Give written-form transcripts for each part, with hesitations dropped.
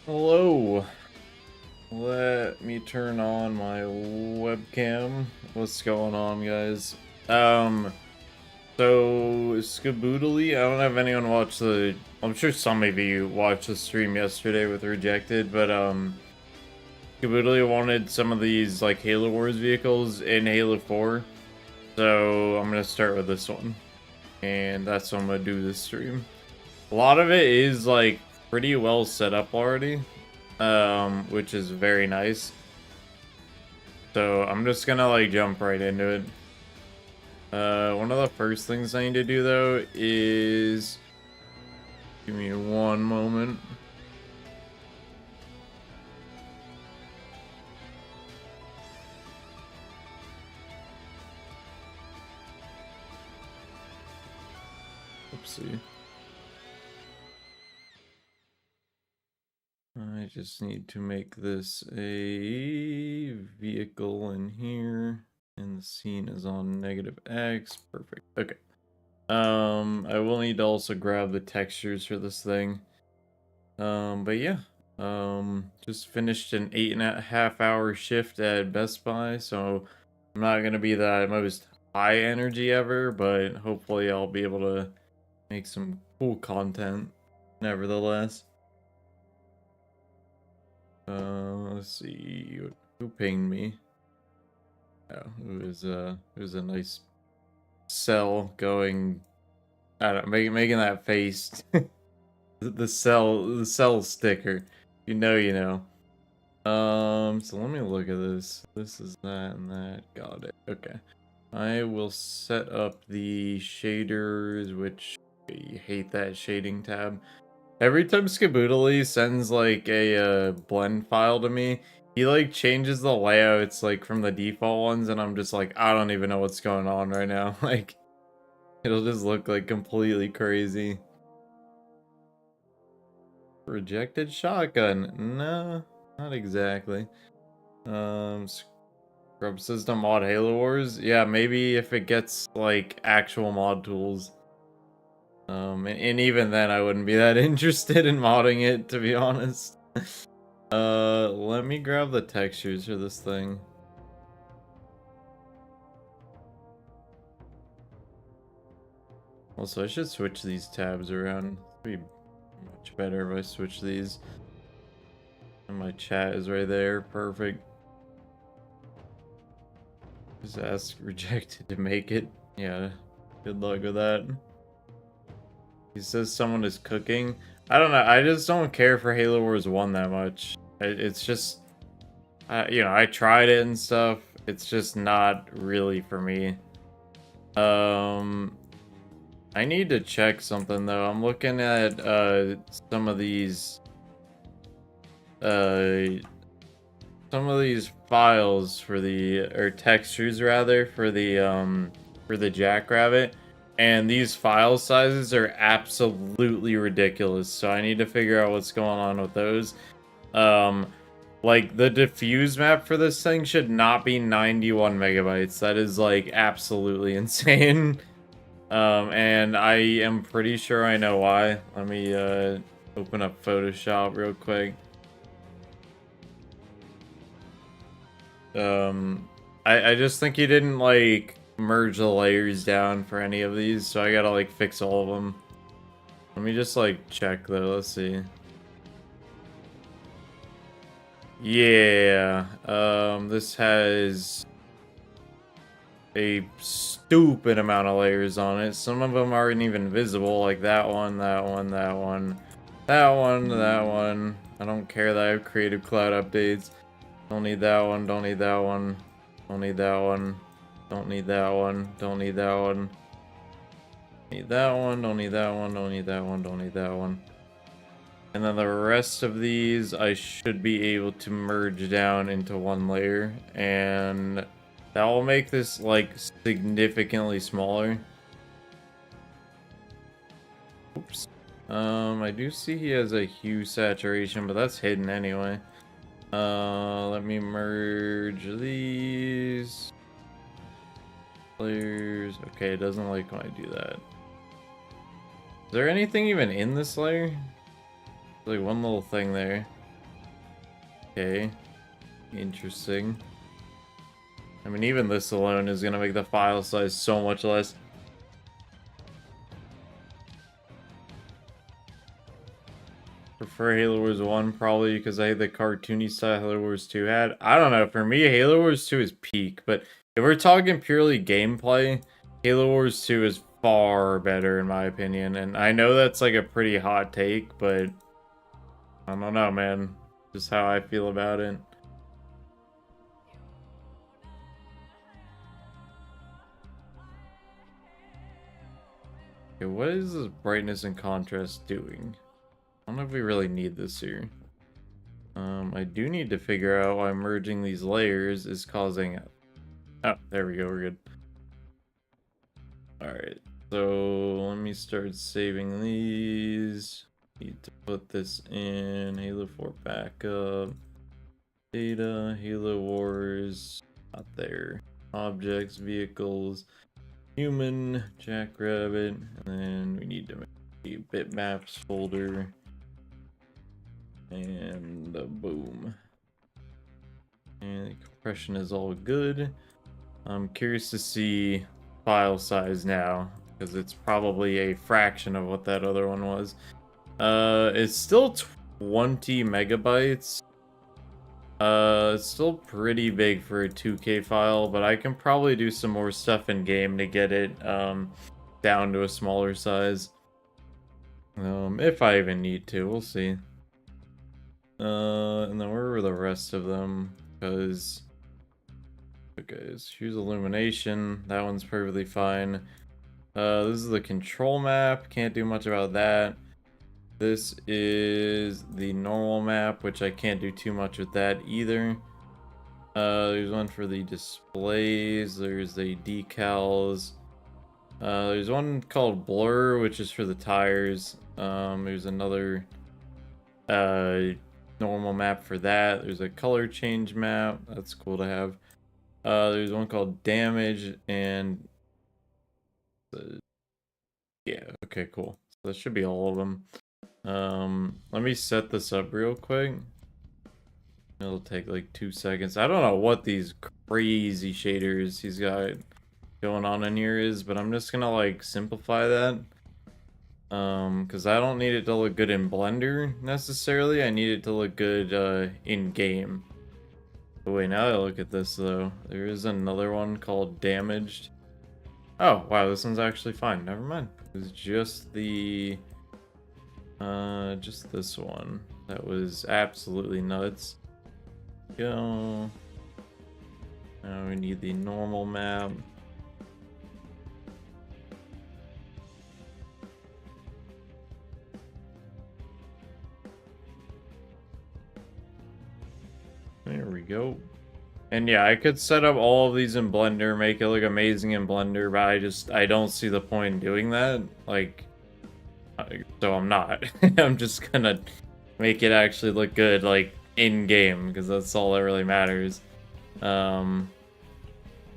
Hello. Let me turn on my webcam. What's going on, guys? So Skaboodly, I don't have anyone watch the. I'm sure some of you watched the stream yesterday with Rejected, but Skaboodly wanted some of these like Halo Wars vehicles in Halo 4, so I'm gonna start with this one, and that's what I'm gonna do this stream. A lot of it is like pretty well set up already, which is very nice. So I'm just gonna like jump right into it. One of the first things I need to do though is give me one moment. Oopsie. I just need to make this a vehicle in here, and the scene is on -X. Perfect. Okay. I will need to also grab the textures for this thing. But yeah. Just finished an 8.5 hour shift at Best Buy, so I'm not gonna be the most high energy ever, but hopefully I'll be able to make some cool content nevertheless. Let's see, who pinged me? Oh, it was a nice cell going. I don't know, making that face. the cell sticker. You know. So let me look at this. This is that and that. Got it. Okay. I will set up the shaders, which I hate that shading tab. Every time Skaboodly sends like a blend file to me, he like changes the layouts like from the default ones, and I'm just like, I don't even know what's going on right now. Like, it'll just look like completely crazy. Rejected shotgun? No, not exactly. Scrub system mod Halo Wars? Yeah, maybe if it gets like actual mod tools. And even then I wouldn't be that interested in modding it, to be honest. Let me grab the textures for this thing. Also, I should switch these tabs around. It'd be much better if I switch these. And my chat is right there. Perfect. Just ask rejected to make it. Yeah, good luck with that. He says someone is cooking. I don't know. I just don't care for Halo Wars 1 that much. It's just, you know, I tried it and stuff. It's just not really for me. I need to check something though. I'm looking at some of these files for the, or textures rather, for the Jackrabbit, and these file sizes are absolutely ridiculous, so I need to figure out what's going on with those. Like the diffuse map for this thing should not be 91 megabytes. That is like absolutely insane. And I am pretty sure I know why. Let me open up Photoshop real quick. I just think you didn't like merge the layers down for any of these, so I gotta like fix all of them. Let me just like check though, let's see. Yeah, this has a stupid amount of layers on it. Some of them aren't even visible, like that one, that one, that one, that one, that one. I don't care that I have Creative Cloud updates. Don't need that one, don't need that one, don't need that one, don't need that one, don't need that one. Need that one, don't need that one, don't need that one, don't need that one. And then the rest of these I should be able to merge down into one layer, and that will make this like significantly smaller. Oops. I do see he has a hue saturation, but that's hidden anyway. Let me merge these layers. Okay, it doesn't like when I do that. Is there anything even in this layer? Like one little thing there. Okay. Interesting. I mean, even this alone is gonna make the file size so much less. Prefer Halo Wars 1 probably because I hate the cartoony style Halo Wars 2 had. I don't know, for me Halo Wars 2 is peak, but if we're talking purely gameplay, Halo Wars 2 is far better in my opinion, and I know that's like a pretty hot take, but I don't know, man. Just how I feel about it. Okay, what is this brightness and contrast doing? I don't know if we really need this here. I do need to figure out why merging these layers is causing... Oh, there we go, we're good. Alright, so let me start saving these. Need to put this in Halo 4 backup. Data, Halo Wars, not there. Objects, vehicles, human, jackrabbit, and then we need to make the bitmaps folder. And boom. And the compression is all good. I'm curious to see file size now, because it's probably a fraction of what that other one was. It's still 20 megabytes. It's still pretty big for a 2K file, but I can probably do some more stuff in game to get it down to a smaller size. If I even need to, we'll see. And then where were the rest of them? Because, okay, so here's illumination. That one's perfectly fine. This is the control map. Can't do much about that. This is the normal map, which I can't do too much with that either. There's one for the displays. There's the decals. There's one called blur, which is for the tires. There's another normal map for that. There's a color change map. That's cool to have. There's one called damage and yeah, okay, cool. So that should be all of them. Let me set this up real quick. It'll take like 2 seconds. I don't know what these crazy shaders he's got going on in here is, but I'm just gonna like simplify that. Because I don't need it to look good in Blender necessarily. I need it to look good in game. But wait, now that I look at this though, there is another one called damaged. Oh wow, this one's actually fine. Never mind. It's just the just this one that was absolutely nuts. Go. Now we need the normal map. There we go. And yeah, I could set up all of these in Blender, make it look amazing in Blender, but I don't see the point in doing that. Like, so I'm not. I'm just gonna make it actually look good, like, in-game, because that's all that really matters. But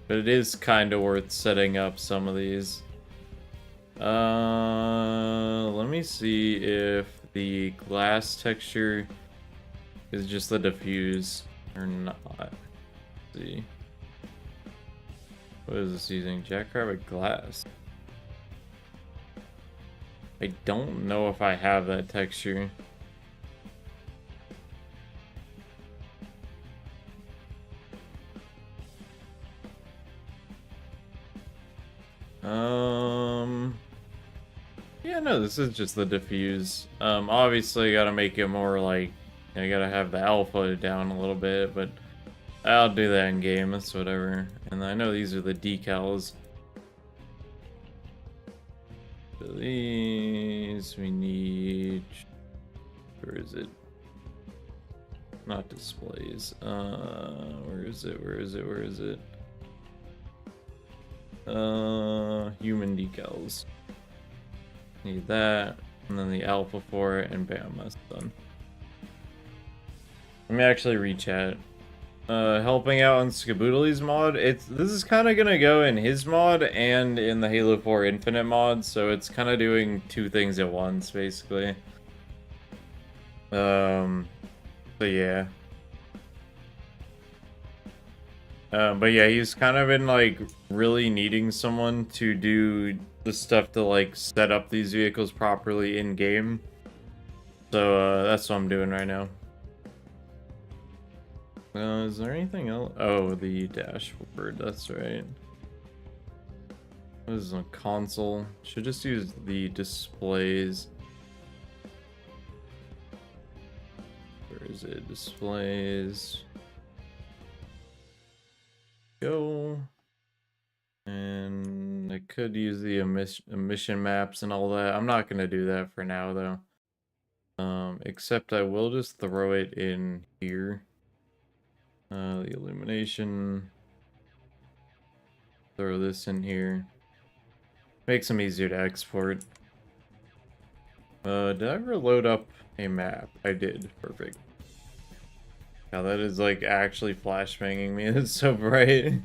it is kind of worth setting up some of these. Let me see if the glass texture is just the diffuse or not. Let's see. What is this using? Jackrabbit glass. I don't know if I have that texture. Yeah, no, this is just the diffuse. Obviously, gotta make it more like, I gotta have the alpha down a little bit, but I'll do that in game. That's whatever. And I know these are the decals. So these we need. Where is it? Not displays. Where is it? Where is it? Where is it? Human decals. Need that, and then the alpha for it, and bam, that's done. Let me actually rechat. Helping out on Skaboodly's mod. This is kind of gonna go in his mod and in the Halo 4 Infinite mod, so it's kind of doing two things at once, basically. So yeah. But yeah, he's kind of been like really needing someone to do the stuff to like set up these vehicles properly in game. So that's what I'm doing right now. Is there anything else? Oh, the dashboard. That's right. This is a console. Should just use the displays. Where is it? Displays. Go. And I could use the emission maps and all that. I'm not going to do that for now, though. Except I will just throw it in here. The illumination. Throw this in here. Makes them easier to export. Did I ever load up a map? I did. Perfect. Yeah, that is like actually flashbanging me. It's so bright.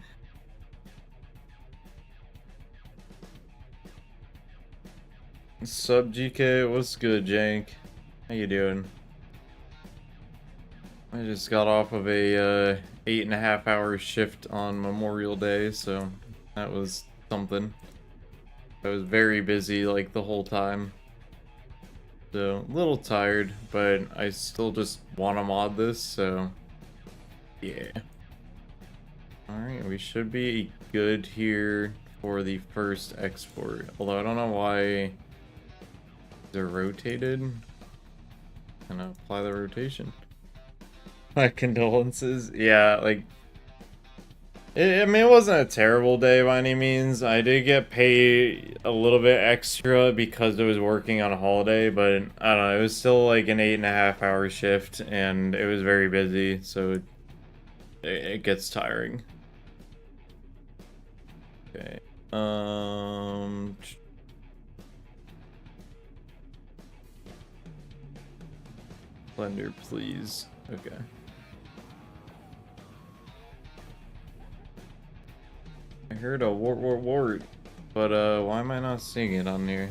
Sub GK, what's good, Jank? How you doing? I just got off of a 8.5-hour shift on Memorial Day, so that was something. I was very busy like the whole time. So, a little tired, but I still just want to mod this, so yeah. Alright, we should be good here for the first export. Although I don't know why they're rotated. Gonna apply the rotation. My condolences. Yeah, like I mean, it wasn't a terrible day by any means. I did get paid a little bit extra because I was working on a holiday, but I don't know, it was still like an 8.5-hour shift and it was very busy, so it gets tiring. Okay. Blender, please. Okay. I heard a wart, but why am I not seeing it on here?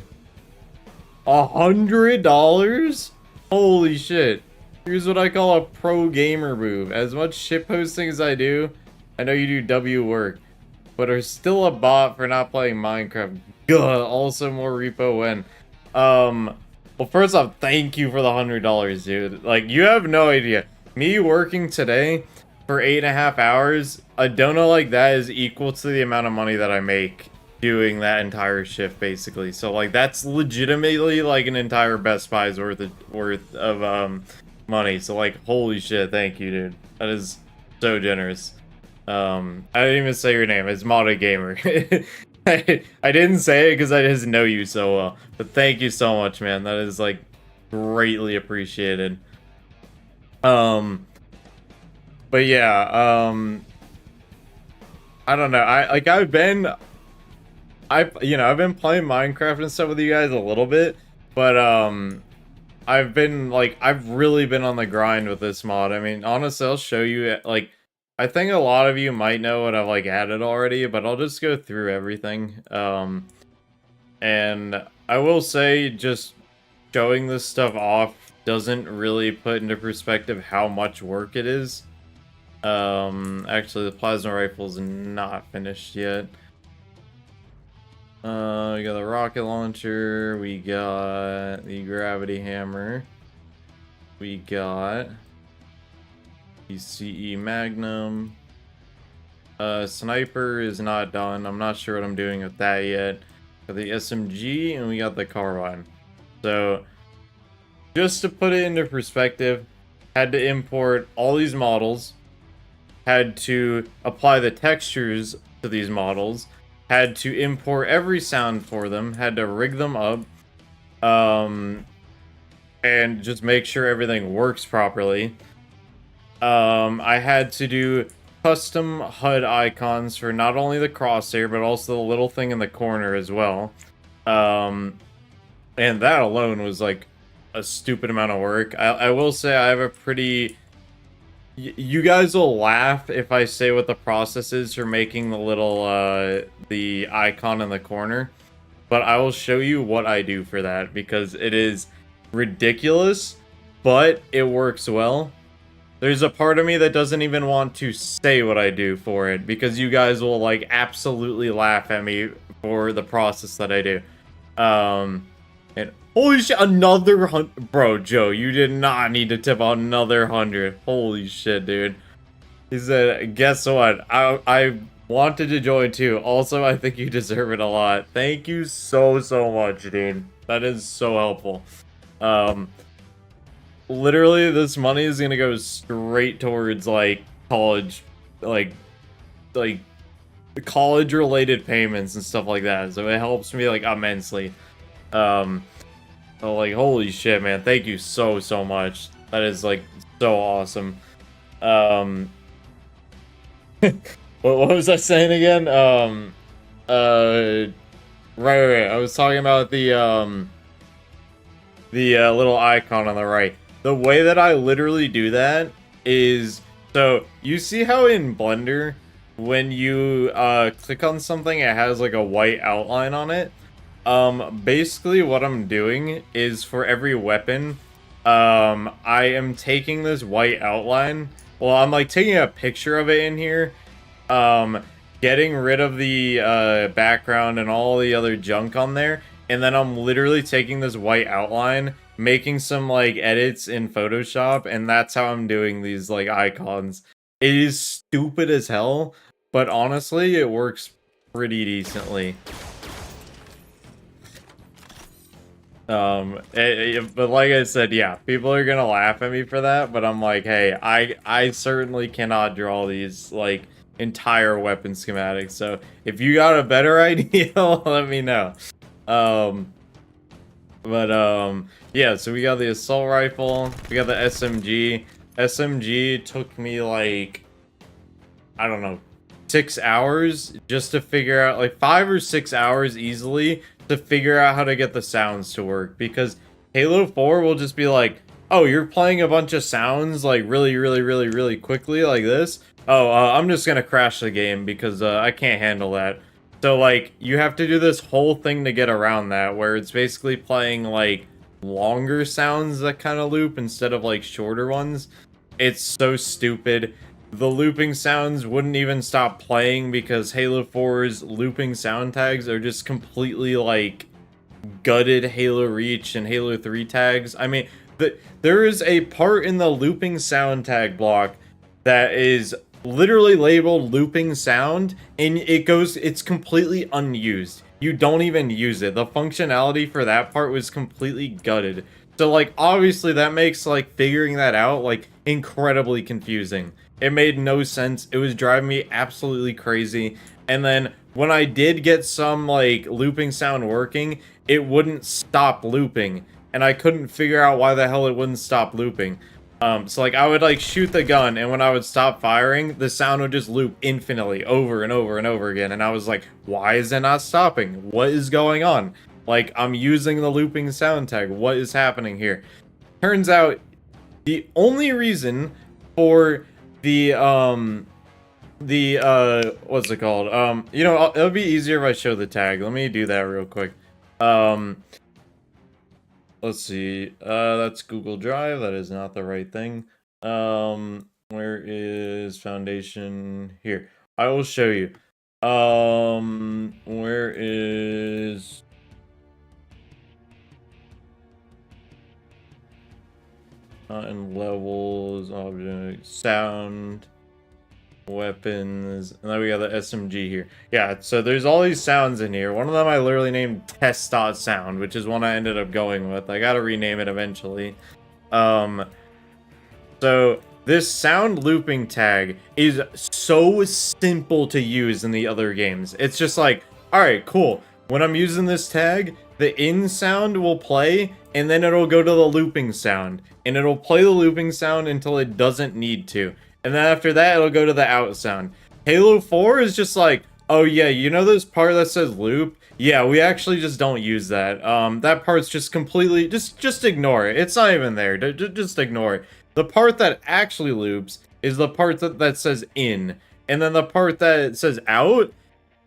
$100? Holy shit. Here's what I call a pro gamer move. As much shit posting as I do, I know you do W work, but are still a bot for not playing Minecraft. Gah, also more repo when. Well, first off, thank you for the $100, dude. Like, you have no idea. Me working today for 8.5 hours, a dono like that is equal to the amount of money that I make doing that entire shift, basically. So, like, that's legitimately like an entire Best Buy's worth of money. So, like, holy shit, thank you, dude. That is so generous. I didn't even say your name. It's Modded Gamer. I didn't say it because I just know you so well. But thank you so much, man. That is, like, greatly appreciated. But yeah, I don't know. I've been playing Minecraft and stuff with you guys a little bit, but I've really been on the grind with this mod. I mean, honestly, I'll show you, like, I think a lot of you might know what I've like added already, but I'll just go through everything. And I will say, just showing this stuff off doesn't really put into perspective how much work it is. Actually, the plasma rifle's not finished yet. We got the rocket launcher, we got the gravity hammer, we got the CE Magnum. Sniper is not done. I'm not sure what I'm doing with that yet. Got the SMG, and we got the carbine. So, just to put it into perspective, had to import all these models, had to apply the textures to these models, had to import every sound for them, had to rig them up, and just make sure everything works properly. I had to do custom HUD icons for not only the crosshair, but also the little thing in the corner as well. And that alone was like a stupid amount of work. I will say I have a pretty... You guys will laugh if I say what the process is for making the little, the icon in the corner. But I will show you what I do for that, because it is ridiculous, but it works well. there's a part of me that doesn't even want to say what I do for it, because you guys will like absolutely laugh at me for the process that I do. And holy shit, another 100. Bro, Joe, you did not need to tip out another 100. Holy shit, dude. He said, guess what? I wanted to join too. Also, I think you deserve it a lot. Thank you so much, dude. That is so helpful. Literally, this money is gonna go straight towards like college, like college related payments and stuff like that. So it helps me like immensely. So like, holy shit, man! Thank you so much. That is like so awesome. What was I saying again? Right. I was talking about the little icon on the right. The way that I literally do that is, so you see how in Blender, when you click on something, it has like a white outline on it. Basically what I'm doing is for every weapon, I am taking this white outline. Well, I'm like taking a picture of it in here, getting rid of the background and all the other junk on there, and then I'm literally taking this white outline, making some like edits in Photoshop, and that's how I'm doing these like icons. It is stupid as hell, but honestly, it works pretty decently. But like I said, yeah, people are gonna laugh at me for that, but I'm like, hey, I certainly cannot draw these like entire weapon schematics, so if you got a better idea, let me know. Yeah, so we got the assault rifle, we got the SMG. SMG took me like, I don't know, 6 hours just to figure out, like 5 or 6 hours easily to figure out how to get the sounds to work, because Halo 4 will just be like, oh, you're playing a bunch of sounds like really quickly like this. Oh, I'm just gonna crash the game because I can't handle that. So like, you have to do this whole thing to get around that, where it's basically playing like longer sounds that kind of loop instead of like shorter ones. It's so stupid. The looping sounds wouldn't even stop playing because Halo 4's looping sound tags are just completely like gutted Halo Reach and Halo 3 tags. I mean, there is a part in the looping sound tag block that is literally labeled looping sound, and it's completely unused. You don't even use it. The functionality for that part was completely gutted. So like, obviously that makes like figuring that out like incredibly confusing. It made no sense. It was driving me absolutely crazy. And then when I did get some like looping sound working, it wouldn't stop looping, and I couldn't figure out why the hell it wouldn't stop looping. So like, I would like shoot the gun, and when I would stop firing, the sound would just loop infinitely over and over again. And I was like, why is it not stopping? What is going on? Like, I'm using the looping sound tag. What is happening here? Turns out the only reason for the what's it called? You know, it'll be easier if I show the tag. Let me do that real quick. Let's see. That's Google Drive. That is not the right thing. Where is Foundation? Here. I will show you. Where is... and levels, object, sound, weapons, and then we got the SMG here. Yeah, so there's all these sounds in here. One of them I literally named test.sound, which is one I ended up going with. I gotta rename it eventually. So this sound looping tag is so simple to use in the other games. It's just like, alright, cool. When I'm using this tag, the in sound will play, and then it'll go to the looping sound. And it'll play the looping sound until it doesn't need to. And then after that, it'll go to the out sound. Halo 4 is just like, oh yeah, you know this part that says loop? Yeah, we actually just don't use that. That part's just completely, just ignore it. It's not even there. Just ignore it. The part that actually loops is the part that says in. And then the part that says out,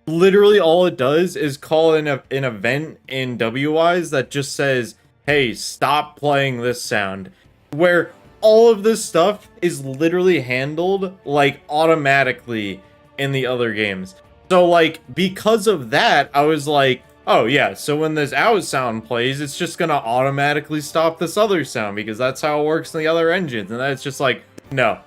literally all it does is call in an event in WIs that just says, hey, stop playing this sound. Where all of this stuff is literally handled like automatically in the other games. So like because of that, I was like, oh yeah, so when this out sound plays, it's just gonna automatically stop this other sound because that's how it works in the other engines. And that's just like, no.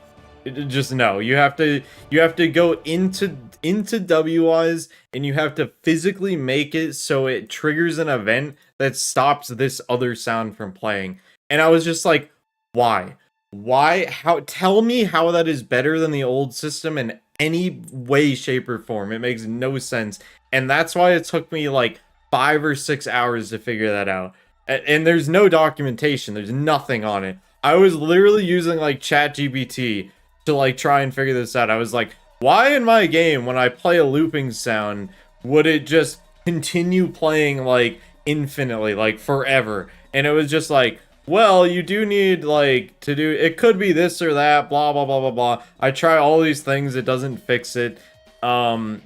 Just no. You have to go into WIs and you have to physically make it so it triggers an event that stops this other sound from playing. And I was just like, why? Why? How? Tell me how that is better than the old system in any way, shape, or form. It makes no sense. And that's why it took me like 5 or 6 hours to figure that out. And there's no documentation. There's nothing on it. I was literally using like ChatGPT to like try and figure this out. I was like, why in my game, when I play a looping sound, would it just continue playing like infinitely, like forever? And it was just like, well, you do need like to do, it could be this or that, blah, blah, blah, blah, blah. I try all these things, it doesn't fix it. And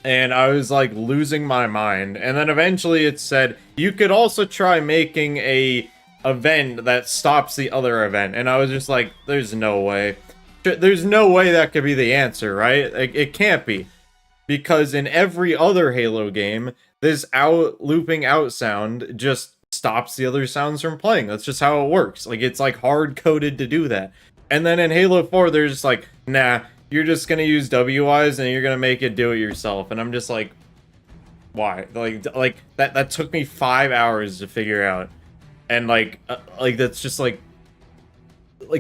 I was like losing my mind. And then eventually it said, you could also try making a event that stops the other event. And I was just like, there's no way. There's no way that could be the answer, right? It can't be. Because in every other Halo game, this looping out sound just stops the other sounds from playing. That's just how it works. Like, it's like hard-coded to do that. And then in Halo 4, they're just like, nah, you're just gonna use WIs and you're gonna make it do it yourself. And I'm just like, why? Like that took me 5 hours to figure out. And like that's just like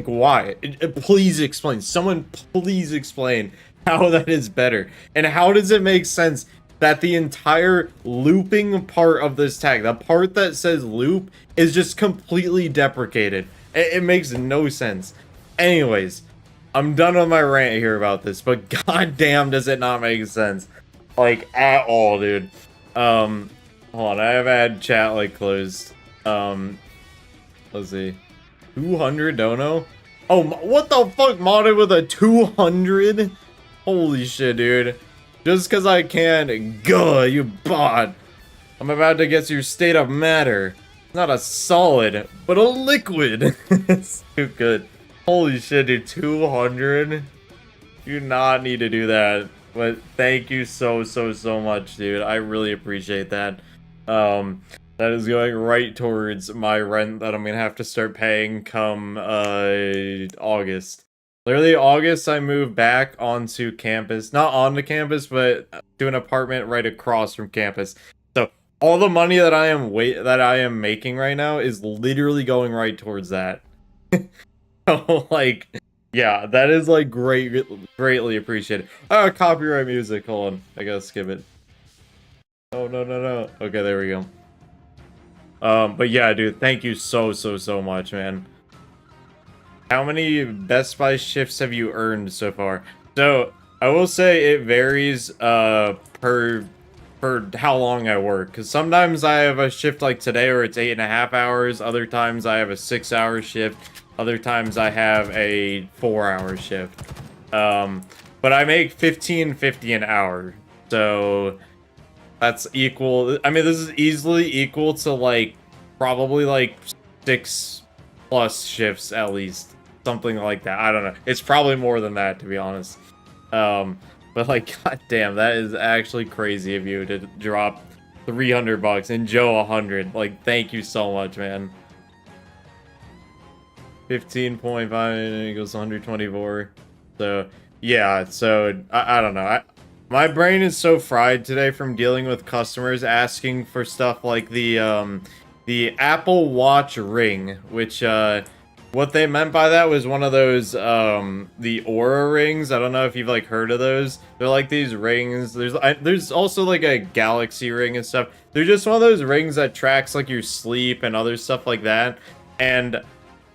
why? Please explain. Someone please explain how that is better. And how does it make sense that the entire looping part of this tag, the part that says loop, is just completely deprecated? It makes no sense. Anyways, I'm done with my rant here about this, but goddamn does it not make sense. Like, at all, dude. Hold on, I have had chat, like, closed. Let's see. 200 dono? Oh, what the fuck modded with a 200? Holy shit, dude. Just because I can, gah, you bot. I'm about to get your state of matter. Not a solid, but a liquid. It's too good. Holy shit, dude, 200? You do not need to do that. But thank you so much, dude. I really appreciate that. That is going right towards my rent that I'm gonna have to start paying come August. Literally August, I moved back onto campus. Not onto campus, but to an apartment right across from campus. So all the money that I am making right now is literally going right towards that. So, like, yeah, that is like greatly appreciated. Oh, copyright music. Hold on, I gotta skip it. Oh no. Okay, there we go. But yeah, dude, thank you so much, man. How many Best Buy shifts have you earned so far? So I will say it varies per how long I work, because sometimes I have a shift like today where it's 8.5 hours. Other times I have a 6-hour shift. Other times I have a 4-hour shift. But I make $15.50 an hour, so that's equal. I mean, this is easily equal to like probably like 6+ shifts at least, something like that. I don't know. It's probably more than that, to be honest. But like, goddamn, that is actually crazy of you to drop $300 and Joe 100. Like, thank you so much, man. 15.5 equals 124. So yeah, so I don't know. My brain is so fried today from dealing with customers asking for stuff like the Apple Watch ring, which what they meant by that was one of those the Aura rings. I don't know if you've like heard of those. They're like these rings. There's also like a Galaxy ring and stuff. They're just one of those rings that tracks like your sleep and other stuff like that. And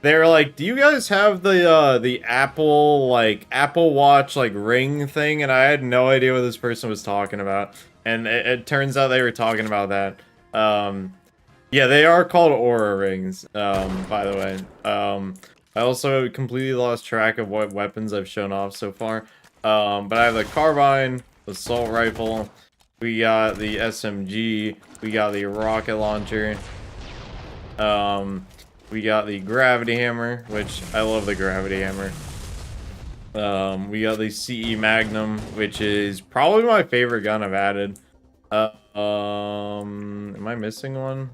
they're like, do you guys have the Apple Watch like ring thing? And I had no idea what this person was talking about. And it turns out they were talking about that. Yeah, they are called Aura rings, by the way. I also completely lost track of what weapons I've shown off so far. But I have the carbine, the assault rifle, we got the SMG, we got the rocket launcher, We got the gravity hammer, which I love the gravity hammer. We got the CE Magnum, which is probably my favorite gun I've added. Am I missing one?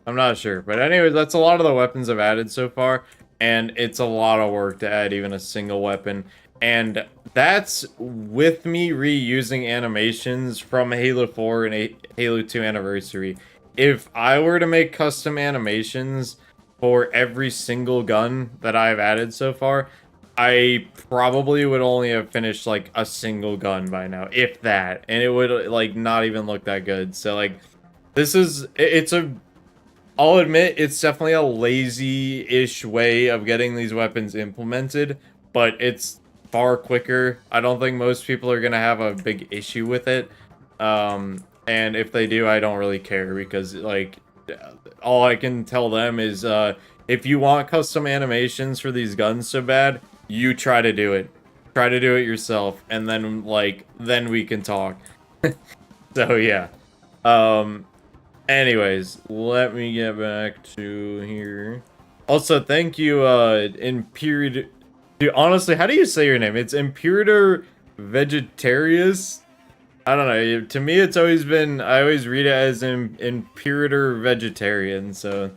I'm not sure. But anyways, that's a lot of the weapons I've added so far. And it's a lot of work to add even a single weapon. And that's with me reusing animations from Halo 4 and Halo 2 Anniversary. If I were to make custom animations for every single gun that I've added so far, I probably would only have finished like a single gun by now, if that. And it would like not even look that good. So like I'll admit it's definitely a lazy-ish way of getting these weapons implemented, but it's far quicker. I don't think most people are gonna have a big issue with it. And if they do, I don't really care because like all I can tell them is if you want custom animations for these guns so bad, you try to do it. Try to do it yourself, and then then we can talk. So yeah. Anyways, let me get back to here. Also, thank you, Imperator. Dude, honestly, how do you say your name? It's Imperator Vegetarius. I don't know. To me, it's always been. I always read it as Imperator Vegetarian. So,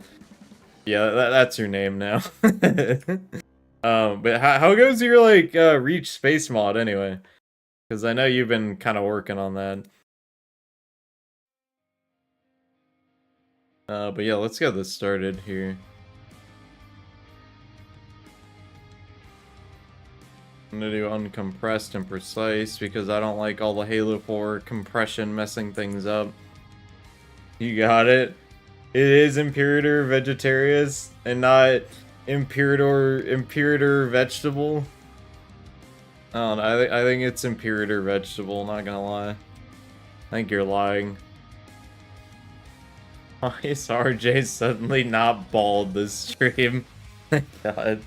yeah, that's your name now. But how goes your like Reach Space mod anyway? Because I know you've been kind of working on that. But yeah, let's get this started here. I'm gonna do uncompressed and precise because I don't like all the Halo 4 compression messing things up. You got it. It is Imperator Vegetarius and not Imperator Vegetable. I don't know, I think it's Imperator Vegetable, not gonna lie. I think you're lying. Why is RJ suddenly not bald this stream? God.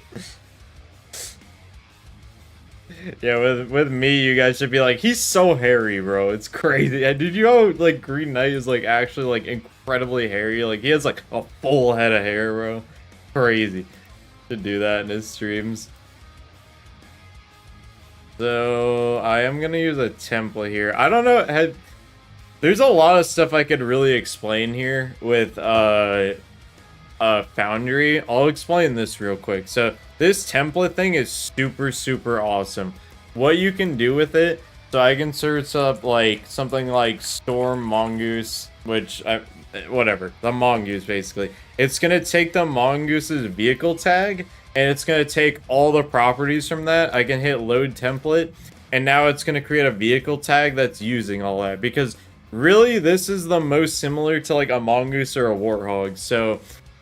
Yeah, with me, you guys should be like, he's so hairy, bro. It's crazy. Did you know like Green Knight is like actually like incredibly hairy? Like he has like a full head of hair, bro. Crazy. Should do that in his streams. So I am gonna use a template here. I don't know. There's a lot of stuff I could really explain here with Foundry. I'll explain this real quick. So this template thing is super awesome. What you can do with it, so I can search up like something like Storm Mongoose, whatever, the Mongoose basically. It's gonna take the Mongoose's vehicle tag and it's gonna take all the properties from that. I can hit load template and now it's gonna create a vehicle tag that's using all that, because really this is the most similar to like a Mongoose or a Warthog. So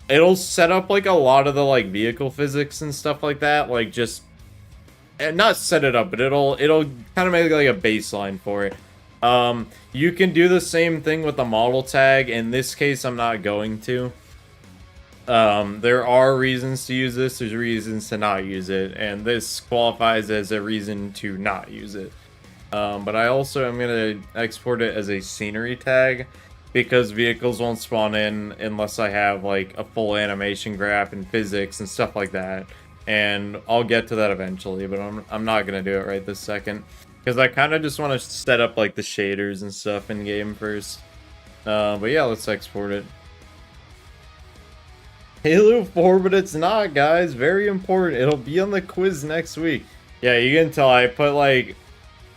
it'll set up like a lot of the like vehicle physics and stuff like that, like just, and not set it up, but it'll kind of make like a baseline for it. You can do the same thing with the model tag. In this case, I'm not going to. There are reasons to use this, there's reasons to not use it, and this qualifies as a reason to not use it. But I also am going to export it as a scenery tag, because vehicles won't spawn in unless I have like a full animation graph and physics and stuff like that. And I'll get to that eventually, but I'm not gonna do it right this second, because I kind of just want to set up like the shaders and stuff in game first. But yeah, let's export it. Halo 4, but it's not, guys. Very important. It'll be on the quiz next week. Yeah, you can tell I put like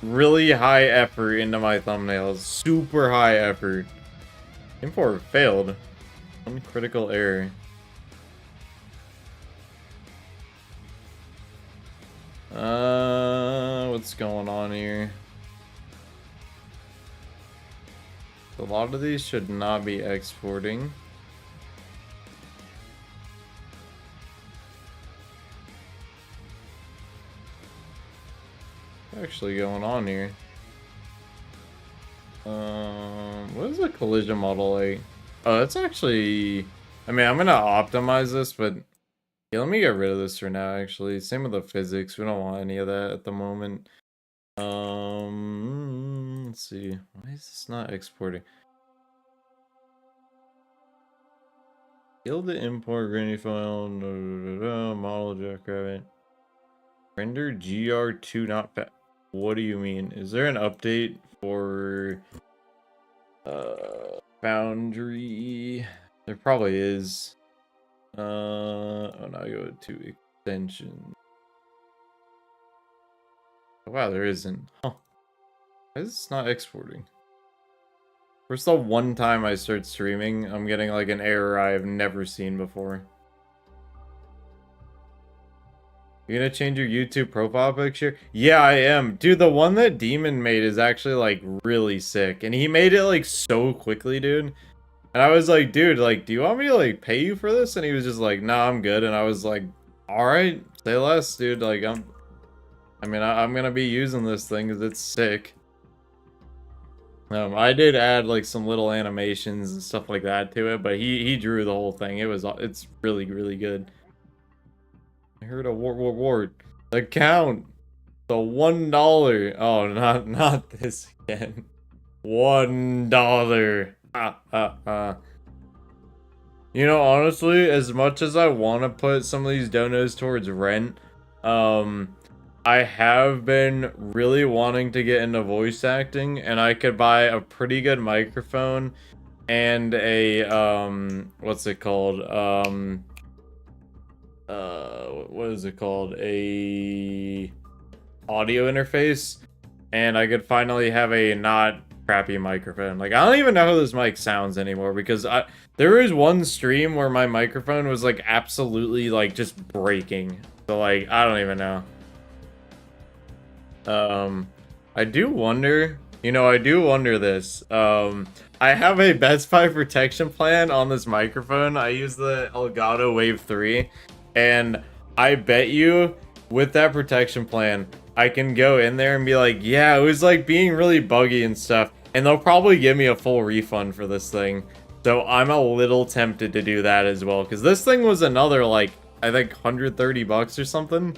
really high effort into my thumbnails. Super high effort. Import failed. Uncritical error. What's going on here? A lot of these should not be exporting. What's actually going on here? What is a collision model like? Oh, that's actually, I mean, I'm gonna optimize this, but yeah, let me get rid of this for now, actually. Same with the physics. We don't want any of that at the moment. Let's see. Why is this not exporting? Kill the import granny file, model jackrabbit. Render GR2 not fat. What do you mean? Is there an update for Foundry? There probably is. Oh, now I go to extension. Oh, wow, there isn't. Huh. Why is this not exporting? First, the one time I start streaming, I'm getting like an error I have never seen before. You gonna change your YouTube profile picture? Yeah, I am. Dude, the one that Demon made is actually like really sick. And he made it like so quickly, dude. And I was like, dude, like, do you want me to like pay you for this? And he was just like, nah, I'm good. And I was like, alright, say less, dude. Like, I'm gonna be using this thing because it's sick. I did add like some little animations and stuff like that to it, but he drew the whole thing. It's really, really good. I heard a ward. The count. The $1. Oh, not this again. $1. You know, honestly, as much as I want to put some of these donos towards rent, I have been really wanting to get into voice acting, and I could buy a pretty good microphone and a what's it called? What is it called? A audio interface, and I could finally have a not crappy microphone. Like, I don't even know how this mic sounds anymore, because there was one stream where my microphone was like absolutely like just breaking. So like, I don't even know. I do wonder, I do wonder this. I have a Best Buy protection plan on this microphone. I use the Elgato Wave 3, and I bet you with that protection plan, I can go in there and be like, yeah, it was like being really buggy and stuff, and they'll probably give me a full refund for this thing. So I'm a little tempted to do that as well, because this thing was another like, I think $130 or something.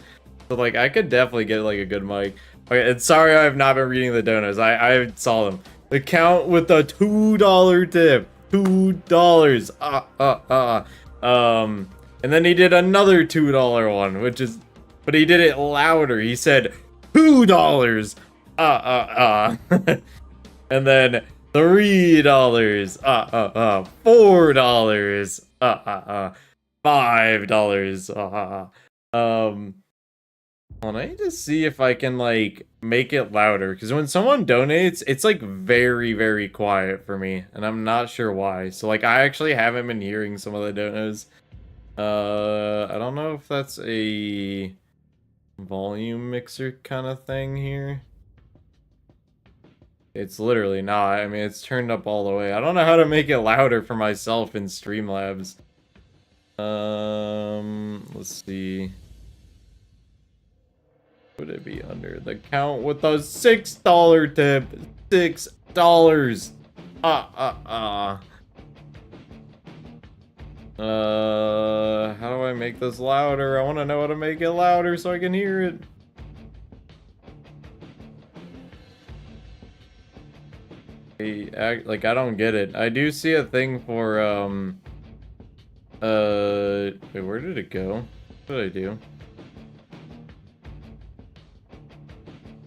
So like, I could definitely get like a good mic. Okay, and sorry I have not been reading the donos. I saw them. The count with the $2 tip. $2. And then he did another $2 one, which is, but he did it louder. He said $2. And then $3. $4. $5. Well, I need to see if I can like make it louder, because when someone donates, it's like very, very quiet for me, and I'm not sure why. So like, I actually haven't been hearing some of the donos. I don't know if that's a volume mixer kind of thing here. It's literally not. I mean, it's turned up all the way. I don't know how to make it louder for myself in Streamlabs. Let's see. Would it be under the count with a $6 tip? $6. How do I make this louder? I want to know how to make it louder so I can hear it. Like, I don't get it. I do see a thing for, wait, where did it go? What did I do?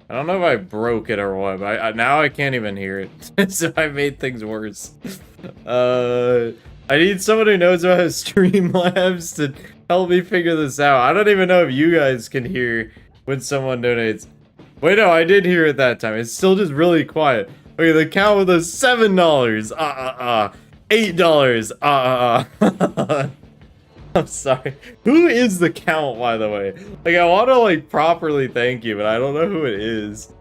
I don't know if I broke it or what, but now I can't even hear it. So I made things worse. I need someone who knows about Streamlabs to help me figure this out. I don't even know if you guys can hear when someone donates. Wait, no, I did hear it that time. It's still just really quiet. Okay, the count with a $7. $8. I'm sorry. Who is the count, by the way? Like, I want to, like, properly thank you, but I don't know who it is.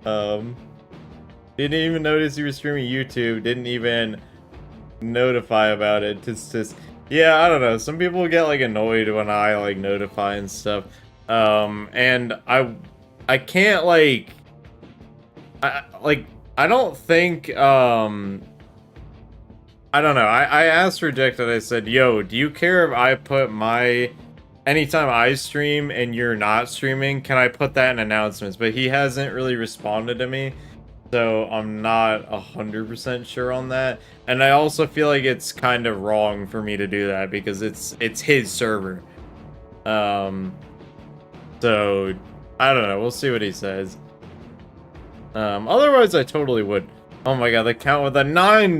Didn't even notice you were streaming YouTube. Didn't even notify about it. Just, yeah, I don't know. Some people get, like, annoyed when I, like, notify and stuff. And I can't, like... I don't think, I don't know. I asked Rejected, I said, yo, do you care if I put anytime I stream and you're not streaming, can I put that in announcements? But he hasn't really responded to me. So I'm not 100% sure on that. And I also feel like it's kind of wrong for me to do that because it's his server. So I don't know. We'll see what he says. Otherwise I totally would. Oh my god, the count with the $9.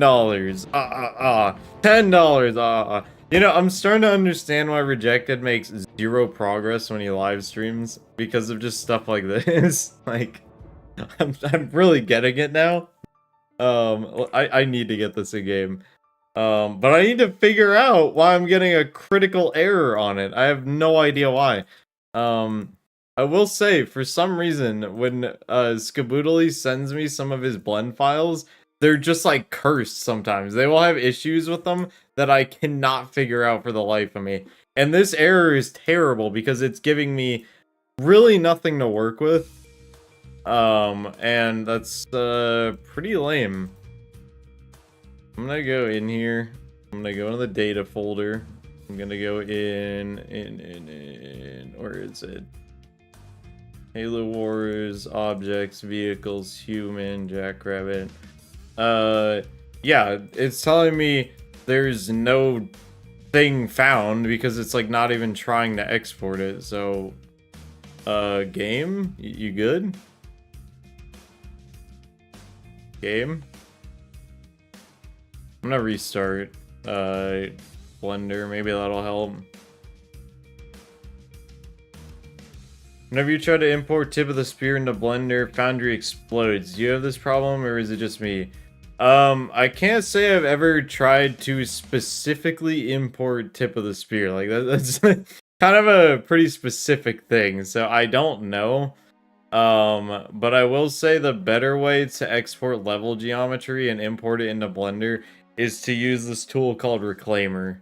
$10. You know, I'm starting to understand why Rejected makes 0 progress when he live streams because of just stuff like this. Like, I'm really getting it now. I need to get this in game. But I need to figure out why I'm getting a critical error on it. I have no idea why. I will say, for some reason, when Skaboodly sends me some of his blend files, they're just like cursed sometimes. They will have issues with them that I cannot figure out for the life of me. And this error is terrible because it's giving me really nothing to work with. And that's pretty lame. I'm gonna go in here. I'm gonna go into the data folder. I'm gonna go in. Where is it? Halo Wars, objects, vehicles, human, jackrabbit. Yeah, it's telling me there's no thing found because it's like not even trying to export it. So, game, you good? Game? I'm gonna restart Blender, maybe that'll help. Whenever you try to import tip of the spear into Blender, Foundry explodes. Do you have this problem or is it just me? I can't say I've ever tried to specifically import tip of the spear. Like that's kind of a pretty specific thing, so I don't know. But I will say the better way to export level geometry and import it into Blender is to use this tool called Reclaimer.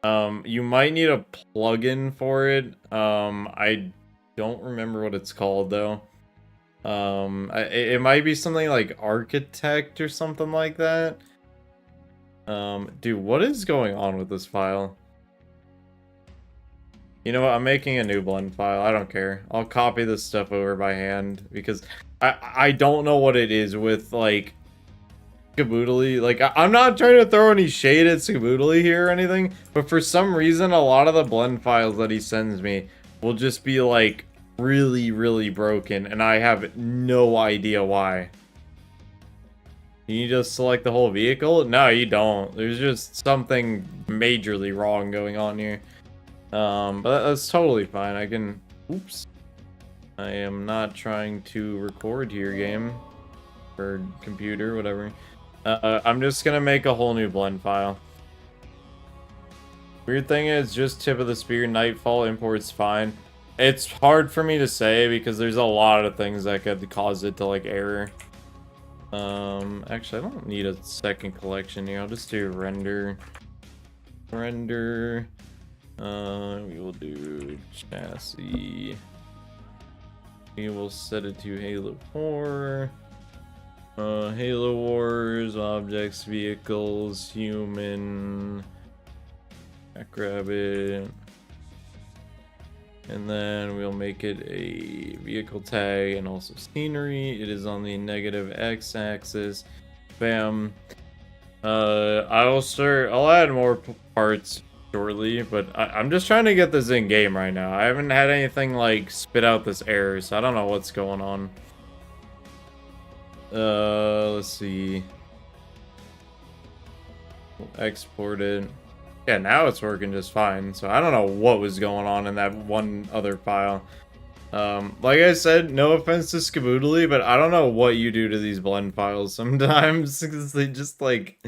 You might need a plugin for it. I don't remember what it's called though. It might be something like Architect or something like that. Dude, what is going on with this file? You know what? I'm making a new blend file. I don't care. I'll copy this stuff over by hand because I don't know what it is with like Skaboodly. Like I'm not trying to throw any shade at Skaboodly here or anything, but for some reason a lot of the blend files that he sends me will just be like really broken and I have no idea why. You just select the whole vehicle? No, you don't. There's just something majorly wrong going on here. But that's totally fine. I can... Oops. I am not trying to record here, game. Or computer, whatever. I'm just gonna make a whole new blend file. Weird thing is, just tip of the spear, Nightfall import's fine. It's hard for me to say because there's a lot of things that could cause it to, like, error. Actually, I don't need a second collection here. I'll just do render. Render. We will do chassis. We will set it to Halo 4. Halo Wars, objects, vehicles, human, jackrabbit. And then we'll make it a vehicle tag and also scenery. It is on the negative x-axis. Bam. I'll add more parts shortly, but I'm just trying to get this in game right now. I haven't had anything like spit out this error, so I don't know what's going on. Let's see. We'll export it. Yeah, now it's working just fine. So I don't know what was going on in that one other file. Like I said, no offense to Skaboodly, but I don't know what you do to these blend files sometimes because they just like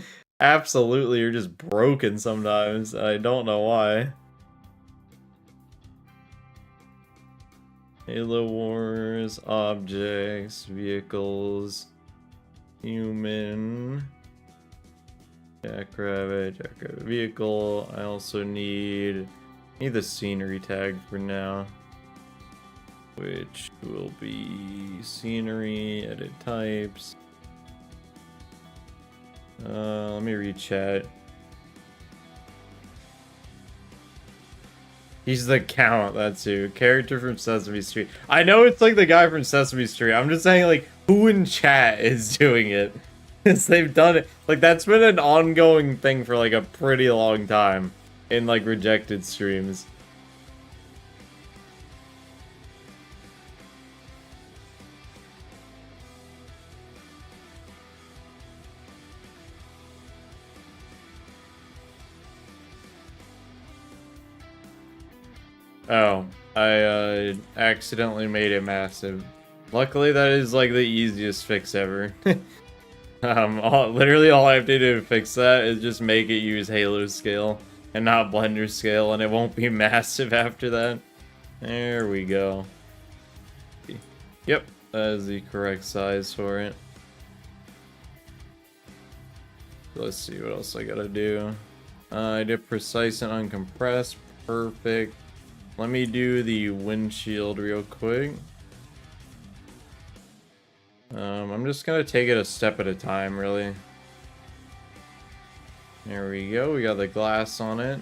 absolutely are just broken sometimes. I don't know why. Halo Wars, objects, vehicles, human, jackrabbit vehicle. I also need the scenery tag for now, which will be scenery, edit types. Let me read chat. He's the Count, that's who. Character from Sesame Street. I know it's like the guy from Sesame Street. I'm just saying, like, who in chat is doing it? Because they've done it. Like, that's been an ongoing thing for, like, a pretty long time in, like, rejected streams. Oh, I accidentally made it massive. Luckily, that is like the easiest fix ever. Literally all I have to do to fix that is just make it use Halo scale and not Blender scale, and it won't be massive after that. There we go. Yep, that is the correct size for it. Let's see what else I gotta do. I did precise and uncompressed. Perfect. Let me do the windshield real quick. I'm just gonna take it a step at a time, really. There we go, we got the glass on it.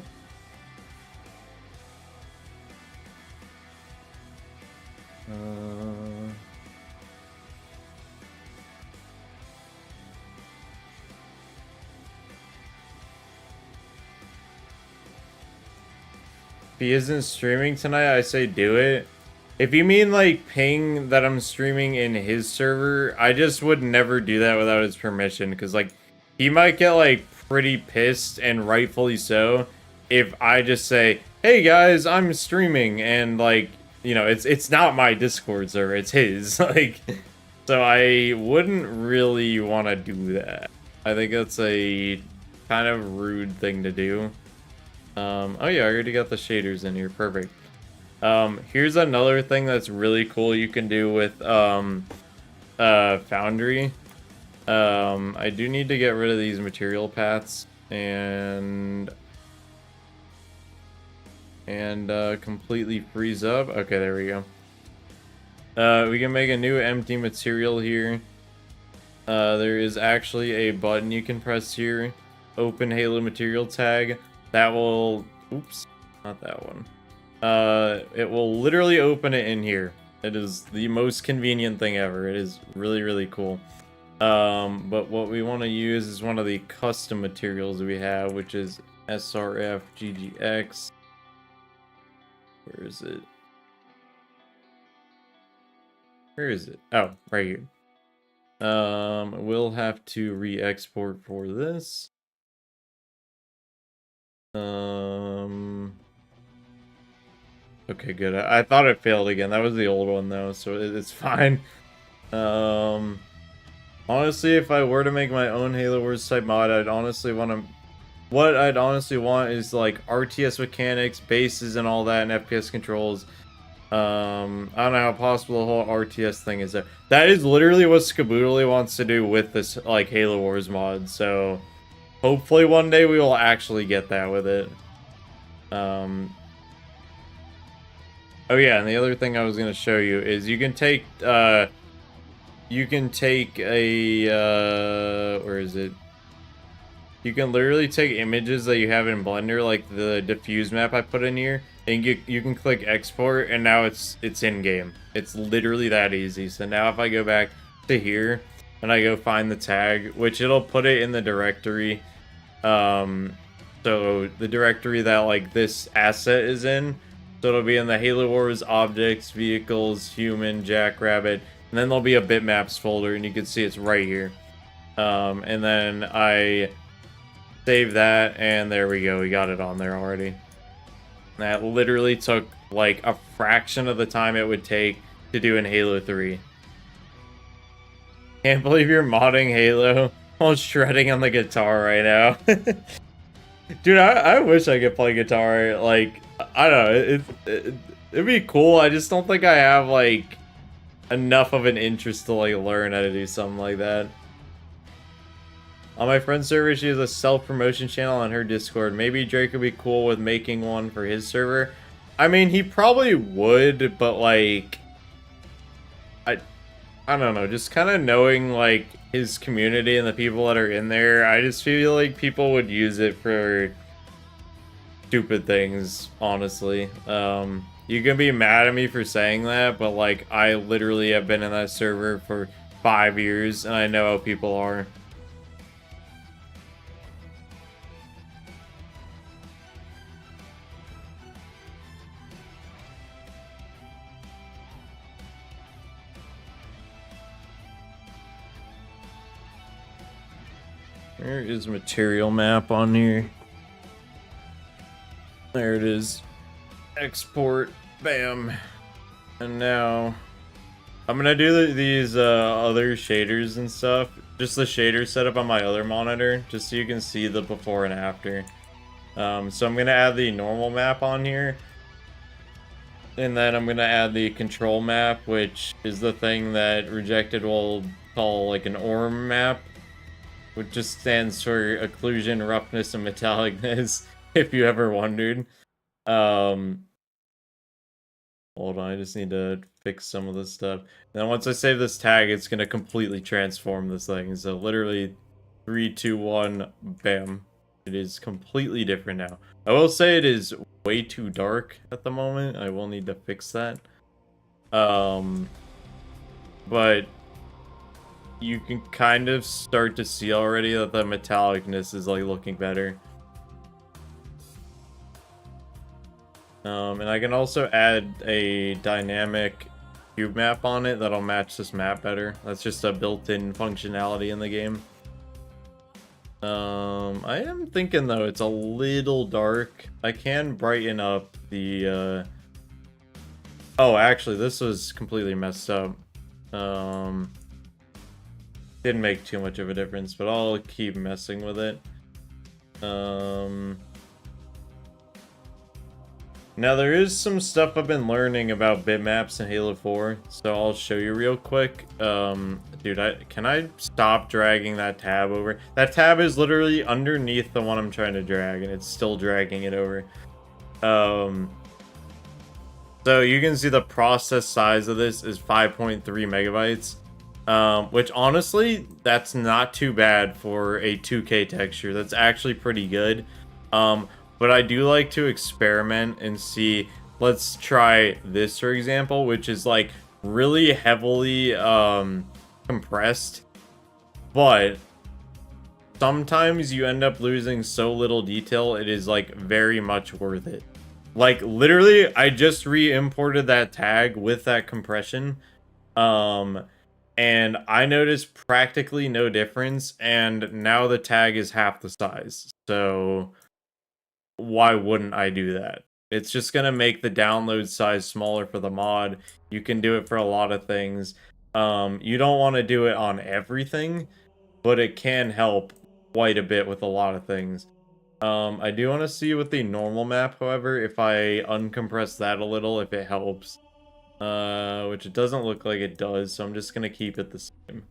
If he isn't streaming tonight, I say do it. If you mean like ping that I'm streaming in his server, I just would never do that without his permission, because like he might get like pretty pissed, and rightfully so, if I just say, hey guys, I'm streaming, and like, you know, it's not my Discord server, it's his. Like, so I wouldn't really want to do that. I think that's a kind of rude thing to do. Oh yeah, I already got the shaders in here. Perfect. Here's another thing that's really cool you can do with Foundry. I do need to get rid of these material paths and completely freeze up. Okay, there we go. We can make a new empty material here. There is actually a button you can press here. Open Halo material tag. That will, oops, not that one. It will literally open it in here. It is the most convenient thing ever. It is really, really cool. But what we want to use is one of the custom materials we have, which is SRF GGX. Where is it? Where is it? Oh, right here. We'll have to re-export for this. Okay, good. I thought it failed again. That was the old one though, so it's fine. Honestly, if I were to make my own Halo Wars type mod, I'd honestly want to. What I'd honestly want is like RTS mechanics, bases, and all that, and FPS controls. I don't know how possible the whole RTS thing is there. That is literally what Skaboodly wants to do with this like Halo Wars mod. So hopefully one day we will actually get that with it. Oh yeah, and the other thing I was gonna show you is you can take a where is it? You can literally take images that you have in Blender, like the diffuse map I put in here, and you can click export, and now it's in game. It's literally that easy. So now if I go back to here and I go find the tag, which it'll put it in the directory, so the directory that like this asset is in. So it'll be in the Halo Wars objects, vehicles, human, jackrabbit, and then there'll be a bitmaps folder, and you can see it's right here. And then I save that, and there we go. We got it on there already. That literally took like a fraction of the time it would take to do in Halo 3. Can't believe you're modding Halo while shredding on the guitar right now. Dude, I wish I could play guitar. Like, I don't know, it'd be cool. I just don't think I have like enough of an interest to like learn how to do something like that. On my friend's server, she has a self-promotion channel on her Discord. Maybe Drake would be cool with making one for his server. I mean, he probably would, but like, I don't know, just kind of knowing like his community and the people that are in there, I just feel like people would use it for stupid things, honestly. You can be mad at me for saying that, but like I literally have been in that server for 5 years and I know how people are. Where is material map on here? There it is. Export. Bam. And now I'm gonna do these other shaders and stuff. Just the shader setup on my other monitor, just so you can see the before and after. So I'm gonna add the normal map on here. And then I'm gonna add the control map, which is the thing that Rejected will call like an ORM map, which just stands for occlusion, roughness, and metallicness, if you ever wondered. Hold on, I just need to fix some of this stuff. And then once I save this tag, it's gonna completely transform this thing. So literally 3, 2, 1, bam. It is completely different now. I will say it is way too dark at the moment. I will need to fix that. But you can kind of start to see already that the metallicness is like looking better. And I can also add a dynamic cube map on it that'll match this map better. That's just a built-in functionality in the game. I am thinking though it's a little dark. I can brighten up the Oh, actually this was completely messed up. Didn't make too much of a difference, but I'll keep messing with it. Now there is some stuff I've been learning about bitmaps in Halo 4, so I'll show you real quick. Dude, can I stop dragging that tab over? That tab is literally underneath the one I'm trying to drag, and it's still dragging it over. So you can see the process size of this is 5.3 megabytes, which honestly, that's not too bad for a 2K texture. That's actually pretty good. But I do like to experiment and see, let's try this, for example, which is like really heavily compressed, but sometimes you end up losing so little detail, it is like very much worth it. Like literally, I just re-imported that tag with that compression, and I noticed practically no difference, and now the tag is half the size, so why wouldn't I do that? It's just gonna make the download size smaller for the mod. You can do it for a lot of things. You don't want to do it on everything, but it can help quite a bit with a lot of things. I do want to see with the normal map, however, if I uncompress that a little, if it helps. Which it doesn't look like it does, so I'm just gonna keep it the same.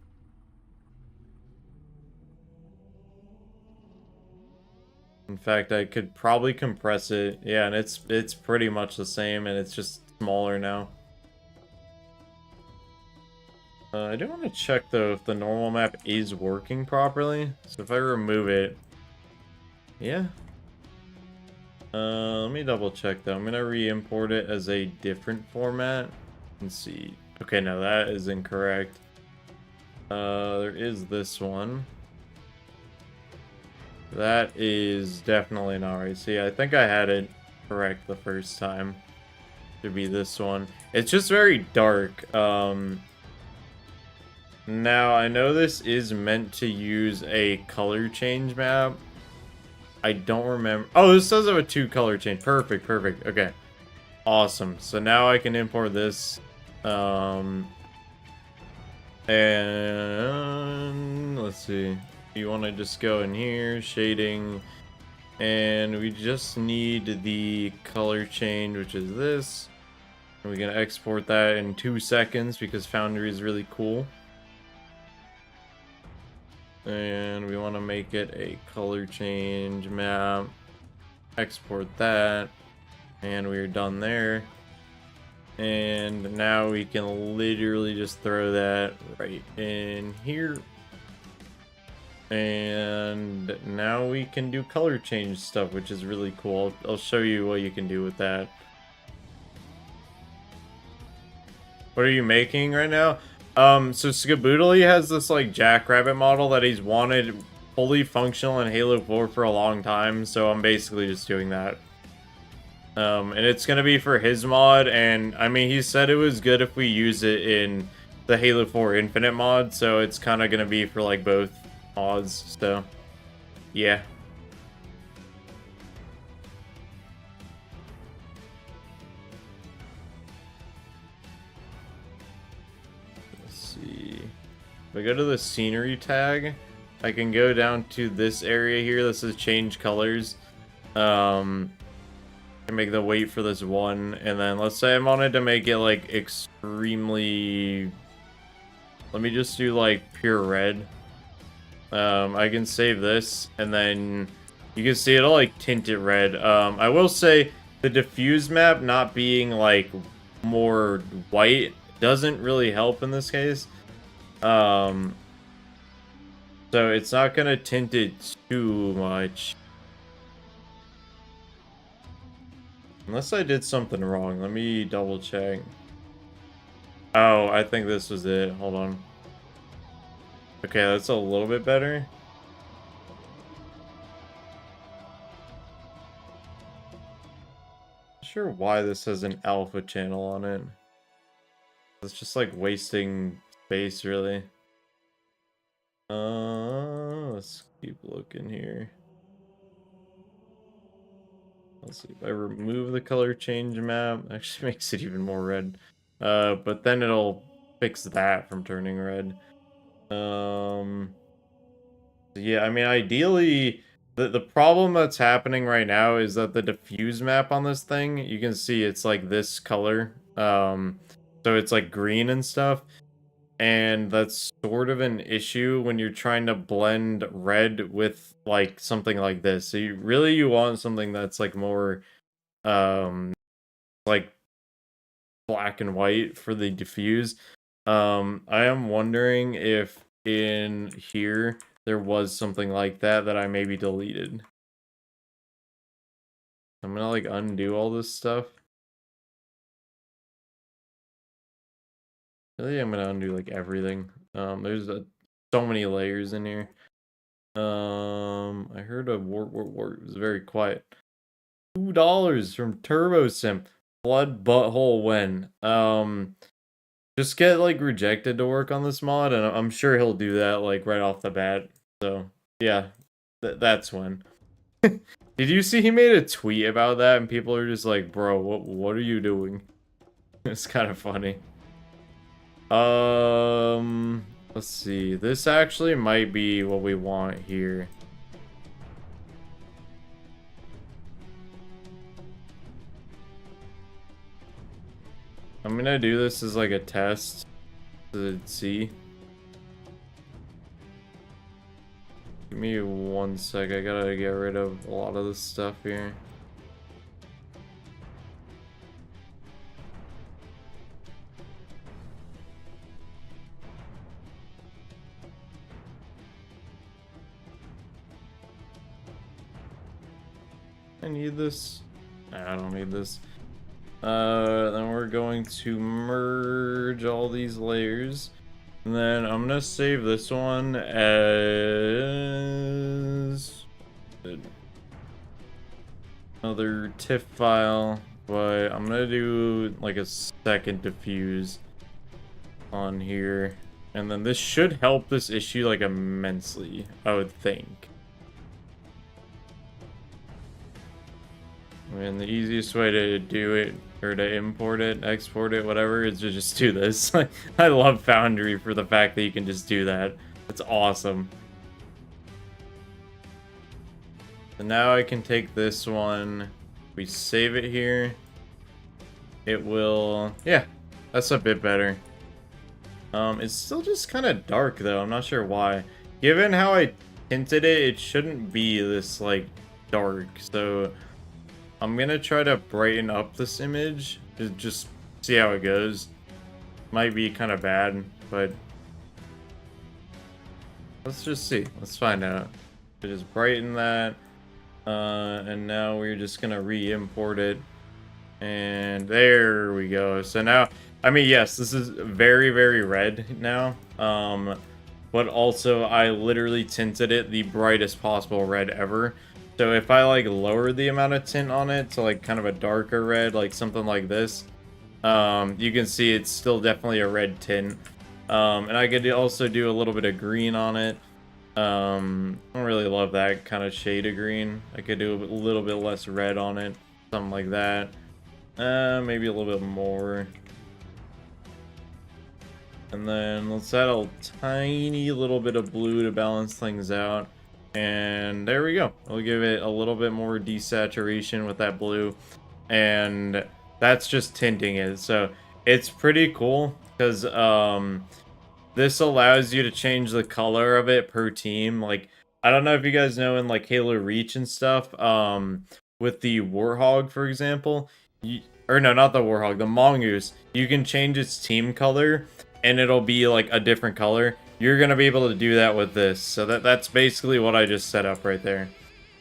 In fact, I could probably compress it. Yeah, and it's pretty much the same, and it's just smaller now. I do want to check, though, if the normal map is working properly. So if I remove it... Yeah. Let me double check, though. I'm going to re-import it as a different format. Let's see. Okay, no, that is incorrect. There is this one. That is definitely not right. See, I think I had it correct the first time. To be this one. It's just very dark. Now, I know this is meant to use a color change map. I don't remember. Oh, this does have a 2 color change. Perfect, perfect. Okay. Awesome. So now I can import this. And let's see. You want to just go in here, shading, and we just need the color change, which is this. And we're going to export that in 2 seconds because Foundry is really cool. And we want to make it a color change map. Export that. And we're done there. And now we can literally just throw that right in here. And now we can do color change stuff, which is really cool. I'll show you what you can do with that. What are you making right now? So Skaboodly has this like Jackrabbit model that he's wanted fully functional in Halo 4 for a long time, so I'm basically just doing that. And it's gonna be for his mod, and I mean, he said it was good if we use it in the Halo 4 Infinite mod, so it's kind of gonna be for like both mods, so yeah. Let's see. If I go to the scenery tag, I can go down to this area here. This is change colors. I make the weight for this one, and then let's say I wanted to make it like extremely. Let me just do like pure red. I can save this, and then you can see it'll like tint it red. I will say the diffuse map not being like more white doesn't really help in this case. So it's not gonna tint it too much. Unless I did something wrong. Let me double check. Oh, I think this was it. Hold on. Okay, that's a little bit better. Not sure why this has an alpha channel on it. It's just like wasting space, really. Let's keep looking here. Let's see, if I remove the color change map, actually makes it even more red. But then it'll fix that from turning red. Yeah, I mean, ideally, the problem that's happening right now is that the diffuse map on this thing, you can see it's like this color. So it's like green and stuff. And that's sort of an issue when you're trying to blend red with like something like this. So you want something that's like more like black and white for the diffuse. I am wondering if in here there was something like that I maybe deleted. I'm gonna like undo all this stuff. Really, I'm gonna undo like everything. There's so many layers in here. I heard a war. It was very quiet. $2 from Turbo Simp. Blood butthole when. Just get like rejected to work on this mod, and I'm sure he'll do that like right off the bat. So yeah, that's when. Did you see he made a tweet about that, and people are just like, "Bro, what are you doing?" It's kind of funny. Let's see. This actually might be what we want here. I'm gonna do this as like a test to see. Give me 1 sec. I gotta get rid of a lot of this stuff here. I need this. I don't need this. Then we're going to merge all these layers. And then I'm gonna save this one as another TIFF file, but I'm gonna do like a second diffuse on here. And then this should help this issue like immensely, I would think. I mean, the easiest way to do it, or to import it, export it, whatever, is to just do this. I love Foundry for the fact that you can just do that. It's awesome. And now I can take this one, we save it here, it will, yeah, that's a bit better. It's still just kind of dark though, I'm not sure why. Given how I tinted it, it shouldn't be this like dark, so I'm gonna try to brighten up this image to just see how it goes. Might be kind of bad, but let's just see. Let's find out. Just brighten that. And now we're just gonna re-import it. And there we go. So now, I mean, yes, this is very, very red now. But also I literally tinted it the brightest possible red ever. So if I like lower the amount of tint on it to like kind of a darker red, like something like this, you can see it's still definitely a red tint. And I could also do a little bit of green on it. I don't really love that kind of shade of green. I could do a little bit less red on it, something like that. Maybe a little bit more. And then let's add a tiny little bit of blue to balance things out. And there we go. We'll give it a little bit more desaturation with that blue. And that's just tinting it. So it's pretty cool because this allows you to change the color of it per team. Like, I don't know if you guys know in like Halo Reach and stuff, with the Warthog, for example, or no, not the Warthog, the Mongoose, you can change its team color and it'll be like a different color. You're gonna be able to do that with this. So that's basically what I just set up right there.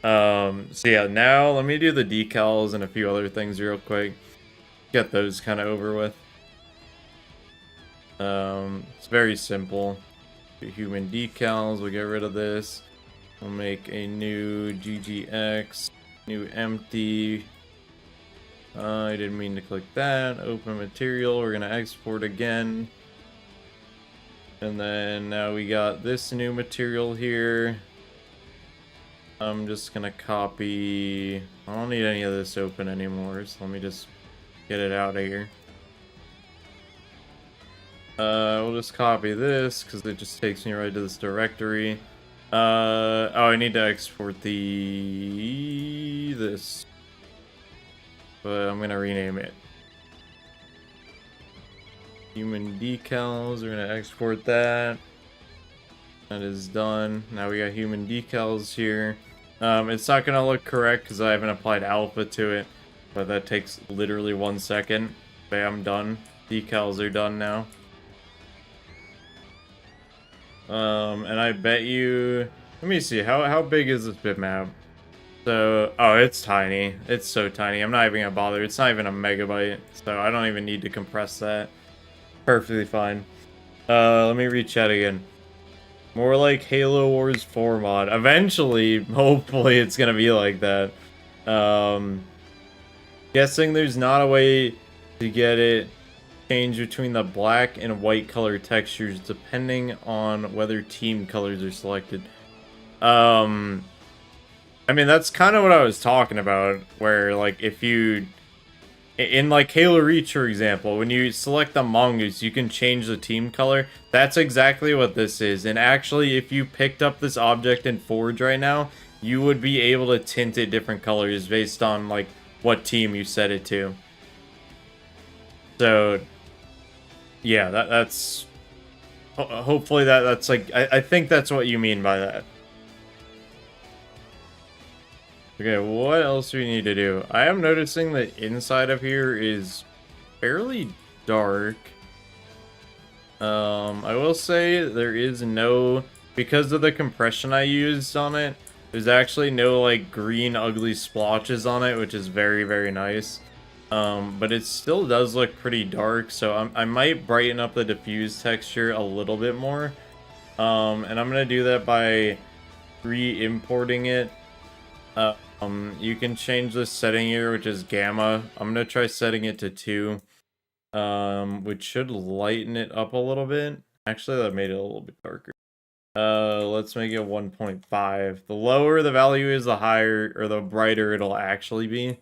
So yeah, now let me do the decals and a few other things real quick. Get those kind of over with. It's very simple. Human decals, we'll get rid of this. We'll make a new GGX, new empty. I didn't mean to click that. Open material, we're gonna export again. And then now we got this new material here. I'm just gonna copy. I don't need any of this open anymore, so let me just get it out of here. We'll just copy this because it just takes me right to this directory. Oh, I need to export this, but I'm gonna rename it. Human decals, we're gonna export that. That is done. Now we got human decals here. It's not gonna look correct because I haven't applied alpha to it, but that takes literally 1 second. Bam, done. Decals are done now. And I bet you, let me see, how big is this bitmap? So, oh, it's tiny. It's so tiny. I'm not even gonna bother. It's not even a megabyte, so I don't even need to compress that. Perfectly fine. Let me re-chat again. More like Halo Wars 4 mod. Eventually, hopefully it's gonna be like that. Guessing there's not a way to get it change between the black and white color textures depending on whether team colors are selected. I mean, that's kind of what I was talking about, where like if you in like Halo Reach, for example, when you select the Mongoose, you can change the team color. That's exactly what this is. And actually, if you picked up this object in Forge right now, you would be able to tint it different colors based on like what team you set it to. So yeah, that's hopefully that's like I think that's what you mean by that. Okay, what else do we need to do? I am noticing that inside of here is fairly dark. I will say there is no, because of the compression I used on it, there's actually no like green ugly splotches on it, which is very, very nice. But it still does look pretty dark, so I might brighten up the diffuse texture a little bit more. And I'm gonna do that by re-importing it. You can change this setting here, which is gamma. I'm gonna try setting it to 2, which should lighten it up a little bit. Actually, that made it a little bit darker. Let's make it 1.5. The lower the value is, the higher or the brighter it'll actually be.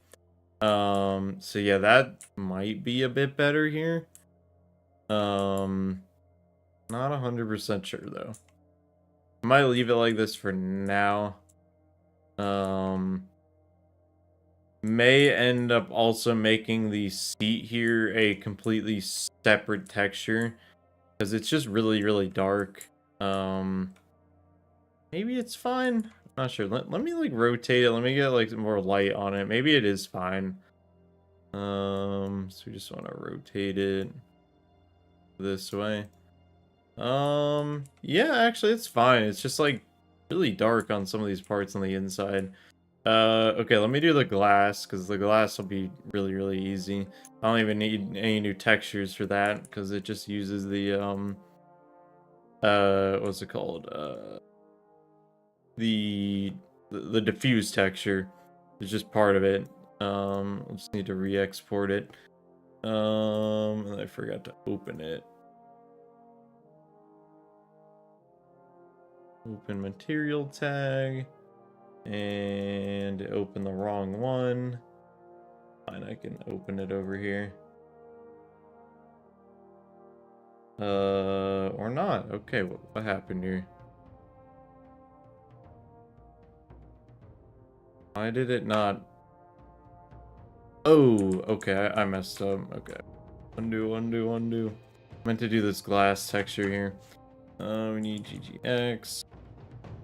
So yeah, that might be a bit better here. Not 100% sure though. I might leave it like this for now. May end up also making the seat here a completely separate texture because it's just really, really dark. Maybe it's fine. I'm not sure. Let me like rotate it. Let me get like more light on it. Maybe it is fine. So we just want to rotate it this way. Yeah, actually it's fine. It's just like really dark on some of these parts on the inside. Okay, let me do the glass, because the glass will be really easy. I don't even need any new textures for that, because it just uses the, what's it called? The, the diffuse texture is just part of it. I just need to re-export it. And I forgot to open it. Open material tag. And open the wrong one. Fine, I can open it over here. Or not. Okay, what happened here? Why did it not? Oh, okay, I messed up. Okay. Undo. Meant to do this glass texture here. We need ggx,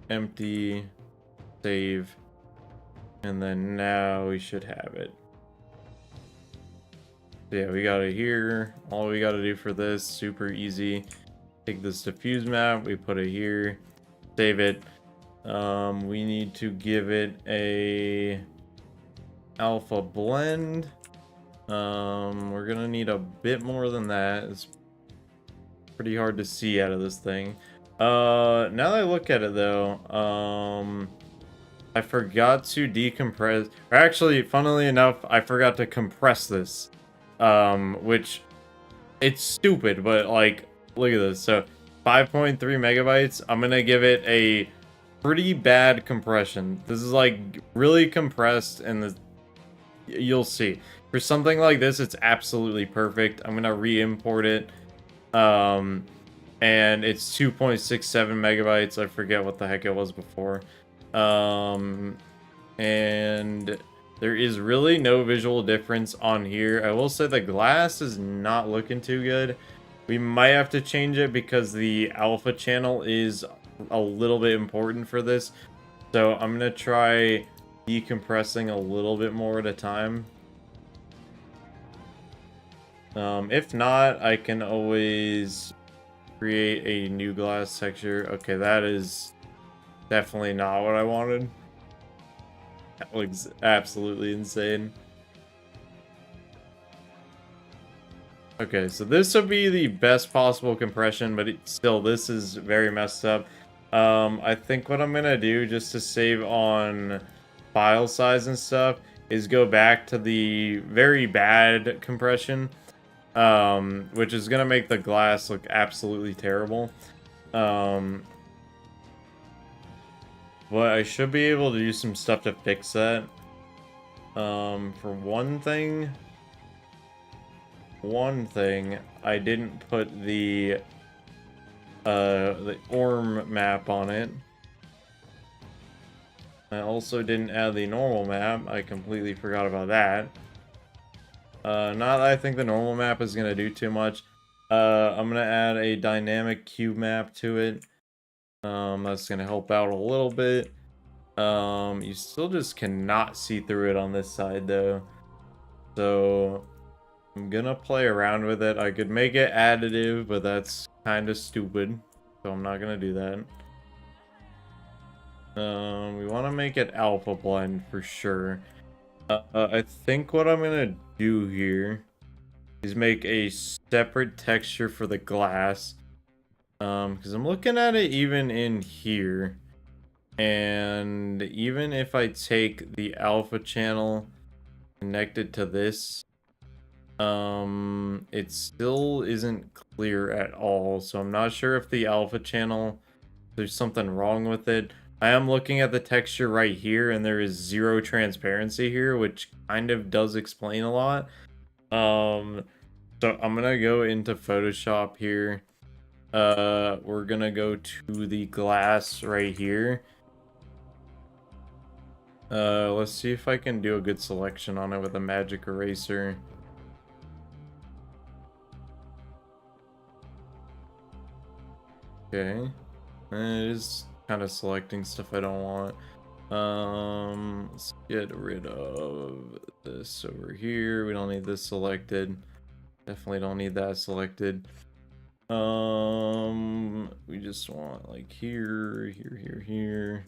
empty, save, and then now we should have it. Yeah, we got it here. All we got to do for this, super easy. Take this diffuse map, we put it here, save it. We need to give it a alpha blend. We're gonna need a bit more than that. It's pretty hard to see out of this thing. Now that I look at it though, I forgot to decompress, or actually, funnily enough, I forgot to compress this. Which, it's stupid, but like, look at this. So 5.3 megabytes, I'm gonna give it a pretty bad compression. This is like really compressed, and you'll see. For something like this, it's absolutely perfect. I'm gonna re-import it. And it's 2.67 megabytes. I forget what the heck it was before. And there is really no visual difference on here. I will say the glass is not looking too good. We might have to change it because the alpha channel is a little bit important for this. So I'm going to try decompressing a little bit more at a time. If not, I can always create a new glass texture. Okay, that is definitely not what I wanted. That looks absolutely insane. Okay, so this would be the best possible compression, but still, this is very messed up. I think what I'm gonna do, just to save on file size and stuff, is go back to the very bad compression, which is gonna make the glass look absolutely terrible. But I should be able to do some stuff to fix that. For one thing, I didn't put the ORM map on it. I also didn't add the normal map. I completely forgot about that. Not that I think the normal map is gonna do too much. I'm gonna add a dynamic cube map to it. That's gonna help out a little bit. You still just cannot see through it on this side though. So I'm gonna play around with it. I could make it additive, but that's kind of stupid. So I'm not gonna do that. We want to make it alpha blend for sure. I think what I'm gonna do here is make a separate texture for the glass. Because I'm looking at it even in here. And even if I take the alpha channel connected to this, it still isn't clear at all. So I'm not sure if the alpha channel, there's something wrong with it. I am looking at the texture right here, and there is zero transparency here, which kind of does explain a lot. So I'm gonna go into Photoshop here. We're gonna go to the glass right here. Let's see if I can do a good selection on it with a magic eraser. Okay. It is kind of selecting stuff I don't want. Let's get rid of this over here. We don't need this selected. Definitely don't need that selected. We just want like here, here.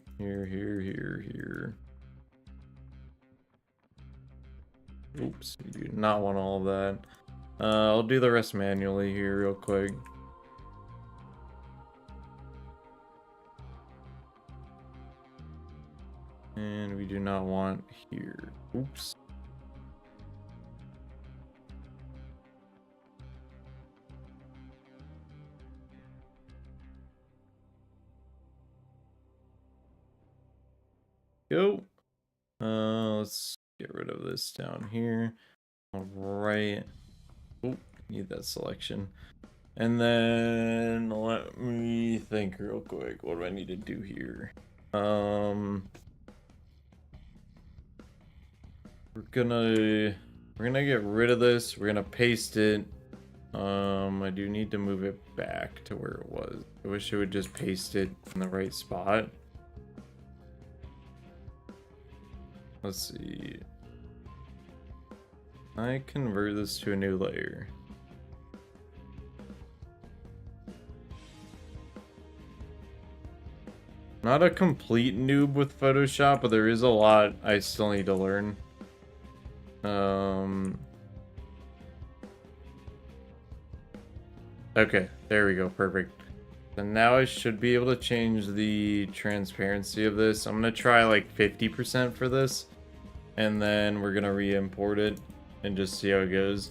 Oops, we do not want all of that. I'll do the rest manually here real quick. And we do not want here. Oops. Go. Let's get rid of this down here. All right. Oh, need that selection. And then let me think real quick. What do I need to do here? We're gonna get rid of this. We're gonna paste it. I do need to move it back to where it was. I wish it would just paste it in the right spot. Let's see. I convert this to a new layer. Not a complete noob with Photoshop, but there is a lot I still need to learn. Okay, there we go, perfect. And now I should be able to change the transparency of this. I'm gonna try like 50% for this, and then we're gonna re-import it and just see how it goes.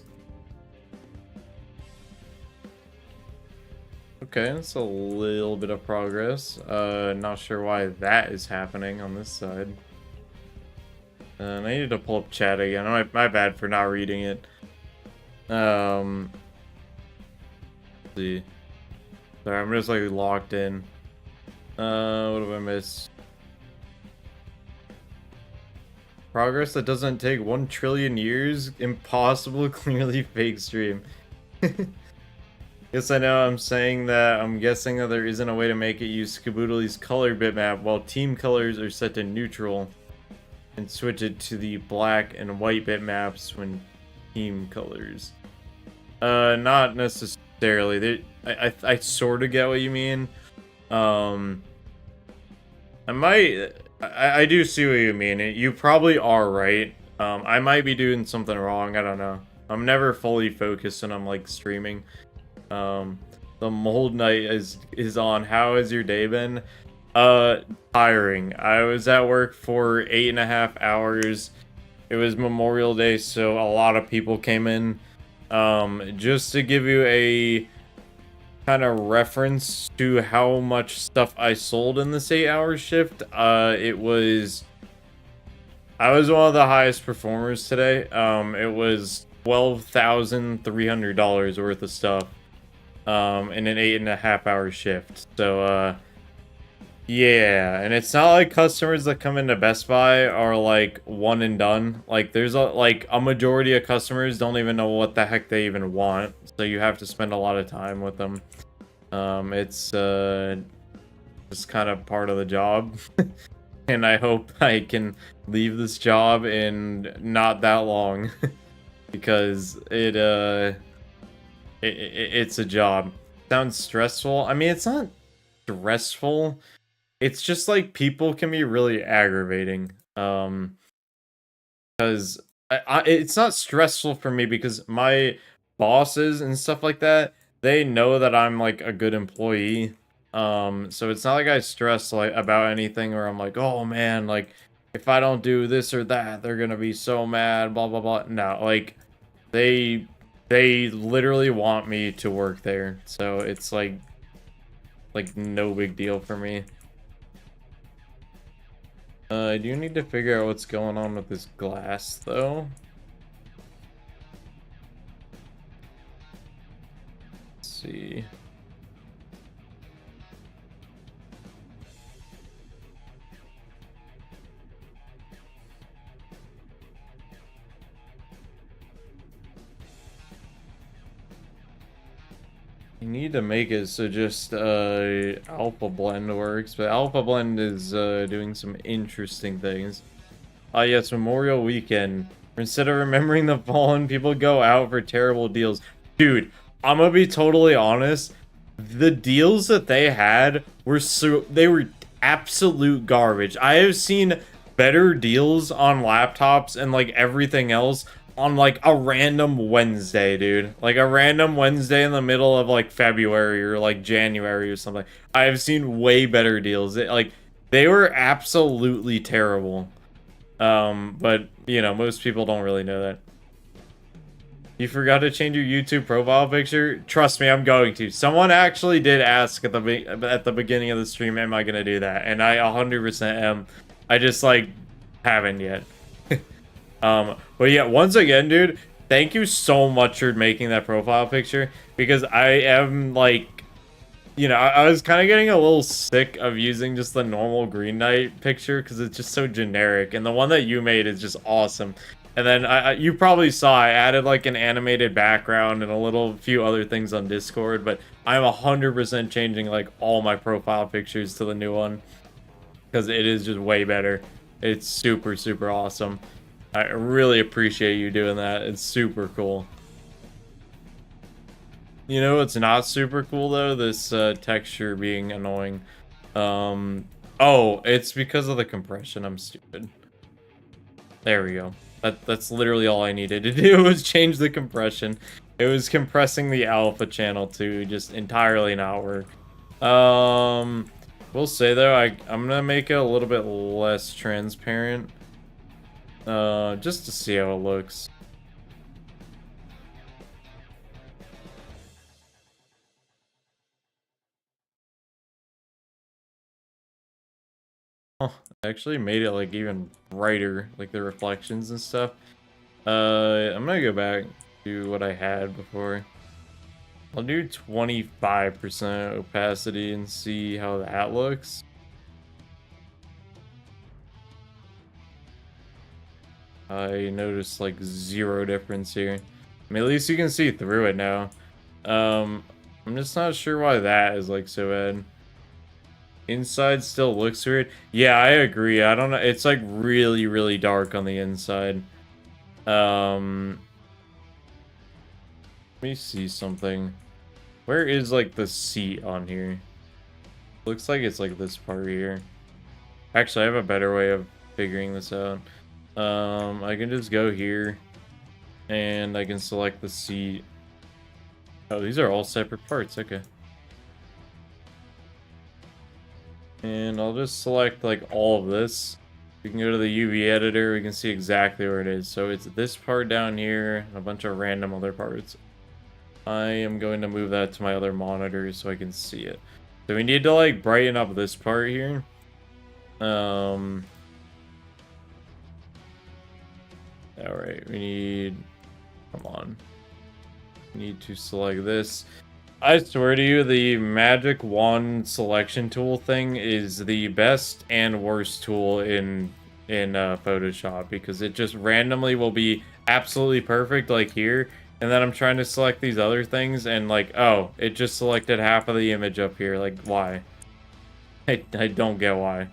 Okay, that's a little bit of progress. Not sure why that is happening on this side. And I needed to pull up chat again. My bad for not reading it. Let's see. Sorry, I'm just like locked in. What have I missed? Progress that doesn't take 1 trillion years? Impossible, clearly fake stream. Yes, I know I'm saying that. I'm guessing that there isn't a way to make it use Skaboodle's color bitmap while team colors are set to neutral and switch it to the black and white bitmaps when team colors. Not necessarily. I sort of get what you mean. I do see what you mean. You probably are right. I might be doing something wrong. I don't know. I'm never fully focused when I'm like streaming. The mold night is on. How has your day been? Tiring. I was at work for 8.5 hours. It was Memorial Day, so a lot of people came in. Just to give you a kind of reference to how much stuff I sold in this 8-hour shift, I was one of the highest performers today. It was $12,300 worth of stuff. In an 8.5-hour shift. So, yeah, and it's not like customers that come into Best Buy are like one and done. Like, there's a majority of customers don't even know what the heck they even want. So you have to spend a lot of time with them. It's just kind of part of the job. And I hope I can leave this job in not that long. Because it's a job. Sounds stressful. I mean, it's not stressful. It's just like people can be really aggravating. Because it's not stressful for me because my bosses and stuff like that, they know that I'm like a good employee. So it's not like I stress like about anything or I'm like, oh man, like if I don't do this or that, they're gonna be so mad, blah blah blah. No, like they literally want me to work there, so it's like no big deal for me. I do need to figure out what's going on with this glass, though. Let's see. You need to make it so just alpha blend works, but alpha blend is doing some interesting things. Yes, Memorial Weekend. Instead of remembering the fallen, people go out for terrible deals. Dude, I'm gonna be totally honest. the deals that they had were they were absolute garbage. I have seen better deals on laptops and like everything else on like a random Wednesday, dude. Like a random Wednesday in the middle of like February or like January or something. I have seen way better deals. Like they were absolutely terrible. But you know, most people don't really know that. You forgot to change your YouTube profile picture? Trust me, I'm going to. Someone actually did ask at the beginning of the stream, am I gonna do that? And I 100% am. I just like haven't yet. But yeah, once again, dude, thank you so much for making that profile picture, because I am like, you know, I was kind of getting a little sick of using just the normal Green Knight picture because it's just so generic, and the one that you made is just awesome. And then you probably saw I added like an animated background and a few other things on Discord, but I'm 100% changing like all my profile pictures to the new one because it is just way better. It's super, super awesome. I really appreciate you doing that. It's super cool. You know what's not super cool though? This texture being annoying. Oh, it's because of the compression. I'm stupid. There we go. That's literally all I needed to do was change the compression. It was compressing the alpha channel to just entirely not work. We'll say though, I'm gonna make it a little bit less transparent. Just to see how it looks. Oh, I actually made it like even brighter, like the reflections and stuff. I'm gonna go back to what I had before. I'll do 25% opacity and see how that looks. I noticed like zero difference here. I mean, at least you can see through it now. I'm just not sure why that is like so bad. Inside still looks weird. Yeah, I agree. I don't know. It's like really, really dark on the inside. Let me see something. Where is like the seat on here? Looks like it's like this part here. Actually, I have a better way of figuring this out. I can just go here and I can select the seat. Oh, these are all separate parts. Okay. And I'll just select like all of this. We can go to the UV editor. We can see exactly where it is. So it's this part down here and a bunch of random other parts. I am going to move that to my other monitor so I can see it. So we need to like brighten up this part here. Alright, we need... Come on. We need to select this. I swear to you, the magic wand selection tool thing is the best and worst tool in Photoshop, because it just randomly will be absolutely perfect, like here, and then I'm trying to select these other things, and like, oh, it just selected half of the image up here. Like, why? I don't get why.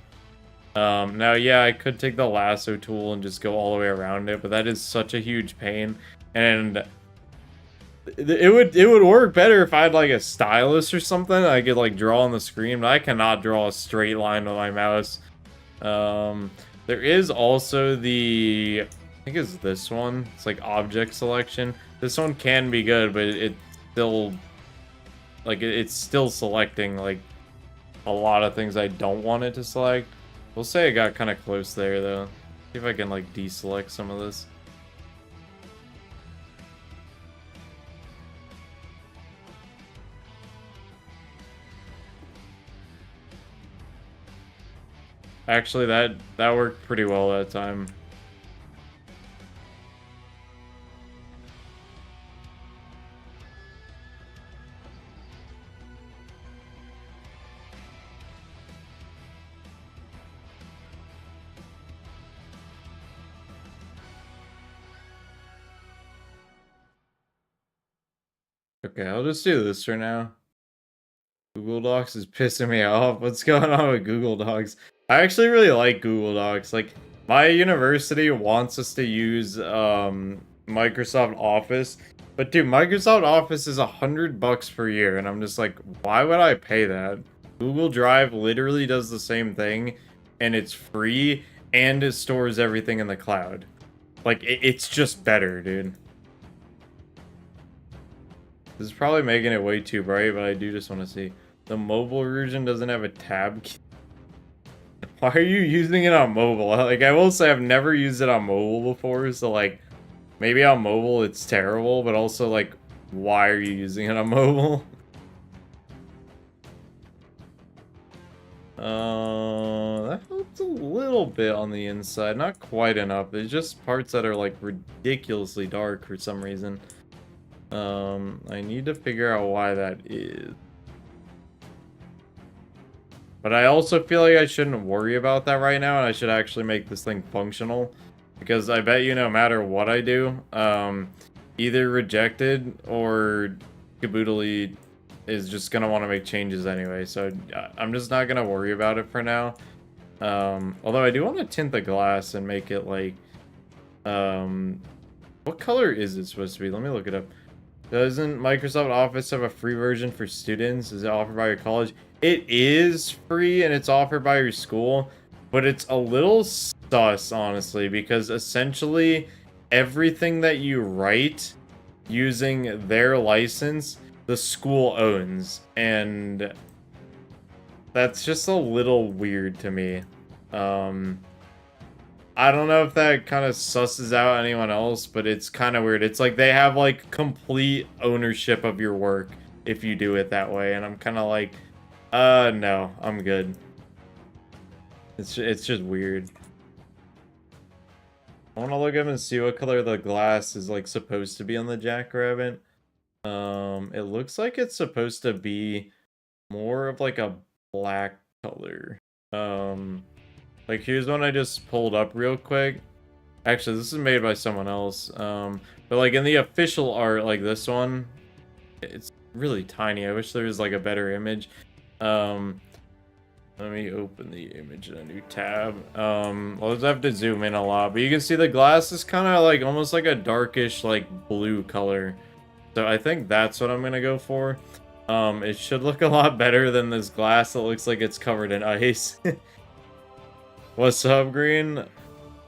Now, yeah, I could take the lasso tool and just go all the way around it, but that is such a huge pain, and it would work better if I had like a stylus or something. I could like draw on the screen, but I cannot draw a straight line with my mouse. There is also the, I think it's this one. It's like object selection. This one can be good, but it's still like it's still selecting like a lot of things I don't want it to select. We'll say I got kind of close there though. See if I can like deselect some of this. Actually, that worked pretty well that time. Okay, I'll just do this for now. Google Docs is pissing me off. What's going on with Google Docs? I actually really like Google Docs. Like, my university wants us to use Microsoft Office, But dude, Microsoft Office is $100 per year, and I'm just like, why would I pay that? Google Drive literally does the same thing, and it's free, and it stores everything in the cloud. Like, it's just better, dude. This is probably making it way too bright, but I do just want to see. The mobile version doesn't have a tab key. Why are you using it on mobile? Like, I will say I've never used it on mobile before, so like, maybe on mobile it's terrible, but also like, why are you using it on mobile? That helps a little bit on the inside, not quite enough. There's just parts that are like ridiculously dark for some reason. I need to figure out why that is. But I also feel like I shouldn't worry about that right now, and I should actually make this thing functional. Because I bet you no matter what I do, either Rejected or Caboodly is just going to want to make changes anyway. So I'm just not going to worry about it for now. Although I do want to tint the glass and make it like... what color is it supposed to be? Let me look it up. Doesn't Microsoft Office have a free version for students? Is it offered by your college? It is free and it's offered by your school, but it's a little sus, honestly, because essentially everything that you write using their license, the school owns, and that's just a little weird to me. I don't know if that kind of susses out anyone else, but it's kind of weird. It's like they have like complete ownership of your work if you do it that way, and I'm kind of like, no, I'm good. It's just weird. I want to look up and see what color the glass is like supposed to be on the Jackrabbit. It looks like it's supposed to be more of like a black color. Like, here's one I just pulled up real quick. Actually, this is made by someone else. But, like, in the official art, like this one, it's really tiny. I wish there was, like, a better image. Let me open the image in a new tab. I'll just have to zoom in a lot. But you can see the glass is kind of, like, almost like a darkish, like, blue color. So I think that's what I'm going to go for. It should look a lot better than this glass that looks like it's covered in ice. What's up, Green?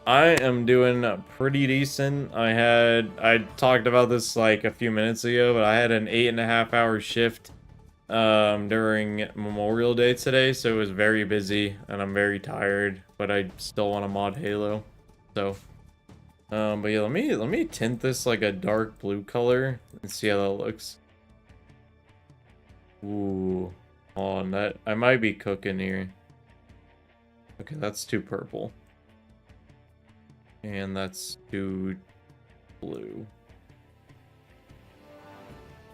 I am doing pretty decent. I talked about this like a few minutes ago, but I had an 8.5-hour shift during Memorial Day today, so it was very busy and I'm very tired, but I still want to mod Halo. So but yeah, let me tint this like a dark blue color and see how that looks. Ooh. Oh, that I might be cooking here. Okay, that's too purple. And that's too blue.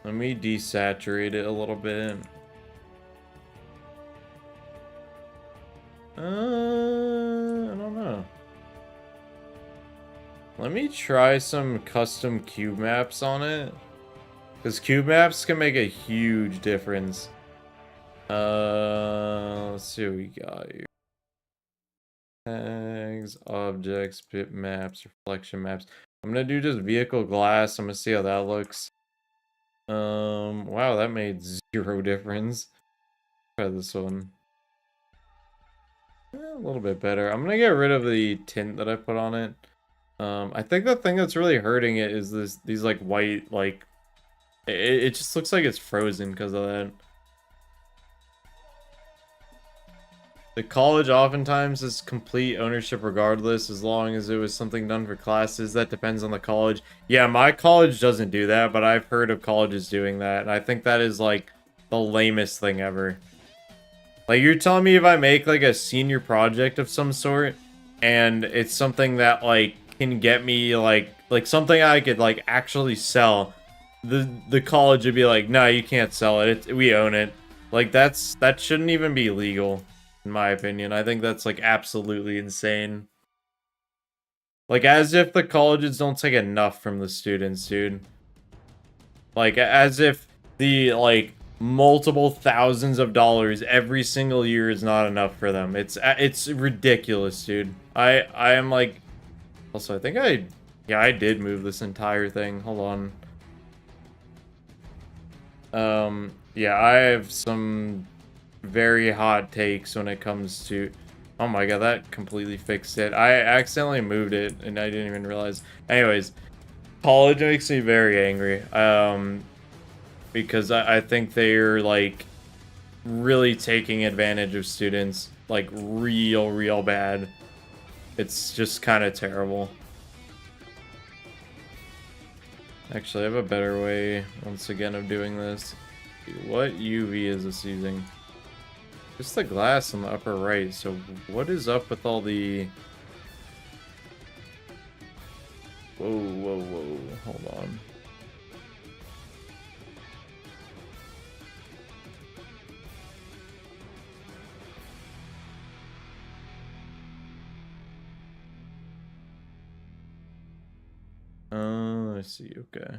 Let me desaturate it a little bit. I don't know. Let me try some custom cube maps on it. Because cube maps can make a huge difference. Let's see what we got here. Tags, objects, bit maps, reflection maps. I'm gonna do just vehicle glass. I'm gonna see how that looks. Wow, that made 0 difference. Try this one. A little bit better. I'm gonna get rid of the tint that I put on it. I think the thing that's really hurting it is these like white, like it just looks like it's frozen because of that. The college oftentimes is complete ownership regardless, as long as it was something done for classes. That depends on the college. Yeah, my college doesn't do that, but I've heard of colleges doing that, and I think that is, like, the lamest thing ever. Like, you're telling me if I make, like, a senior project of some sort, and it's something that, like, can get me, like something I could, like, actually sell, the college would be like, no, you can't sell it. We own it. Like, that shouldn't even be legal. In my opinion, I think that's like absolutely insane. Like, as if the colleges don't take enough from the students, dude. Like, as if the like multiple thousands of dollars every single year is not enough for them. It's ridiculous, dude. I am like, also I think I did move this entire thing. Hold on. Yeah, I have some very hot takes when it comes to... Oh my god, that completely fixed it. I accidentally moved it, and I didn't even realize. Anyways, college makes me very angry. Because I think they're, like, really taking advantage of students. Like, real bad. It's just kind of terrible. Actually, I have a better way, once again, of doing this. What UV is this using? Just the glass on the upper right, so what is up with all the... Whoa, hold on. I see, okay.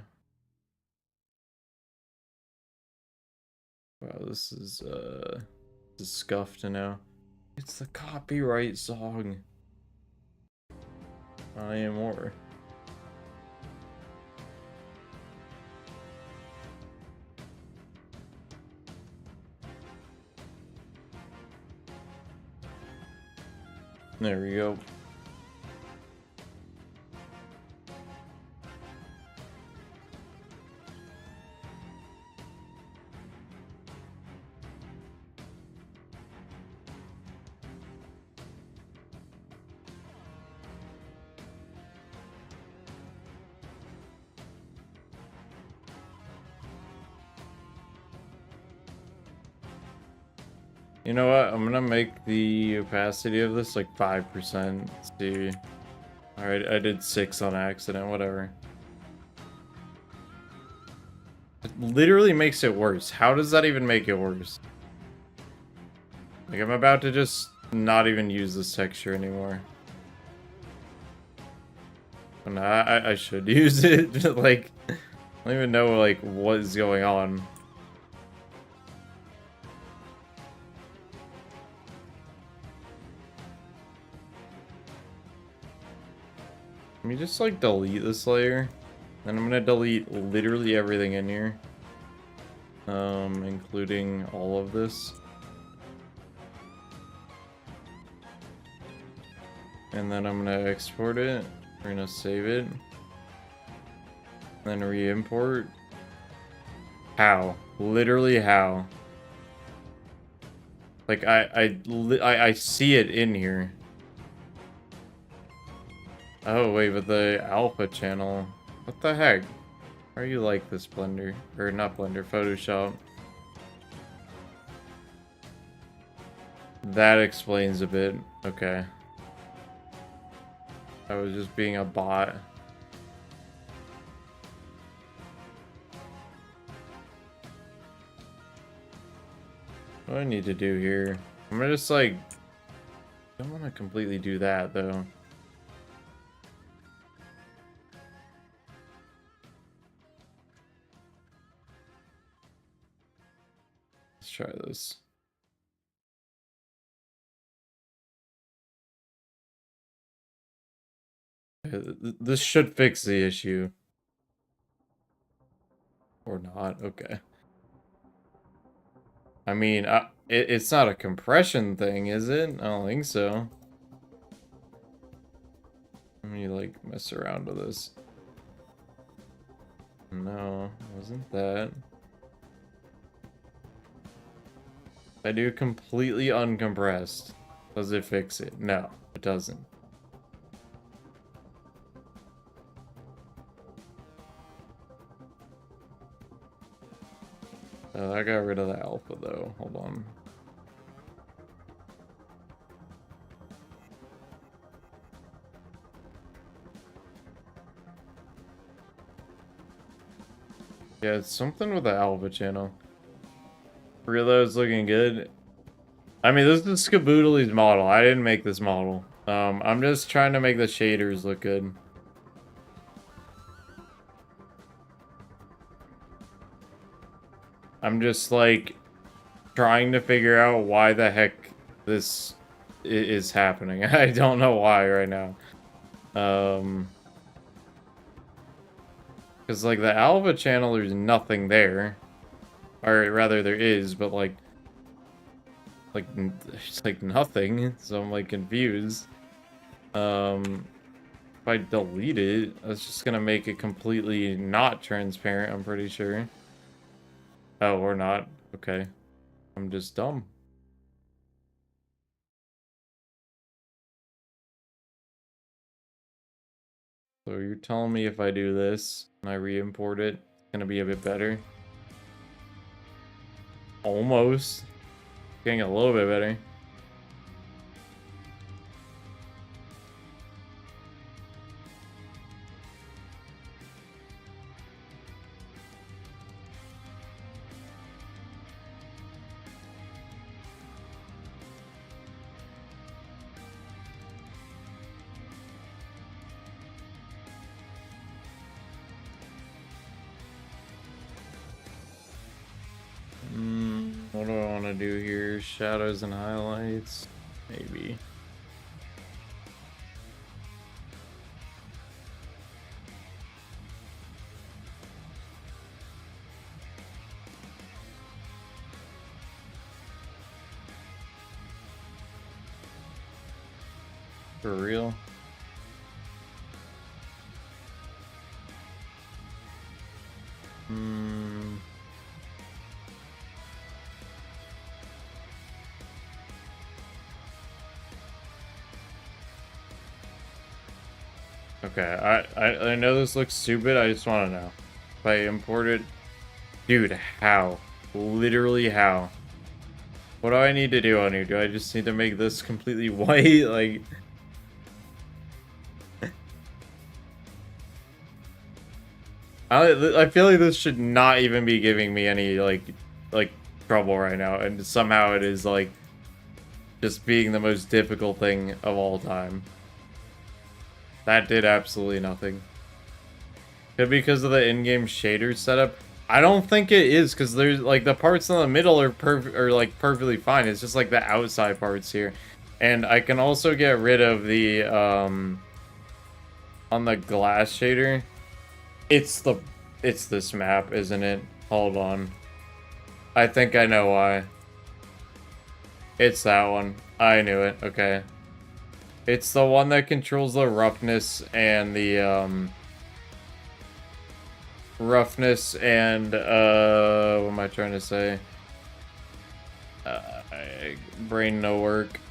Wow, this is scuffed now. It's the copyright song. I am more. There we go. You know what? I'm gonna make the opacity of this like 5%. Let's see. Alright, I did 6 on accident, whatever. It literally makes it worse. How does that even make it worse? Like, I'm about to just not even use this texture anymore. But no, I should use it. Like, I don't even know, like, what is going on. Let me just, like, delete this layer. Then I'm gonna delete literally everything in here. Including all of this. And then I'm gonna export it. We're gonna save it. Then re-import. How? Literally how? Like, I see it in here. Oh, wait, but the alpha channel. What the heck? Why are you like this, Blender? Or not Blender, Photoshop. That explains a bit. Okay. I was just being a bot. What do I need to do here? I'm gonna just, like... I don't want to completely do that, though. Let's try this. This should fix the issue. Or not, okay. I mean, it's not a compression thing, is it? I don't think so. Let me, like, mess around with this. No, it wasn't that. If I do completely uncompressed, does it fix it? No, it doesn't. Oh, I got rid of the alpha, though. Hold on. Yeah, it's something with the alpha channel. Reload's looking good. I mean, this is Skaboodly's model. I didn't make this model. I'm just trying to make the shaders look good. I'm just, like, trying to figure out why the heck this is happening. I don't know why right now. Because, like, the alpha channel, there's nothing there. Or rather, there is, but it's like nothing. So I'm like confused. If I delete it, that's just gonna make it completely not transparent, I'm pretty sure. Oh, or not. Okay. I'm just dumb. So you're telling me if I do this and I re-import it, it's gonna be a bit better? Almost. Getting a little bit better. What do I want to do here? Shadows and highlights? Maybe. For real? Okay, I know this looks stupid, I just want to know. If I import it... Dude, how? Literally how? What do I need to do on here? Do I just need to make this completely white? Like... I feel like this should not even be giving me any, like trouble right now. And somehow it is, like, just being the most difficult thing of all time. That did absolutely nothing. Could be because of the in-game shader setup. I don't think it is, because there's, like, the parts in the middle are like, perfectly fine. It's just, like, the outside parts here. And I can also get rid of the, on the glass shader. It's this map, isn't it? Hold on. I think I know why. It's that one. I knew it. Okay. It's the one that controls the roughness and the, what am I trying to say? Brain no work.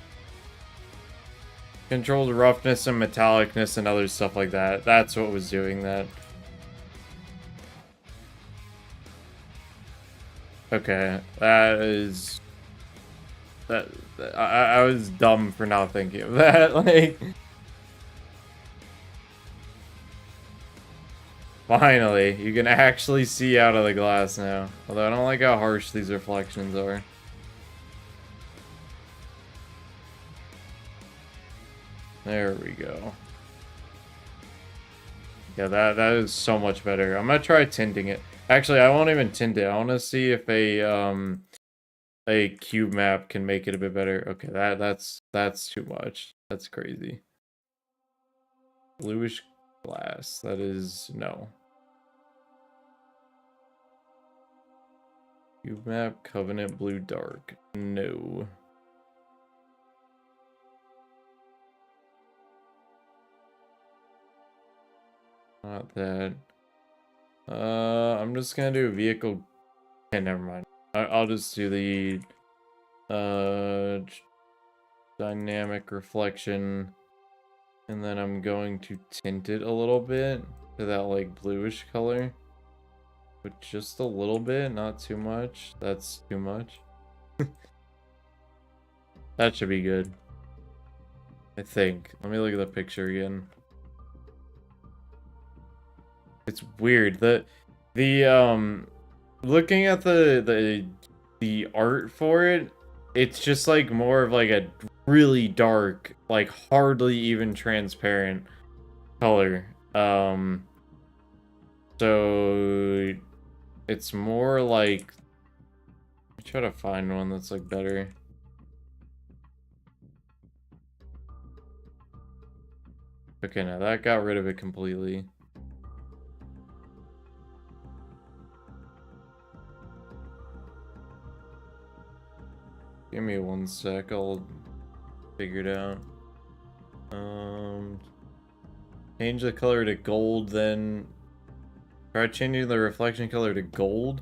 Controls roughness and metallicness and other stuff like that. That's what was doing that. Okay, that is... I was dumb for not thinking of that, like... Finally, you can actually see out of the glass now. Although I don't like how harsh these reflections are. There we go. Yeah, that is so much better. I'm gonna try tinting it. Actually, I won't even tint it. I want to see if a cube map can make it a bit better. Okay, that's too much. That's crazy. Bluish glass. That is no. Cube map, Covenant blue dark. No. Not that. I'm just gonna do vehicle. Okay, never mind. I'll just do the dynamic reflection, and then I'm going to tint it a little bit to that like bluish color, but just a little bit, not too much. That's too much. That should be good, I think. Let me look at the picture again. It's weird that the looking at the art for it, it's just like more of like a really dark, like hardly even transparent color. So it's more like, I try to find one that's like better. Okay, now that got rid of it completely. Give me 1 sec, I'll figure it out. Change the color to gold, then try changing the reflection color to gold.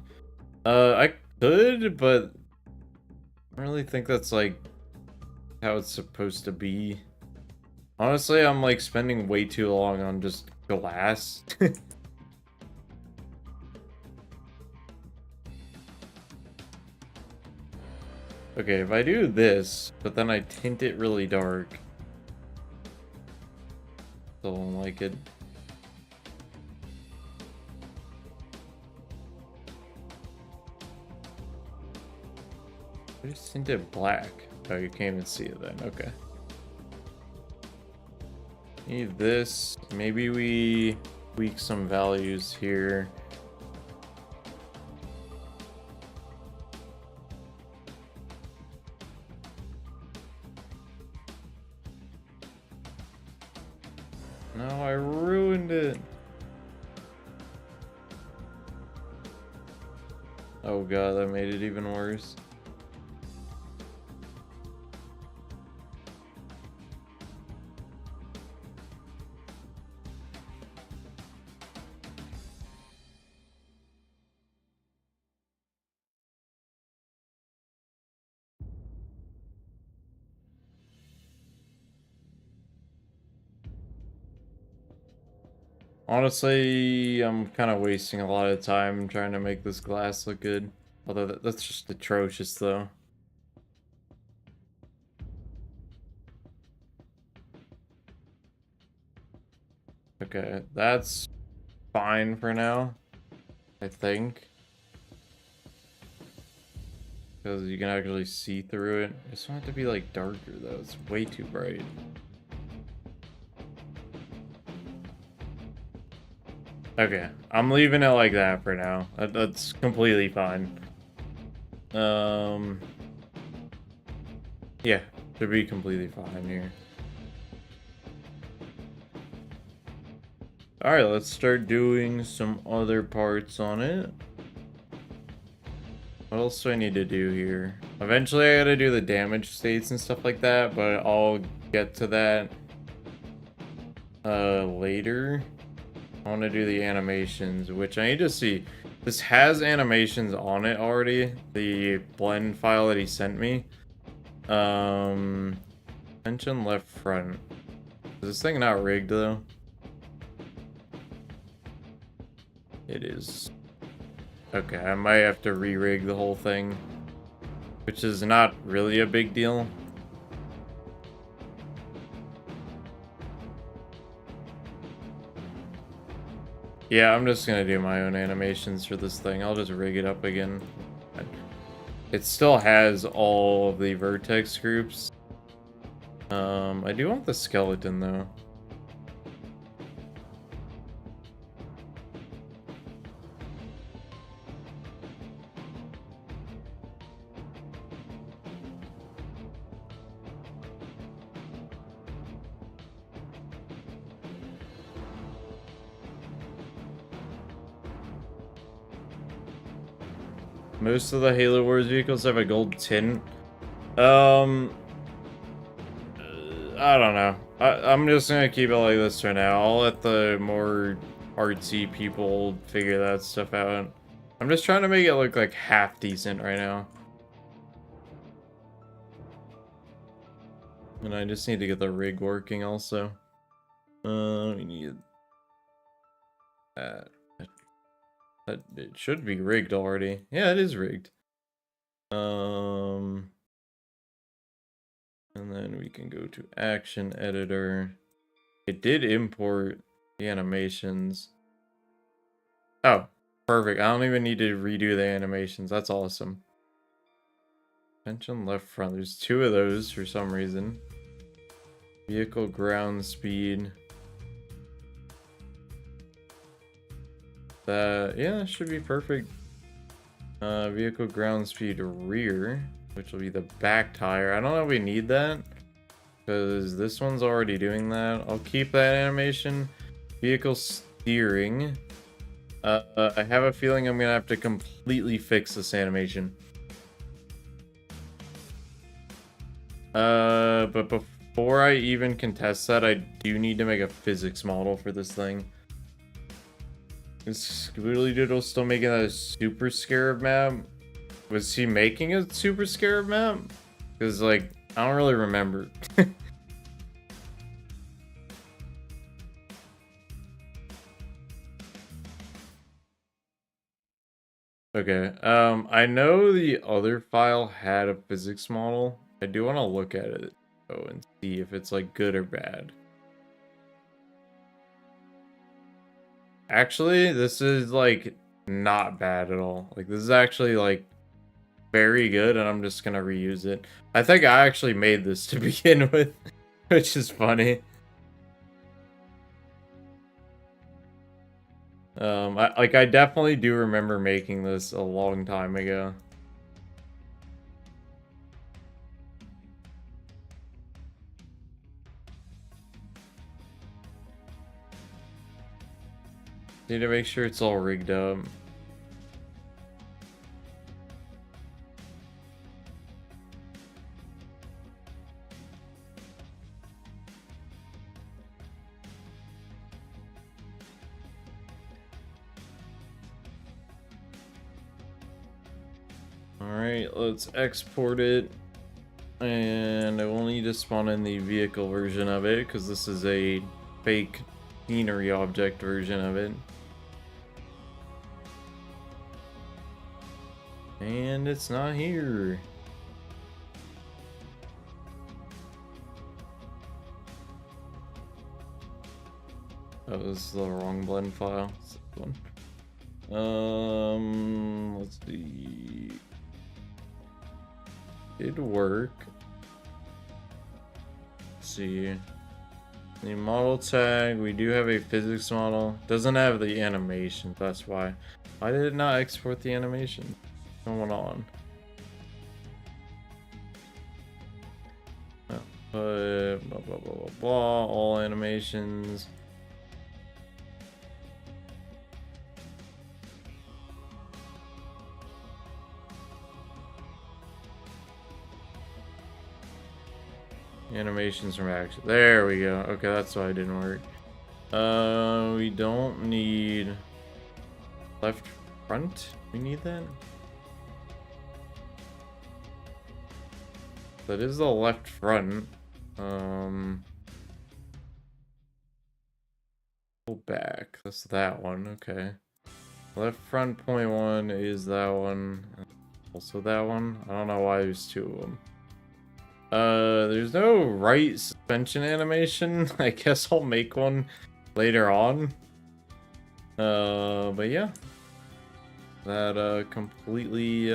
I could, but I don't really think that's like how it's supposed to be. Honestly, I'm like spending way too long on just glass. Okay, if I do this, but then I tint it really dark, still don't like it. I just tint it black. Oh, you can't even see it then. Okay. Need this. Maybe we tweak some values here. No, I ruined it. Oh god, that made it even worse. Honestly, I'm kind of wasting a lot of time trying to make this glass look good. Although that's just atrocious, though. Okay, that's fine for now, I think. Because you can actually see through it. It's not to be like darker, though. It's way too bright. Okay, I'm leaving it like that for now. That's completely fine. Yeah, should be completely fine here. Alright, let's start doing some other parts on it. What else do I need to do here? Eventually I gotta do the damage states and stuff like that, but I'll get to that later. I want to do the animations, which I need to see. This has animations on it already. The blend file that he sent me. Mention left front. Is this thing not rigged though? It is. Okay, I might have to re-rig the whole thing, which is not really a big deal. Yeah, I'm just gonna do my own animations for this thing. I'll just rig it up again. It still has all of the vertex groups. I do want the skeleton though. Most of the Halo Wars vehicles have a gold tint. I don't know. I'm just gonna keep it like this for now. I'll let the more artsy people figure that stuff out. I'm just trying to make it look like half decent right now. And I just need to get the rig working also. We need that. That it should be rigged already. Yeah, it is rigged. And then we can go to action editor. It did import the animations. Oh, perfect. I don't even need to redo the animations. That's awesome. Mention left front. There's 2 of those for some reason. Vehicle ground speed. Yeah, should be perfect. Vehicle ground speed rear, which will be the back tire. I don't know if we need that, because this one's already doing that. I'll keep that animation. Vehicle steering. I have a feeling I'm gonna have to completely fix this animation. But before I even contest that, I do need to make a physics model for this thing. Is Scoodly Doodle still making that a super scarab map? Was he making a super scarab map? Because, like, I don't really remember. Okay, I know the other file had a physics model. I do want to look at it, though, and see if it's, like, good or bad. Actually, this is, like, not bad at all. Like, this is actually, like, very good, and I'm just gonna reuse it. I think I actually made this to begin with, which is funny. I definitely do remember making this a long time ago. Need to make sure it's all rigged up. Alright, let's export it. And I will need to spawn in the vehicle version of it, because this is a fake scenery object version of it. And it's not here. That was the wrong blend file. It's this one. Let's see. Did work. Let's see. The model tag, we do have a physics model. Doesn't have the animation, that's why. Why did it not export the animation? What's going on? Blah, blah, blah, blah, blah, all animations. Animations from action. There we go. Okay, that's why it didn't work. We don't need left front. We need that. That is the left front. Go back. That's that one. Okay. Left front point one is that one. Also that one. I don't know why there's two of them. There's no right suspension animation. I guess I'll make one later on. But yeah. That, completely,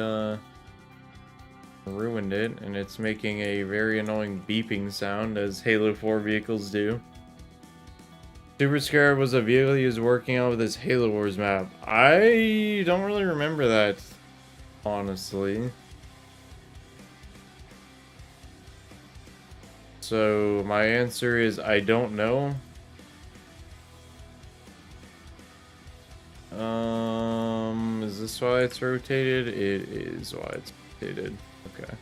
ruined it, and it's making a very annoying beeping sound, as Halo 4 vehicles do. Super Scarab was a vehicle he was working on with his Halo Wars map. I don't really remember that, honestly. So my answer is I don't know. Is this why it's rotated? It is why it's rotated. Okay.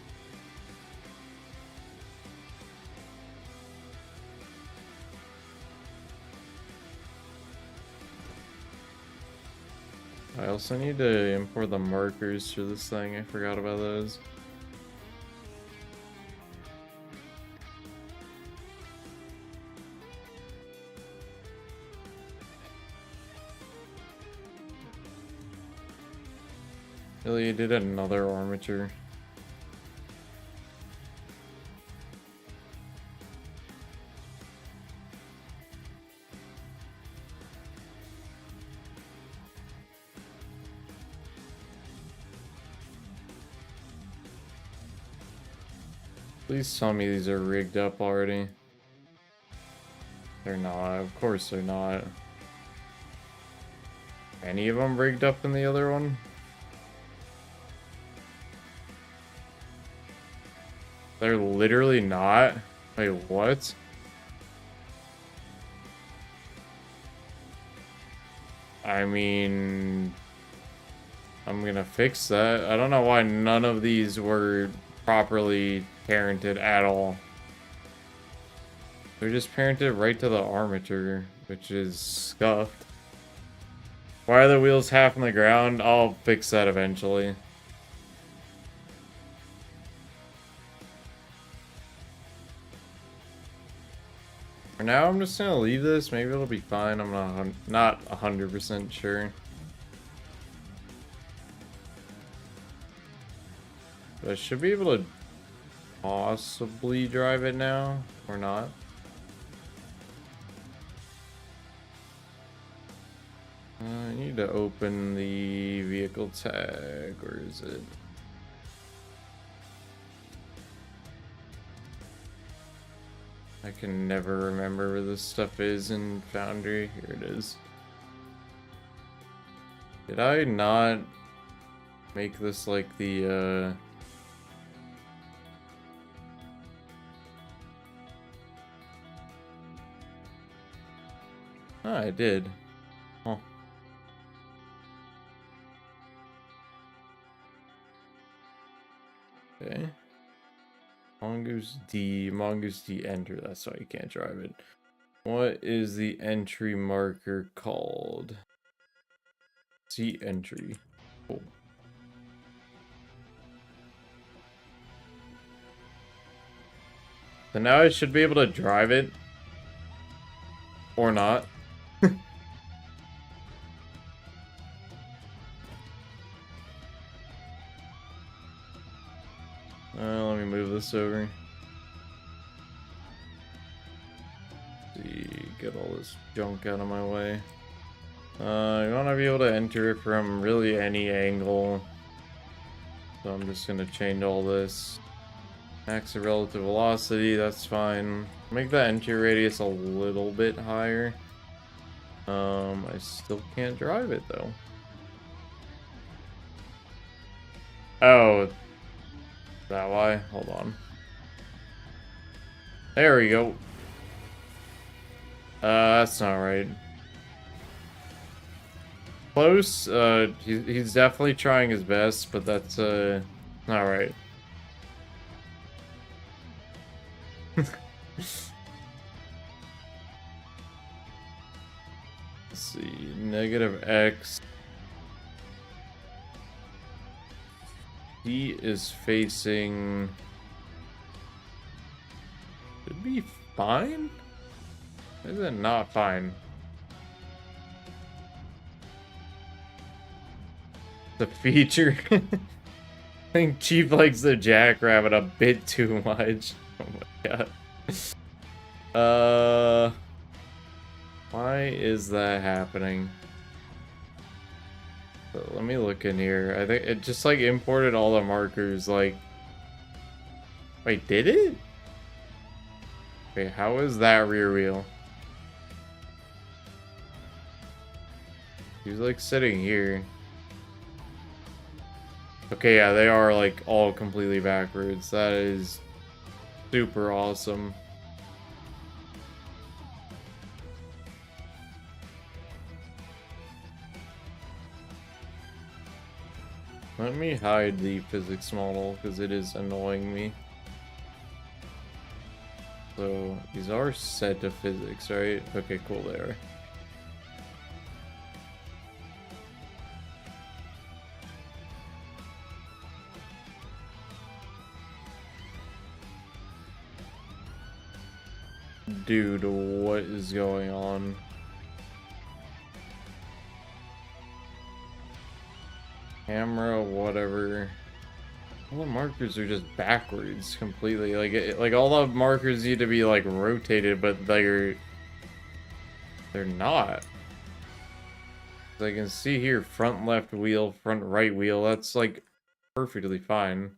I also need to import the markers for this thing. I forgot about those. Really, I did another armature. Please tell me these are rigged up already. They're not. Of course they're not. Any of them rigged up in the other one? They're literally not? Wait, what? I mean... I'm gonna fix that. I don't know why none of these were properly parented at all. They're just parented right to the armature, which is scuffed. Why are the wheels half on the ground? I'll fix that eventually. For now, I'm just gonna leave this. Maybe it'll be fine. I'm not 100% sure. But I should be able to possibly drive it now, or not. I need to open the vehicle tag. Where is it? I can never remember where this stuff is in Foundry. Here it is. Did I not make this like the, Oh, I did. Oh. Okay. Mongoose D enter. That's why you can't drive it. What is the entry marker called? C entry. Cool. So now I should be able to drive it. Or not. Let me move this over. See, get all this junk out of my way. You want to be able to enter it from really any angle. So I'm just going to change all this. Max the relative velocity, that's fine. Make the entry radius a little bit higher. I still can't drive it though. Oh, is that why? Hold on. There we go. That's not right. Close. He's definitely trying his best, but that's not right. Let's see, -X. He is facing. Should be fine. Is it not fine? The feature. I think Chief likes the Jackrabbit a bit too much. Oh my god. Why is that happening? So let me look in here. I think it just like imported all the markers. Like, wait, did it? Wait, how is that rear wheel? He's like sitting here. Okay, yeah, they are like all completely backwards. That is super awesome. Let me hide the physics model because it is annoying me. So these are set to physics, right? Okay, cool, they are. Dude, what is going on? Camera, whatever. All the markers are just backwards completely. Like all the markers need to be like rotated, but they're not. As I can see here, front left wheel, front right wheel. That's like perfectly fine.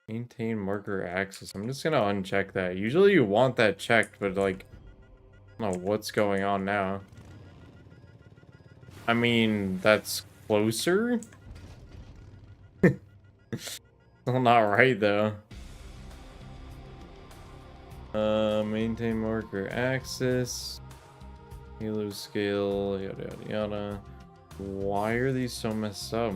Maintain marker axis. I'm just gonna uncheck that. Usually you want that checked, but like, I don't know what's going on now. I mean, that's closer? Still not right though. Maintain marker axis. Halo scale, yada yada yada. Why are these so messed up?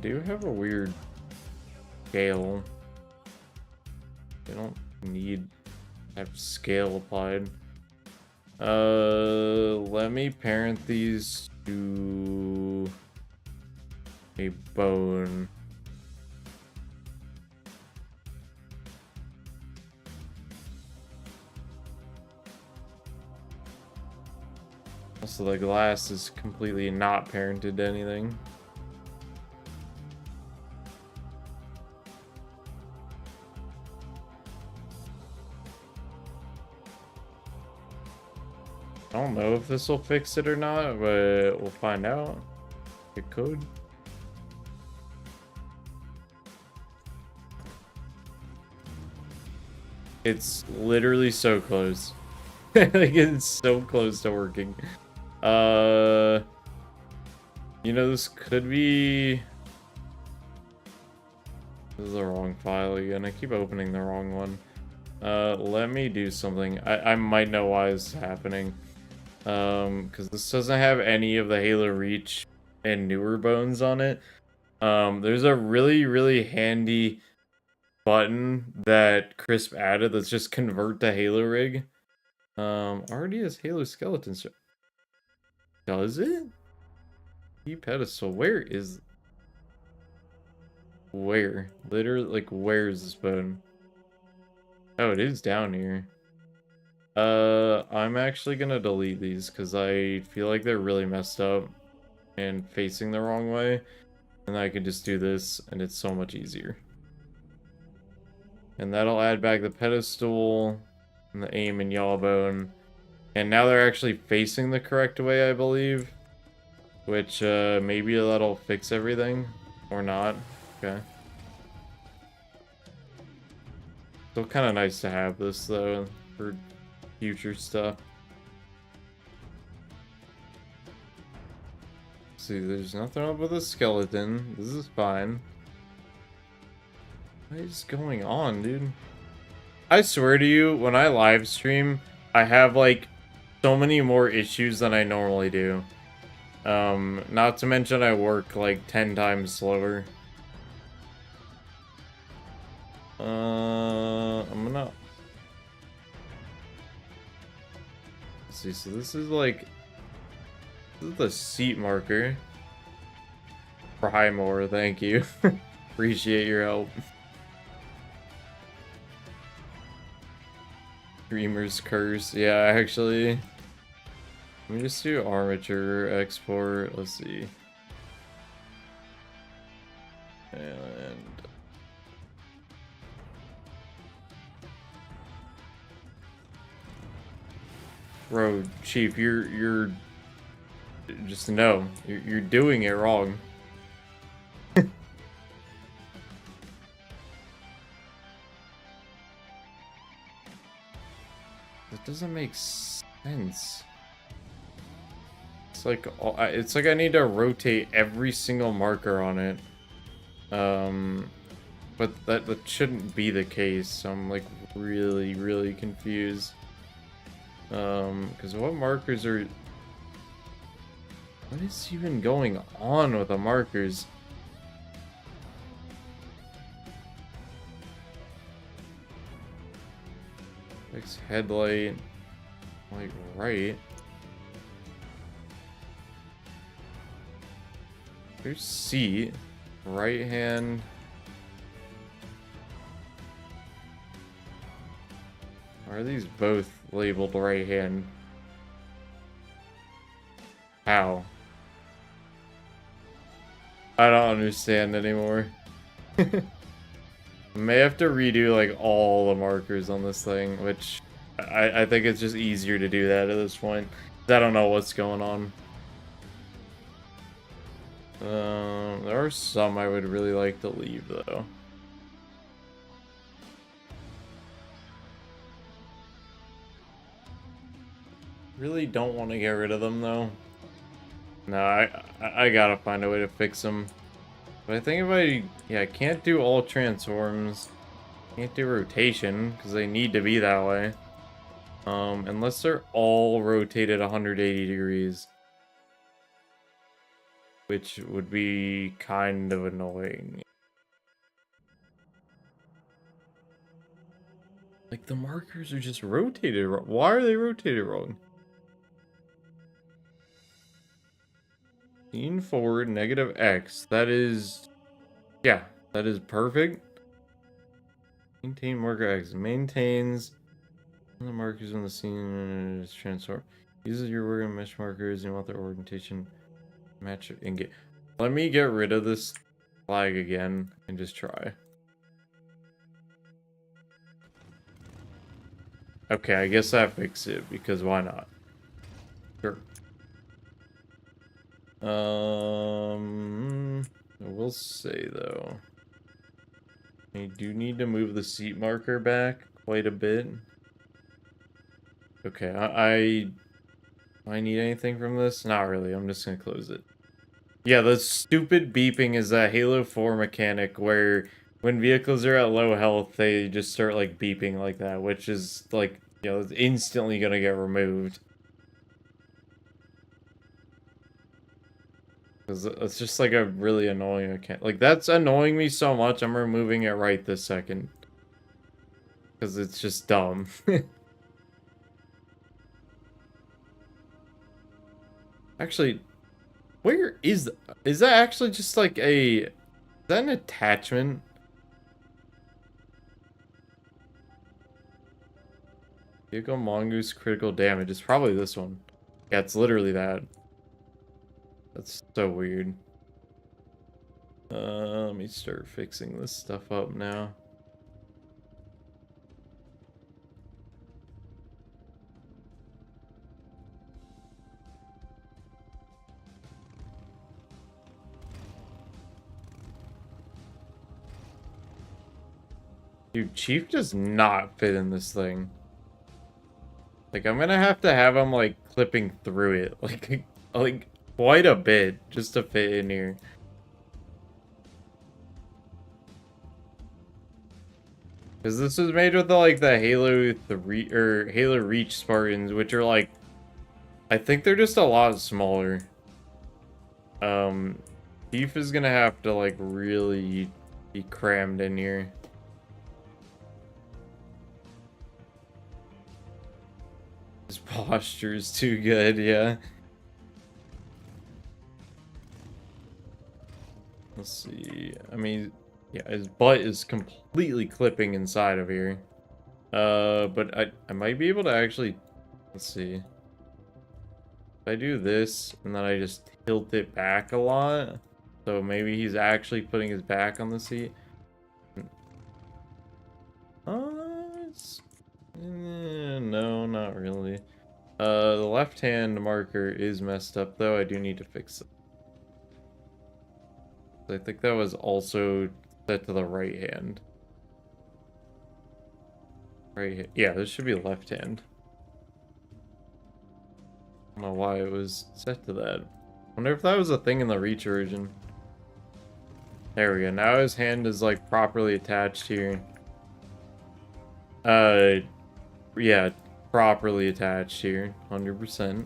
do have a weird scale. They don't need to have scale applied. Let me parent these to a bone. Also, the glass is completely not parented to anything. I don't know if this will fix it or not, but we'll find out. It could. It's literally so close. Like, it's so close to working. You know, this could be... This is the wrong file again. I keep opening the wrong one. Let me do something. I might know why this is happening. Because this doesn't have any of the Halo Reach and newer bones on it. There's a really, really handy button that Crisp added that's just convert to Halo Rig. Already has Halo Skeletons. Does it? Key pedestal. Where? Literally, like, where is this bone? Oh, it is down here. I'm actually gonna delete these because I feel like they're really messed up and facing the wrong way. And I can just do this, and it's so much easier. And that'll add back the pedestal and the aim and yaw bone. And now they're actually facing the correct way, I believe. Which, maybe that'll fix everything. Or not. Okay. Still kind of nice to have this, though, for future stuff. See, there's nothing up with a skeleton. This is fine. What is going on, dude? I swear to you, when I live stream, I have, like, so many more issues than I normally do. Not to mention I work, like, 10 times slower. I'm gonna... Let's see, so this is, like... This is the seat marker. Primor, thank you. Appreciate your help. Dreamer's Curse. Yeah, actually. Let me just do armature export. Let's see. And bro, Chief, you're just no. You're doing it wrong. That doesn't make sense. It's like I need to rotate every single marker on it. But that shouldn't be the case. I'm like really confused. Because what markers are... What is even going on with the markers? Fix headlight, like right. There's seat, right hand. Why are these both labeled right hand? How? I don't understand anymore. May have to redo like all the markers on this thing, which I think it's just easier to do that at this point. I don't know what's going on. There are some I would really like to leave though. Really don't want to get rid of them though. No, I gotta find a way to fix them. But I think if I can't do all transforms, can't do rotation, because they need to be that way. Unless they're all rotated 180 degrees. which would be kind of annoying. Like, the markers are just rotated wrong. Why are they rotated wrong? Lean forward, -X. That is... Yeah, that is perfect. Maintain marker X. Maintains the markers on the scene is transform. Uses your working mesh markers and you want their orientation match and get. Let me get rid of this flag again and just try. Okay, I guess that fixed it because why not? Sure. I will say though, I do need to move the seat marker back quite a bit. Okay, I need anything from this? Not really. I'm just gonna close it. Yeah, the stupid beeping is that Halo 4 mechanic where when vehicles are at low health, they just start like beeping like that, which is like, you know, it's instantly gonna get removed. Because it's just like a really annoying mechanic. Like, that's annoying me so much, I'm removing it right this second. Because it's just dumb. Actually, where is that actually just like is that an attachment? Vehicle mongoose critical damage. It's probably this one. Yeah, it's literally that. That's so weird. Let me start fixing this stuff up now. Dude, Chief does not fit in this thing. Like, I'm gonna have to have him, like, clipping through it. Like quite a bit just to fit in here. Because this was made with, the Halo 3, or Halo Reach Spartans, which are, like, I think they're just a lot smaller. Chief is gonna have to, like, really be crammed in here. His posture is too good, yeah. Let's see. I mean, yeah, his butt is completely clipping inside of here. But I might be able to actually, let's see. If I do this and then I just tilt it back a lot, so maybe he's actually putting his back on the seat. No, not really. The left-hand marker is messed up, though. I do need to fix it. I think that was also set to the right hand. Right, yeah, this should be left hand. I don't know why it was set to that. I wonder if that was a thing in the Reach version. There we go. Now his hand is, like, properly attached here. Yeah, properly attached here. 100%.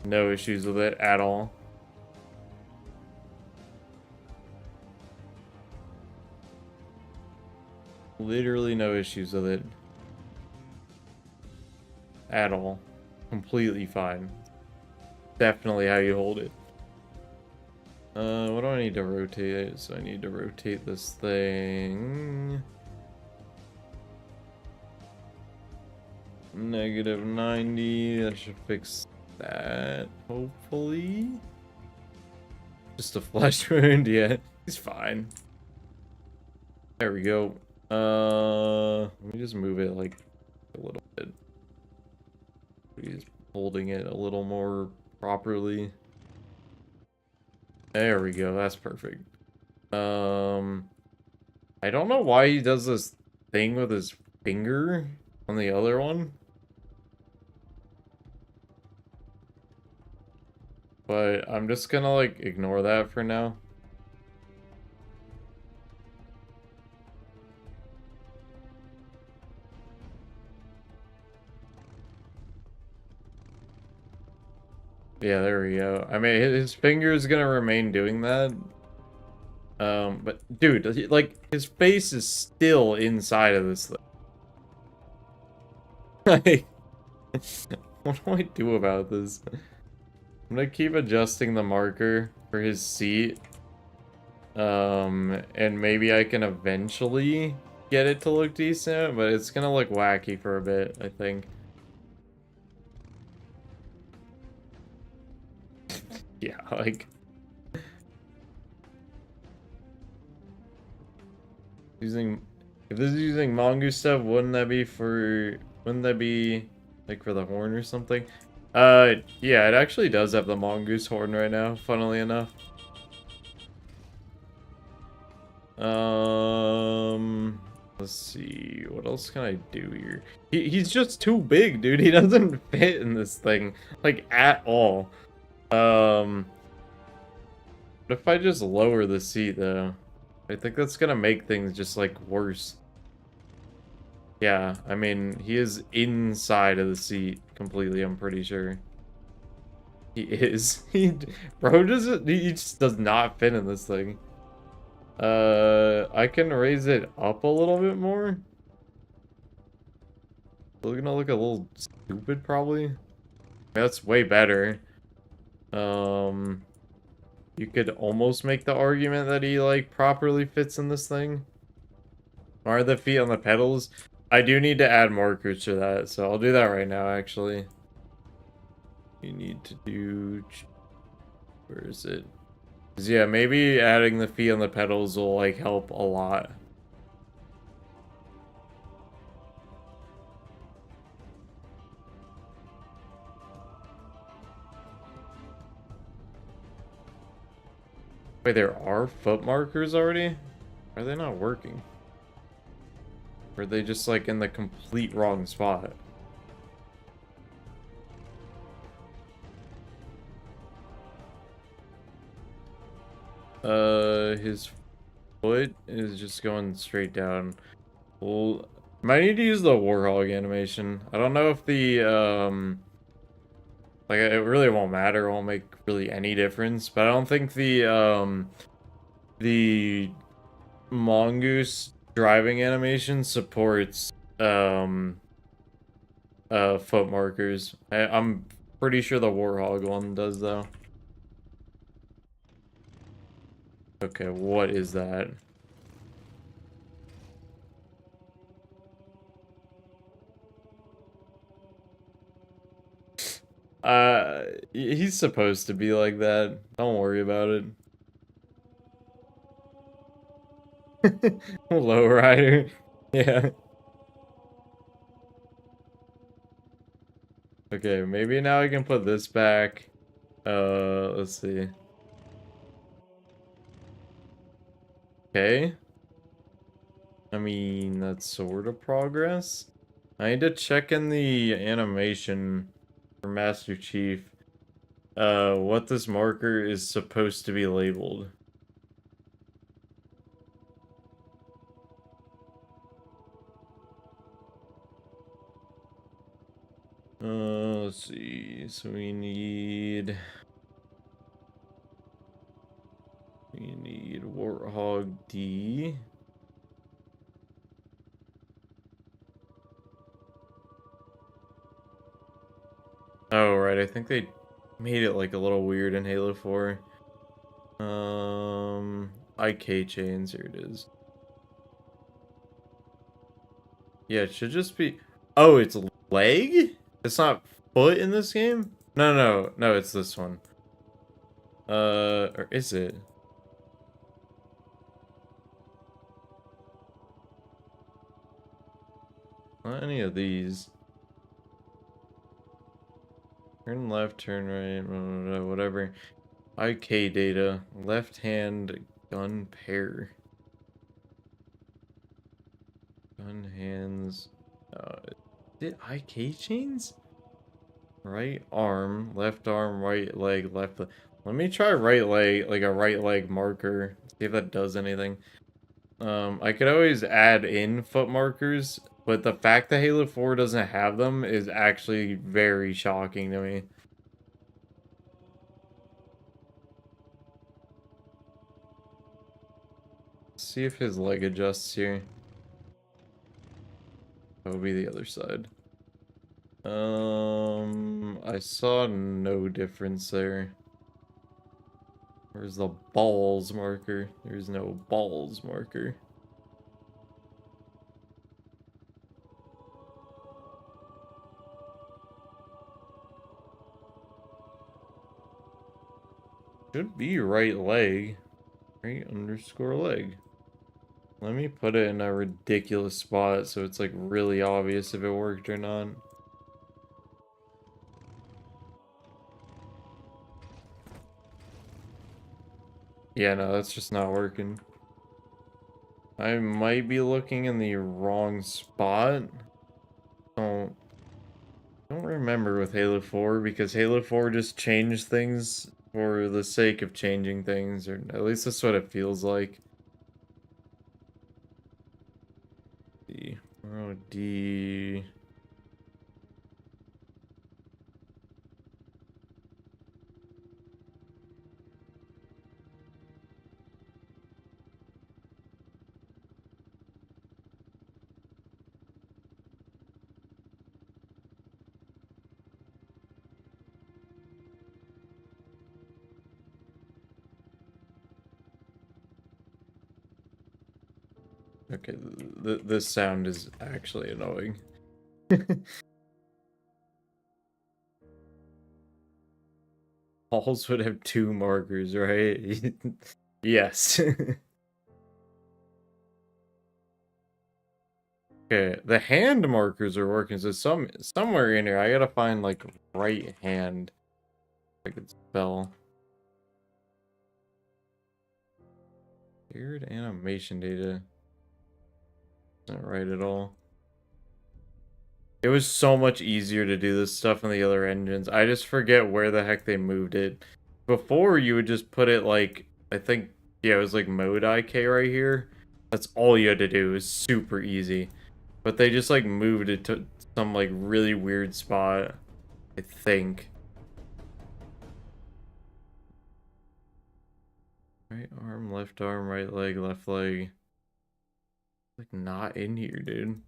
No issues with it at all. Literally no issues with it. At all. Completely fine. Definitely how you hold it. What do I need to rotate? So I need to rotate this thing. -90. That should fix that, hopefully. Just a flesh wound, yeah. He's fine. There we go. Let me just move it, like, a little bit. He's holding it a little more properly. There we go, that's perfect. I don't know why he does this thing with his finger on the other one. But I'm just gonna, like, ignore that for now. Yeah, there we go. I mean, his finger is gonna remain doing that. But dude, like his face is still inside of this thing. Like, what do I do about this? I'm gonna keep adjusting the marker for his seat. And maybe I can eventually get it to look decent, but it's gonna look wacky for a bit, I think. Yeah, like using if this is using mongoose stuff, wouldn't that be like for the horn or something? Yeah, it actually does have the mongoose horn right now, funnily enough. Let's see, what else can I do here? He's just too big, dude. He doesn't fit in this thing, like, at all. What if I just lower the seat, though? I think that's gonna make things just, like, worse. Yeah, I mean, he is inside of the seat completely, I'm pretty sure. He is. He just does not fit in this thing. I can raise it up a little bit more. Still gonna look a little stupid, probably. That's way better. You could almost make the argument that he, like, properly fits in this thing. Are the feet on the pedals? I do need to add markers to that, so I'll do that right now, actually. You need to do... Where is it? 'Cause, yeah, maybe adding the feet on the pedals will, like, help a lot. Wait, there are foot markers already? Are they not working? Or are they just, like, in the complete wrong spot? His foot is just going straight down. Well, might need to use the Warhog animation. I don't know if the, like, it really won't matter. It won't make really any difference. But I don't think the Mongoose driving animation supports, foot markers. I'm pretty sure the Warhog one does, though. Okay, what is that? He's supposed to be like that. Don't worry about it. Lowrider. Yeah. Okay, maybe now I can put this back. Let's see. Okay. I mean, that's sort of progress. I need to check in the animation for Master Chief, what this marker is supposed to be labeled. Let's see. So we need Warthog D. Oh, right. I think they made it like a little weird in Halo 4. IK chains, here it is. Yeah, it should just be... Oh, it's leg? It's not foot in this game? No, it's this one. Or is it? Not any of these. Turn left, turn right, whatever. IK data. Left hand gun pair. Gun hands. Is it IK chains? Right arm, right leg, left leg. Let me try right leg, like a right leg marker. See if that does anything. I could always add in foot markers, but the fact that Halo 4 doesn't have them is actually very shocking to me. see if his leg adjusts here. That would be the other side. I saw no difference there. Where's the balls marker? There's no balls marker. Should be right leg. Right underscore leg. Let me put it in a ridiculous spot so it's like really obvious if it worked or not. Yeah, no, that's just not working. I might be looking in the wrong spot. Don't remember with Halo 4 because Halo 4 just changed things for the sake of changing things, or at least that's what it feels like. D. Oh, D. Okay, this sound is actually annoying. Balls would have 2 markers, right? Yes. Okay, the hand markers are working, so somewhere in here I gotta find like right hand. I could spell. Weird animation data. Not right at all. It was so much easier to do this stuff in the other engines. I just forget where the heck they moved it. Before, you would just put it like, I think, yeah, it was like mode IK right here. That's all you had to do. It was super easy. But they just like moved it to some like really weird spot, I think. Right arm, right leg, left leg. Like not in here, dude.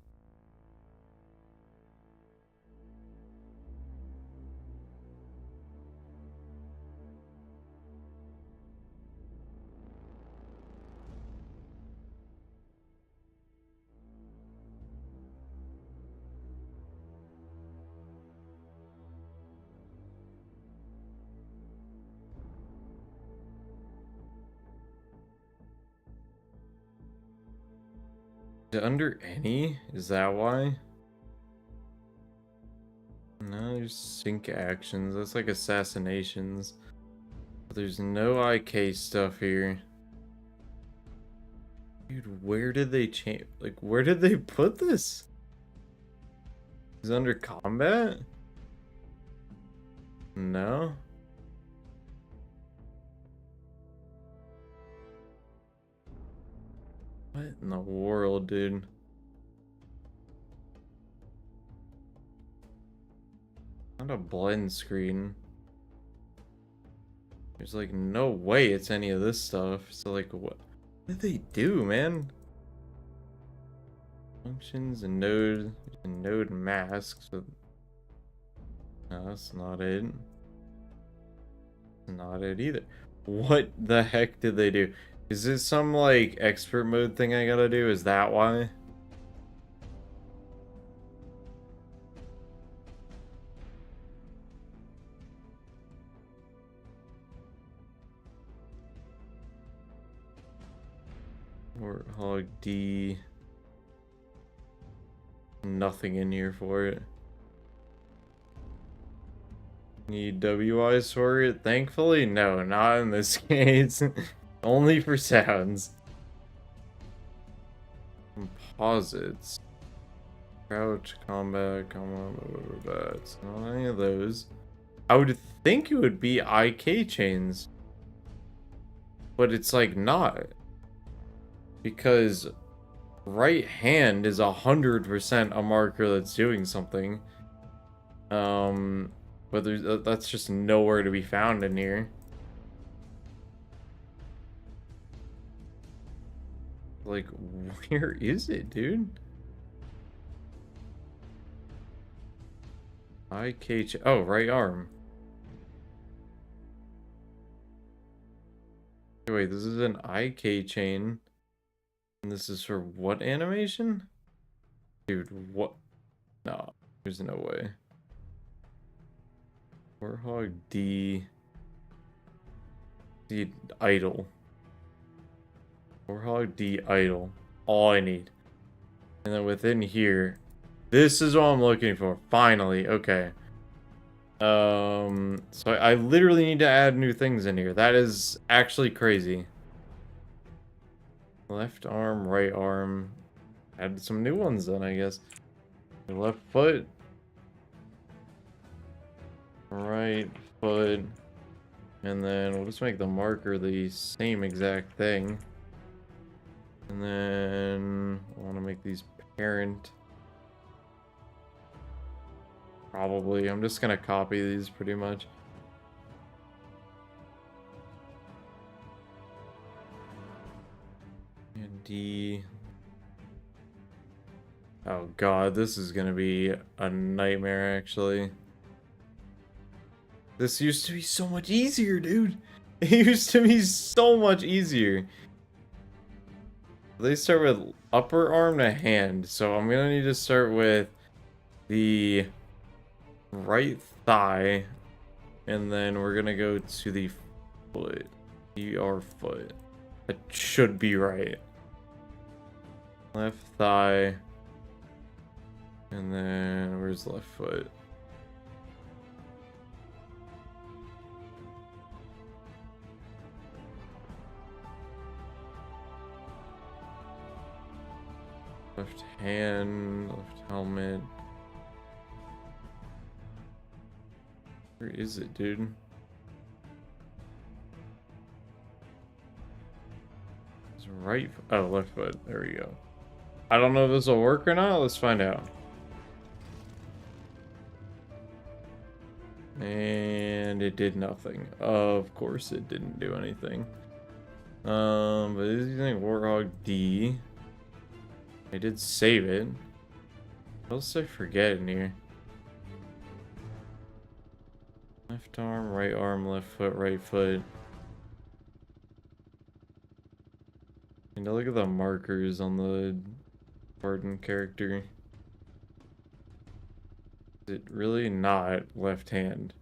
Under any? Is that why? No, there's sync actions. That's like assassinations. There's no IK stuff here. Dude, where did they change? Like, where did they put this? Is it under combat? No. What in the world, dude? Not a blend screen. There's like no way it's any of this stuff. So like what did they do, man? Functions and node masks. So... No, that's not it. Not it either. What the heck did they do? Is this some like expert mode thing I gotta do? Is that why? Warthog D. Nothing in here for it. Need WIs for it? Thankfully, no, not in this case. Only for sounds. Composites. Crouch, combat, bats. Not any of those. I would think it would be IK chains. But it's like not. Because right hand is 100% a marker that's doing something. But that's just nowhere to be found in here. Like, where is it, dude? Oh, right arm. Wait, this is an IK chain. And this is for what animation? Dude, what? No, there's no way. Warhog D. D idle. Warhog D idle. All I need. And then within here, this is what I'm looking for. Finally, okay. So I literally need to add new things in here. That is actually crazy. Left arm, right arm. Add some new ones then, I guess. Left foot. Right foot. And then we'll just make the marker the same exact thing. And then I want to make these parent. Probably. I'm just going to copy these pretty much. And D. Oh god, this is going to be a nightmare actually. This used to be so much easier, dude. It used to be so much easier. They start with upper arm to hand, so I'm gonna need to start with the right thigh, and then we're gonna go to the foot. ER foot. That should be right. Left thigh, and then where's left foot? Left hand, left helmet. Where is it, dude? It's right. Oh, left foot. There we go. I don't know if this will work or not. Let's find out. And it did nothing. Of course, it didn't do anything. But it's using Warthog D. I did save it. What else did I forget in here? Left arm, left foot, right foot. And look at the markers on the Spartan character. Is it really not left hand?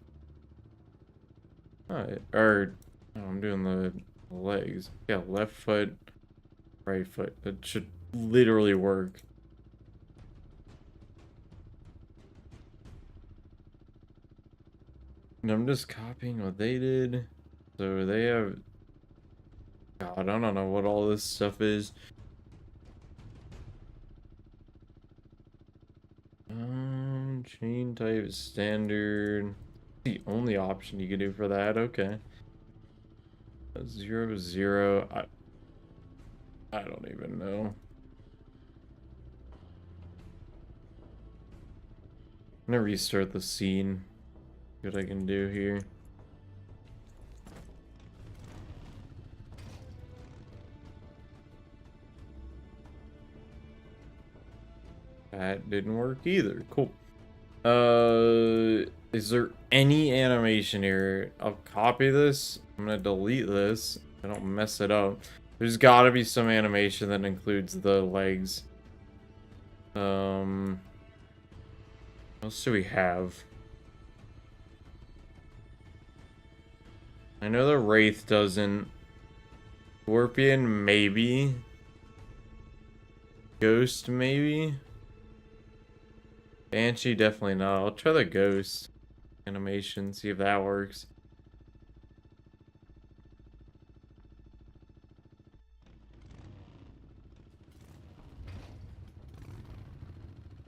Oh, I'm doing the legs. Yeah, left foot, right foot. That should literally work. And I'm just copying what they did. So they have... God, I don't know what all this stuff is. Chain type standard. The only option you can do for that. Okay. 0, 0. I don't even know. I'm gonna restart the scene. See what I can do here. That didn't work either. Cool. Is there any animation here? I'll copy this. I'm gonna delete this. I don't mess it up. There's gotta be some animation that includes the legs. What else do we have? I know the Wraith doesn't. Scorpion, maybe. Ghost, maybe. Banshee, definitely not. I'll try the Ghost animation, see if that works.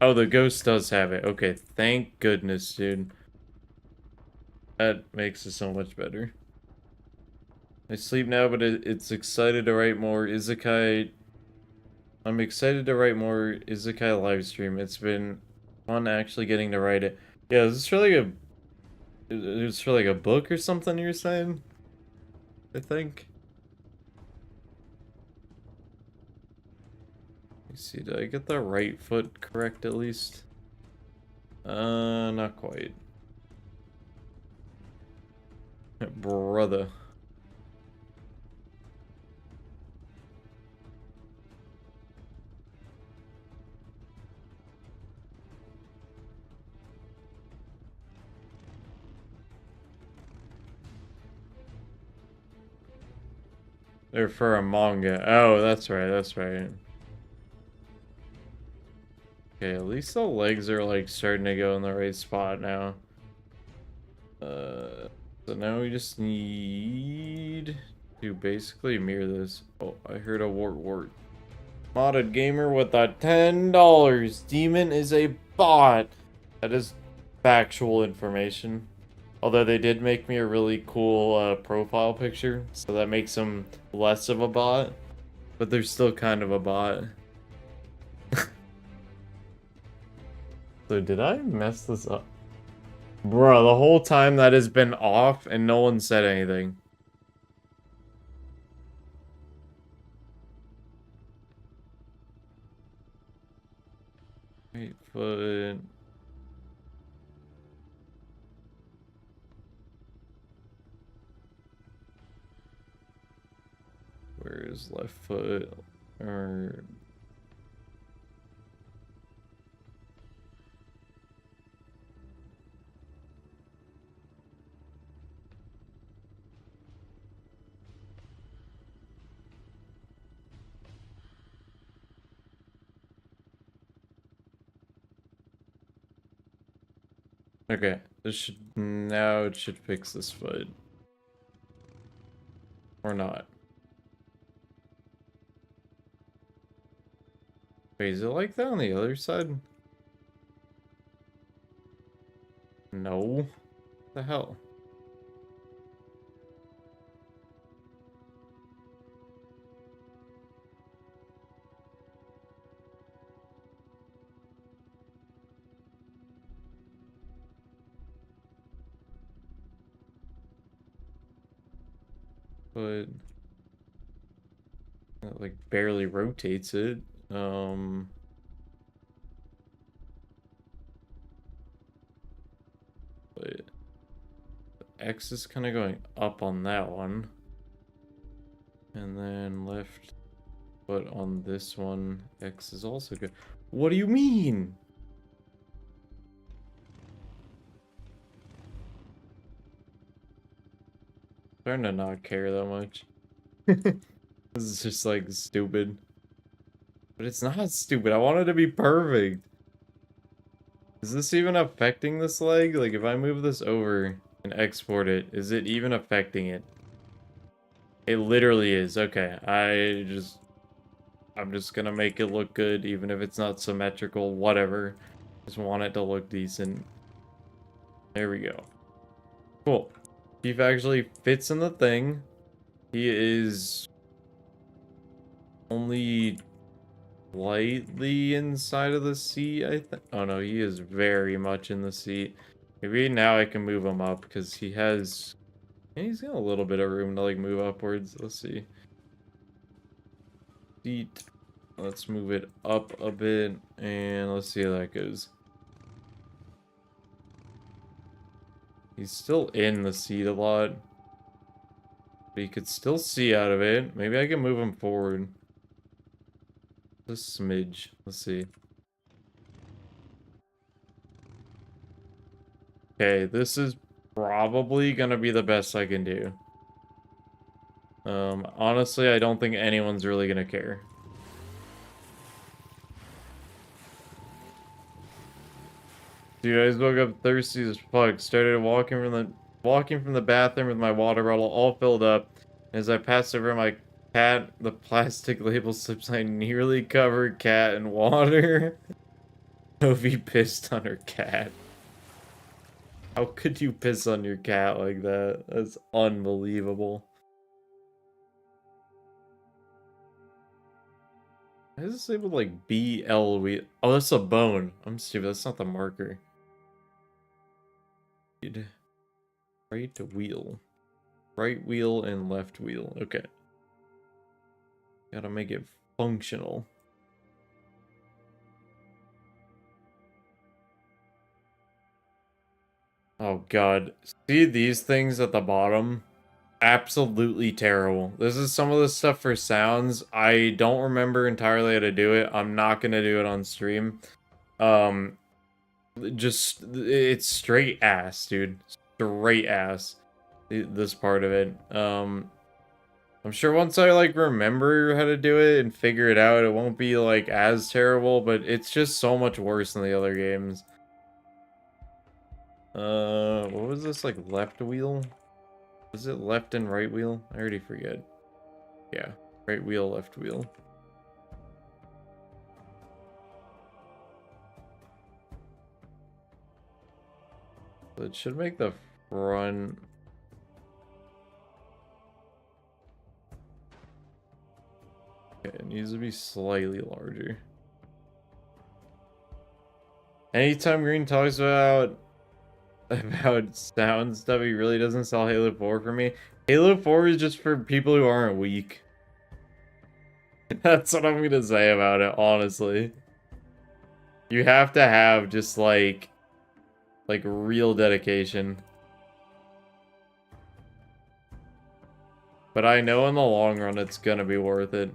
Oh, the Ghost does have it. Okay, thank goodness, dude. That makes it so much better. I sleep now, but it's excited to write more Isekai. I'm excited to write more Isekai live stream. It's been fun actually getting to write it. Yeah, is this for like a... It's for like a book or something you're saying? I think. see, did I get the right foot correct at least? Not quite. Brother. They're for a manga. Oh, that's right, that's right. Okay, at least the legs are like starting to go in the right spot now. So now we just need to basically mirror this. Oh, I heard a wart. Modded gamer with a $10. Demon is a bot. That is factual information. Although they did make me a really cool profile picture, so that makes him less of a bot. But they're still kind of a bot. So did I mess this up? Bruh, the whole time that has been off and no one said anything. Right foot. Where's left foot? Or... Okay, this should... Now it should fix this foot. Or not. Wait, is it like that on the other side? No. What the hell? But... It, like, barely rotates it. But... X is kind of going up on that one. And then left foot on this one. X is also good. What do you mean? Starting to not care that much. This is just like stupid. But it's not stupid. I want it to be perfect. Is this even affecting this leg? Like if I move this over and export it, is it even affecting it? It literally is. Okay, I'm just gonna make it look good even if it's not symmetrical, whatever. Just want it to look decent. There we go. Cool. Chief actually fits in the thing. He is only slightly inside of the seat, I think. Oh no, he is very much in the seat. Maybe now I can move him up because he's got a little bit of room to like move upwards. Let's see. Seat. Let's move it up a bit and let's see how that goes. He's still in the seat a lot. But you could still see out of it. Maybe I can move him forward. A smidge. Let's see. Okay, this is probably gonna be the best I can do. Honestly, I don't think anyone's really gonna care. Dude, I just woke up thirsty as fuck. Started walking from the bathroom with my water bottle all filled up. As I passed over my cat, the plastic label slips. I nearly covered cat in water. Sophie pissed on her cat. How could you piss on your cat like that? That's unbelievable. Why is this labeled like BL wheel? Oh, that's a bone. I'm stupid. That's not the marker. Right wheel. Right wheel and left wheel. Okay. Gotta make it functional. Oh god. See these things at the bottom? Absolutely terrible. This is some of the stuff for sounds. I don't remember entirely how to do it. I'm not gonna do it on stream. Um, just it's straight ass, dude. Straight ass. This part of it. I'm sure once I like remember how to do it and figure it out, it won't be like as terrible, but it's just so much worse than the other games. What was this, like left wheel? Was it left and right wheel? I already forget. Yeah, right wheel, left wheel. So it should make the front. Okay, it needs to be slightly larger. Anytime Green talks about sound stuff, he really doesn't sell Halo 4 for me. Halo 4 is just for people who aren't weak. That's what I'm gonna say about it, honestly. You have to have just like real dedication. But I know in the long run it's gonna be worth it.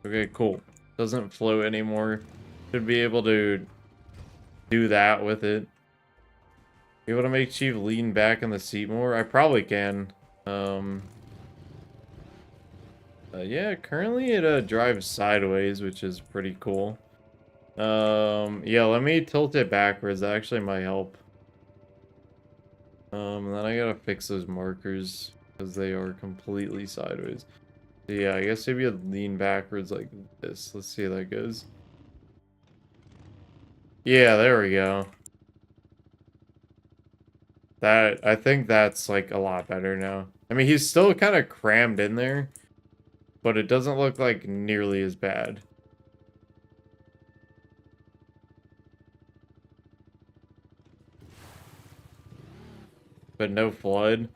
Okay, cool. Doesn't float anymore. Should be able to do that with it. Be able to make Chief lean back in the seat more? I probably can. Yeah, currently it drives sideways, which is pretty cool. Yeah, let me tilt it backwards. That actually might help. And then I gotta fix those markers because they are completely sideways. So yeah, I guess maybe I'd lean backwards like this. Let's see how that goes. Yeah, there we go. I think that's like a lot better now. I mean, he's still kind of crammed in there, but it doesn't look like nearly as bad. But no flood.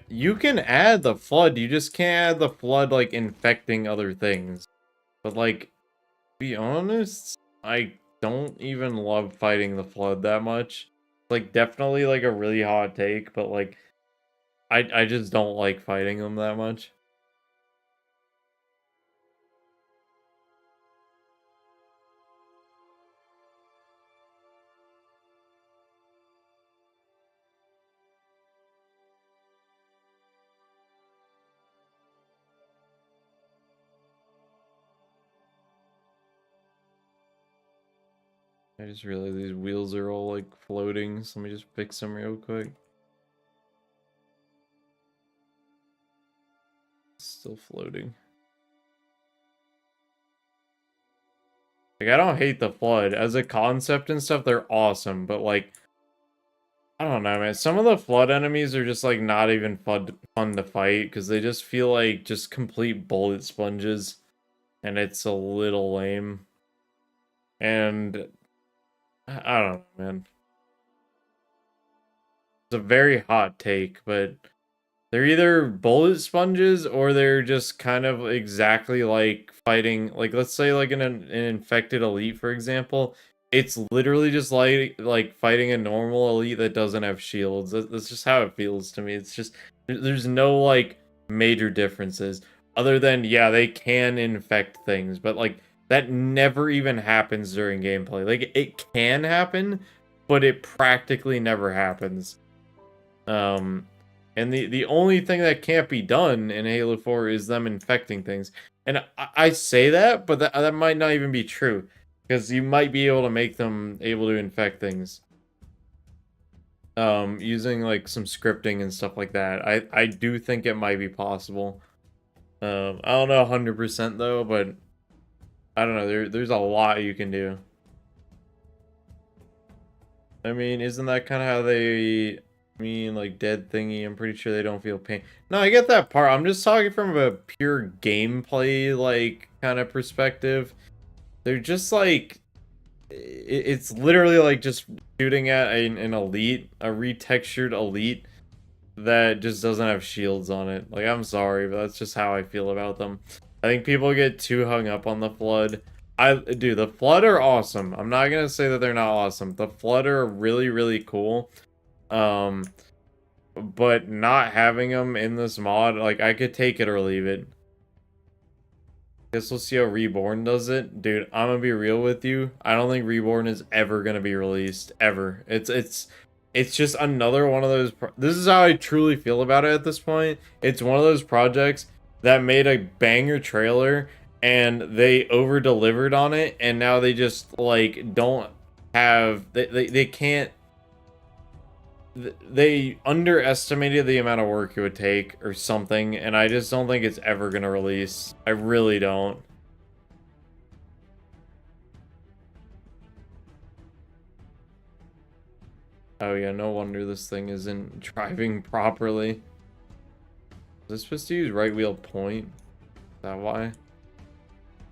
You can add the flood, you just can't add the flood like infecting other things. But like, to be honest, I don't even love fighting the flood that much. Like definitely like a really hot take, but like I just don't like fighting them that much. I just realized these wheels are all like floating, so let me just fix them real quick. Still floating. Like, I don't hate the flood. As a concept and stuff, they're awesome, but like, I don't know, man. Some of the flood enemies are just like not even fun to fight because they just feel like just complete bullet sponges, and it's a little lame. And I don't know, man. It's a very hot take, but they're either bullet sponges or they're just kind of exactly like fighting, like let's say like an infected elite, for example. It's literally just like fighting a normal elite that doesn't have shields. That's just how it feels to me. It's just there's no like major differences other than yeah, they can infect things, but like that never even happens during gameplay. Like it can happen, but it practically never happens. And the only thing that can't be done in Halo 4 is them infecting things. And I say that, but that might not even be true. Because you might be able to make them able to infect things. Using like some scripting and stuff like that. I do think it might be possible. I don't know 100% though, but I don't know. There's a lot you can do. I mean, isn't that kind of how they mean like dead thingy? I'm pretty sure they don't feel pain. No, I get that part. I'm just talking from a pure gameplay like kind of perspective. They're just like it's literally like just shooting at an elite, a retextured elite, that just doesn't have shields on it. Like, I'm sorry, but that's just how I feel about them. I think people get too hung up on the Flood. Dude, the Flood are awesome. I'm not gonna say that they're not awesome. The Flood are really, really cool. But not having them in this mod, like, I could take it or leave it. Guess we'll see how Reborn does it. Dude, I'm gonna be real with you. I don't think Reborn is ever gonna be released. Ever. It's just another one of those... This is how I truly feel about it at this point. It's one of those projects that made a banger trailer, and they over-delivered on it, and now they just, like, don't have... They can't... They underestimated the amount of work it would take or something, and I just don't think it's ever gonna release. I really don't. Oh yeah, no wonder this thing isn't driving properly. Is this supposed to use right wheel point? Is that why? I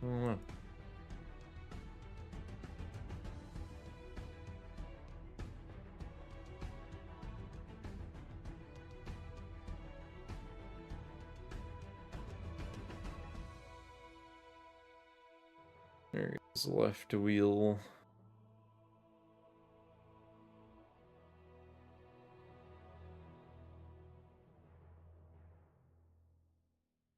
don't know. There's left wheel.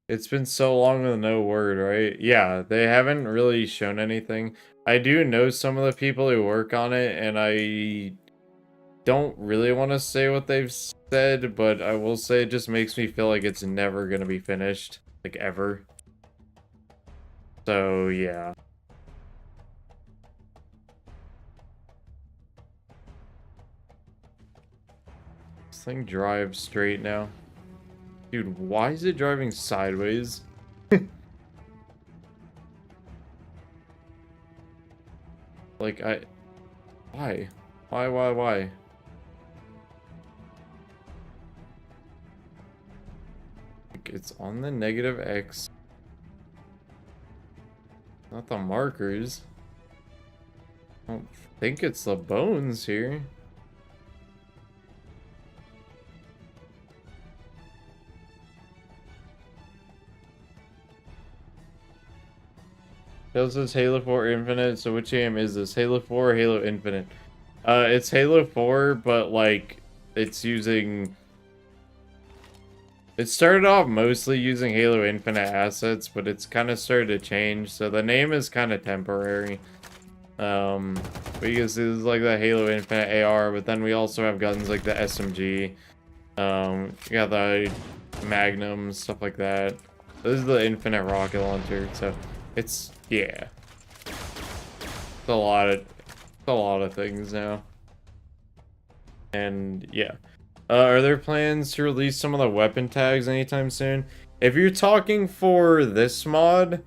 It's been so long with no word, right? Yeah, they haven't really shown anything. I do know some of the people who work on it, and I don't really want to say what they've said, but I will say it just makes me feel like it's never going to be finished, like ever. So, yeah. This thing drives straight now. Dude, why is it driving sideways? Like, why? Why? Like, it's on the negative X. Not the markers. I don't think it's the bones here. This is Halo 4 Infinite, so which game is this? Halo 4 or Halo Infinite? It's Halo 4, but like, it's using... It started off mostly using Halo Infinite assets, but it's kind of started to change, so the name is kind of temporary. Because this is like the Halo Infinite AR, but then we also have guns like the SMG. We got the Magnum, stuff like that. This is the Infinite Rocket Launcher, so it's, yeah. It's a lot of things now. And yeah. Are there plans to release some of the weapon tags anytime soon? If you're talking for this mod,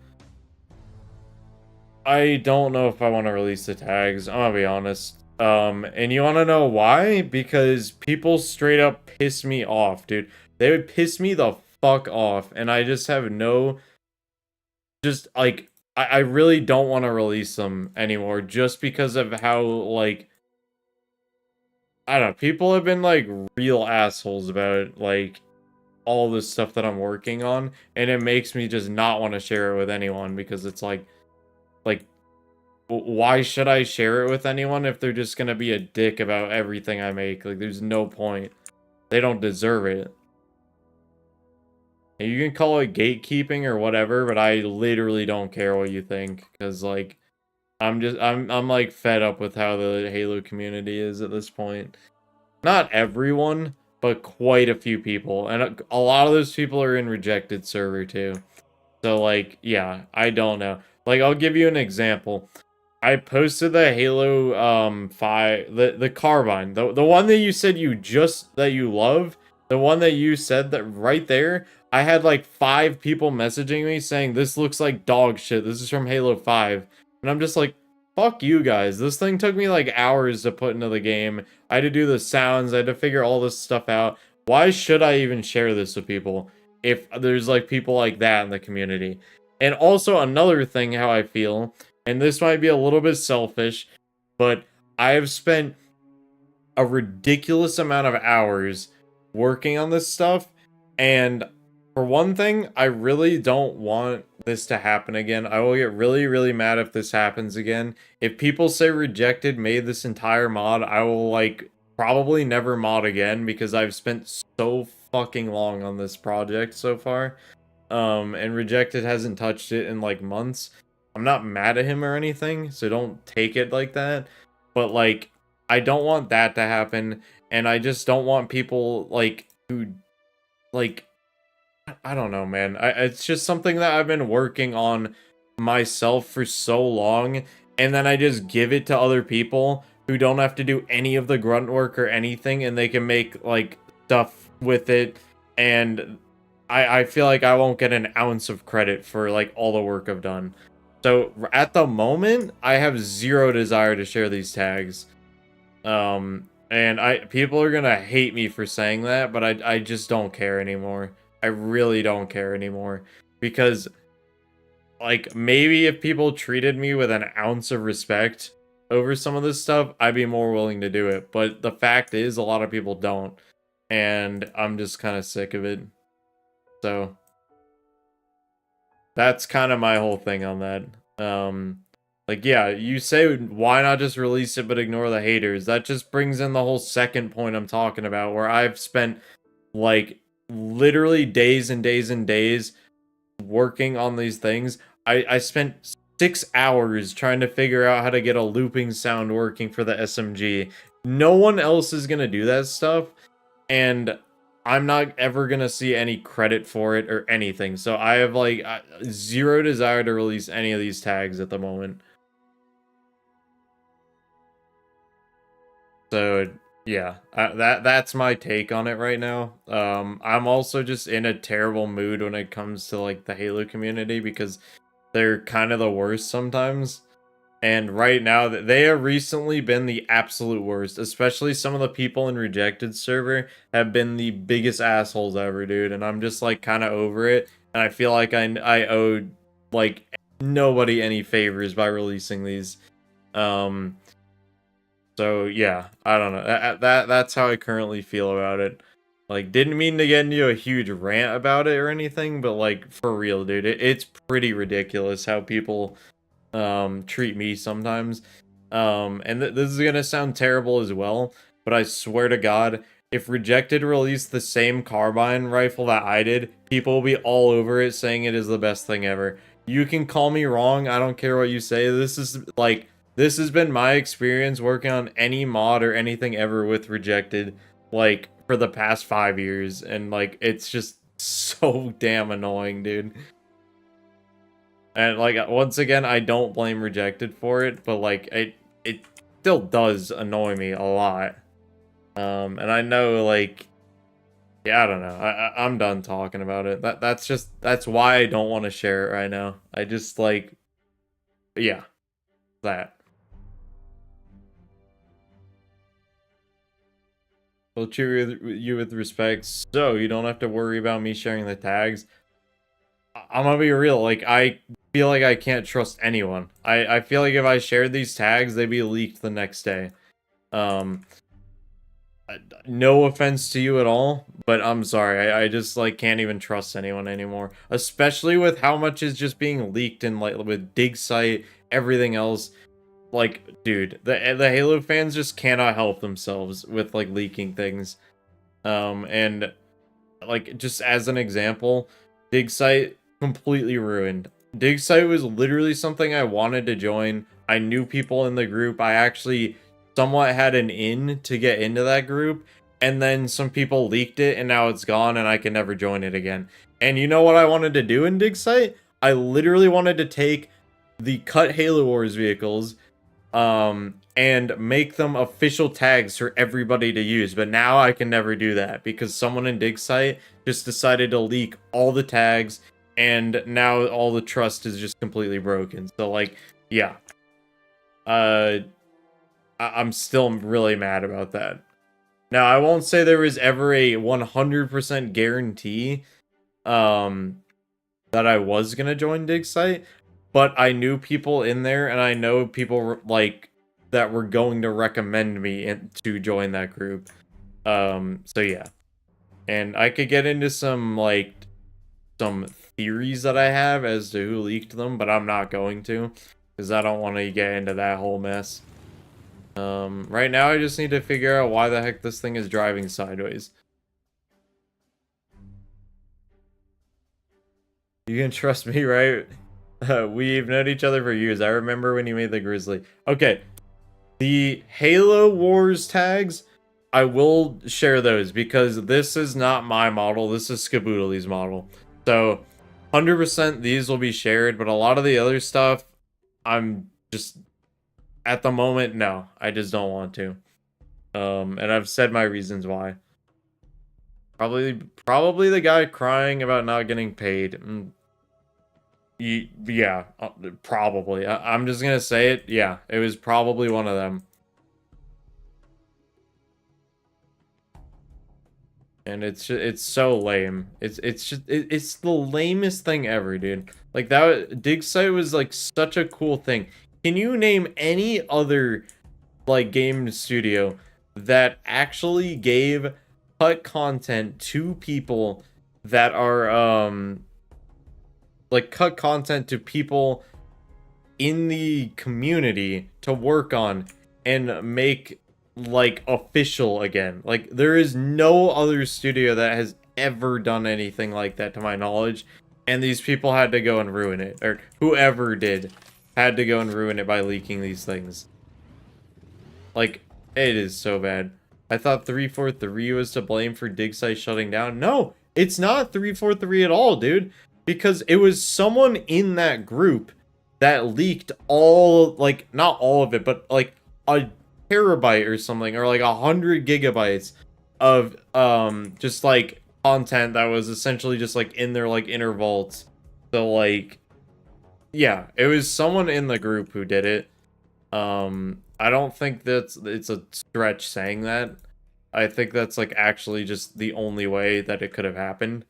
I don't know if I want to release the tags, I'm gonna be honest. And you want to know why? Because people straight up piss me off, dude. They would piss me the fuck off, and I just have no... Just, like, I really don't want to release them anymore, just because of how, like... I don't know, people have been, like, real assholes about, like, all this stuff that I'm working on, and it makes me just not want to share it with anyone, because it's like, why should I share it with anyone if they're just gonna be a dick about everything I make? Like, there's no point. They don't deserve it. And you can call it gatekeeping or whatever, but I literally don't care what you think, because, like, I'm like fed up with how the Halo community is at this point. Not everyone, but quite a few people, and a lot of those people are in rejected server too. So, like, yeah, I don't know. Like, I'll give you an example. I posted the Halo 5, the Carbine, the one that you said that you love, the one that you said that right there. I had like 5 people messaging me saying this looks like dog shit. This is from Halo 5. And I'm just like, fuck you guys. This thing took me like hours to put into the game. I had to do the sounds, I had to figure all this stuff out. Why should I even share this with people if there's like people like that in the community? And also another thing how I feel, and this might be a little bit selfish, but I have spent a ridiculous amount of hours working on this stuff. And for one thing, I really don't want this to happen again. I will get really, really mad if this happens again. If people say Rejected made this entire mod, I will like probably never mod again because I've spent so fucking long on this project so far. And Rejected hasn't touched it in like months. I'm not mad at him or anything, so don't take it like that. But like, I don't want that to happen, and I just don't want people like who like I don't know, man. It's just something that I've been working on myself for so long, and then I just give it to other people who don't have to do any of the grunt work or anything, and they can make like stuff with it, and I feel like I won't get an ounce of credit for like all the work I've done. So at the moment, I have zero desire to share these tags. And people are gonna hate me for saying that, but I just don't care anymore. I really don't care anymore because like maybe if people treated me with an ounce of respect over some of this stuff, I'd be more willing to do it. But the fact is a lot of people don't, and I'm just kind of sick of it. So that's kind of my whole thing on that. Like, yeah, you say why not just release it but ignore the haters? That just brings in the whole second point I'm talking about, where I've spent like literally days and days and days working on these things. I spent 6 hours trying to figure out how to get a looping sound working for the SMG. No one else is gonna do that stuff, and I'm not ever gonna see any credit for it or anything. So I have like zero desire to release any of these tags at the moment. So yeah, that's my take on it right now. I'm also just in a terrible mood when it comes to like the Halo community because they're kind of the worst sometimes. And right now, they have recently been the absolute worst. Especially some of the people in Rejected server have been the biggest assholes ever, dude. And I'm just like kind of over it. And I feel like I owed like nobody any favors by releasing these. So yeah, I don't know. That's how I currently feel about it. Like, didn't mean to get into a huge rant about it or anything, but like for real, dude, it's pretty ridiculous how people treat me sometimes. And this is gonna sound terrible as well, but I swear to God, if Rejected released the same carbine rifle that I did, people will be all over it saying it is the best thing ever. You can call me wrong, I don't care what you say. This has been my experience working on any mod or anything ever with Rejected, like, for the past 5 years, and, like, it's just so damn annoying, dude. And, like, once again, I don't blame Rejected for it, but, like, it still does annoy me a lot. And I know, like, yeah, I don't know. I'm done talking about it. That's why I don't want to share it right now. I just, like, yeah, that. We'll treat you with respect, so you don't have to worry about me sharing the tags. I'm gonna be real, like, I feel like I can't trust anyone. I feel like if I shared these tags, they'd be leaked the next day. No offense to you at all, but I'm sorry, I just, like, can't even trust anyone anymore. Especially with how much is just being leaked and, like, with dig site, everything else. Like, dude, the Halo fans just cannot help themselves with, like, leaking things. And, like, just as an example, dig site completely ruined. Dig site was literally something I wanted to join. I knew people in the group. I actually somewhat had an in to get into that group, and then some people leaked it and now it's gone and I can never join it again. And you know what I wanted to do in dig site? I literally wanted to take the cut Halo Wars vehicles and make them official tags for everybody to use, but now I can never do that because someone in dig site just decided to leak all the tags, and now all the trust is just completely broken. So, like, yeah, I'm still really mad about that. Now, I won't say there was ever a 100% guarantee that I was gonna join dig site, but I knew people in there, and I know people like that were going to recommend me to join that group. So yeah. And I could get into some, like, some theories that I have as to who leaked them, but I'm not going to, because I don't want to get into that whole mess. Right now I just need to figure out why the heck this thing is driving sideways. You can trust me, right? We've known each other for years. I remember when you made the Grizzly. Okay, the Halo Wars tags, I will share those because this is not my model. This is Skaboodly's model. So, 100% these will be shared, but a lot of the other stuff, I'm just, at the moment, no. I just don't want to. And I've said my reasons why. Probably the guy crying about not getting paid. Yeah, probably. I'm just gonna say it. Yeah, it was probably one of them. And it's so lame. It's the lamest thing ever, dude. Like that dig site was like such a cool thing. Can you name any other like game studio that actually gave cut content to people that are like cut content to people in the community to work on and make like official again? Like there is no other studio that has ever done anything like that to my knowledge, and these people had to go and ruin it, or whoever did had to go and ruin it by leaking these things. Like it is so bad. I thought 343 was to blame for dig site shutting down. No, it's not 343 at all, dude, because it was someone in that group that leaked all, like, not all of it, but like a terabyte or something, or like 100 gigabytes of just like content that was essentially just like in their like inner vaults. So like, yeah, it was someone in the group who did it. I don't think it's a stretch saying that. I think that's like actually just the only way that it could have happened.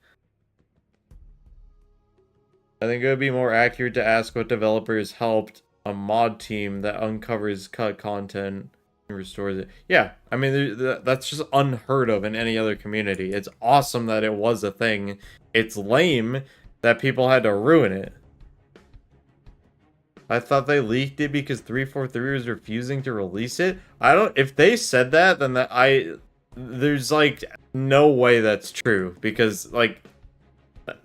I think it would be more accurate to ask what developers helped a mod team that uncovers cut content and restores it. Yeah, I mean, that's just unheard of in any other community. It's awesome that it was a thing. It's lame that people had to ruin it. I thought they leaked it because 343 was refusing to release it. I don't, if they said that, then there's like no way that's true, because like,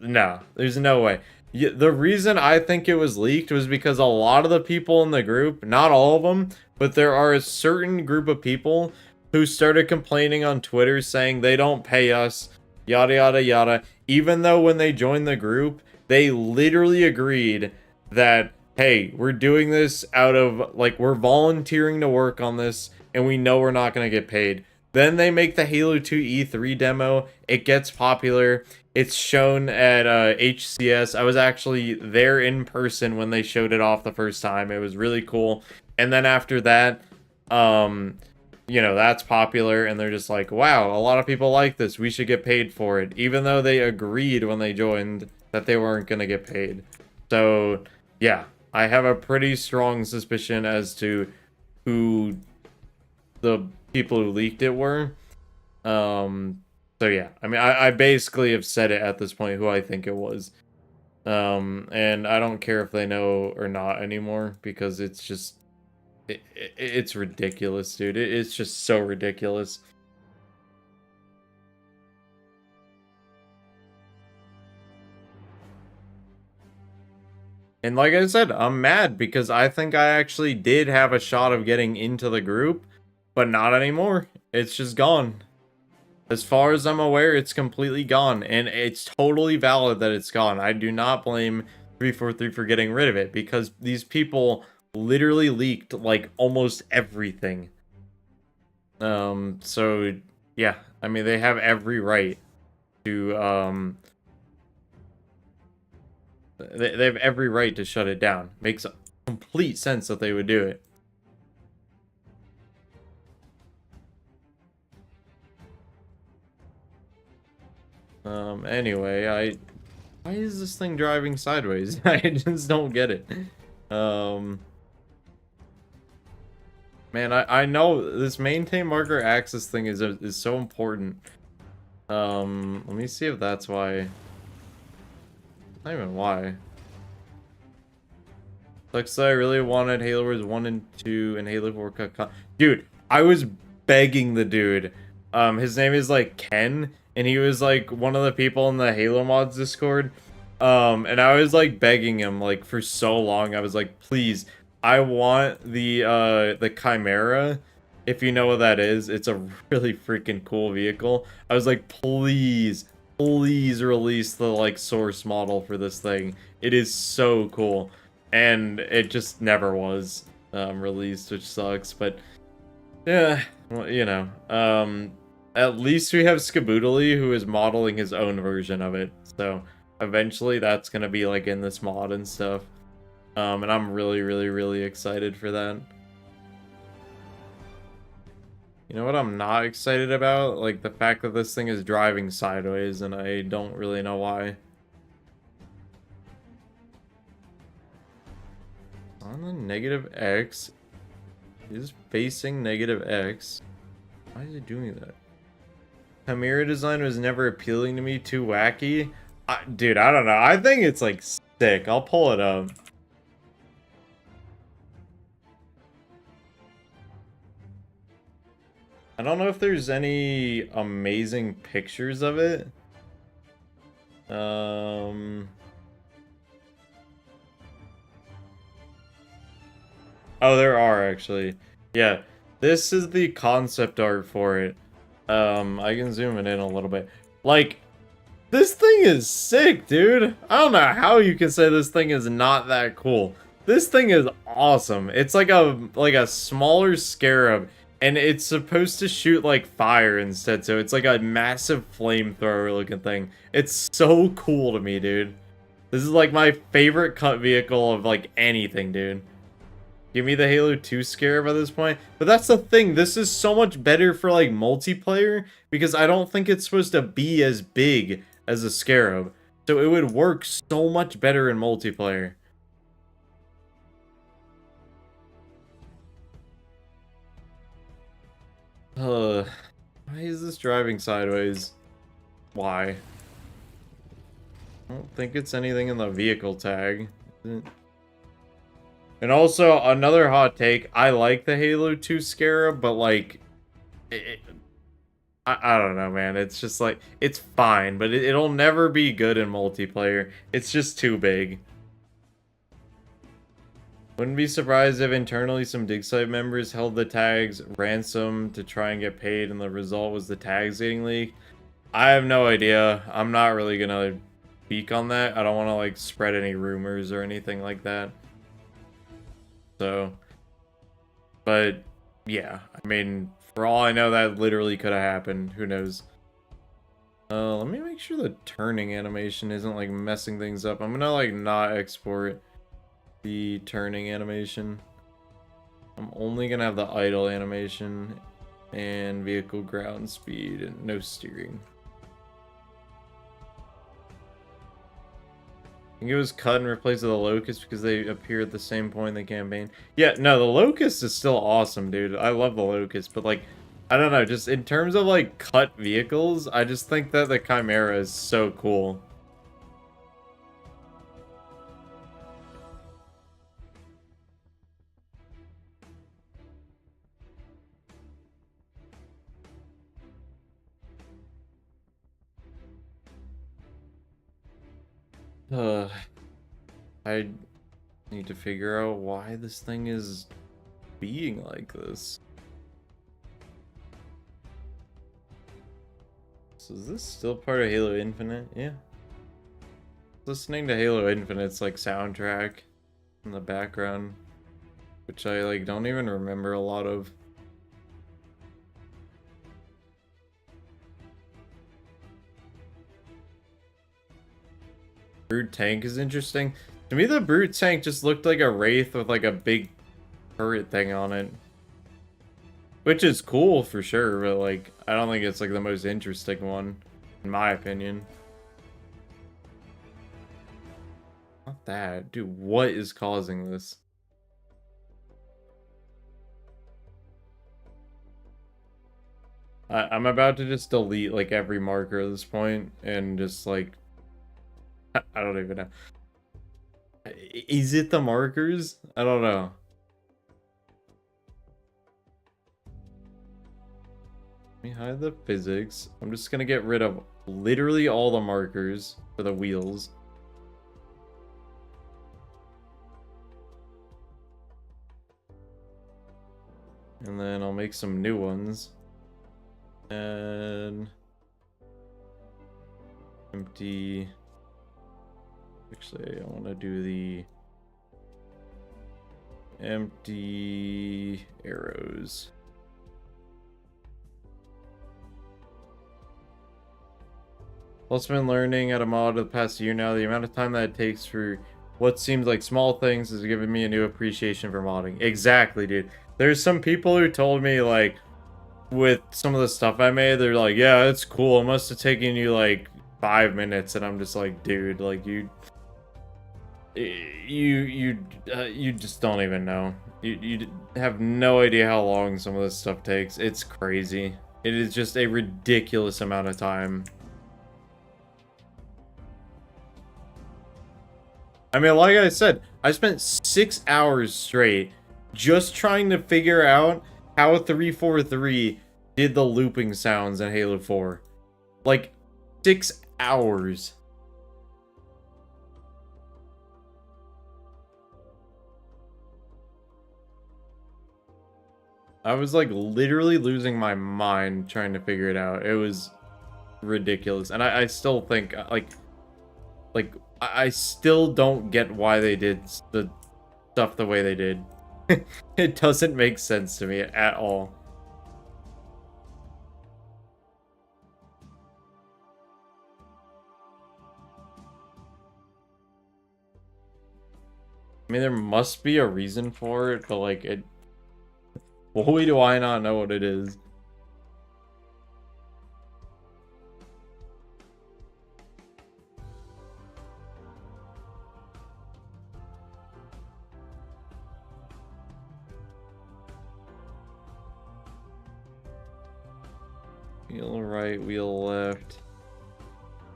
no, there's no way. The reason I think it was leaked was because a lot of the people in the group, not all of them, but there are a certain group of people who started complaining on Twitter saying they don't pay us, yada yada yada, even though when they joined the group, they literally agreed that, hey, we're doing this out of, like, we're volunteering to work on this, and we know we're not going to get paid. Then they make the Halo 2 E3 demo, it gets popular, it's shown at HCS. I was actually there in person when they showed it off the first time. It was really cool. And then after that, you know, that's popular, and they're just like, wow, a lot of people like this, we should get paid for it, even though they agreed when they joined that they weren't going to get paid. So, yeah, I have a pretty strong suspicion as to who the people who leaked it were. So yeah, I mean, I basically have said it at this point who I think it was. And I don't care if they know or not anymore, because it's just, it's ridiculous, dude. It's just so ridiculous. And like I said, I'm mad because I think I actually did have a shot of getting into the group, but not anymore. It's just gone. As far as I'm aware, it's completely gone, and it's totally valid that it's gone. I do not blame 343 for getting rid of it, because these people literally leaked like almost everything. So yeah, I mean, they have every right to they have every right to shut it down. Makes complete sense that they would do it. Anyway, why is this thing driving sideways? I just don't get it. Man, I know this maintain marker axis thing is so important. Let me see if that's why. Not even why. Like, so I really wanted Halo Wars 1 and 2 and Halo 4 Dude, I was begging the dude. His name is like Ken, and he was like one of the people in the Halo mods Discord. And I was like begging him like for so long. I was like, please, I want the Chimera. If you know what that is, it's a really freaking cool vehicle. I was like, please, please release the like source model for this thing. It is so cool. And it just never was released, which sucks. But yeah, well, you know, at least we have Skaboodly, who is modeling his own version of it. So eventually, that's gonna be like in this mod and stuff. And I'm really, really, really excited for that. You know what I'm not excited about? Like the fact that this thing is driving sideways, and I don't really know why. On the negative X. Is facing negative X. Why is it doing that? Chimera design was never appealing to me. Too wacky. Dude, I don't know. I think it's like sick. I'll pull it up. I don't know if there's any amazing pictures of it. Oh, there are actually. Yeah, this is the concept art for it. I can zoom it in a little bit. Like, this thing is sick, dude. I don't know how you can say this thing is not that cool. This thing is awesome. It's like a smaller scarab, and it's supposed to shoot like fire instead. So it's like a massive flamethrower looking thing. It's so cool to me, dude. This is like my favorite cut vehicle of like anything, dude. Give me the Halo 2 Scarab at this point. But that's the thing. This is so much better for like multiplayer because I don't think it's supposed to be as big as a Scarab. So it would work so much better in multiplayer. Why is this driving sideways? Why? I don't think it's anything in the vehicle tag. And also, another hot take, I like the Halo 2 Scarab, but like, I don't know, man. It's just like, it's fine, but it'll never be good in multiplayer. It's just too big. Wouldn't be surprised if internally some dig site members held the tags ransom to try and get paid, and the result was the tags getting leaked. I have no idea. I'm not really gonna speak on that. I don't want to like spread any rumors or anything like that. So, but yeah, I mean, for all I know, that literally could have happened. Who knows? Let me make sure the turning animation isn't like messing things up. I'm gonna like not export the turning animation. I'm only gonna have the idle animation and vehicle ground speed and no steering. I think it was cut and replaced with the Locust because they appear at the same point in the campaign. Yeah, no, the Locust is still awesome, dude. I love the Locust, but like, I don't know, just in terms of like cut vehicles, I just think that the Chimera is so cool. I need to figure out why this thing is being like this. So is this still part of Halo Infinite? Yeah. Listening to Halo Infinite's like soundtrack in the background, which I like don't even remember a lot of. Brute tank is interesting. To me, the brute tank just looked like a wraith with like a big turret thing on it. Which is cool for sure, but like, I don't think it's like the most interesting one, in my opinion. Not that. Dude, what is causing this? I'm about to just delete like every marker at this point and just like I don't even know. Is it the markers? I don't know. Let me hide the physics. I'm just gonna get rid of literally all the markers for the wheels. And then I'll make some new ones. And empty. Actually, I want to do the empty arrows. Also been learning how to mod the past year now. The amount of time that it takes for what seems like small things has given me a new appreciation for modding. Exactly, dude. There's some people who told me, like, with some of the stuff I made, they're like, yeah, it's cool. It must have taken you, like, 5 minutes. And I'm just like, dude, like, you just don't even know. You have no idea how long some of this stuff takes. It's crazy. It is just a ridiculous amount of time. I mean, like I said, I spent 6 hours straight just trying to figure out how 343 did the looping sounds in Halo 4. Like, 6 hours. I was like literally losing my mind trying to figure it out. It was ridiculous. And I still think like I still don't get why they did the stuff the way they did. It doesn't make sense to me at all. I mean, there must be a reason for it, but like it, boy, do I not know what it is. Wheel right, wheel left,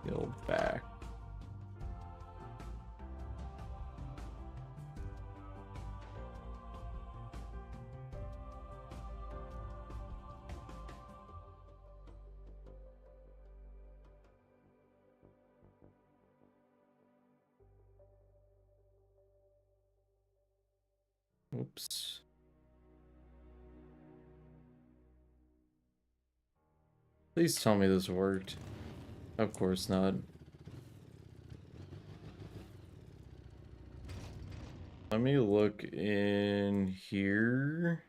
wheel back. Oops. Please tell me this worked. Of course not. Let me look in here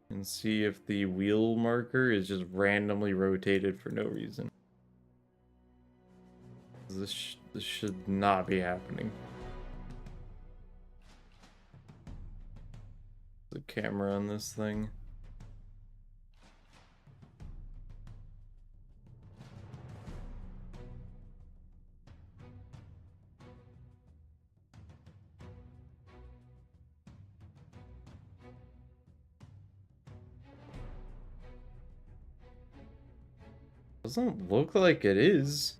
and see if the wheel marker is just randomly rotated for no reason. This should not be happening. The camera on this thing. Doesn't look like it is.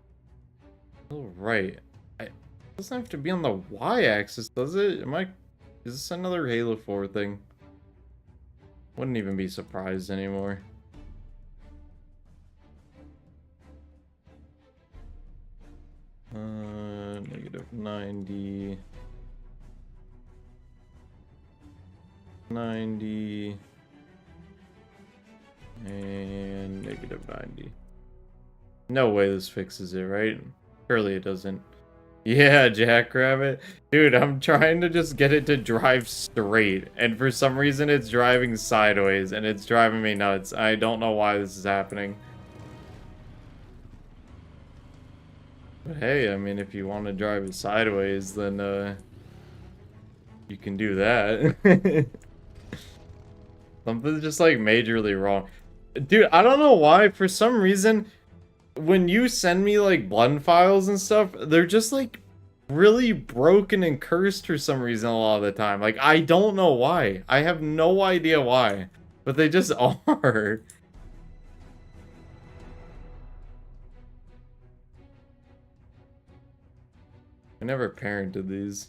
Oh, right. It doesn't have to be on the y-axis, does it? Is this another Halo 4 thing? Wouldn't even be surprised anymore. Negative 90. 90. And negative 90. No way this fixes it, right? Surely it doesn't. Yeah, Jackrabbit. Dude, I'm trying to just get it to drive straight, and for some reason it's driving sideways, and it's driving me nuts. I don't know why this is happening. But hey, I mean, if you want to drive it sideways, then, you can do that. Something's just, like, majorly wrong. Dude, I don't know why, for some reason, when you send me, like, blend files and stuff, they're just, like, really broken and cursed for some reason a lot of the time. Like, I don't know why. I have no idea why. But they just are. never parented these.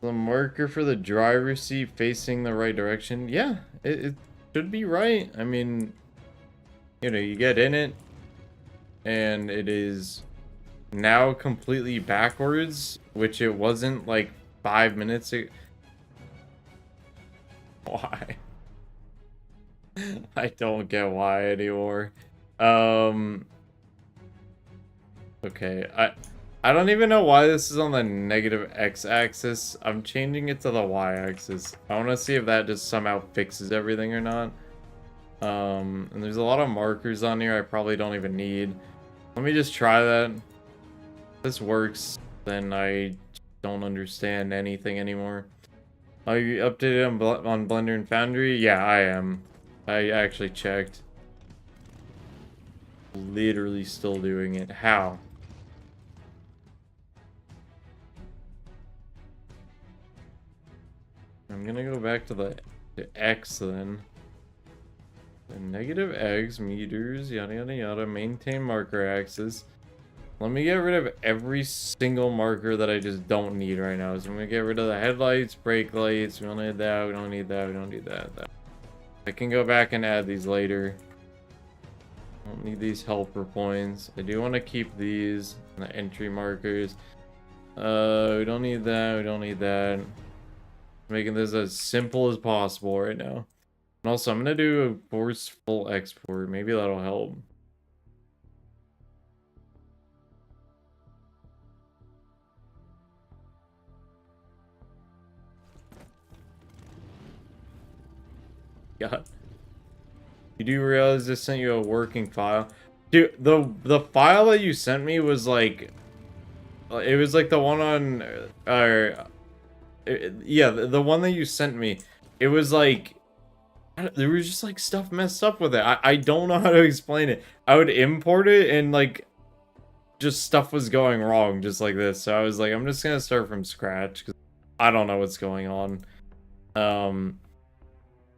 The marker for the driver's seat facing the right direction. Yeah, it should be right. I mean, you know, you get in it, and it is now completely backwards, which it wasn't like 5 minutes ago. Why? I don't get why anymore. Okay, I don't even know why this is on the negative x-axis. I'm changing it to the y-axis. I want to see if that just somehow fixes everything or not. And there's a lot of markers on here I probably don't even need. Let me just try that. If this works, then I don't understand anything anymore. Are you updated on Blender and Foundry? Yeah, I am. I actually checked. Literally still doing it. How? I'm gonna go back to the X then. The negative X, meters, yada yada yada, maintain marker axis. Let me get rid of every single marker that I just don't need right now. So I'm gonna get rid of the headlights, brake lights. We don't need that, we don't need that, we don't need that. I can go back and add these later. I don't need these helper points. I do want to keep these, the entry markers. We don't need that, we don't need that. Making this as simple as possible right now. And also, I'm gonna do a forceful export. Maybe that'll help. God. You do realize this sent you a working file? Dude, the file that you sent me was like... It was like the one on... yeah, the one that you sent me. It was like... There was just like stuff messed up with it. I don't know how to explain it. I would import it and like... Just stuff was going wrong just like this. So I was like, I'm just gonna start from scratch. Because I don't know what's going on.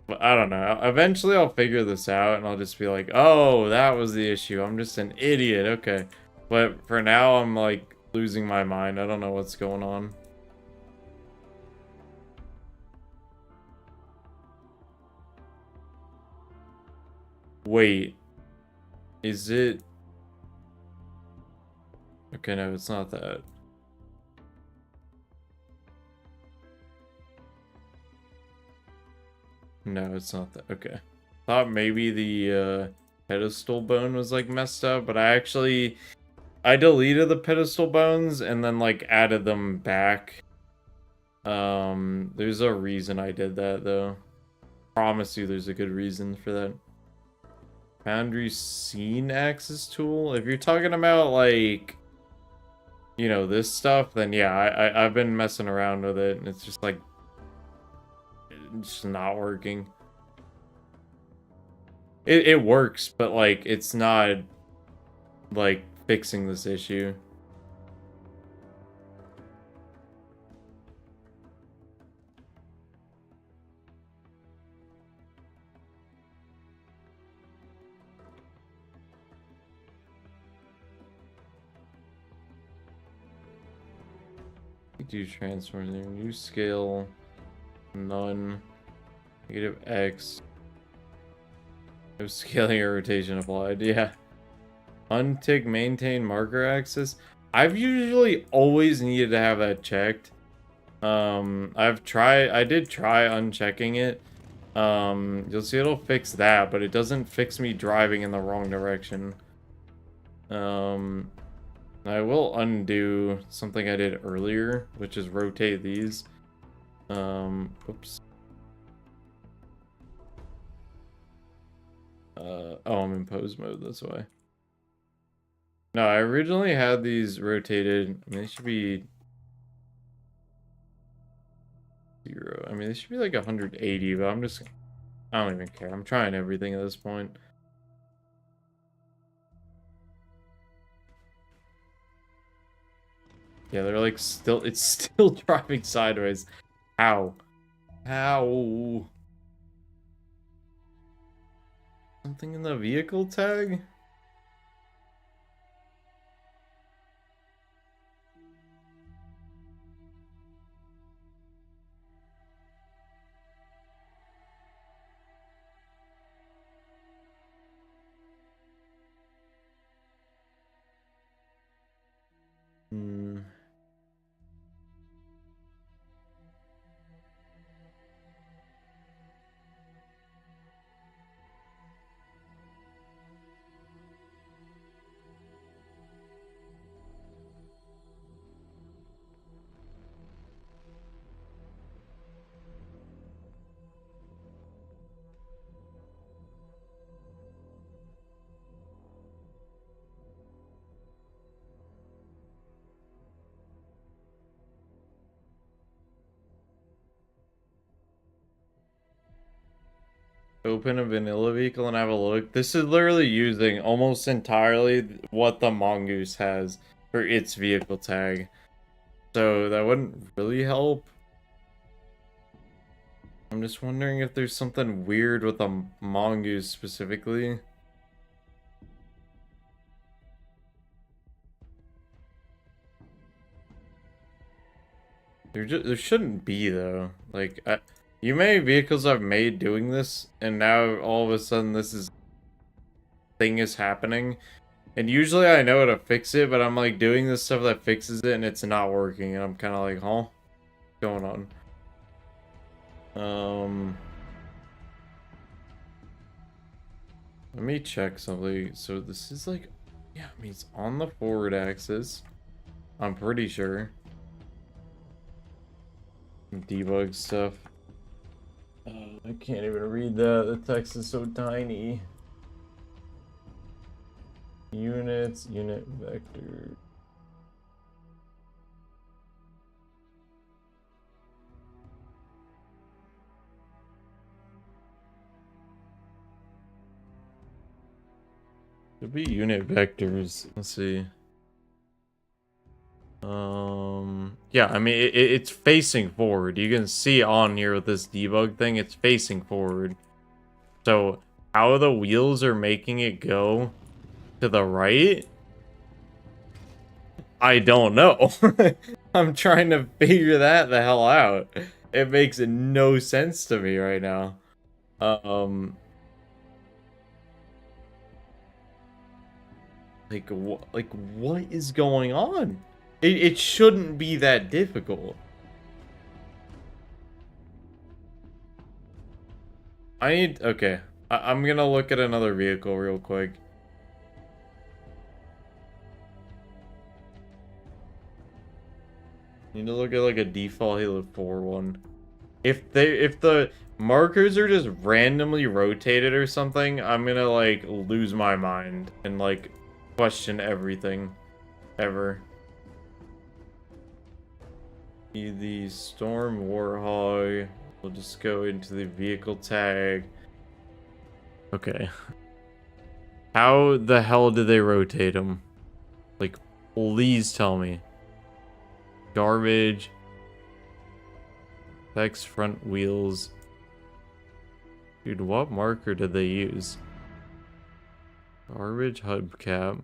But I don't know. Eventually I'll figure this out and I'll just be like, oh, that was the issue. I'm just an idiot. Okay. But for now, I'm like losing my mind. I don't know what's going on. Wait. Is it... Okay, no, it's not that. No, it's not that. Okay. Thought maybe the pedestal bone was like messed up, but I deleted the pedestal bones and then like added them back. There's a reason I did that though. Promise you there's a good reason for that. Boundary scene axis tool. If you're talking about like, you know, this stuff, then yeah, I've been messing around with it and it's just like it's just not working. It works, but like it's not like fixing this issue. Do transform there. New scale. None. Negative X. No scaling or rotation applied. Yeah. Untick maintain marker axis. I've usually always needed to have that checked. I did try unchecking it. You'll see it'll fix that, but it doesn't fix me driving in the wrong direction. I will undo something I did earlier, which is rotate these. Oops. Oh, I'm in pose mode, that's why. No, I originally had these rotated. I mean, they should be 0. I mean, they should be like 180, but I don't even care. I'm trying everything at this point. Yeah, they're like it's still driving sideways. How? How? Something in the vehicle tag? Hmm. Open a vanilla vehicle and have a look. This is literally using almost entirely what the mongoose has for its vehicle tag. So that wouldn't really help. I'm just wondering if there's something weird with the mongoose specifically. There shouldn't be though. Like, you many vehicles I've made doing this, and now all of a sudden this thing is happening. And usually I know how to fix it, but I'm like doing this stuff that fixes it and it's not working, and I'm kind of like, huh? What's going on? Let me check something. So this is like, yeah, I mean, it's on the forward axis. I'm pretty sure. Debug stuff. I can't even read that. The text is so tiny. Units, unit vector. Could be unit vectors. Let's see. Yeah, I mean, it's facing forward. You can see on here with this debug thing, it's facing forward. So how the wheels are making it go to the right, I don't know. I'm trying to figure that the hell out. It makes no sense to me right now. Like what is going on? It shouldn't be that difficult. Okay. I'm gonna look at another vehicle real quick. Need to look at like a default Halo 4 one. If the markers are just randomly rotated or something, I'm gonna like lose my mind and like question everything ever. The Storm Warhog. We'll just go into the vehicle tag. Okay. How the hell did they rotate them? Like, please tell me. Garbage. X front wheels. Dude, what marker did they use? Garbage hubcap.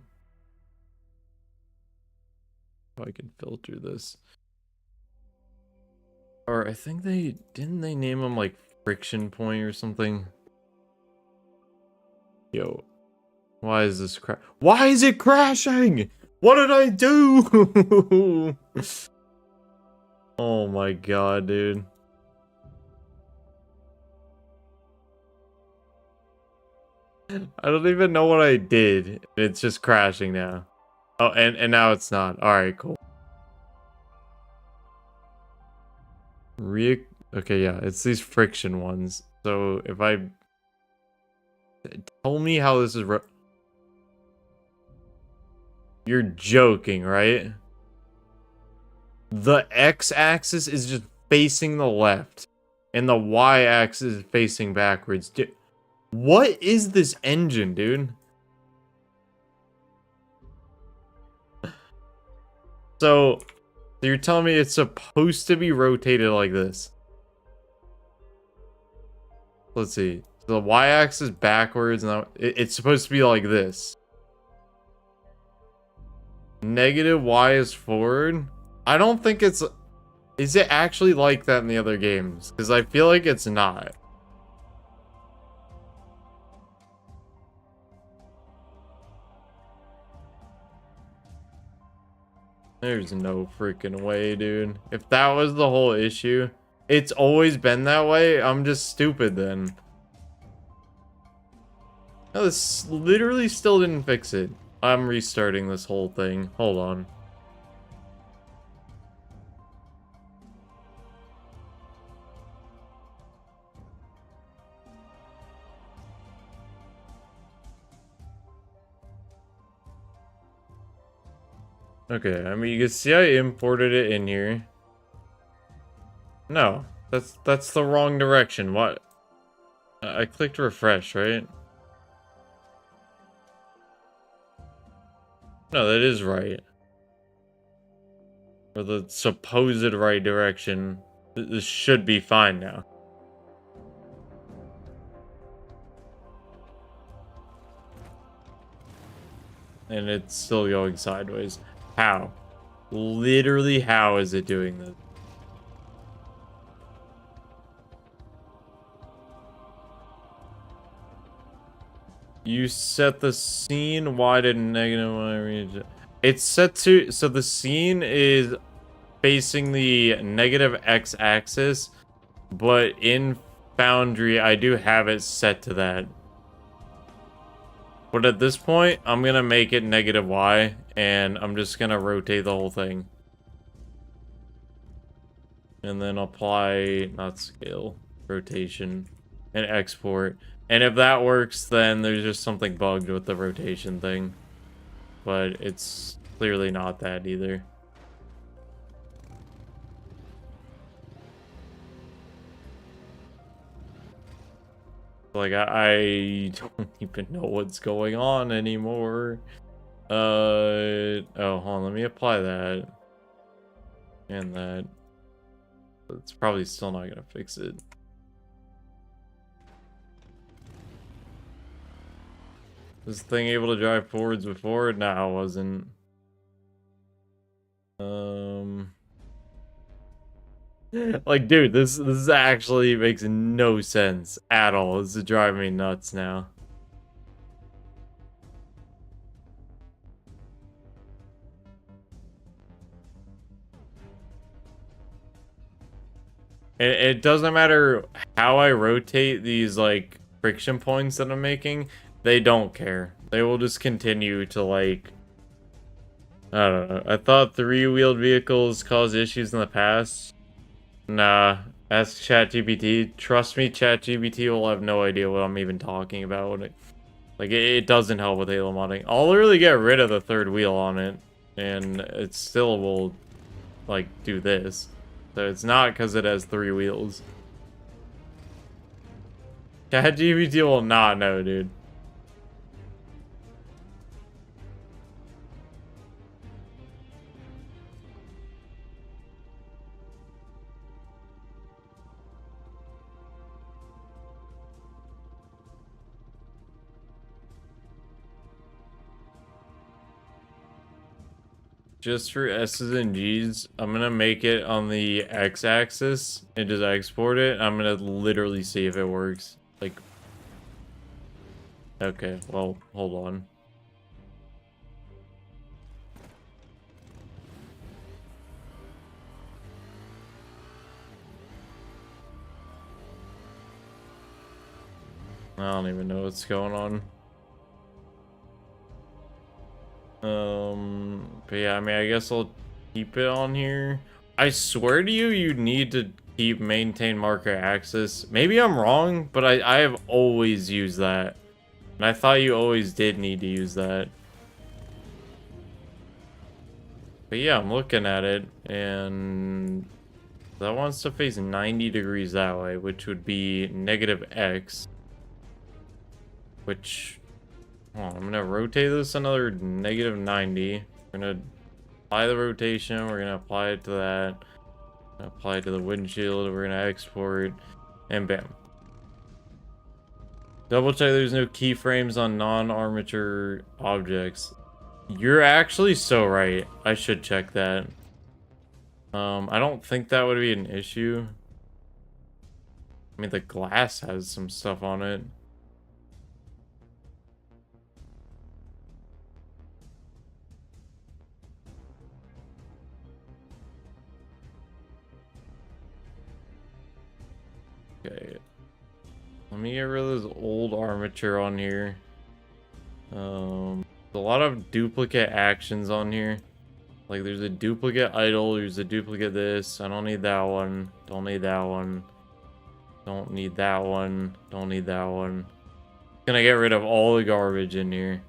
Oh, I can filter this. Or I think didn't they name them like friction point or something? Yo, why is this why is it crashing? What did I do? Oh my god, dude. I don't even know what I did. It's just crashing now. Oh, and now it's not. All right, cool. Okay, yeah, it's these friction ones. So if I tell me how this is you're joking, right? The x-axis is just facing the left, and the y-axis is facing backwards. What is this engine, dude? So you're telling me it's supposed to be rotated like this? Let's see. The y-axis backwards, and it's supposed to be like this. Negative y is forward. I don't think it's... Is it actually like that in the other games? Because I feel like it's not. There's no freaking way, dude. If that was the whole issue, it's always been that way. I'm just stupid then. No, this literally still didn't fix it. I'm restarting this whole thing. Hold on. Okay, I mean, you can see I imported it in here. No, that's the wrong direction. What? I clicked refresh, right? No, that is right. Or the supposed right direction. This should be fine now. And it's still going sideways. How? Literally, how is it doing this? You set the scene wide and negative when I read. It's set to... So the scene is facing the negative x-axis, but in Foundry, I do have it set to that. But at this point, I'm going to make it negative y, and I'm just going to rotate the whole thing. And then apply, not scale, rotation, and export. And if that works, then there's just something bugged with the rotation thing. But it's clearly not that either. Like, I don't even know what's going on anymore. Oh, hold on, let me apply that. And that. It's probably still not gonna fix it. Was the thing able to drive forwards before? No, it wasn't. Like, dude, this actually makes no sense at all. This is driving me nuts now. It doesn't matter how I rotate these, like, friction points that I'm making. They don't care. They will just continue to, like... I don't know. I thought three-wheeled vehicles caused issues in the past. Nah. Ask ChatGPT. Trust me, ChatGPT will have no idea what I'm even talking about. When it doesn't help with Halo modding. I'll literally get rid of the third wheel on it. And it still will, like, do this. So it's not because it has three wheels. ChatGPT will not know, dude. Just for S's and G's, I'm gonna make it on the x-axis and just export it. I'm gonna literally see if it works. Like, okay, well, hold on. I don't even know what's going on. But yeah, I mean, I guess I'll keep it on here. I swear to you need to keep maintain marker axis. Maybe I'm wrong, but I have always used that. And I thought you always did need to use that. But yeah, I'm looking at it, and that wants to face 90 degrees that way, which would be negative x. Which... I'm gonna rotate this another negative 90. We're gonna apply the rotation. We're gonna apply it to that. Apply it to the windshield. We're gonna export, and bam. Double check there's no keyframes on non-armature objects. You're actually so right. I should check that. I don't think that would be an issue. I mean, the glass has some stuff on it. Okay. Let me get rid of this old armature on here. There's a lot of duplicate actions on here. Like, there's a duplicate idle, there's a duplicate this. I don't need that one. Don't need that one. Don't need that one. Don't need that one. Gonna get rid of all the garbage in here.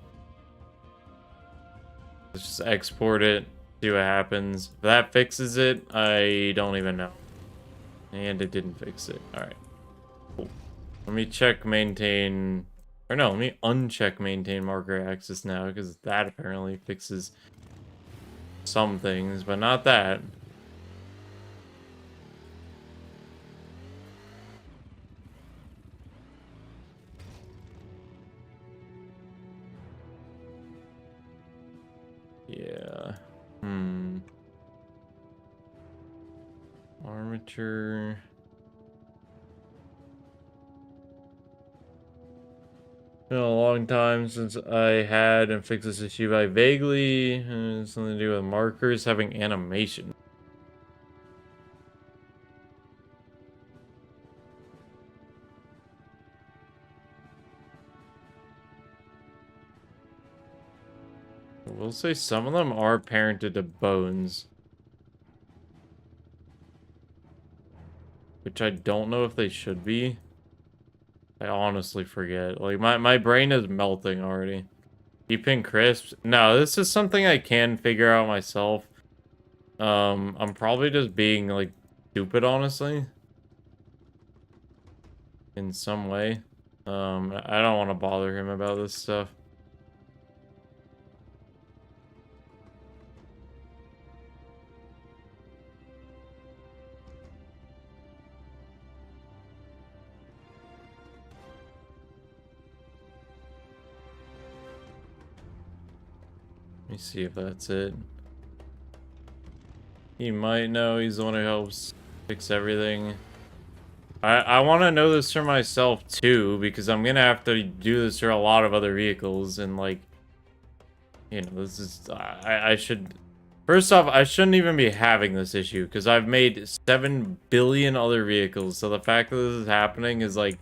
Let's just export it, see what happens. If that fixes it, I don't even know. And it didn't fix it. Alright. Cool. Let me check maintain... Or no, let me uncheck maintain marker access now, because that apparently fixes some things, but not that. Yeah. Armature. Been a long time since I had and fixed this issue by vaguely. Something to do with markers having animation. I will say some of them are parented to bones. Which I don't know if they should be. I honestly forget. Like, my brain is melting already. Keeping crisp? No, this is something I can figure out myself. I'm probably just being, like, stupid, honestly. In some way. I don't want to bother him about this stuff. Let me see if that's it. He might know. He's the one who helps fix everything. I want to know this for myself too, because I'm gonna have to do this for a lot of other vehicles, and like, you know, this is I should. First off, I shouldn't even be having this issue because I've made 7 billion other vehicles. So the fact that this is happening is like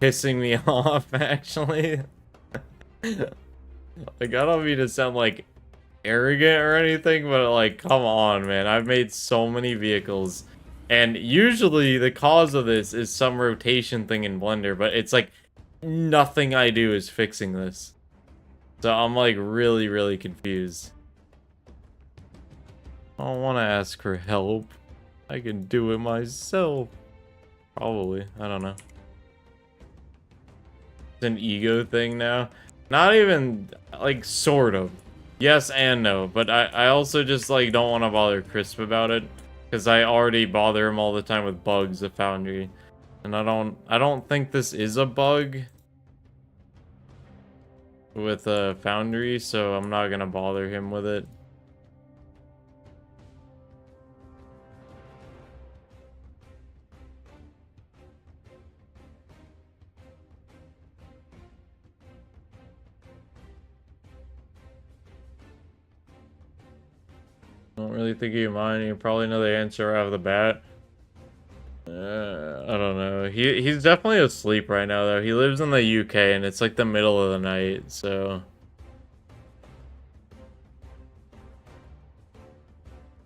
pissing me off, actually. Like, I don't mean to sound like arrogant or anything, but like, come on, man. I've made so many vehicles, and usually the cause of this is some rotation thing in Blender, but it's like nothing I do is fixing this. So I'm like really, really confused. I don't want to ask for help. I can do it myself. Probably. I don't know. It's an ego thing now. Not even, like, sort of. Yes and no, but I also just, like, don't want to bother Crisp about it. Because I already bother him all the time with bugs at Foundry. And I don't think this is a bug with Foundry, so I'm not gonna bother him with it. I don't really think you mind. You probably know the answer out of the bat. I don't know. He's definitely asleep right now, though. He lives in the UK, and it's like the middle of the night, so...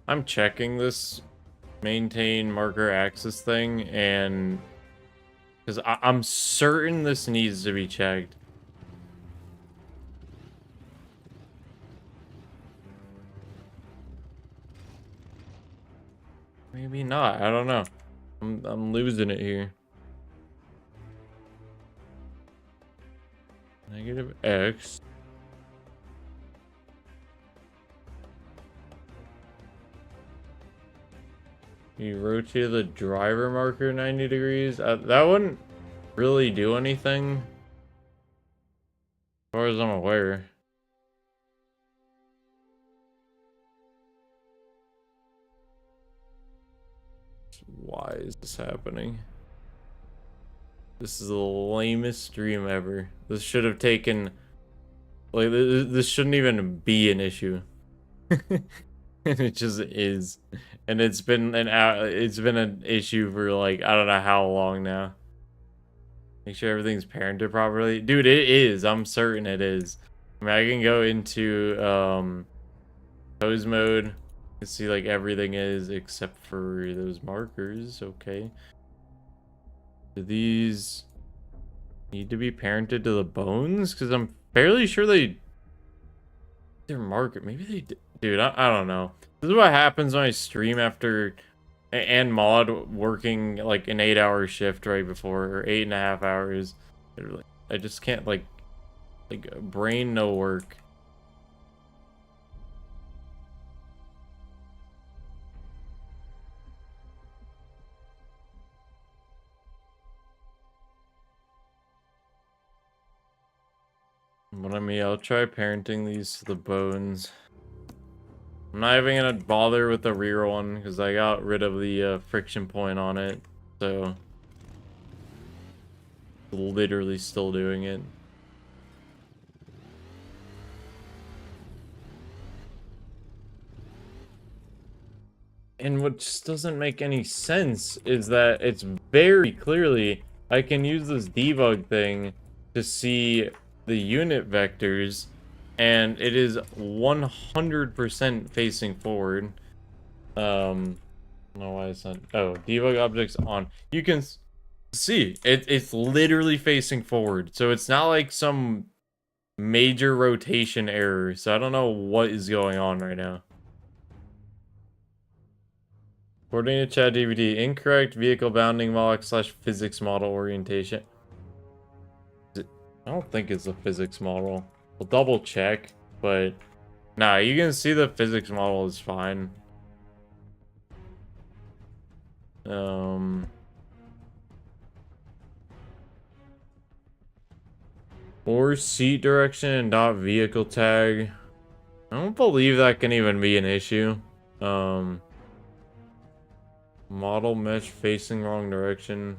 I'm checking this maintain marker access thing, and... Because I'm certain this needs to be checked. Maybe not. I don't know. I'm losing it here. Negative X. You rotate the driver marker 90 degrees. That wouldn't really do anything. far as I'm aware. Why is this happening? This is the lamest stream ever. This should have taken... Like, this shouldn't even be an issue. And it just is. And it's been an issue for, like, I don't know how long now. Make sure everything's parented properly. Dude, it is. I'm certain it is. I mean, I can go into, pose mode and see, like, everything is except for those markers. Okay. Do these need to be parented to the bones? Because I'm fairly sure they're marker. Maybe they did. Dude, I don't know. This is what happens when I stream after and mod working like an 8-hour shift right before, or 8.5 hours. I just can't like brain no work. But I mean, I'll try parenting these to the bones. I'm not even gonna bother with the rear one because I got rid of the friction point on it, so literally still doing it. And what just doesn't make any sense is that it's very clearly I can use this debug thing to see the unit vectors, and it is 100% facing forward. I don't know why it's not. Oh, debug objects on. You can see it's literally facing forward, so it's not like some major rotation error. So I don't know what is going on right now. According to ChatGPT, incorrect vehicle bounding model / physics model orientation. I don't think it's a physics model. We'll double check, but nah, you can see the physics model is fine. Or seat direction and not vehicle tag. I don't believe that can even be an issue. Model mesh facing wrong direction.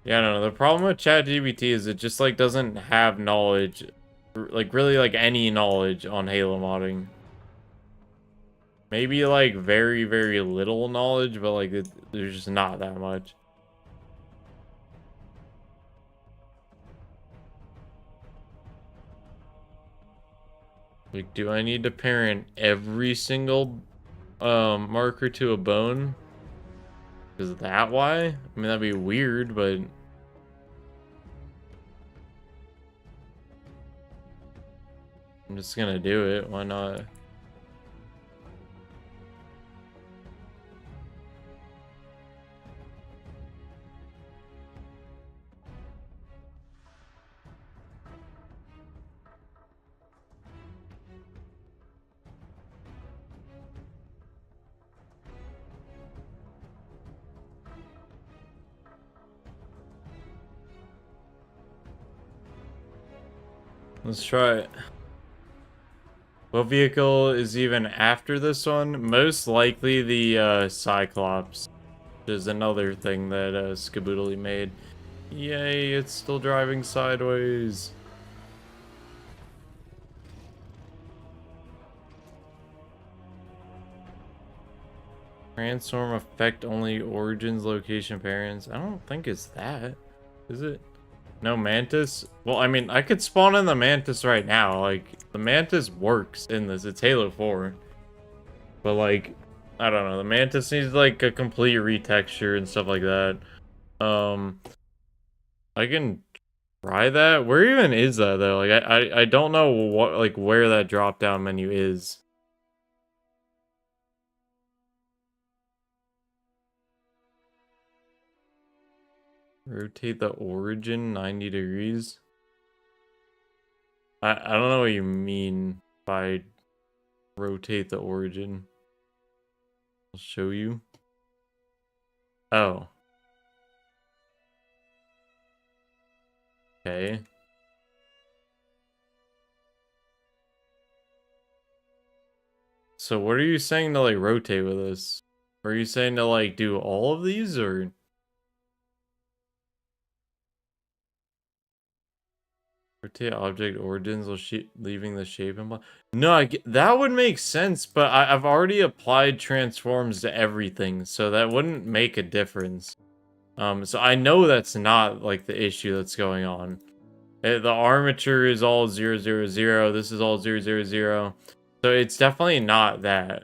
Yeah, no, the problem with ChatGPT is it just like doesn't have knowledge, like really like any knowledge on Halo modding. Maybe like very, very little knowledge, but like there's just not that much. Like, do I need to parent every single marker to a bone? Is that why? I mean, that'd be weird, but I'm just gonna do it. Why not? Let's try it. What vehicle is even after this one? Most likely the Cyclops. Which is another thing that Skaboodly made. Yay, it's still driving sideways. Transform affect only origins, location, parents. I don't think it's that. Is it? No Mantis? Well, I mean, I could spawn in the Mantis right now. Like, the Mantis works in this. It's Halo 4. But, like, I don't know. The Mantis needs, like, a complete retexture and stuff like that. I can try that. Where even is that, though? Like, I don't know what, like, where that drop-down menu is. Rotate the origin 90 degrees. I don't know what you mean by rotate the origin. I'll show you. Oh. Okay. So what are you saying to like rotate with this? Are you saying to like do all of these or? Rotate object origins while leaving the shape and no, that would make sense, but I've already applied transforms to everything, so that wouldn't make a difference. So I know that's not like the issue that's going on. The armature is all 0, 0, 0. This is all 0, 0, 0. So it's definitely not that.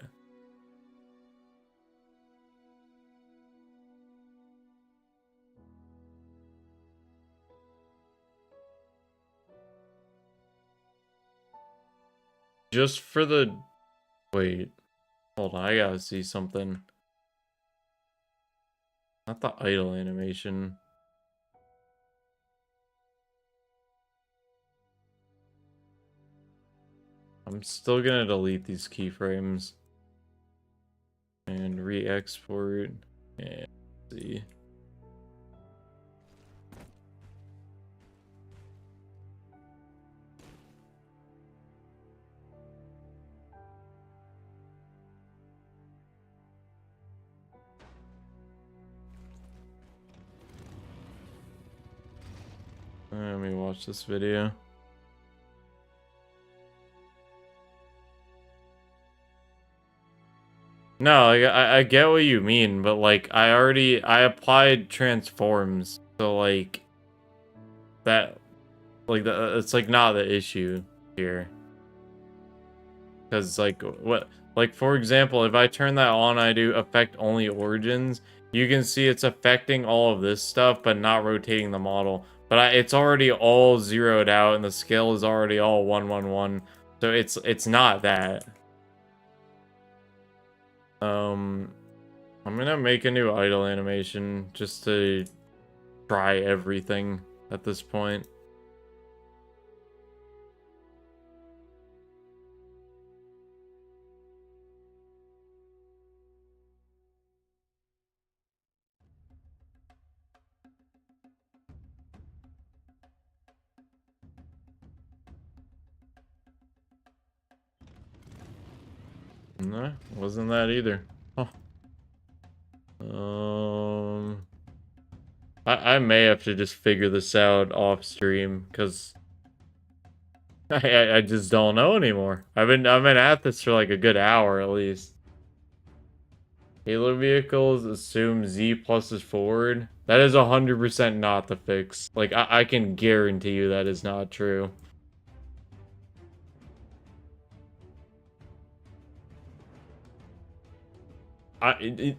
Just for the... Wait. Hold on, I gotta see something. Not the idle animation. I'm still gonna delete these keyframes. And re-export. And see. Let me watch this video. No, like, I get what you mean, but like I applied transforms, so like that, like it's like not the issue here. Because like what, like for example, if I turn that on, I do affect only origins. You can see it's affecting all of this stuff, but not rotating the model. But it's already all zeroed out, and the scale is already all 1, 1, 1. So it's not that. I'm gonna make a new idle animation just to try everything at this point. No, wasn't that either. Oh. I may have to just figure this out off stream because I just don't know anymore. I've been at this for like a good hour at least. Halo vehicles assume Z plus is forward. That is 100% not the fix. Like I can guarantee you that is not true.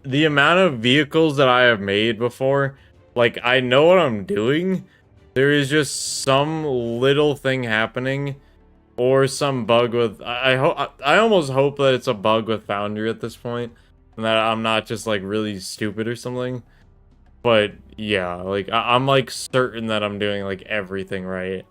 The amount of vehicles that I have made before, like I know what I'm doing. There is just some little thing happening, or some bug with. I almost hope that it's a bug with Foundry at this point, and that I'm not just like really stupid or something. But yeah, like I'm like certain that I'm doing like everything right.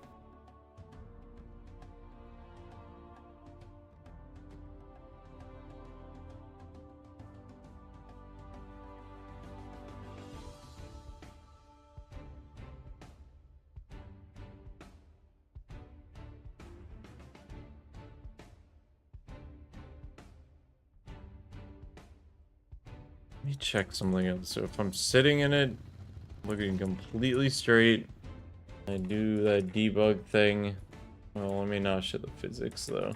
Let me check something else. So if I'm sitting in it, looking completely straight, I do that debug thing. Well, let me not show the physics though.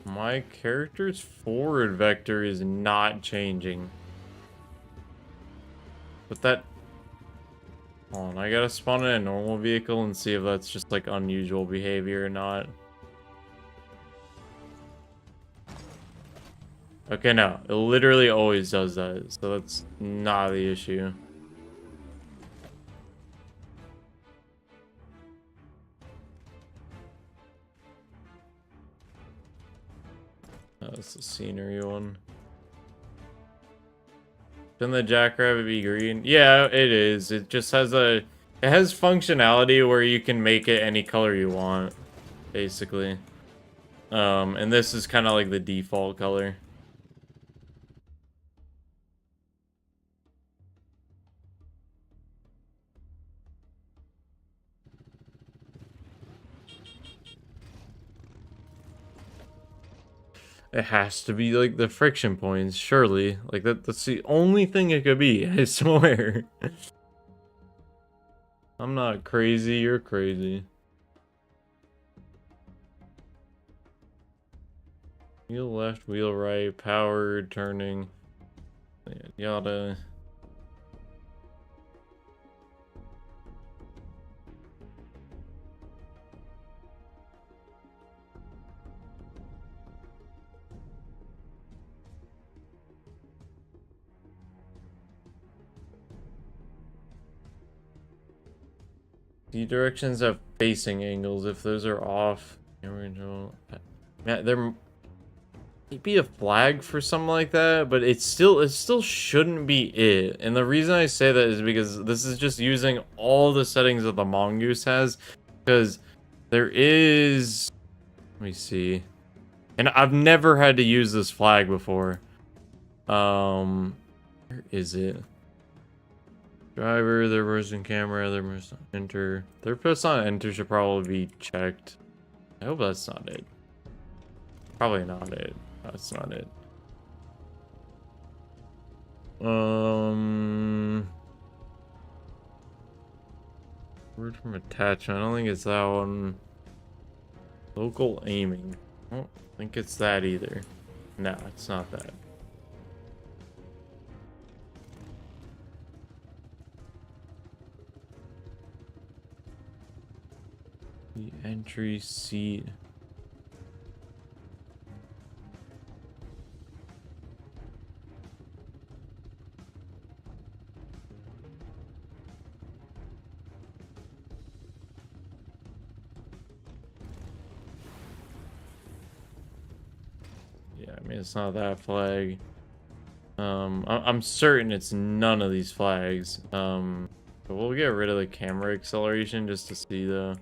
My character's forward vector is not changing. But that... Hold on, I gotta spawn in a normal vehicle and see if that's just like unusual behavior or not. Okay, no. It literally always does that, so that's not the issue. That's the scenery one. Can the jackrabbit be green? Yeah, it is. It just has a It has functionality where you can make it any color you want, basically. And this is kind of like the default color. It has to be like the friction points, surely. Like that's the only thing it could be, I swear. I'm not crazy, you're crazy. Wheel left, wheel right, powered, turning. Yada. The directions have facing angles. If those are off, original. Yeah, there might be a flag for something like that, but it still shouldn't be it. And the reason I say that is because this is just using all the settings that the Mongoose has. Because there is, let me see, and I've never had to use this flag before. Where is it? Driver, their person camera, their person enter. Their person on enter should probably be checked. I hope that's not it. Probably not it. That's not it. Word from attachment. I don't think it's that one. Local aiming. I don't think it's that either. No, it's not that. The entry seat. Yeah, I mean, it's not that flag. I'm certain it's none of these flags. But we'll get rid of the camera acceleration just to see though.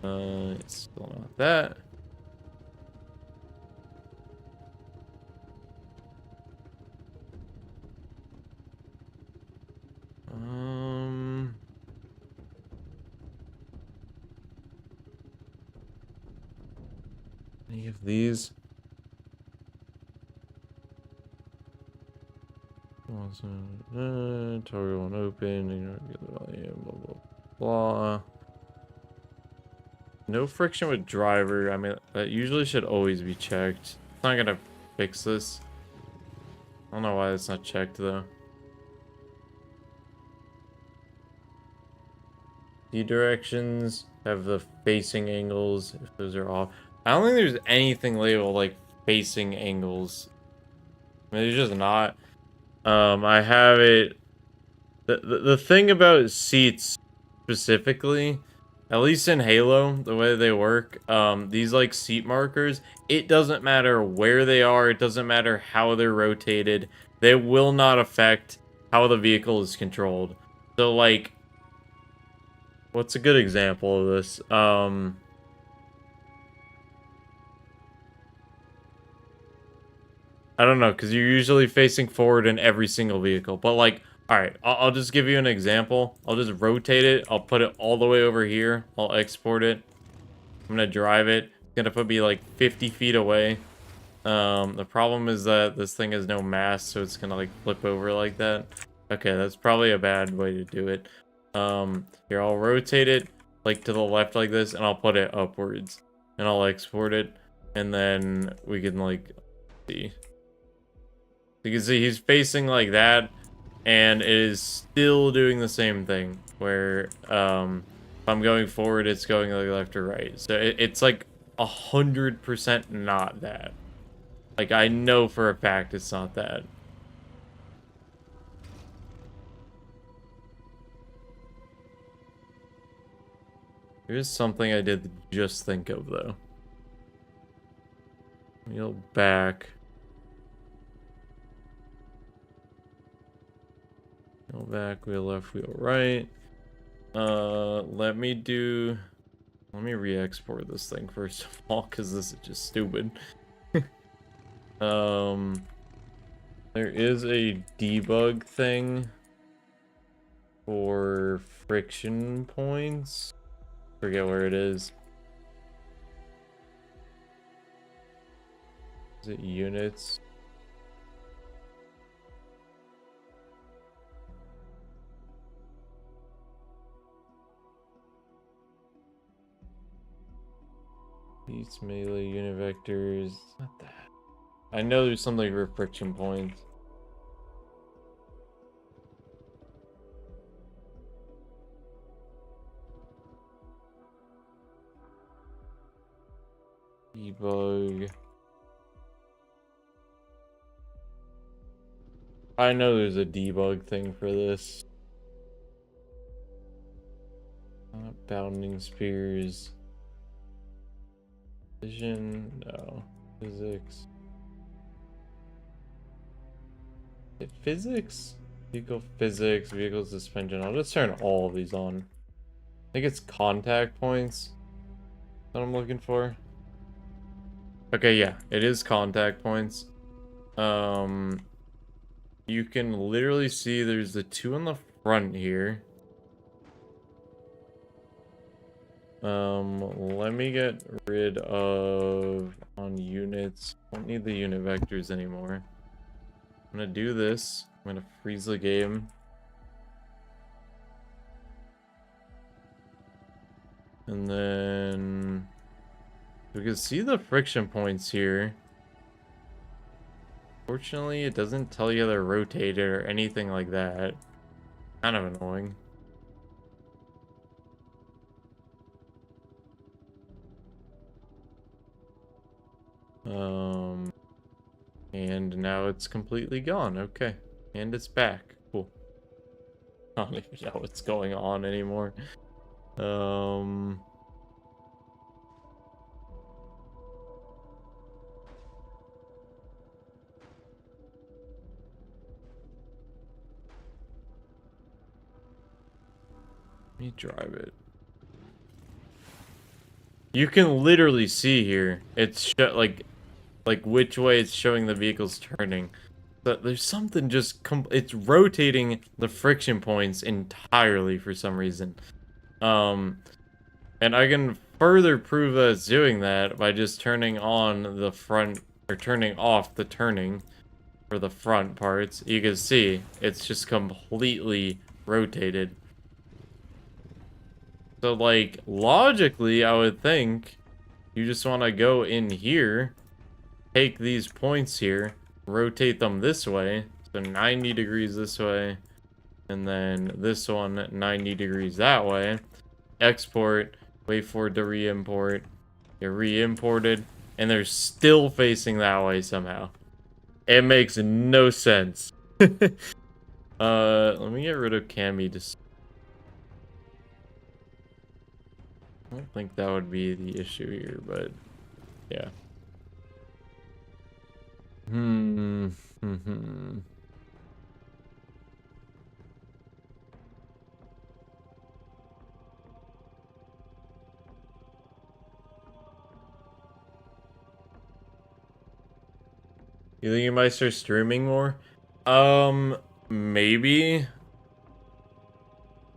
It's still not that. Any of these? Toggle on open, blah, blah, blah. No friction with driver. I mean, that usually should always be checked. It's not gonna fix this. I don't know why it's not checked though. The directions have the facing angles if those are off. I don't think there's anything labeled like facing angles. I mean, there's just not. I have it. The thing about seats specifically, at least in Halo, the way they work, these like seat markers, it doesn't matter where they are, it doesn't matter how they're rotated, they will not affect how the vehicle is controlled. So like, what's a good example of this? I don't know, because you're usually facing forward in every single vehicle. But like, all right, I'll just give you an example. I'll just rotate it. I'll put it all the way over here. I'll export it. I'm going to drive it. It's going to put me like 50 feet away. The problem is that this thing has no mass, so it's going to like flip over like that. Okay, that's probably a bad way to do it. Here, I'll rotate it like to the left like this, and I'll put it upwards. And I'll export it, and then we can like see. You can see he's facing like that, and it is still doing the same thing, where if I'm going forward, it's going like left or right. So it's like 100% not that. Like, I know for a fact it's not that. Here's something I did just think of, though. Wheel back. Wheel back, wheel left, wheel right. Let me re-export this thing first of all, because this is just stupid. There is a debug thing for friction points. Forget where it is. Is it units? These melee unit vectors. Not that. I know there's something for friction points. Debug. I know there's a debug thing for this. Bounding spears. Vision? No. Physics. Physics? Vehicle physics, vehicle suspension. I'll just turn all of these on. I think it's contact points that I'm looking for. Okay, yeah, it is contact points. You can literally see there's the two on the front here. Let me get rid of on units. Don't need the unit vectors anymore. I'm gonna do this. I'm gonna freeze the game. And then we can see the friction points here. Fortunately, it doesn't tell you they're rotated or anything like that. Kind of annoying. And now it's completely gone. Okay. And it's back. Cool. I don't even know what's going on anymore. Let me drive it. You can literally see here. It's like which way it's showing the vehicle's turning. But there's something just it's rotating the friction points entirely for some reason. And I can further prove that it's doing that by just turning on the front, or turning off the turning for the front parts. You can see it's just completely rotated. So, like, logically, I would think you just want to go in here, take these points here, rotate them this way, so 90 degrees this way, and then this one 90 degrees that way, export, wait for it to re-import, get re-imported, and they're still facing that way somehow. It makes no sense. Let me get rid of Cammy. I don't think that would be the issue here, but yeah. You think you might start streaming more? Maybe.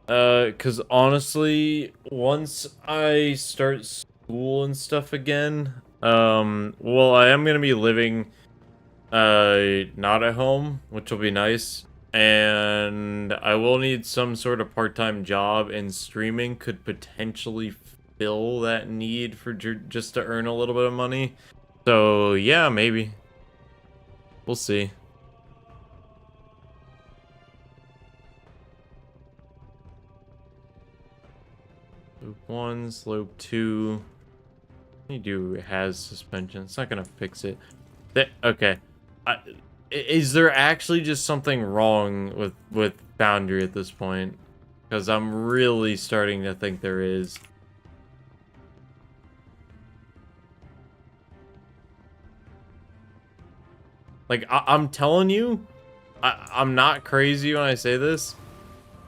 Cause honestly, once I start school and stuff again, well, I am gonna be living, not at home, which will be nice, and I will need some sort of part-time job, and streaming could potentially fill that need for just to earn a little bit of money. So, yeah, maybe. We'll see. Loop 1, slope 2. What do you do? It has suspension. It's not gonna fix it. Okay. Is there actually just something wrong with Foundry at this point? Because I'm really starting to think there is. Like, I'm telling you, I'm not crazy when I say this.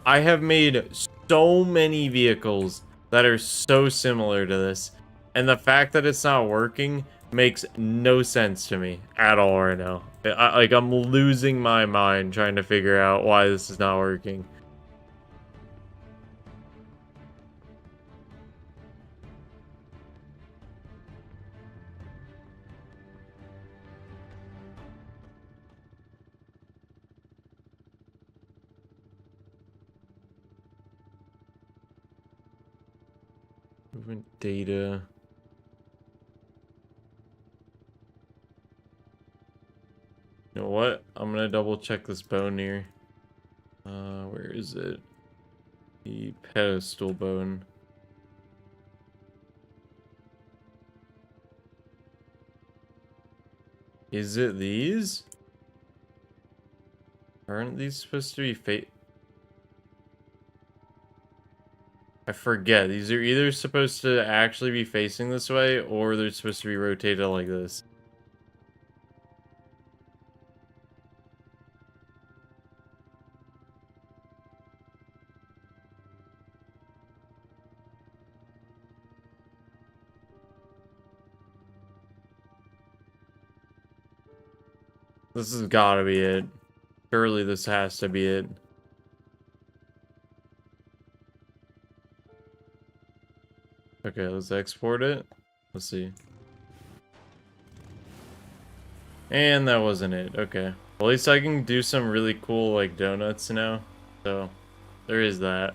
I have made so many vehicles that are so similar to this, and the fact that it's not working makes no sense to me at all right now. Like, I'm losing my mind trying to figure out why this is not working. Movement data. You know what? I'm gonna double check this bone here. Where is it? The pedestal bone. Is it these? Aren't these supposed to be I forget. These are either supposed to actually be facing this way, or they're supposed to be rotated like this. This has gotta be it. Surely this has to be it. Okay, let's export it. Let's see. And that wasn't it. Okay. Well, at least I can do some really cool, like, donuts now. So, there is that.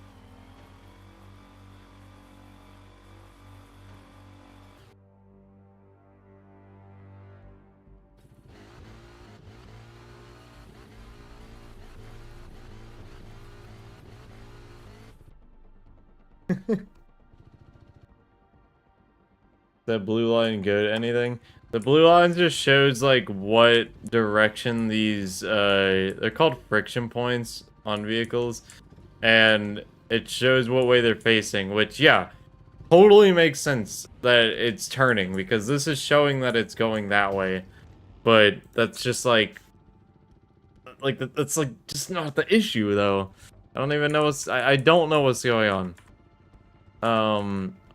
That blue line go to anything? The blue line just shows like what direction these they're called friction points on vehicles, and it shows what way they're facing, which yeah, totally makes sense that it's turning because this is showing that it's going that way. But that's just like that's like just not the issue though. I don't even know I don't know what's going on.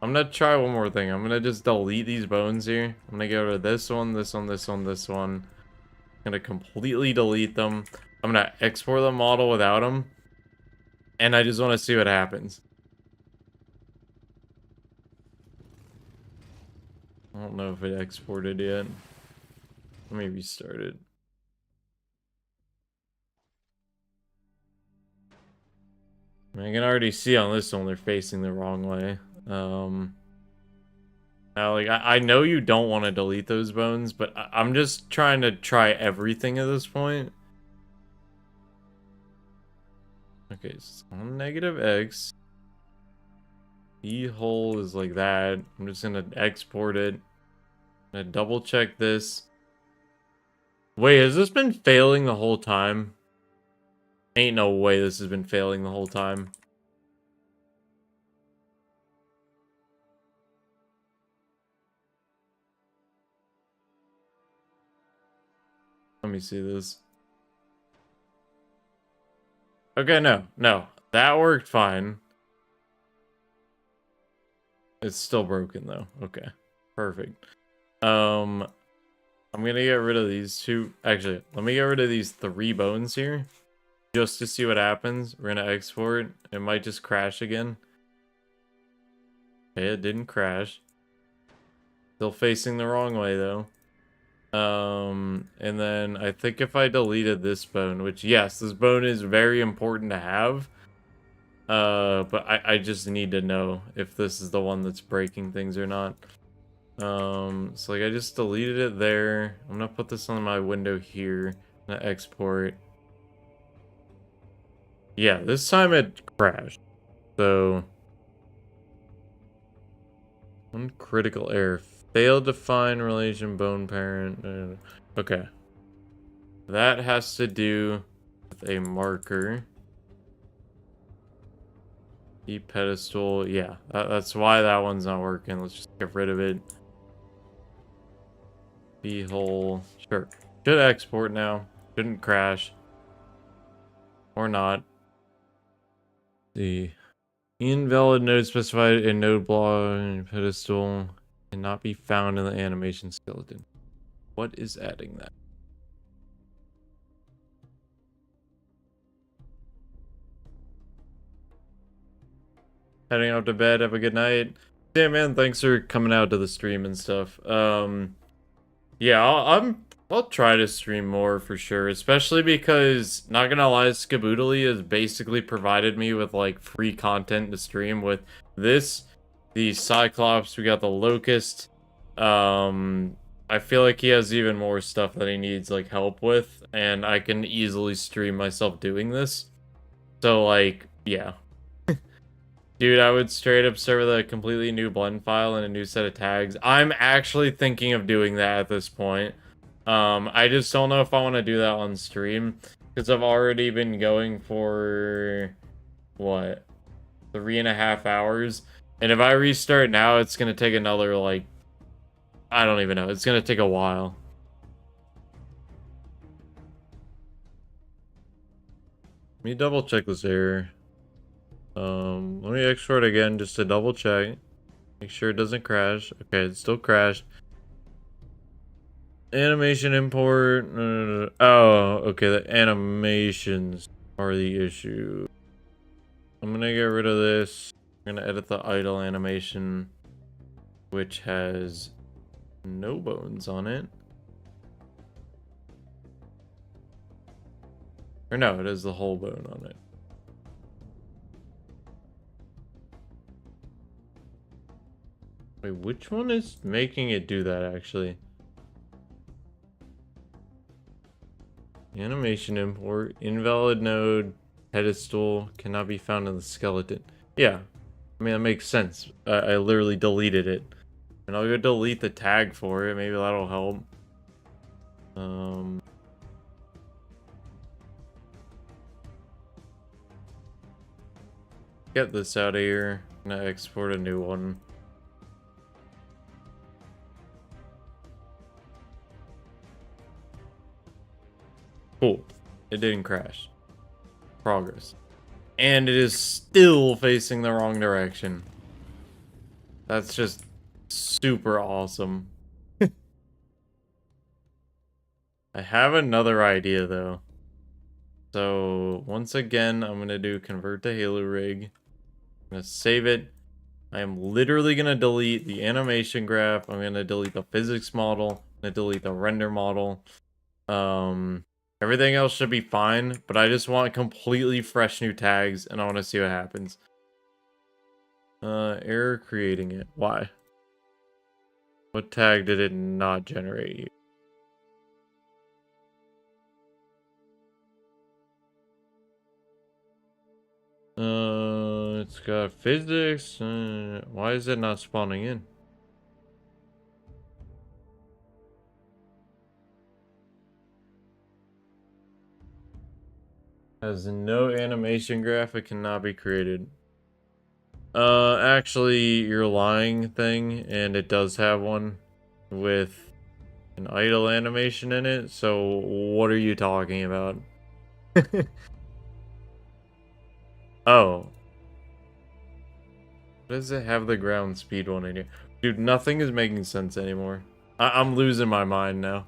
I'm gonna try one more thing. I'm gonna just delete these bones here. I'm gonna go to this one, this one, this one, this one. I'm gonna completely delete them. I'm gonna export the model without them. And I just want to see what happens. I don't know if it exported yet. Let me restart it. I can already see on this one they're facing the wrong way. Now, like, I know you don't want to delete those bones, but I'm just trying to try everything at this point. Okay, so it's on -X. E hole is like that. I'm just gonna export it. I'm gonna double check this. Wait, has this been failing the whole time? Ain't no way this has been failing the whole time. Let me see this. Okay, no. That worked fine. It's still broken though. Okay. Perfect. I'm gonna get rid of these two. Actually, let me get rid of these 3 bones here. Just to see what happens. We're gonna export. It might just crash again. Okay, it didn't crash. Still facing the wrong way though. And then I think if I deleted this bone, which yes, this bone is very important to have. But I just need to know if this is the one that's breaking things or not. So like I just deleted it there. I'm gonna put this on my window here. I'm gonna export. Yeah, this time it crashed. So one critical error. Failed to find relation bone parent. Okay. That has to do with a marker. E pedestal. Yeah, that's why that one's not working. Let's just get rid of it. B hole. Sure. Should export now. Shouldn't crash. Or not. See. Invalid node specified in node block pedestal cannot be found in the animation skeleton. What is adding that? Heading out to bed. Have a good night. Yeah, man. Thanks for coming out to the stream and stuff. Yeah, I'll try to stream more for sure, especially because, not gonna lie, Skaboodly has basically provided me with like free content to stream with this, the Cyclops, we got the Locust. I feel like he has even more stuff that he needs like help with, and I can easily stream myself doing this. So like, yeah. Dude, I would straight up start with a completely new blend file and a new set of tags. I'm actually thinking of doing that at this point. I just don't know if I want to do that on stream, because I've already been going for, what, 3.5 hours? And if I restart now, it's going to take another, like, I don't even know. It's going to take a while. Let me double check this error. Let me export again just to double check. Make sure it doesn't crash. Okay, it still crashed. Animation import. Oh, okay. The animations are the issue. I'm gonna get rid of this. I'm gonna edit the idle animation, which has no bones on it. Or no, it has the whole bone on it. Wait, which one is making it do that actually? Animation import, invalid node, pedestal, cannot be found in the skeleton. Yeah, I mean, that makes sense. I literally deleted it. And I'll go delete the tag for it, maybe that'll help. Get this out of here. I'm gonna export a new one. Cool. It didn't crash. Progress. And it is still facing the wrong direction. That's just super awesome. I have another idea though. So once again, I'm gonna do convert to Halo rig. I'm gonna save it. I am literally gonna delete the animation graph. I'm gonna delete the physics model. I'm gonna delete the render model. Everything else should be fine, but I just want completely fresh new tags, and I want to see what happens. Error creating it. Why? What tag did it not generate? It's got physics. Why is it not spawning in? Has no animation graphic, cannot be created. Actually, you're lying thing, and it does have one with an idle animation in it, so what are you talking about? Oh. Why does it have the ground speed one in here? Dude, nothing is making sense anymore. I'm losing my mind now.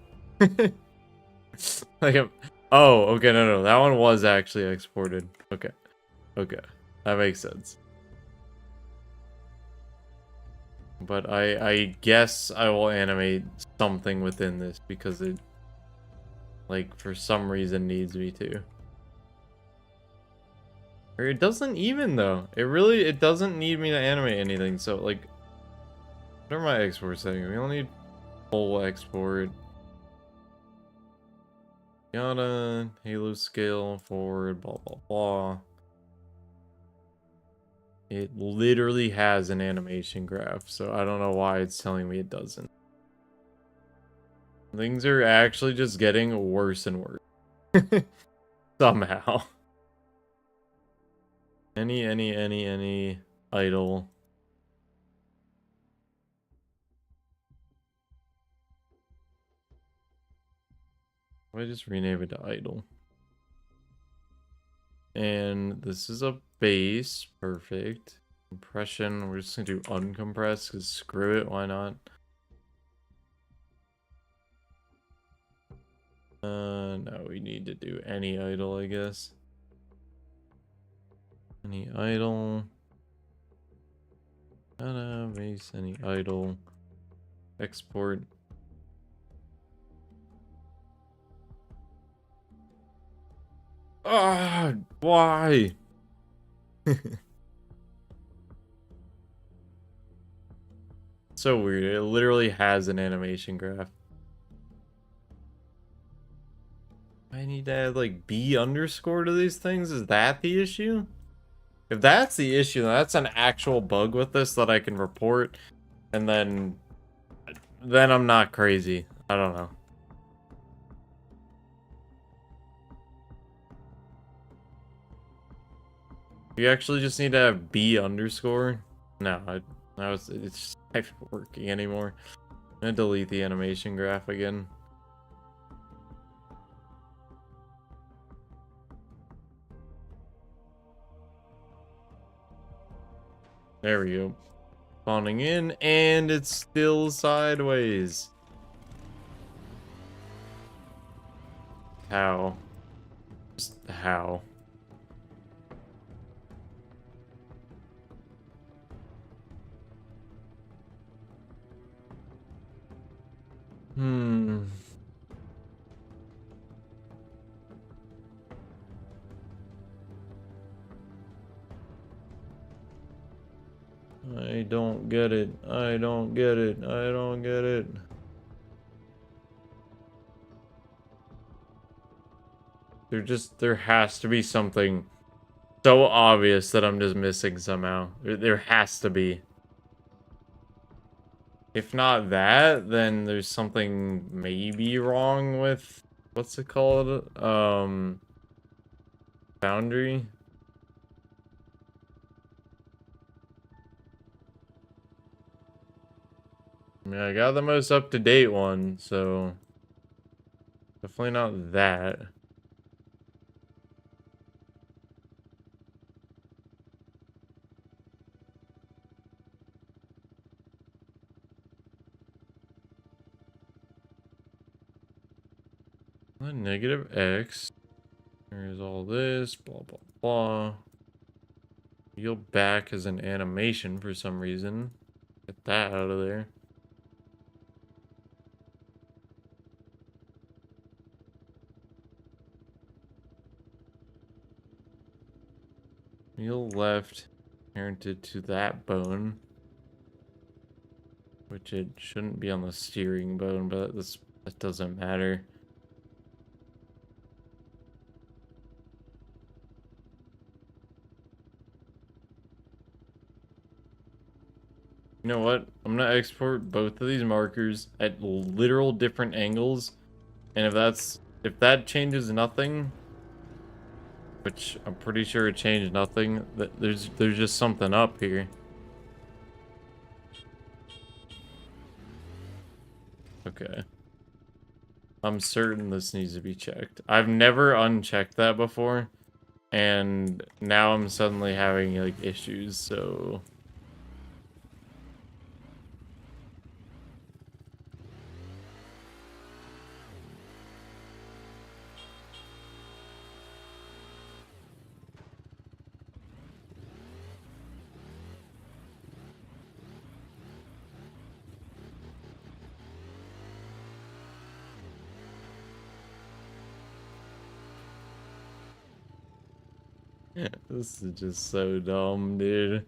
Like, oh, okay, no, that one was actually exported. Okay, that makes sense. But I guess I will animate something within this because it, like, for some reason needs me to. Or it doesn't even though. It doesn't need me to animate anything. So like, what are my export settings? We only need full export. Yada, Halo scale, forward, blah, blah, blah. It literally has an animation graph, so I don't know why it's telling me it doesn't. Things are actually just getting worse and worse. Somehow. Any idle. I just rename it to idle. And this is a base. Perfect. Compression, we're just gonna do uncompressed, because screw it, why not? No, we need to do any idle, I guess. Any idle. Base, any idle. Export. Ah, why? So weird. It literally has an animation graph. I need to add like B underscore to these things? Is that the issue? If that's the issue, then that's an actual bug with this that I can report, and then I'm not crazy. I don't know. You actually just need to have B underscore? No, it's just not working anymore. I'm gonna delete the animation graph again. There we go. Spawning in, and it's still sideways. How? Just how? I don't get it. I don't get it. I don't get it. There has to be something so obvious that I'm just missing somehow. There has to be. If not that, then there's something maybe wrong with, what's it called? Boundary? I mean, I got the most up-to-date one, so definitely not that. Negative X. There's all this, blah, blah, blah. Wheel back as an animation for some reason. Get that out of there. Wheel left parented to that bone. Which it shouldn't be on the steering bone, but that doesn't matter. You know what? I'm gonna export both of these markers at literal different angles, and if that changes nothing, which I'm pretty sure it changed nothing, there's just something up here. Okay. I'm certain this needs to be checked. I've never unchecked that before, and now I'm suddenly having like issues, so this is just so dumb, dude.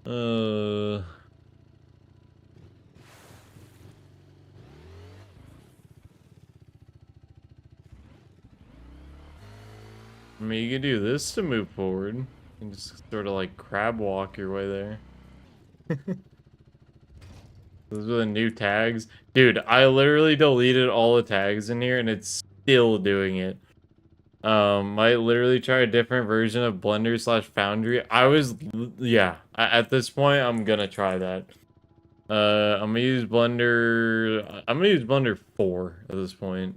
I mean, you can do this to move forward. You can just sort of like crab walk your way there. Those are the new tags. Dude, I literally deleted all the tags in here and it's still doing it. I literally tried a different version of Blender slash Foundry. Yeah, at this point, I'm gonna try that. I'm gonna use Blender 4 at this point.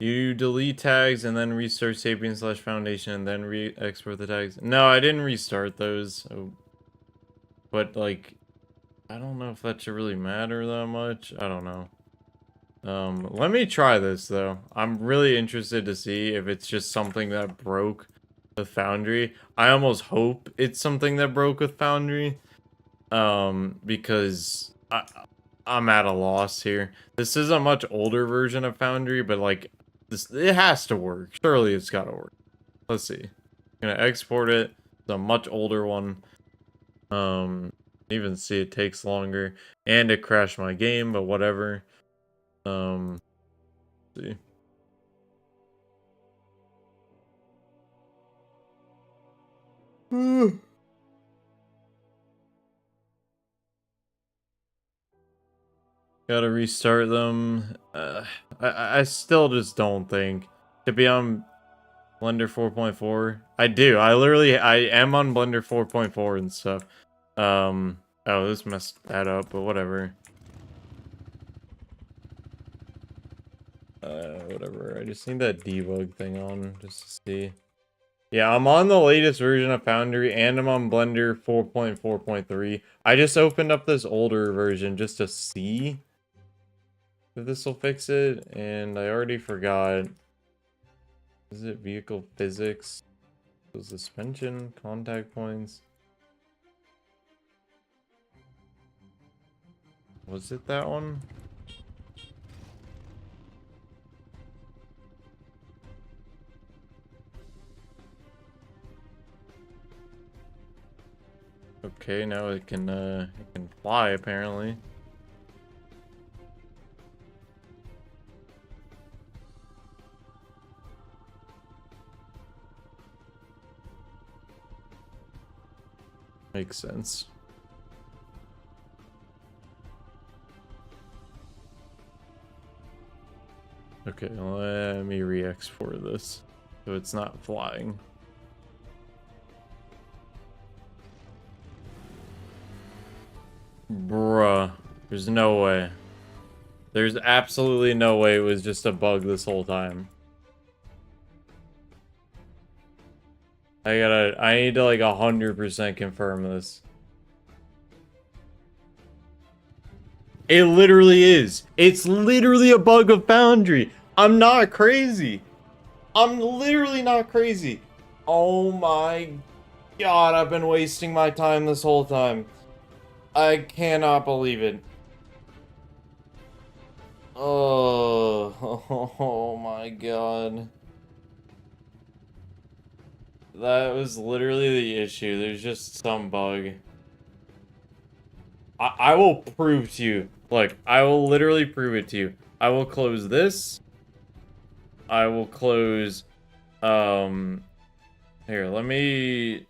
You delete tags and then restart Sapien/Foundation and then re-export the tags. No, I didn't restart those. Oh. But, like, I don't know if that should really matter that much. I don't know. Let me try this, though. I'm really interested to see if it's just something that broke with Foundry. I almost hope it's something that broke with Foundry. Because I'm at a loss here. This is a much older version of Foundry, but, like, it has to work. Surely it's gotta work. Let's see. I'm gonna export it. It's a much older one. Even see it takes longer. And it crashed my game, but whatever. See. Gotta restart them. I still just don't think to be on Blender 4.4. I do. I am on Blender 4.4 and stuff. Oh, this messed that up, but whatever. Whatever. I just need that debug thing on just to see. Yeah, I'm on the latest version of Foundry and I'm on Blender 4.4.3. I just opened up this older version just to see if this will fix it, and I already forgot. Is it vehicle physics? Suspension, contact points. Was it that one? Okay, now it can fly apparently. Makes sense. Okay, let me re-export this so it's not flying. Bruh, there's no way. There's absolutely no way it was just a bug this whole time. I need to like 100% confirm this. It literally is. It's literally a bug of Foundry. I'm not crazy. I'm literally not crazy. Oh my god, I've been wasting my time this whole time. I cannot believe it. Oh my god. That was literally the issue. There's just some bug. I will prove to you. Look, I will literally prove it to you. I will close this. I will close, here, let me,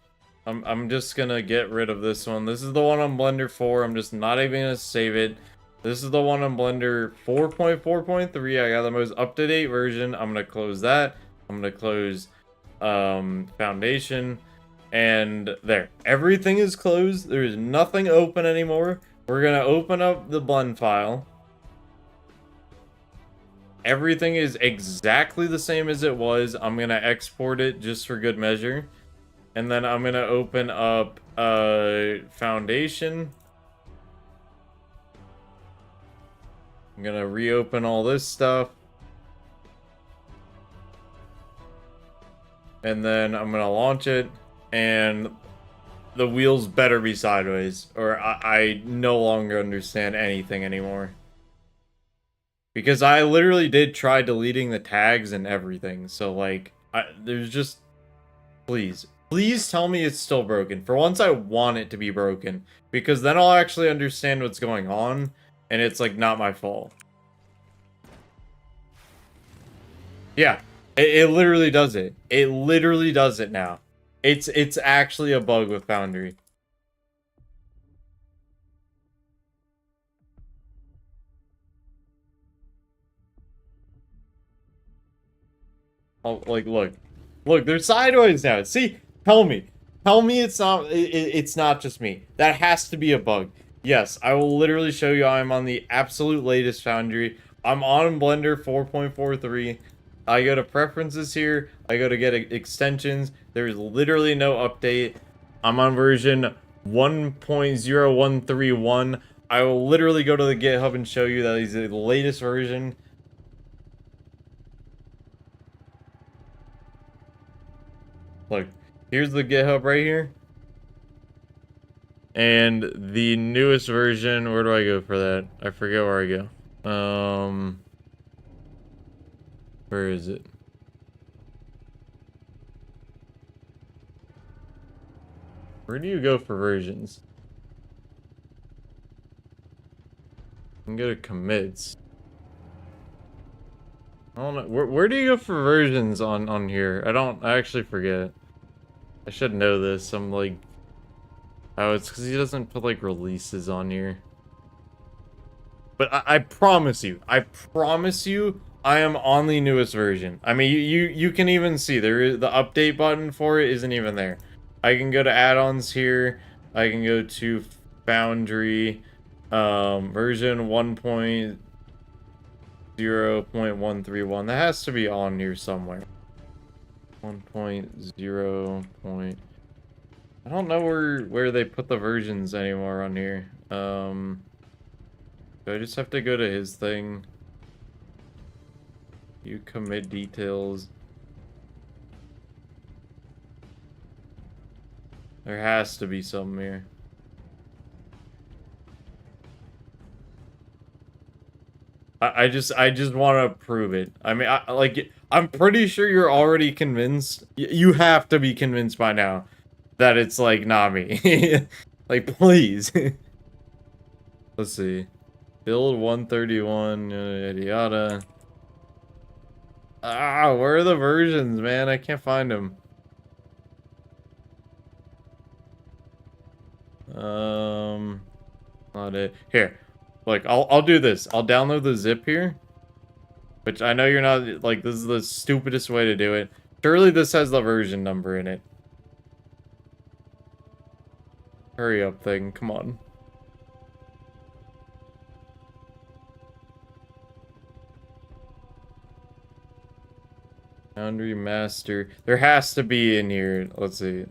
I'm just gonna get rid of this one. This is the one on Blender 4. I'm just not even gonna save it. This is the one on Blender 4.4.3. I got the most up-to-date version. I'm gonna close that. I'm gonna close, Foundation. And there, everything is closed. There is nothing open anymore. We're gonna open up the blend file. Everything is exactly the same as it was. I'm gonna export it just for good measure. And then I'm gonna open up Foundation. I'm gonna reopen all this stuff. And then I'm gonna launch it. And the wheels better be sideways, or I no longer understand anything anymore. Because I literally did try deleting the tags and everything, so like, there's just, please tell me it's still broken. For once, I want it to be broken, because then I'll actually understand what's going on, and it's like not my fault. Yeah, it literally does it. It literally does it now. It's actually a bug with Foundry. Oh, like, look, they're sideways now. See, tell me it's not just me. That has to be a bug. Yes, I will literally show you. I'm on the absolute latest Foundry. I'm on Blender 4.43. I go to preferences here. I go to get extensions. There's literally no update. I'm on version 1.0131. I will literally go to the GitHub and show you that is the latest version. Look, here's the GitHub right here. And the newest version, where do I go for that? I forget where I go. Where is it? Where do you go for versions? You can go to commits. I don't know. Where do you go for versions on here? I actually forget. I should know this. I'm like, oh, it's because he doesn't put like releases on here. But I promise you, I am on the newest version. I mean, you can even see there is the update button for it isn't even there. I can go to add-ons here. I can go to Foundry, version 1.0.131. That has to be on here somewhere. 1.0. I don't know where they put the versions anymore on here. Do I just have to go to his thing? You commit details. There has to be some here. I just want to prove it. I mean, I'm pretty sure you're already convinced. You have to be convinced by now that it's like not me. Like, please. Let's see. Build 131, yada yada. Ah, where are the versions, man? I can't find them. Not it. Here, look, I'll do this. I'll download the zip here, which I know you're not like. This is the stupidest way to do it. Surely this has the version number in it. Hurry up, thing. Come on. Foundry master. There has to be in here. Let's see.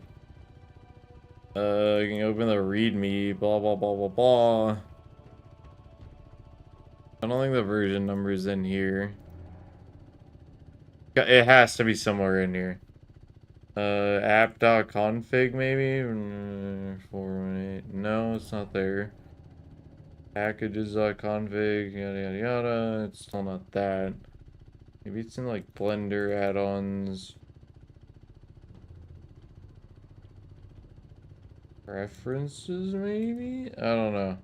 You can open the readme. Blah blah blah blah blah. I don't think the version number is in here. It has to be somewhere in here. App.config maybe? 418. No, it's not there. Packages.config, yada yada yada. It's still not that. Maybe it's in like Blender add-ons. Preferences maybe? I don't know.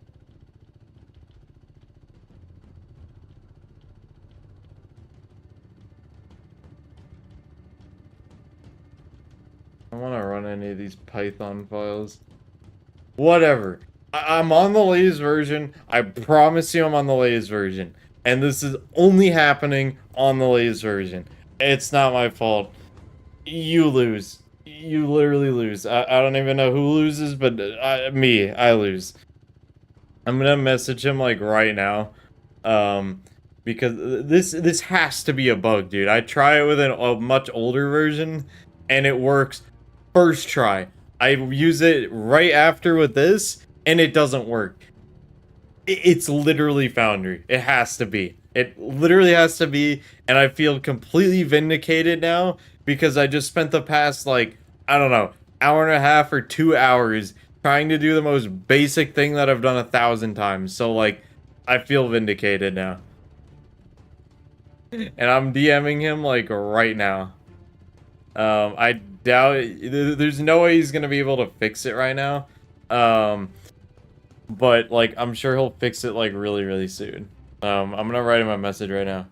I don't want to run any of these Python files. Whatever. I'm on the latest version. I promise you I'm on the latest version. And this is only happening on the latest version. It's not my fault. You lose. You literally lose. I don't even know who loses, but I lose. I'm gonna message him like right now. Because this has to be a bug, dude. I try it with a much older version, and it works first try. I use it right after with this, and it doesn't work. It's literally Foundry. It has to be. It literally has to be, and I feel completely vindicated now because I just spent the past, like, I don't know, hour and a half or 2 hours trying to do the most basic thing that I've done 1,000 times. So, like, I feel vindicated now. And I'm DMing him, like, right now. I doubt it. There's no way he's gonna be able to fix it right now. But, like, I'm sure he'll fix it, like, really, really soon. I'm gonna write him a message right now.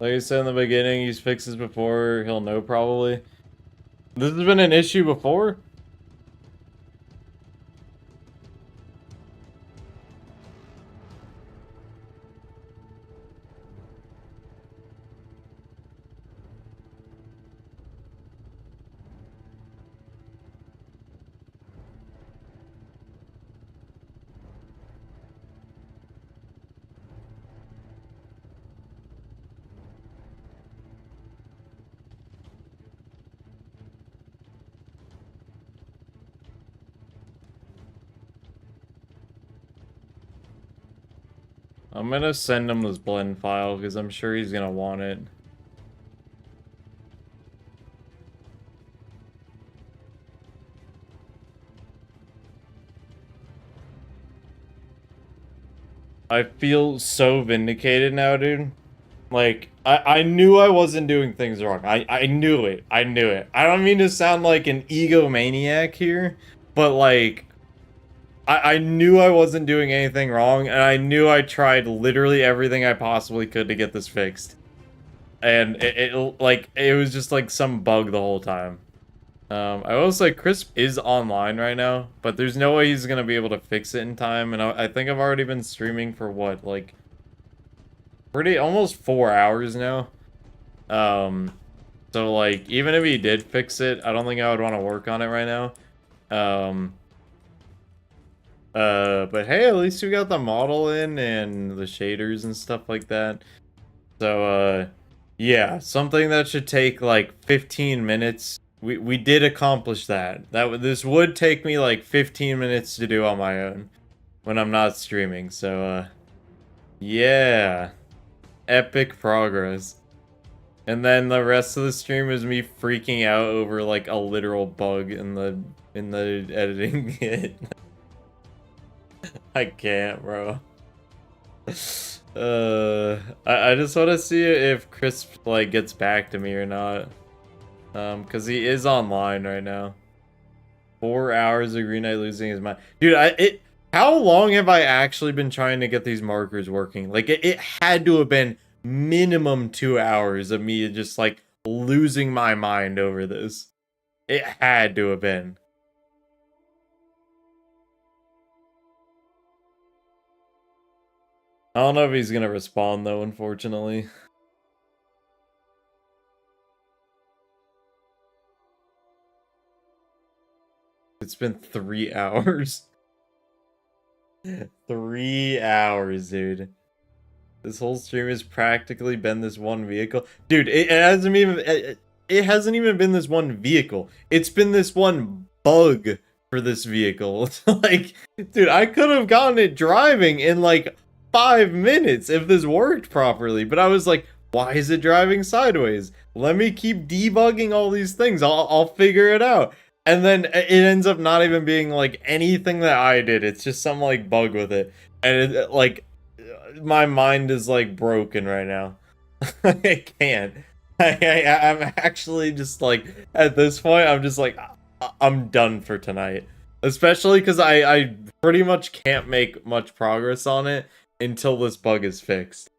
Like I said in the beginning, he's fixed this before, he'll know probably. This has been an issue before? I'm gonna send him this blend file because I'm sure he's gonna want it. I feel so vindicated now, dude. Like, I knew I wasn't doing things wrong. I knew it. I knew it. I don't mean to sound like an egomaniac here, but like, I knew I wasn't doing anything wrong, and I knew I tried literally everything I possibly could to get this fixed. And it was just like some bug the whole time. I will say Crisp is online right now, but there's no way he's gonna be able to fix it in time, and I think I've already been streaming for what, like, almost 4 hours now. So like, even if he did fix it, I don't think I would want to work on it right now. But hey, at least we got the model in and the shaders and stuff like that. So, yeah, something that should take like 15 minutes. We did accomplish that. This would take me like 15 minutes to do on my own when I'm not streaming. So, yeah, epic progress. And then the rest of the stream is me freaking out over like a literal bug in the editing kit. I can't, bro. I just want to see if Crisp like gets back to me or not. Because he is online right now. 4 hours of Green Knight losing his mind. Dude, how long have I actually been trying to get these markers working? Like, it had to have been minimum 2 hours of me just, like, losing my mind over this. It had to have been. I don't know if he's gonna respond, though, unfortunately. It's been 3 hours. 3 hours, dude. This whole stream has practically been this one vehicle. Dude, it hasn't even been this one vehicle. It's been this one bug for this vehicle. Like, dude, I could have gotten it driving in like 5 minutes if this worked properly. But I was like, why is it driving sideways? Let me keep debugging all these things. I'll figure it out. And then it ends up not even being like anything that I did. It's just some like bug with it. And like, my mind is like broken right now. I can't. I'm actually just like, at this point, I'm just like, I'm done for tonight. Especially because I pretty much can't make much progress on it until this bug is fixed.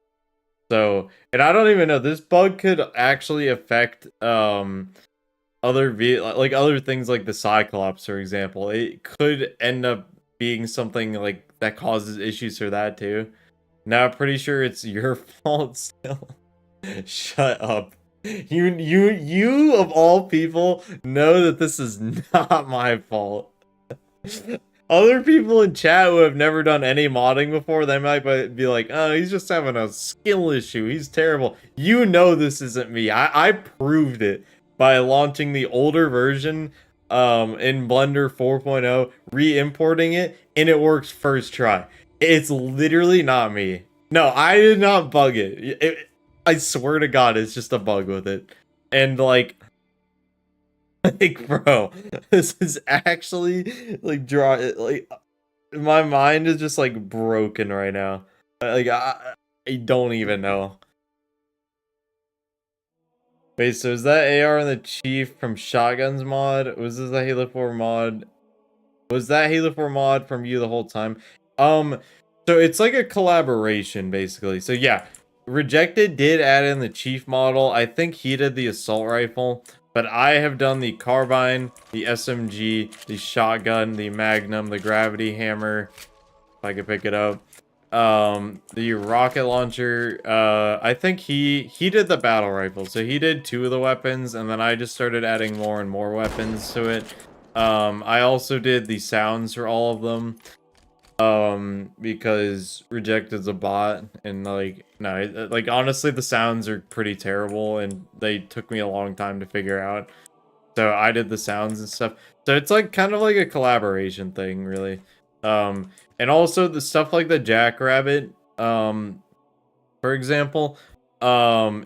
So, and I don't even know, this bug could actually affect other things like the Cyclops, for example. It could end up being something like that causes issues for that too. Now I'm pretty sure it's your fault still. Shut up. You of all people know that this is not my fault. Other people in chat who have never done any modding before, they might be like, oh, he's just having a skill issue. He's terrible. You know this isn't me. I proved it by launching the older version in Blender 4.0, re-importing it, and it works first try. It's literally not me. No, I did not bug it. I swear to God, it's just a bug with it. And like bro, this is actually like my mind is just like broken right now. Like I don't even know. Wait, so is that AR and the Chief from Shotguns mod? Was this a Halo 4 mod? Was that Halo 4 mod from you the whole time? So it's like a collaboration, basically. So yeah, Rejected did add in the Chief model. I think he did the assault rifle, but I have done the carbine, the SMG, the shotgun, the Magnum, the gravity hammer, if I could pick it up. The rocket launcher, I think he did the battle rifle. So he did 2 of the weapons, and then I just started adding more and more weapons to it. I also did the sounds for all of them. Because Rejected's a bot, and like, no, like, honestly, the sounds are pretty terrible, and they took me a long time to figure out. So I did the sounds and stuff. So it's like kind of like a collaboration thing, really. And also the stuff like the Jackrabbit, for example,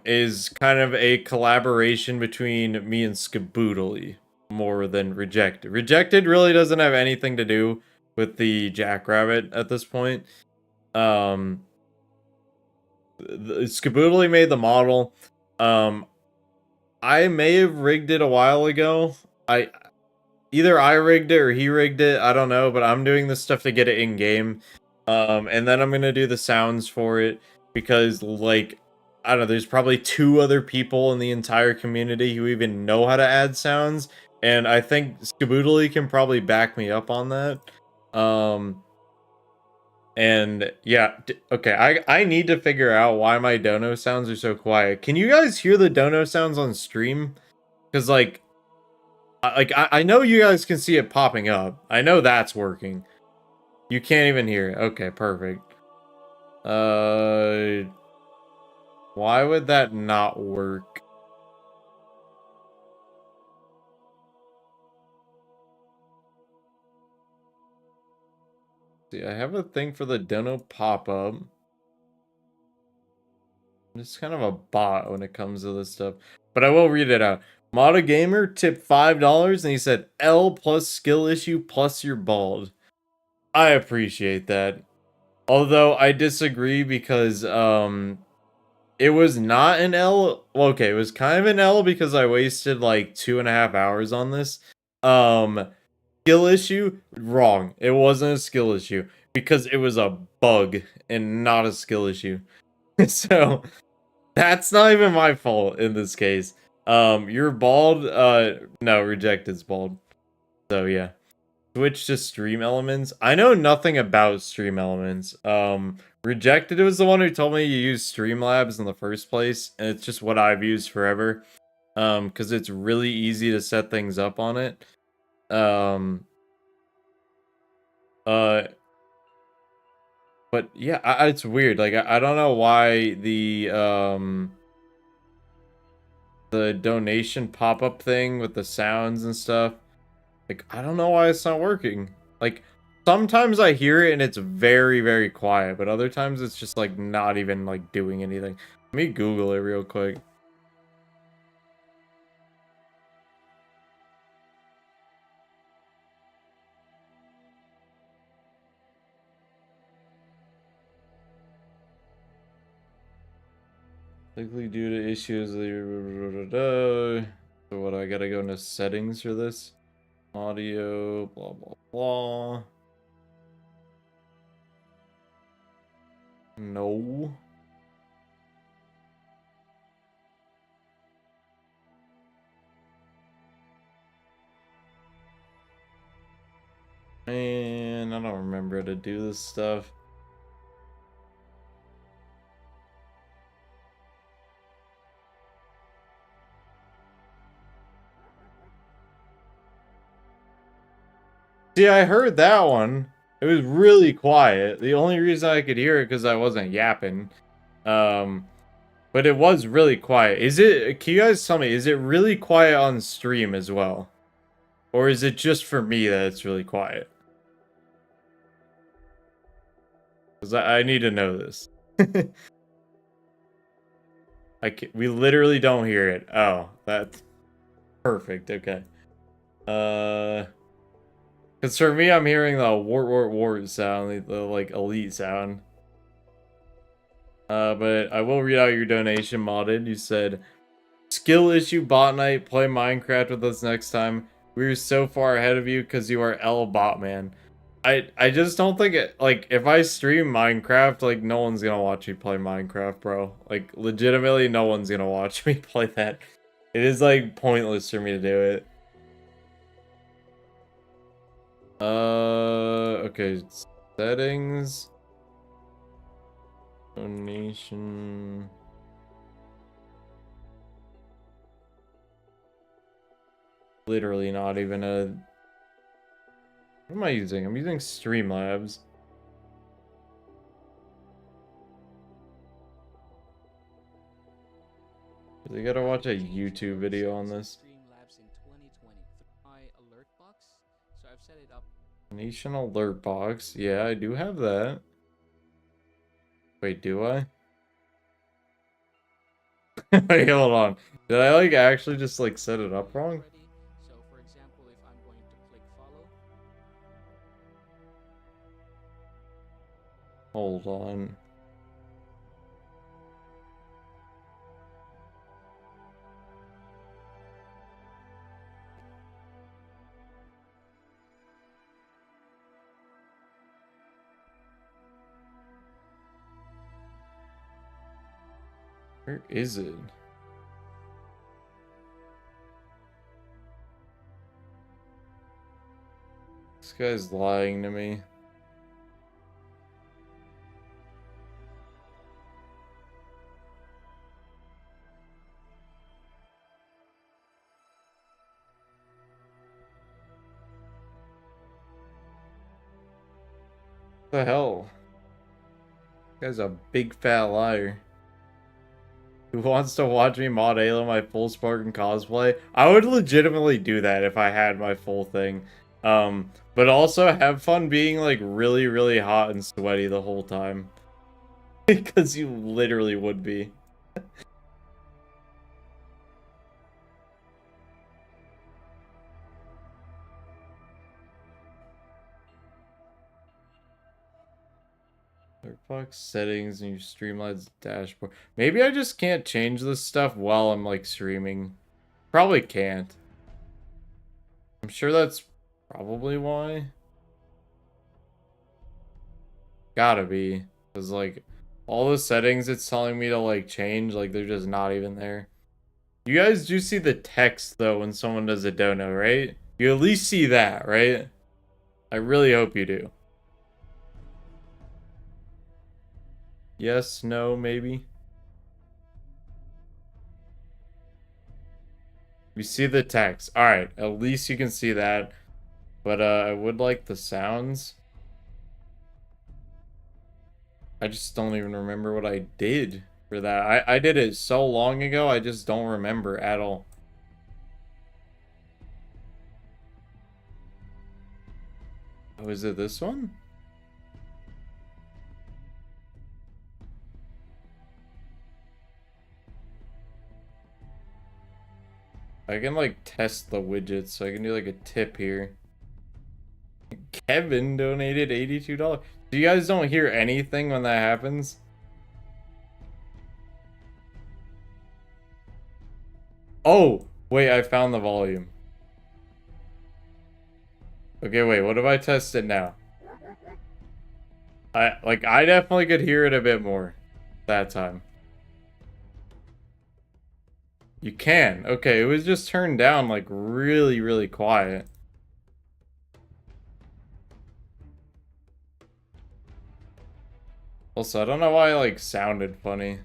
is kind of a collaboration between me and Skaboodly more than Rejected. Rejected really doesn't have anything to do with the Jackrabbit at this point. Skaboodly made the model. I may have rigged it a while ago. Either I rigged it or he rigged it. I don't know, but I'm doing this stuff to get it in game. And then I'm gonna do the sounds for it because, like, I don't know. There's probably 2 other people in the entire community who even know how to add sounds, and I think Skaboodly can probably back me up on that. And yeah, okay, I need to figure out why my dono sounds are so quiet. Can you guys hear the dono sounds on stream? Because I know you guys can see it popping up. I know that's working. You can't even hear it. Okay, perfect. Why would that not work? See, I have a thing for the dono pop-up. I'm just kind of a bot when it comes to this stuff. But I will read it out. Moda Gamer tipped $5 and he said L plus skill issue plus you're bald. I appreciate that. Although I disagree because it was not an L. Well, okay, it was kind of an L because I wasted like 2.5 hours on this. Skill issue? Wrong. It wasn't a skill issue because it was a bug and not a skill issue. So that's not even my fault in this case. You're bald. No, Rejected's bald. So yeah. Switch to Stream Elements. I know nothing about Stream Elements. Rejected was the one who told me you use Streamlabs in the first place, and it's just what I've used forever. Because it's really easy to set things up on it. But yeah, it's weird. Like I don't know why the donation pop-up thing with the sounds and stuff. Like, I don't know why it's not working. Like, sometimes I hear it and it's very, very quiet, but other times it's just, like, not even, like, doing anything. Let me Google it real quick. Likely due to issues. So what, I gotta go into settings for this? Audio, blah, blah, blah. No. Man, I don't remember how to do this stuff. See, I heard that one. It was really quiet. The only reason I could hear it because I wasn't yapping. But it was really quiet. Can you guys tell me, is it really quiet on stream as well? Or is it just for me that it's really quiet? Because I need to know this. We literally don't hear it. Oh, that's perfect. Okay. Because for me, I'm hearing the wart sound, the like elite sound. But I will read out your donation, Modded. You said, skill issue bot night, play Minecraft with us next time. We were so far ahead of you because you are L Botman. I just don't think it, like, if I stream Minecraft, like, no one's gonna watch me play Minecraft, bro. Like, legitimately, no one's gonna watch me play that. It is, like, pointless for me to do it. Okay, settings. Donation. Literally not even a... What am I using? I'm using Streamlabs. I gotta watch a YouTube video on this. Streamlabs in 2020. My alert box. So I've set it up. Nation alert box. Yeah, I do have that. Wait, do I? Wait, hold on. Did I like actually just like set it up wrong? Already. So for example, if I'm going to click follow, Hold on. Where is it? This guy's lying to me. What the hell? This guy's a big fat liar. Who wants to watch me mod Halo my full Spartan cosplay? I would legitimately do that if I had my full thing. But also have fun being like really, really hot and sweaty the whole time. Because you literally would be. Firefox settings and your Streamlabs dashboard. Maybe I just can't change this stuff while I'm like streaming. Probably can't. I'm sure that's probably why. Gotta be. Because like all the settings it's telling me to like change, like they're just not even there. You guys do see the text though when someone does a dono, right? You at least see that, right? I really hope you do. Yes, no, maybe. You see the text. Alright, at least you can see that. But I would like the sounds. I just don't even remember what I did for that. I did it so long ago, I just don't remember at all. Oh, is it this one? I can like test the widgets, so I can do like a tip here. Kevin donated $82. So you guys don't hear anything when that happens? Oh, wait, I found the volume. Okay, wait, what if I test it now? I definitely could hear it a bit more that time. You can. Okay, it was just turned down like really, really quiet. Also, I don't know why it like sounded funny.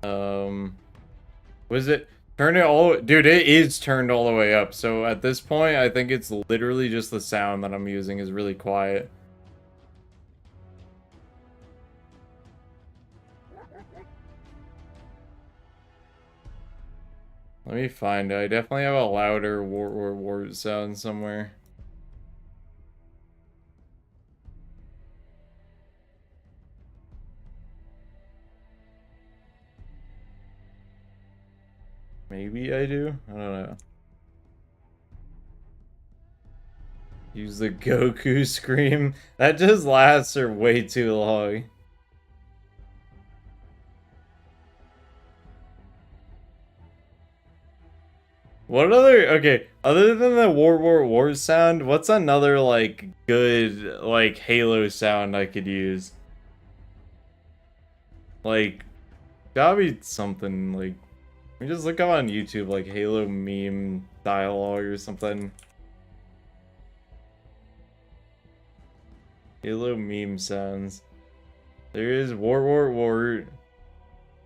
Was it turn it all, dude, it is turned all the way up. So at this point, I think it's literally just the sound that I'm using is really quiet. Let me find it. I definitely have a louder war sound somewhere. Maybe I do? I don't know. Use the Goku scream. That just lasts for way too long. What other, okay, other than the war sound, what's another like good like Halo sound I could use? Like, gotta be something like, let me just look up on YouTube like Halo meme dialogue or something. Halo meme sounds. There is war.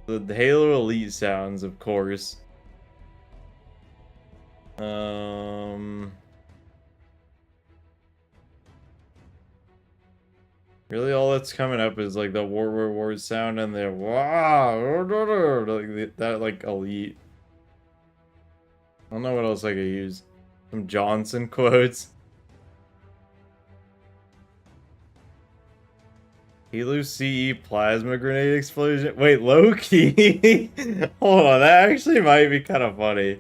The Halo Elite sounds, of course. Really all that's coming up is like the war sound and the wow, like that like Elite. I don't know what else I could use. Some Johnson quotes. Halo CE plasma grenade explosion. Wait, low-key? Hold on, that actually might be kind of funny.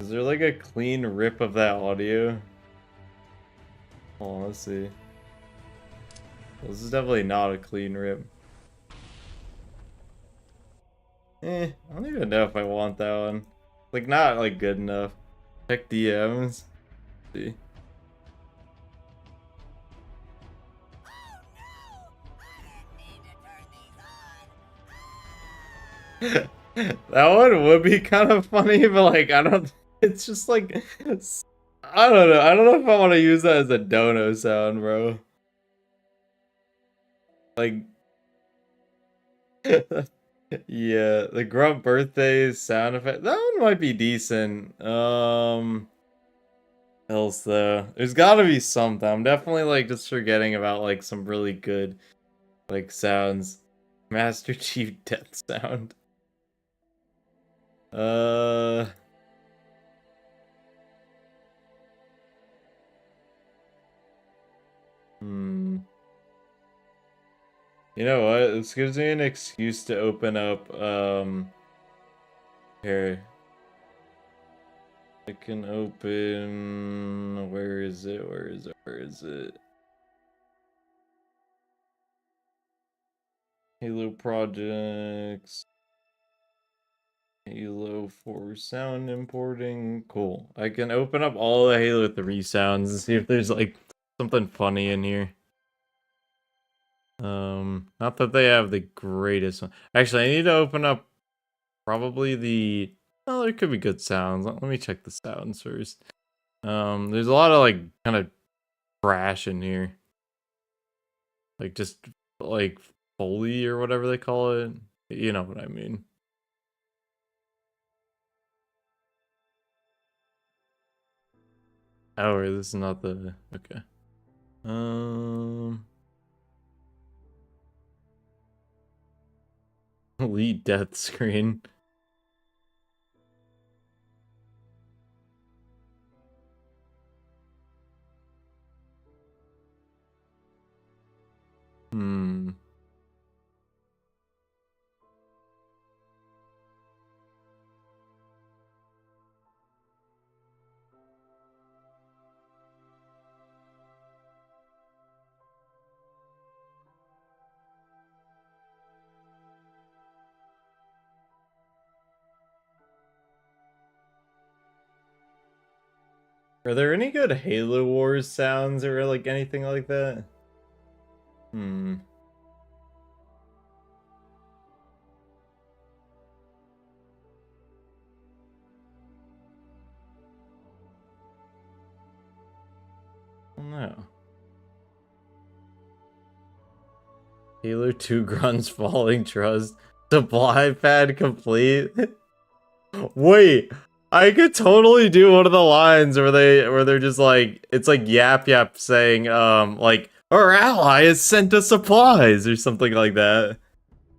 Is there like a clean rip of that audio? Oh, let's see. This is definitely not a clean rip. I don't even know if I want that one. Like, not like good enough. Check DMs. Let's see. That one would be kind of funny, but like I don't. It's just like I don't know. I don't know if I want to use that as a dono sound, bro. Like, yeah, the grunt birthday sound effect. That one might be decent. Else though, there's got to be something. I'm definitely like just forgetting about like some really good like sounds. Master Chief death sound. Uh. Hmm. You know what? This gives me an excuse to open up, here. I can open, where is it? Where is it? Where is it? Halo projects. Halo 4 sound importing. Cool. I can open up all the Halo 3 sounds and see if there's like something funny in here. Not that they have the greatest one. Actually, I need to open up probably the... Oh, there could be good sounds. Let me check the sounds first. There's a lot of like kind of trash in here. Like just like Foley or whatever they call it. You know what I mean. Oh, this is not the... Okay. Elite death screen. Hmm. Are there any good Halo Wars sounds or like anything like that? Hmm. I don't know. Halo 2 grunts falling trust. Supply pad complete. Wait, I could totally do one of the lines where they're just like, it's like Yap Yap saying like our ally has sent us supplies or something like that.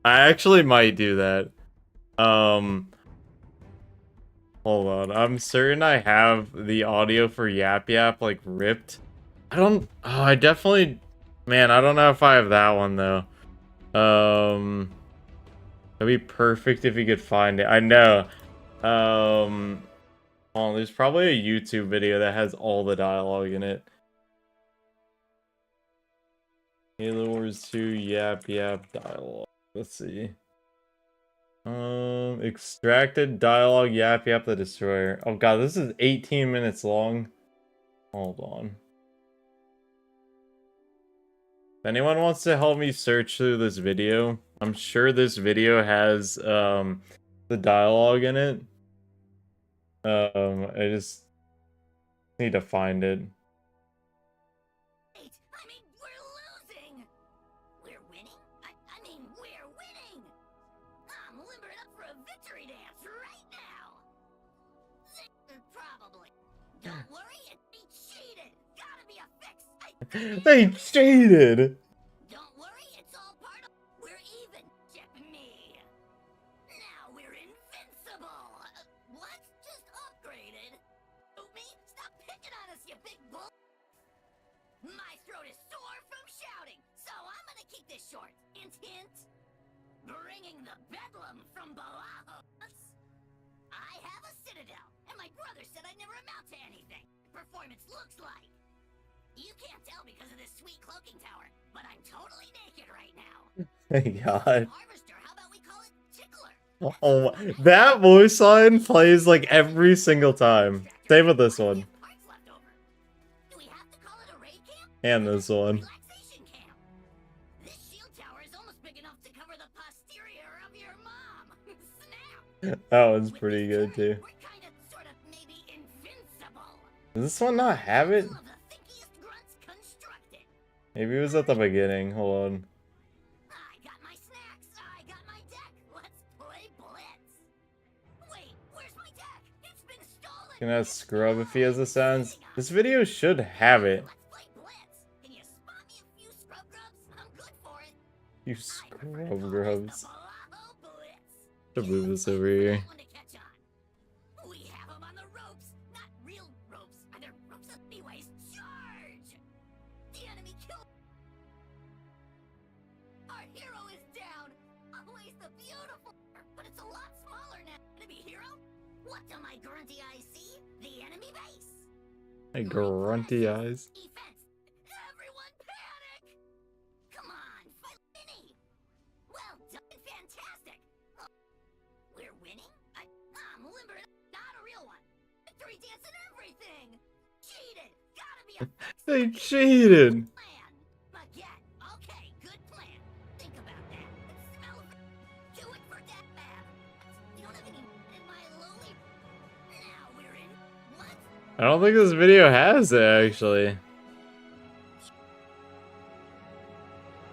I actually might do that. Hold on. I'm certain I have the audio for Yap Yap like ripped. I don't... Oh, I definitely... Man, I don't know if I have that one though. That'd be perfect if you could find it. I know. Oh, there's probably a YouTube video that has all the dialogue in it. Halo Wars 2 Yap Yap dialogue. Let's see. Extracted dialogue Yap Yap the Destroyer. Oh god, this is 18 minutes long. Hold on. If anyone wants to help me search through this video, I'm sure this video has the dialogue in it. I just need to find it. I mean, we're losing. We're winning? I mean, we're winning. I'm limbering up for a victory dance right now. Probably. Don't worry, they cheated. Gotta be a fix. They cheated! Don't worry, it's all part of... We're even. Check me. Now we're invincible. What? Just upgrade keep this short. Hint, hint. Bringing the bedlam from below. I have a citadel, and my brother said I'd never amount to anything. Performance looks like. You can't tell because of this sweet cloaking tower, but I'm totally naked right now. Thank God. Harvester, how about we call it Tickler? Oh, that voice line plays like every single time. Same with this one. Parts left over. Do we have to call it a raid camp? And this one. Relaxation camp. This shield tower is almost big enough to cover the posterior of your mom. Snap. That one's pretty good too. We're kinda, sorta, maybe invincible. Does this one not have it? All of the thinkiest grunts constructed. Maybe it was at the beginning. Hold on. I got my snacks. I got my deck. Let's play Blitz. Wait, where's my deck? It's been stolen. Can ask Scrub if he has the sounds. This video should have it. Let's play Blitz. Can you spot me a few scrub grubs? I'm good for it. You I prefer to scrub call this the grubs. Balaho Blitz. To move this over here. One to catch on. We have 'em on the ropes. Not real ropes. They're ropes anyways. Charge! The enemy killed. Our hero is down. Always the beautiful. But it's a lot smaller now. Enemy hero? What do my grunty eyes see? The enemy base. Hey, grunty eyes. Defense. Everyone panic! Come on, fight Vinny. Well done, fantastic. Oh, we're winning? I'm limber, not a real one. Victory dance and everything. Cheated. Gotta be a fix. They cheated. Plan. Again. Okay, good plan. Think about that. Smell of it. Do it for that bad. You don't have any in my lowly. Now we're in. What? I don't think this video has it actually.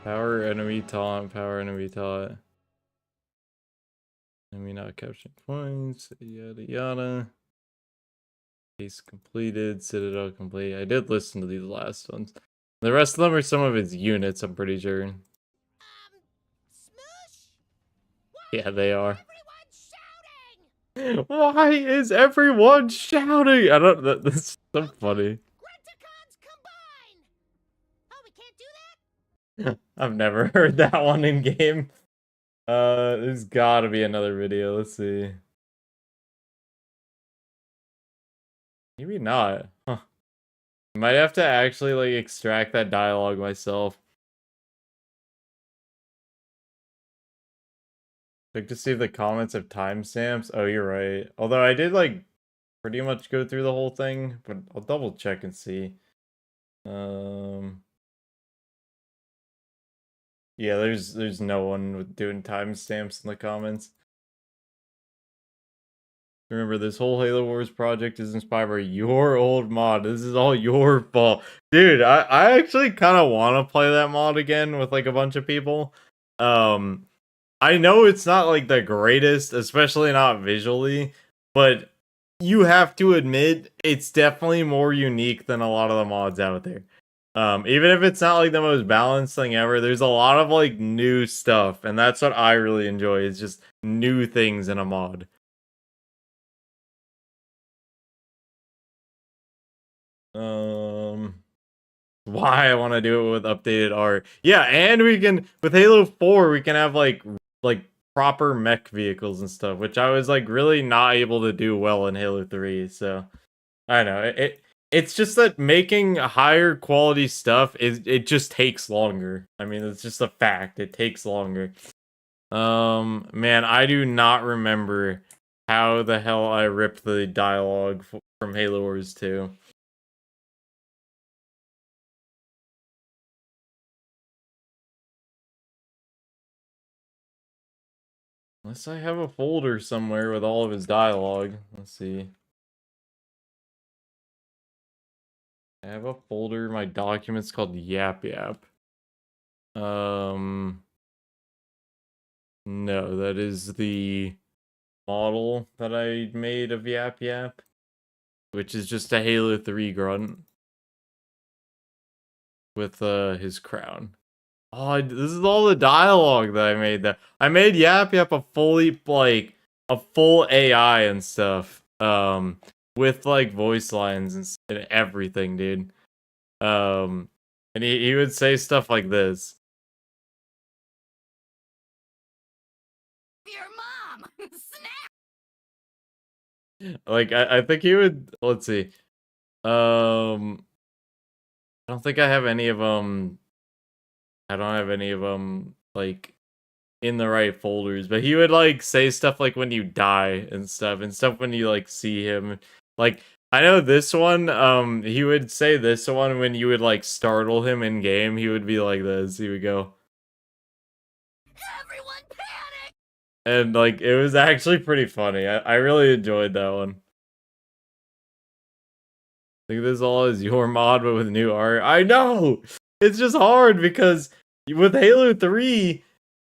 Power enemy taunt, power enemy taunt. Enemy not capturing points, yada yada. Case completed, Citadel complete. I did listen to these last ones. The rest of them are some of its units, I'm pretty sure. Smoosh? Yeah, they are. Everyone's shouting! Why is everyone shouting? I don't. That's so funny. Grunticons combine! Oh, we can't do that? I've never heard that one in game. There's gotta be another video. Let's see. Maybe not. Huh. Might have to actually like extract that dialogue myself. Check to see if the comments have timestamps. Oh, you're right. Although I did like pretty much go through the whole thing, but I'll double check and see. Yeah, there's no one with doing timestamps in the comments. Remember, this whole Halo Wars project is inspired by your old mod. This is all your fault. Dude, I actually kind of want to play that mod again with like a bunch of people. I know it's not like the greatest, especially not visually, but you have to admit it's definitely more unique than a lot of the mods out there. Even if it's not like the most balanced thing ever, there's a lot of like new stuff, and that's what I really enjoy. Is just new things in a mod. Why I want to do it with updated art. Yeah, and we can with Halo 4 we can have like proper mech vehicles and stuff, which I was like really not able to do well in Halo 3. So I don't know. It's just that making higher quality stuff it just takes longer. I mean, it's just a fact. It takes longer. Man, I do not remember how the hell I ripped the dialogue from Halo Wars 2. Unless I have a folder somewhere with all of his dialogue. Let's see. I have a folder in my documents called Yap Yap. No, that is the model that I made of Yap Yap, which is just a Halo 3 grunt with his crown. Oh, this is all the dialogue that I made. That I made Yap Yap a fully like a full AI and stuff. With like voice lines and everything, dude. And he would say stuff like this. Like I think he would. Let's see. I don't think I have any of them. I don't have any of them like in the right folders. But he would like say stuff like when you die and stuff when you like see him. Like I know this one. He would say this one when you would like startle him in game. He would be like this. He would go. Everyone panic! And like it was actually pretty funny. I really enjoyed that one. I think this all is your mod, but with new art. I know! It's just hard because with Halo 3,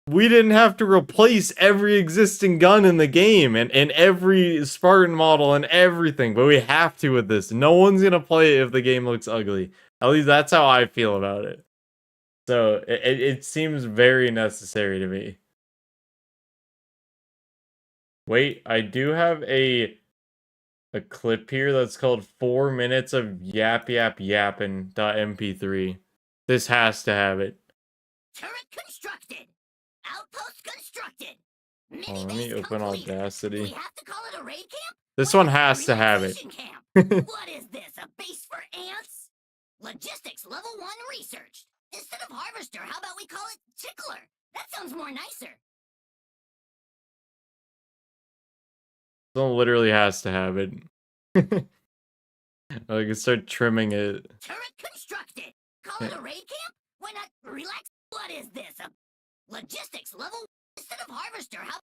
we didn't have to replace every existing gun in the game and every Spartan model and everything, but we have to with this. No one's gonna play it if the game looks ugly. At least that's how I feel about it. So it seems very necessary to me. Wait, I do have a clip here that's called 4 minutes of yap yap yappin' .mp3. This has to have it. Turret constructed! Outpost constructed! Oh, let me Mini-base open completed. Do we Audacity. have to call it a raid camp? This What one is has to have it. relocation camp? What is this, a base for ants? Logistics level 1 research. Instead of harvester, how about we call it tickler? That sounds more nicer. This one literally has to have it. I can start trimming it. Turret constructed. Call it a raid camp? Why not relax? What is this, a logistics level instead of harvester? How?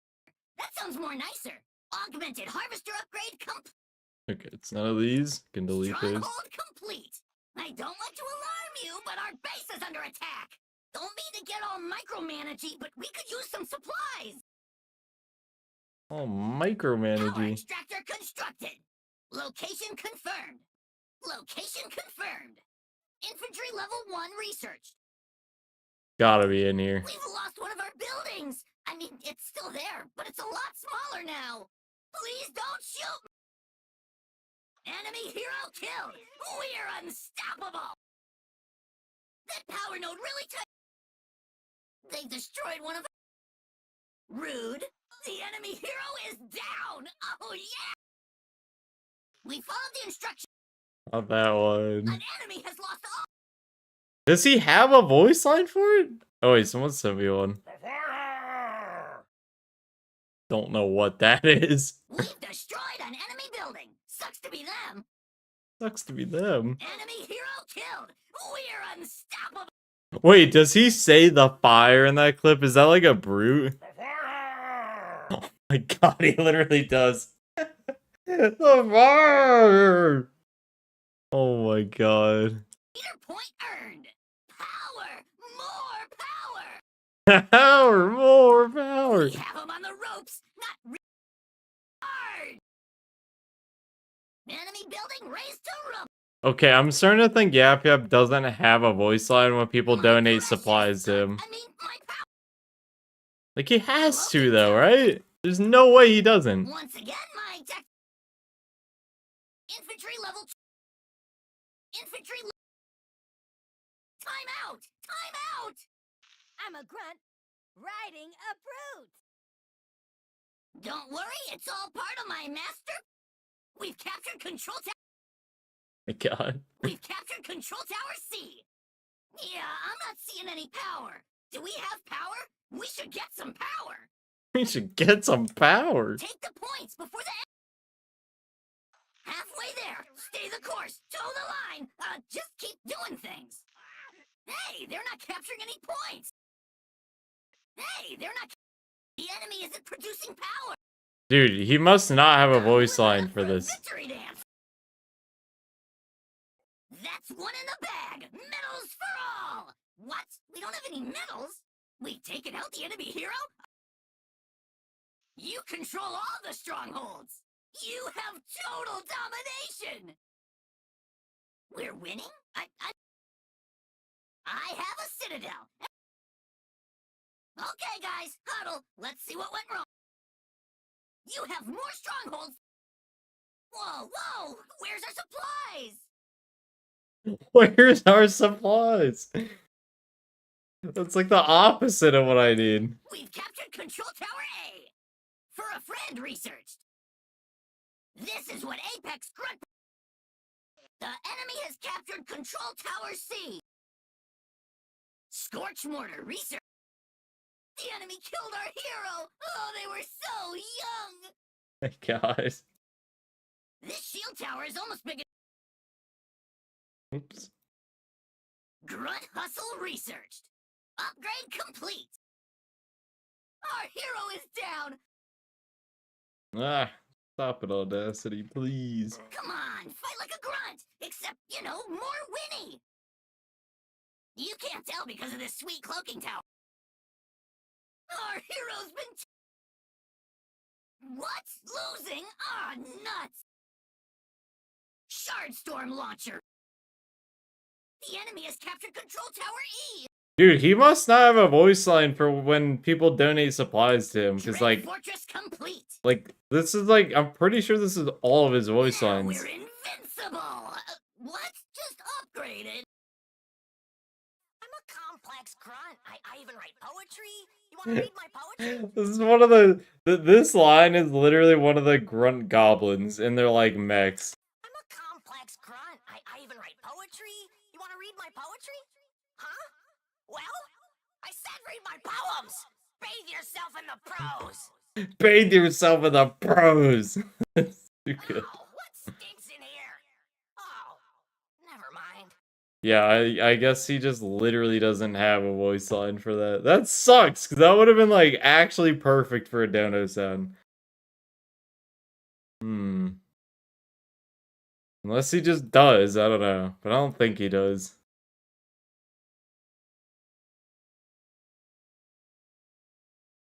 That sounds more nicer. Augmented harvester upgrade complete. Okay, it's none of these. Can delete those. Stronghold complete. I don't like to alarm you, but our base is under attack. Don't mean to get all micromanagey, but we could use some supplies. Oh, Power micromanaging. extractor constructed. Location confirmed. Location confirmed. Infantry level 1 researched. Gotta be in here. We've lost one of our buildings. I mean, it's still there, but it's a lot smaller now. Please don't shoot me. Enemy hero killed. We're unstoppable. That power node really They destroyed one of our... Rude. The enemy hero is down. Oh, yeah. We followed the instructions. Not that one. An enemy has lost all... Does he have a voice line for it? Oh wait, someone sent me one. Don't know what that is. We've destroyed an enemy building. Sucks to be them. Sucks to be them. Enemy hero killed. We're unstoppable. Wait, does he say the fire in that clip? Is that like a brute? Oh my god, he literally does. The fire! Oh my god. Leader point earned. Power. More power. Power, more power. We have him on the ropes. Not hard. Enemy building raised to rubble. Okay, I'm starting to think Yap Yap doesn't have a voice line when people My donate precious supplies to son. him. I mean, my power. Like, he has to, though, right? There's no way he doesn't. Once again, my tech. Infantry level. Infantry. Time out. Time out. I'm a grunt riding a brute. Don't worry, it's all part of my master. We've captured control tower. My god. We've captured control tower C. Yeah, I'm not seeing any power. Do we have power? We should get some power. We should get some power. Take the points before the halfway there. Stay the course. Toe the line. Just keep doing things. Hey, they're not capturing any points. Hey, they're not. The enemy isn't producing power. Dude, he must not have a voice line for this. Victory dance. That's one in the bag. Medals for all. What? We don't have any medals. We've taken out the enemy hero. You control all the strongholds. You have total domination. We're winning? I have a citadel. Okay, guys, huddle. Let's see what went wrong. You have more strongholds. Whoa, whoa! Where's our supplies? Where's our supplies? That's like the opposite of what I need. We've captured Control Tower A. For a friend researched. This is what Apex Grunt. The enemy has captured Control Tower C. Scorch Mortar research. The enemy killed our hero. Oh, they were so young. My God. This shield tower is almost big. Oops. Grunt Hustle researched. Upgrade complete. Our hero is down. Ah, stop it, Audacity, please. Come on, fight like a grunt. Except, you know, more Winnie. You can't tell because of this sweet cloaking tower. Our hero's been. What? Losing? Ah, nuts. Shardstorm launcher. The enemy has captured Control Tower E. Dude, he must not have a voice line for when people donate supplies to him, because Dread like, Fortress complete. this is like, I'm pretty sure this is all of his voice Now lines. we're invincible. What? Just upgraded. I'm a complex grunt. I even write poetry. You want to read my poetry? This is one of this line is literally one of the grunt goblins, and they're like mechs. I'm a complex grunt. I even write poetry. You want to read my poetry? Huh? Well, I said read my poems. Bathe yourself in the prose. Bathe yourself in the pros. Stupid. Oh, what stinks in here? Oh, never mind. Yeah, I guess he just literally doesn't have a voice line for that. That sucks, because that would have been, like, actually perfect for a dono sound. Unless he just does, I don't know. But I don't think he does.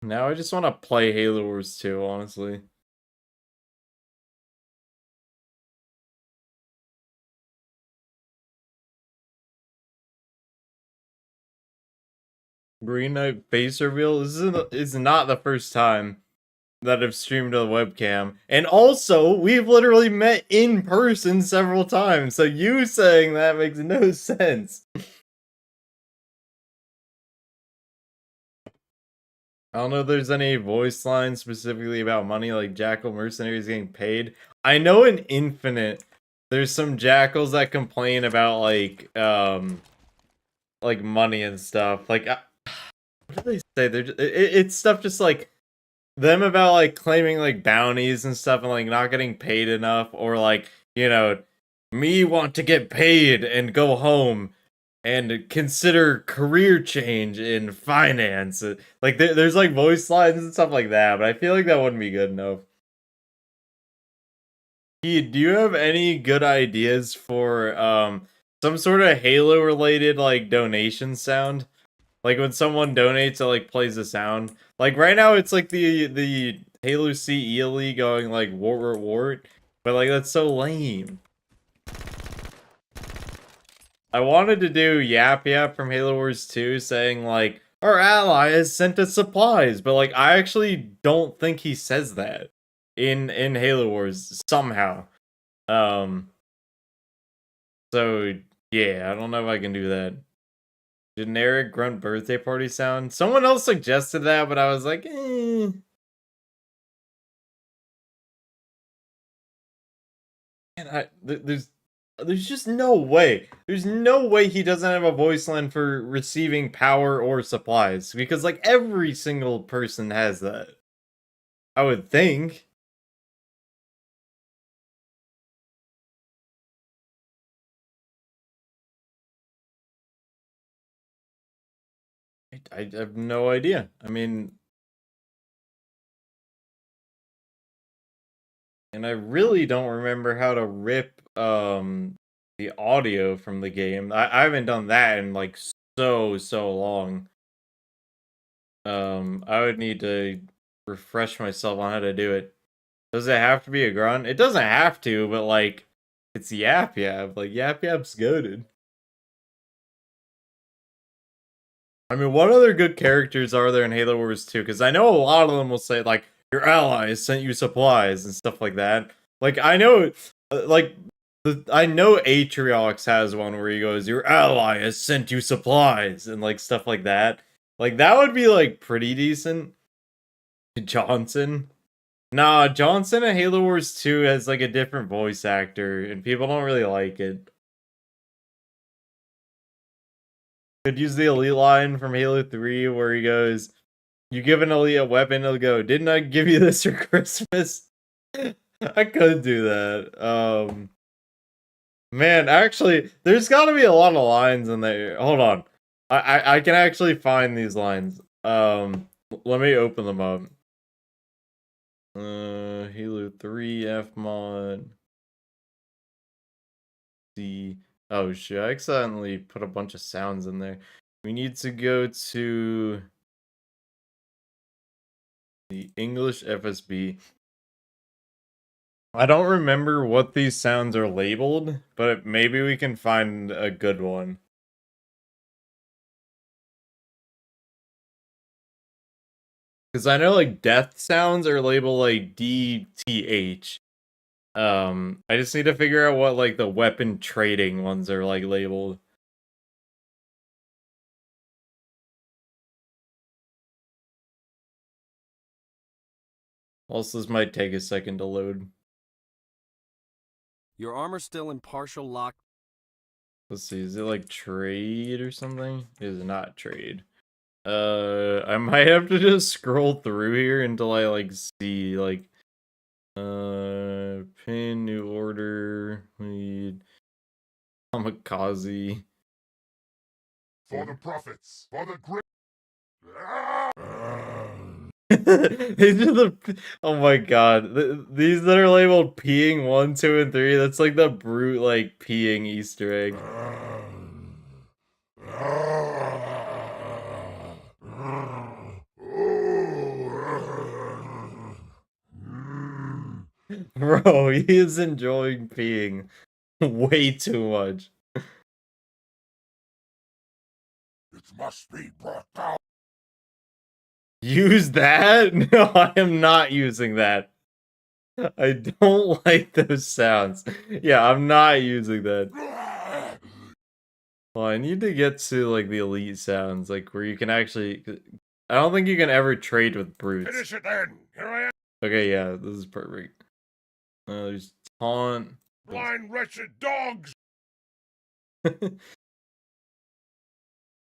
Now I just want to play Halo Wars 2, honestly. Green Knight face reveal is not the first time that I've streamed on the webcam. And also, we've literally met in person several times, so you saying that makes no sense. I don't know if there's any voice lines specifically about money, like Jackal mercenaries getting paid. I know in Infinite, there's some jackals that complain about like money and stuff. Like, what do they say? It's stuff just like them about like claiming like bounties and stuff and like not getting paid enough, or like, you know, me want to get paid and go home and consider career change in finance. Like there's like voice lines and stuff like that, but I feel like that wouldn't be good enough. Do you have any good ideas for some sort of Halo related like donation sound? Like when someone donates, it like plays a sound. Like right now, it's like the Halo C Elite going like wart, but like that's so lame. I wanted to do Yap Yap from Halo Wars 2 saying like our ally has sent us supplies, but like I actually don't think he says that in Halo Wars somehow. So yeah, I don't know if I can do that. Generic grunt birthday party sound. Someone else suggested that, but I was like, eh. And there's just no way. There's no way he doesn't have a voice line for receiving power or supplies, because like every single person has that. I would think. I have no idea. I mean, and I really don't remember how to rip the audio from the game. I haven't done that in like so long. I would need to refresh myself on how to do it. Does it have to be a grunt? It doesn't have to, but like it's Yap Yap. Like Yap Yap's goated. I mean, what other good characters are there in Halo Wars 2? Because I know a lot of them will say like your allies sent you supplies and stuff like that. Like I know, I know Atriox has one where he goes, "Your ally has sent you supplies," and like stuff like that. Like that would be like pretty decent. Johnson. Nah, Johnson in Halo Wars 2 has like a different voice actor, and people don't really like it. Could use the elite line from Halo 3 where he goes, "You give an elite a weapon, he'll go, 'Didn't I give you this for Christmas?'" I could do that. Man, actually, there's got to be a lot of lines in there. Hold on, I can actually find these lines. Let me open them up. Halo 3 Fmod. The oh shit, I accidentally put a bunch of sounds in there. We need to go to the English FSB. I don't remember what these sounds are labeled, but maybe we can find a good one. Because I know like death sounds are labeled like DTH. I just need to figure out what like the weapon trading ones are like labeled. Also, this might take a second to load. Your armor's still in partial lock. Let's see, is it like trade or something? It is not trade. I might have to just scroll through here until I like see like pin new order lead kamikaze. For the prophets, for the great. These are the oh my god, these that are labeled peeing 1, 2, and 3. That's like the brute like peeing Easter egg. Bro, he is enjoying peeing way too much. It must be brought down. Use that? No, I am not using that. I don't like those sounds. Yeah, I'm not using that. Well, I need to get to like the elite sounds, like where you can actually. I don't think you can ever trade with brutes. Finish it then. Here I am. Okay, yeah, this is perfect. There's taunt. Blind, wretched dogs.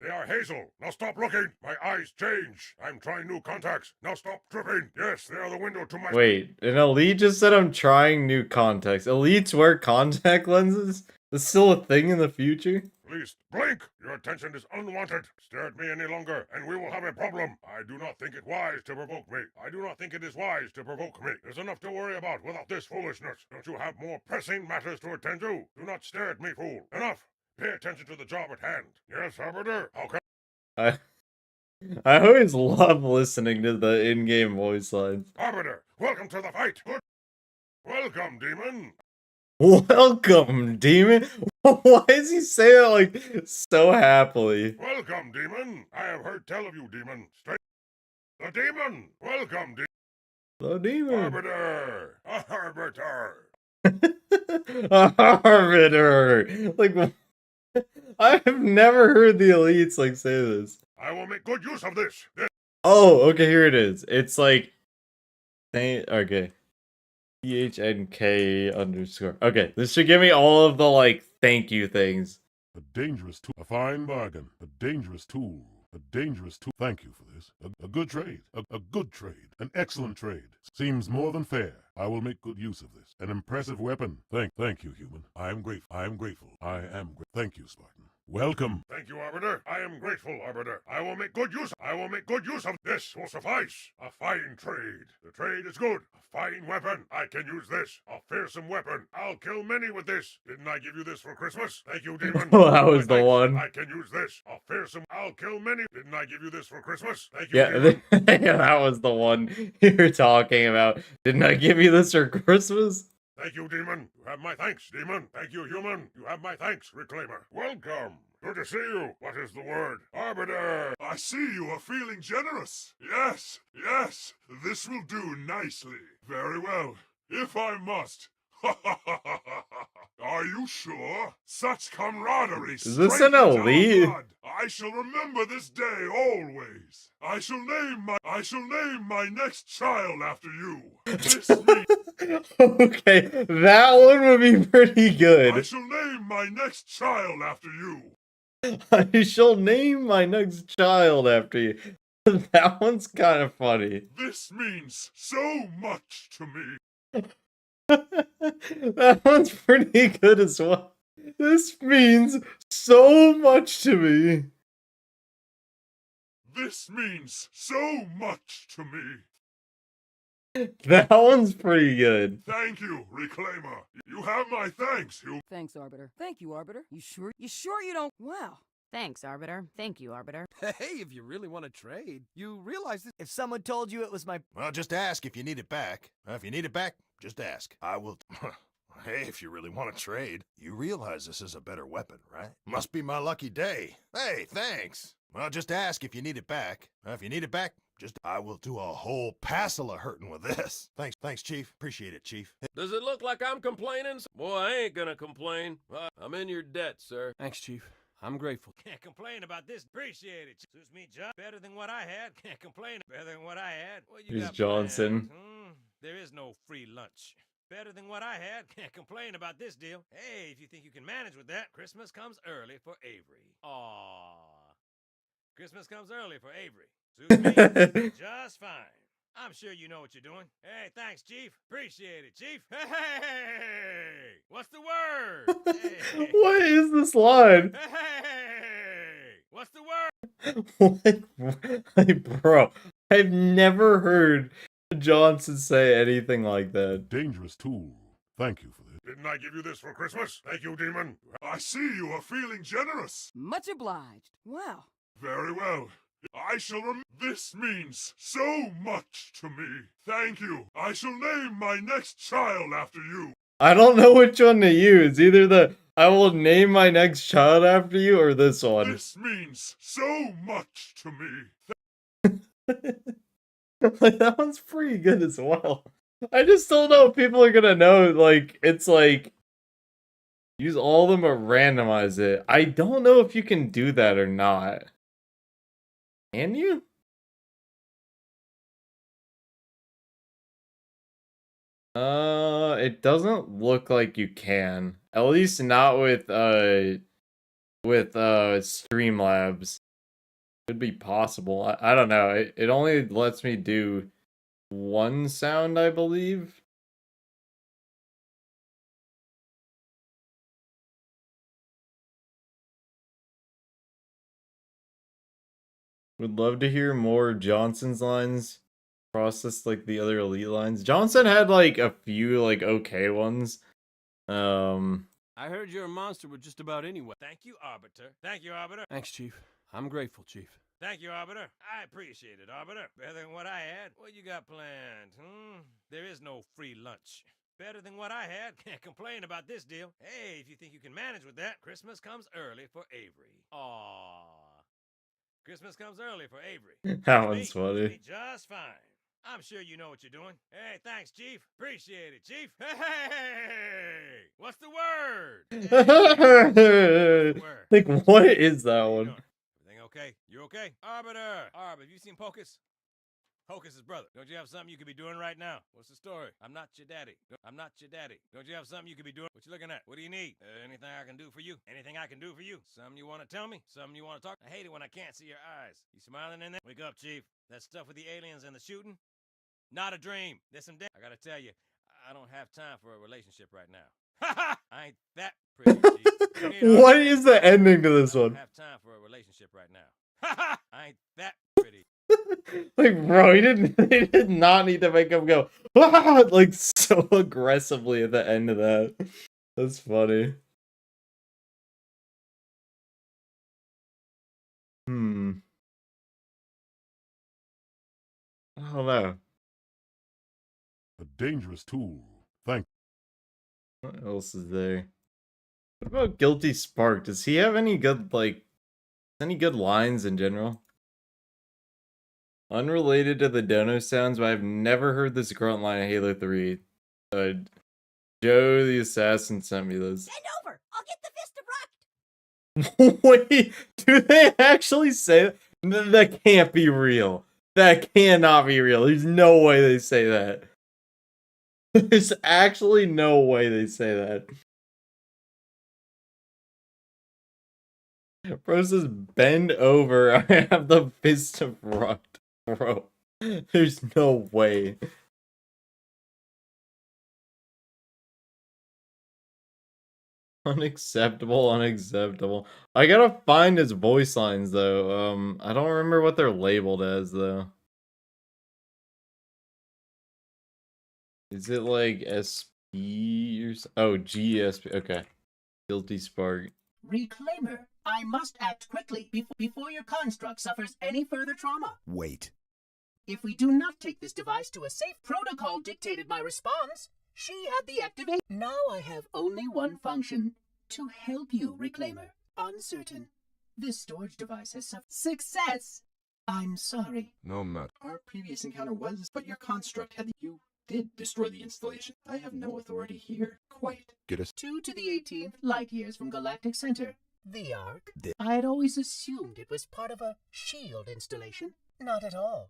They are Hazel. Now stop looking. My eyes change. I'm trying new contacts. Now stop tripping. Yes, they are the window to my. Wait, an elite just said I'm trying new contacts. Elites wear contact lenses? That's still a thing in the future? Please, blink! Your attention is unwanted. Stare at me any longer, and we will have a problem. I do not think it wise to provoke me. I do not think it is wise to provoke me. There's enough to worry about without this foolishness. Don't you have more pressing matters to attend to? Do not stare at me, fool. Enough! Pay attention to the job at hand. Yes, Arbiter? How can I always love listening to the in-game voice lines. Arbiter, welcome to the fight. Good. Welcome, demon. Welcome, demon. Why is he saying it like so happily? Welcome, demon. I have heard tell of you, demon. Straight. The demon. Welcome, demon. The demon. Arbiter. Arbiter. Arbiter. Like, I have never heard the elites like say this. I will make good use of this. Oh, okay, here it is. It's like, okay. THNK underscore. Okay, this should give me all of the like thank you things. A dangerous tool. A fine bargain. A dangerous tool. A dangerous tool. Thank you for this. A good trade. A good trade. An excellent trade. Seems more than fair. I will make good use of this. An impressive weapon. Thank you, human. I am grateful. I am grateful. Thank you, Spartan. Welcome. Thank you, Arbiter. I am grateful, Arbiter. I will make good use of this will suffice. A fine trade. The trade is good. A fine weapon. I can use this. A fearsome weapon. I'll kill many with this. Didn't I give you this for Christmas? Thank you, demon. Oh, that was the one. I can use this. A fearsome. I'll kill many. Didn't I give you this for Christmas? Thank you, Yeah, demon. that was the one you're talking about. Didn't I give you this for Christmas? Thank you, demon. You have my thanks, demon. Thank you, human. You have my thanks, reclaimer. Welcome. Good to see you. What is the word? Arbiter! I see you are feeling generous. Yes, this will do nicely. Very well. If I must. Are you sure? Such camaraderie Is this strengthens an our elite? blood. I shall remember this day always. I shall name my next child after you. This means Okay, that one would be pretty I good. shall name my next child after you. I shall name my next child after you. That one's kind of funny. This means so much to me. That one's pretty good as well. This means so much to me. This means so much to me. That one's pretty good. Thank you, Reclaimer. You have my thanks, you. Thanks, Arbiter. Thank you, Arbiter. You sure? You sure you don't? Wow. Thanks, Arbiter. Thank you, Arbiter. Hey, if you really want to trade, you realize that If someone told you it was my... Well, just ask if you need it back. If you need it back, just ask. I will... Hey, if you really want to trade, you realize this is a better weapon, right? Must be my lucky day. Hey, thanks. Well, just ask if you need it back. If you need it back, just... I will do a whole passel of hurting with this. Thanks, Chief. Appreciate it, Chief. Does it look like I'm complaining? Boy, I ain't gonna complain. I'm in your debt, sir. Thanks, Chief. I'm grateful. Can't complain about this. Appreciate it. Suits me just better than what I had. Can't complain. Better than what I had. Well, you Here's got Johnson. plans. There is no free lunch. Better than what I had. Can't complain about this deal. Hey, if you think you can manage with that, Christmas comes early for Avery. Aww. Christmas comes early for Avery. Suits me just fine. I'm sure you know what you're doing. Hey, thanks, Chief. Appreciate it, Chief. Hey! What's the word? Hey. What is this line? Hey! What's the word? What? Like, bro, I've never heard Johnson say anything like that. Dangerous tool. Thank you for this. Didn't I give you this for Christmas? Thank you, Demon. I see you are feeling generous. Much obliged. Wow. Very well. I shall This means so much to me. Thank you. I shall name my next child after you. I don't know which one to use. Either the I will name my next child after you or this one. This means so much to me. Like, that one's pretty good as well. I just don't know if people are gonna know, like, it's like use all of them or randomize it. I don't know if you can do that or not. Can you? It doesn't look like you can. At least not with Streamlabs. Could be possible. I don't know. It only lets me do one sound, I believe. Would love to hear more Johnson's lines processed like the other elite lines. Johnson had like a few like okay ones. I heard you're a monster with just about anywhere. Thank you, Arbiter. Thank you, Arbiter. Thanks, Chief. I'm grateful, Chief. Thank you, Arbiter. I appreciate it, Arbiter. Better than what I had. What you got planned? There is no free lunch. Better than what I had. Can't complain about this deal. Hey, if you think you can manage with that, Christmas comes early for Avery. Aww. Christmas comes early for Avery. That one's funny. Just fine. I'm sure you know what you're doing. Hey, thanks, Chief. Appreciate it, Chief. Hey! What's the word? Hey, what's the word? Like, what is that one? Everything okay? You okay? Arbiter! Arbiter, have you seen Pocus? Pocus' brother. Don't you have something you could be doing right now? What's the story? I'm not your daddy. I'm not your daddy. Don't you have something you could be doing? What you looking at? What do you need? Anything I can do for you? Anything I can do for you? Something you want to tell me? Something you want to talk? I hate it when I can't see your eyes. You smiling in there? Wake up, Chief. That stuff with the aliens and the shooting? Not a dream. There's some I gotta tell you, I don't have time for a relationship right now. I ain't that pretty, Chief. What is the ending to this I don't one? have time for a relationship right now. I ain't that pretty. Like, bro, he did not need to make him go "Ah!" like so aggressively at the end of that. That's funny. I don't know. A dangerous tool. Thank What else is there? What about Guilty Spark? Does he have any good, like, any good lines in general? Unrelated to the dono sounds, but I've never heard this grunt line in Halo 3. Joe the assassin sent me this. Bend over. I'll get the fist abrupt. Wait, do they actually say that? That can't be real. That cannot be real. There's no way they say that. There's actually no way they say that. Bro says, bend over. I have the fist abrupt. Bro, there's no way. Unacceptable, unacceptable. I gotta find his voice lines though. I don't remember what they're labeled as though. Is it like SP or oh GSP? Okay. Guilty Spark. Reclaimer, I must act quickly before your construct suffers any further trauma. Wait. If we do not take this device to a safe protocol dictated my response, she had the activate. Now I have only one function. To help you, Reclaimer. Uncertain. This storage device has suffered success. I'm sorry. No, I'm not. Our previous encounter was, but your construct had you did destroy the installation. I have no authority here. Quite. Get us 2 to the 18th light years from Galactic Center. The Ark. I had always assumed it was part of a shield installation. Not at all.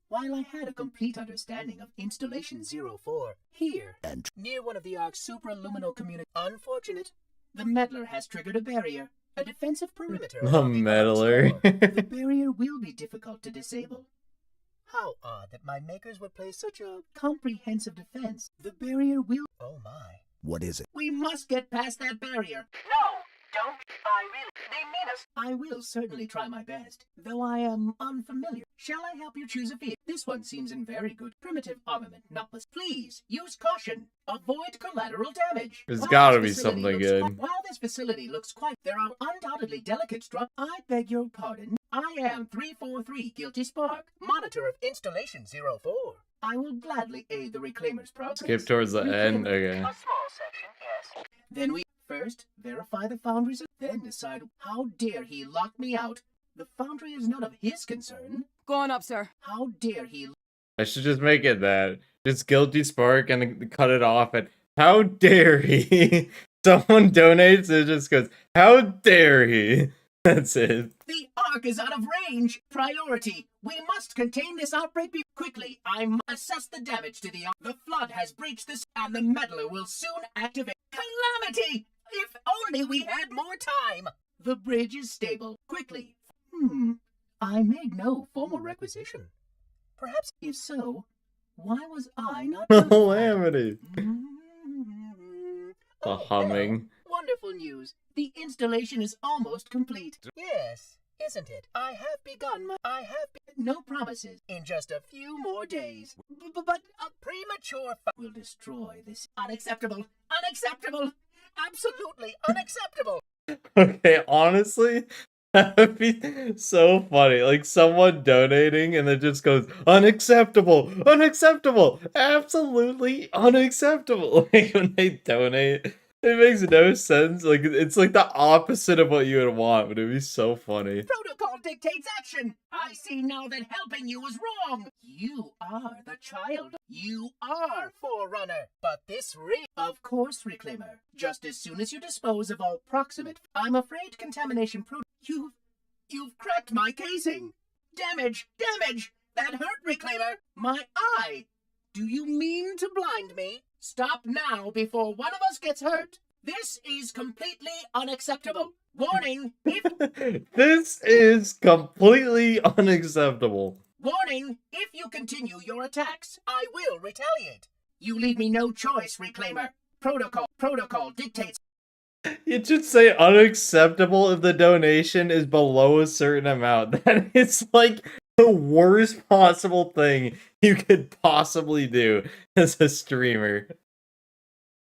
While I had a complete understanding of Installation 04, here, and near one of the Ark's supraluminal communities, unfortunate, the meddler has triggered a barrier, a defensive perimeter. The meddler. The barrier will be difficult to disable. How odd that my makers would place such a comprehensive defense. The barrier will... Oh my. What is it? We must get past that barrier. No, don't. They mean us. I will certainly try my best, though I am unfamiliar. Shall I help you choose a vehicle? This one seems in very good primitive armament. Please, use caution. Avoid collateral damage. There's gotta be something good. While this facility looks quite... There are undoubtedly delicate I beg your pardon. I am 343 Guilty Spark, monitor of Installation 04. I will gladly aid the Reclaimer's progress. Skip towards the end? Okay. A small section, yes. Then we first verify the Foundry's, then decide how dare he lock me out. The Foundry is none of his concern. Go on up, sir. How dare he... I should just make it that. Just Guilty Spark and cut it off at how dare he. Someone donates and it just goes, how dare he. That's it. The Ark is out of range. Priority. We must contain this outbreak quickly. I must assess the damage to the Ark. The flood has breached this and the meddler will soon activate. Calamity! If only we had more time. The bridge is stable. Quickly. I made no formal requisition. Perhaps, if so, why was I not... Calamity. The humming. Wonderful news. The installation is almost complete. Yes, isn't it? I have begun no promises. In just a few more days. But a premature will destroy this. Unacceptable. Unacceptable. Absolutely unacceptable. Okay, honestly, that would be so funny. Like someone donating and it just goes, unacceptable, unacceptable, absolutely unacceptable. Like when they donate, it makes no sense. Like it's like the opposite of what you would want, but it'd be so funny. Protocol dictates action. I see now that helping you was wrong. You are the child. You are Forerunner. But this ring... Of course, Reclaimer. Just as soon as you dispose of all proximate... I'm afraid contamination... You've cracked my casing. Damage! Damage! That hurt, Reclaimer. My eye. Do you mean to blind me? Stop now before one of us gets hurt. This is completely unacceptable. Warning, if... This is completely unacceptable. Warning, if you continue your attacks, I will retaliate. You leave me no choice, Reclaimer. Protocol dictates... It should say unacceptable if the donation is below a certain amount. That is like the worst possible thing you could possibly do as a streamer.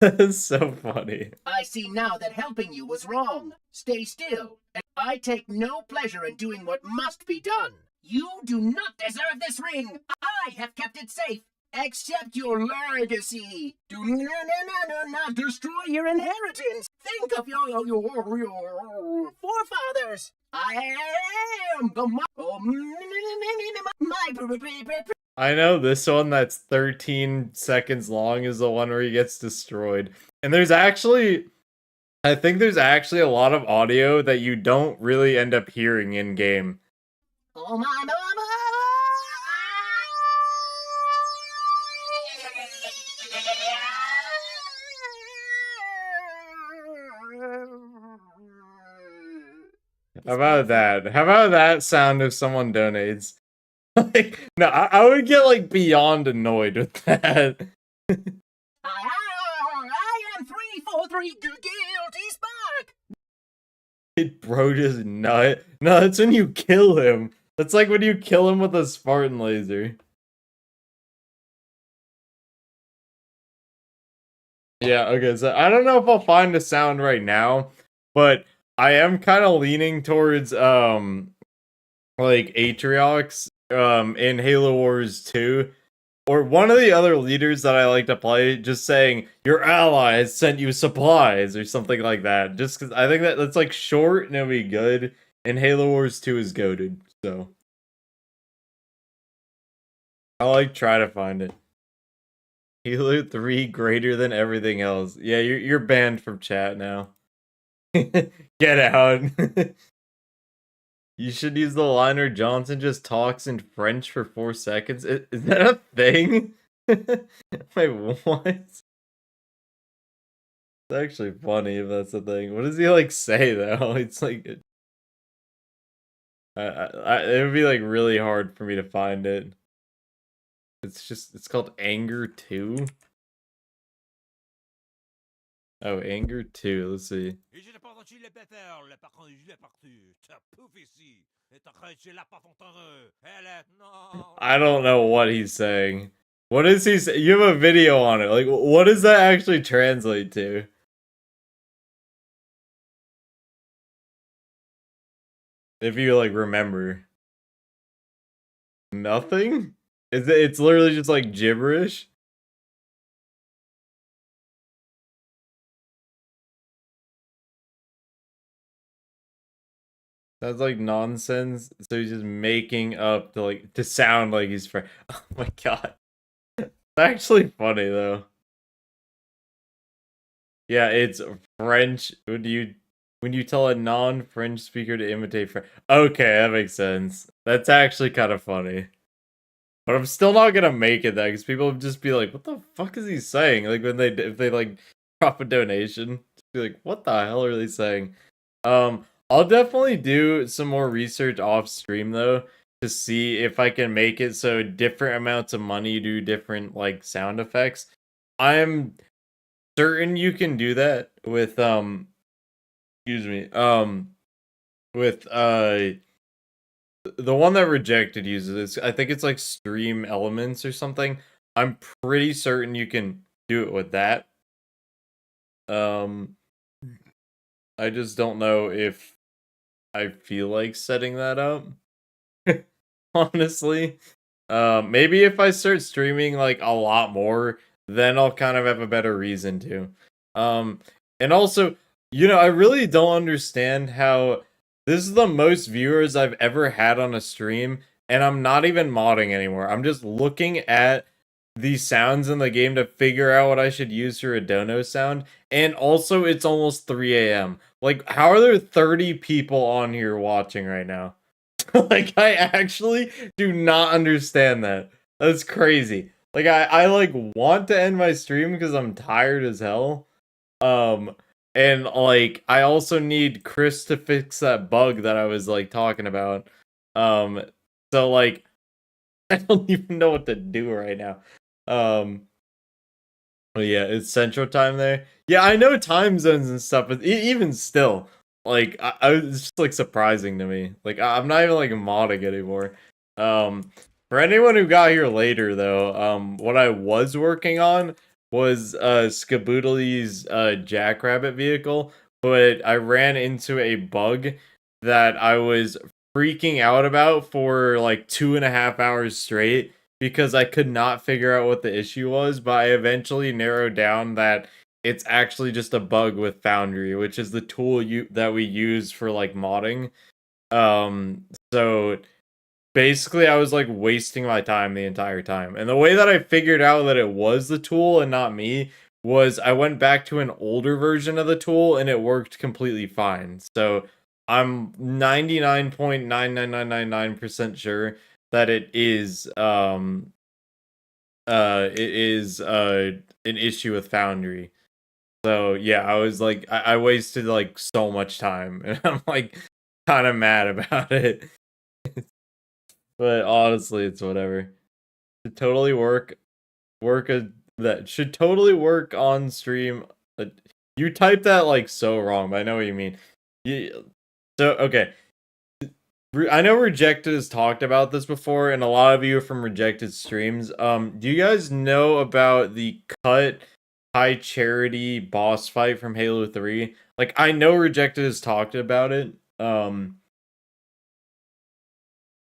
That is so funny. I see now that helping you was wrong. Stay still, and I take no pleasure in doing what must be done. You do not deserve this ring. I have kept it safe. Accept your legacy. Do not destroy your inheritance. Think of your forefathers. I am the my I know this one that's 13 seconds long is the one where he gets destroyed. And there's actually, I think there's actually a lot of audio that you don't really end up hearing in game. Oh my mama! How about that? How about that sound if someone donates? Like, no, I would get like beyond annoyed with that. I am 343 guilty spark! Bro just nut. No, that's when you kill him. That's like when you kill him with a Spartan laser. Yeah, okay, so I don't know if I'll find a sound right now, but I am kind of leaning towards like Atriox in Halo Wars 2 or one of the other leaders that I like to play just saying your ally has sent you supplies or something like that, just cuz I think that's like short and it'll be good, and Halo Wars 2 is goated. So I'll like try to find it. Halo 3 greater than everything else. Yeah, you're banned from chat now. Get out. You should use the line where Johnson just talks in French for 4 seconds. Is that a thing? Wait, what? It's actually funny if that's a thing. What does he like say though? It's like it would be like really hard for me to find it. It's called Anger 2. Oh, Anger 2. Let's see. I don't know what he's saying. What is he say? You have a video on it. Like, what does that actually translate to? If you like remember. Nothing? It's literally just like gibberish? Sounds like nonsense. So he's just making up to sound like he's French. Oh my god. It's actually funny though. Yeah, it's French. When you tell a non-French speaker to imitate French. Okay, that makes sense. That's actually kind of funny. But I'm still not gonna make it that because people would just be like, "What the fuck is he saying?" Like if they like drop a donation, just be like, "What the hell are they saying?" I'll definitely do some more research off stream though to see if I can make it so different amounts of money do different like sound effects. I'm certain you can do that with excuse me, with the one that rejected uses it. I think it's like Stream Elements or something. I'm pretty certain you can do it with that. I just don't know if I feel like setting that up. Honestly. Maybe if I start streaming like a lot more, then I'll kind of have a better reason to. And also, I really don't understand how this is the most viewers I've ever had on a stream, and I'm not even modding anymore. I'm just looking at the sounds in the game to figure out what I should use for a dono sound. And also, it's almost 3 a.m. Like, how are there 30 people on here watching right now? Like, I actually do not understand that. That's crazy. Like, I like want to end my stream because I'm tired as hell. And like I also need Chris to fix that bug that I was like talking about. So like I don't even know what to do right now. But yeah, it's Central Time there. Yeah, I know time zones and stuff, but even still, like it's just like surprising to me. Like I'm not even like modding anymore. For anyone who got here later though, what I was working on was Skaboodley's Jackrabbit vehicle, but I ran into a bug that I was freaking out about for like 2.5 hours straight because I could not figure out what the issue was, but I eventually narrowed down that it's actually just a bug with Foundry, which is the tool that we use for like modding. So basically I was like wasting my time the entire time. And the way that I figured out that it was the tool and not me was I went back to an older version of the tool and it worked completely fine. So I'm 99.99999% sure that it is an issue with Foundry. So yeah, I was like I wasted like so much time and I'm like kind of mad about it. But honestly, it's whatever. Should totally that should totally work on stream. You typed that like so wrong, but I know what you mean. So okay. I know Rejected has talked about this before, and a lot of you are from Rejected streams. Do you guys know about the cut high charity boss fight from Halo 3? Like, I know Rejected has talked about it.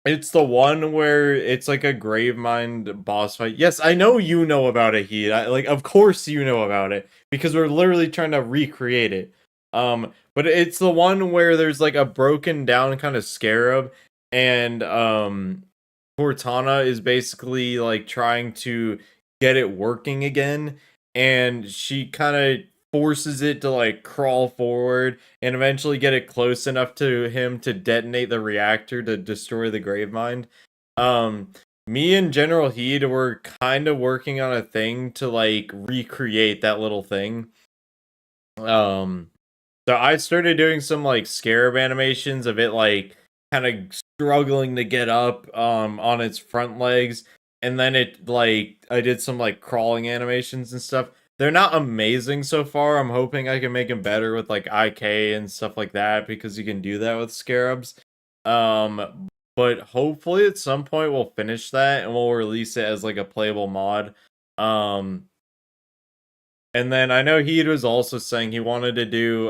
It's the one where it's like a Gravemind boss fight. Yes, I know you know about it, Heat. Like, of course you know about it because we're literally trying to recreate it. But it's the one where there's like a broken down kind of scarab, and Cortana is basically like trying to get it working again, and she kind of forces it to like crawl forward and eventually get it close enough to him to detonate the reactor to destroy the Gravemind. Me and General Heed were kind of working on a thing to like recreate that little thing. So I started doing some like scarab animations of it like kind of struggling to get up on its front legs, and then it like I did some like crawling animations and stuff. They're not amazing so far. I'm hoping I can make them better with like IK and stuff like that because you can do that with scarabs. But hopefully at some point we'll finish that and we'll release it as like a playable mod. And then I know he was also saying he wanted to do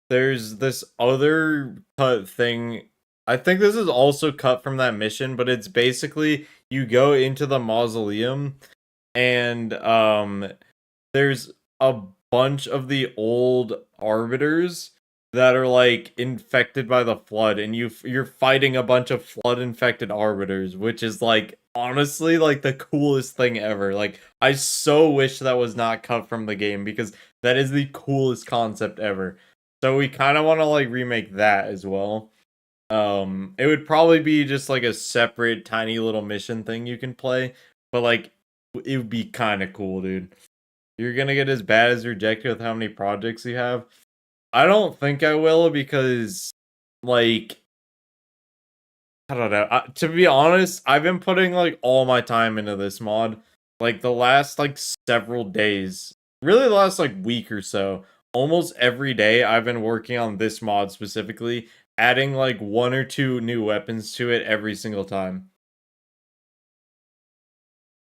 there's this other cut thing. I think this is also cut from that mission, but it's basically you go into the mausoleum and there's a bunch of the old arbiters that are like infected by the flood, and you're fighting a bunch of flood infected arbiters, which is like honestly like the coolest thing ever. Like I so wish that was not cut from the game because that is the coolest concept ever. So we kind of want to like remake that as well. It would probably be just like a separate tiny little mission thing you can play, but like it would be kind of cool, dude. You're gonna get as bad as Rejected with how many projects you have. I don't think I will because, like, I don't know. To be honest, I've been putting like all my time into this mod. Like the last like several days, really the last like week or so. Almost every day I've been working on this mod specifically, adding like 1 or 2 new weapons to it every single time.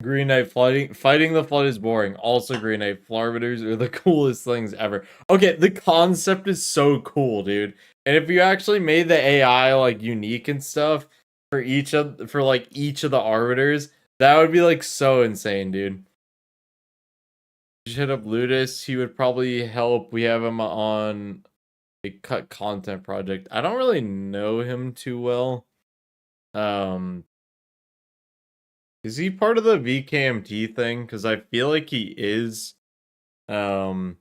Green Knight fighting the flood is boring. Also, Green Knight Flarbiters are the coolest things ever. Okay, the concept is so cool, dude. And if you actually made the AI like unique and stuff for each of the arbiters, that would be like so insane, dude. You should hit up Ludus. He would probably help. We have him on a cut content project. I don't really know him too well. Is he part of the VKMT thing? Because I feel like he is. And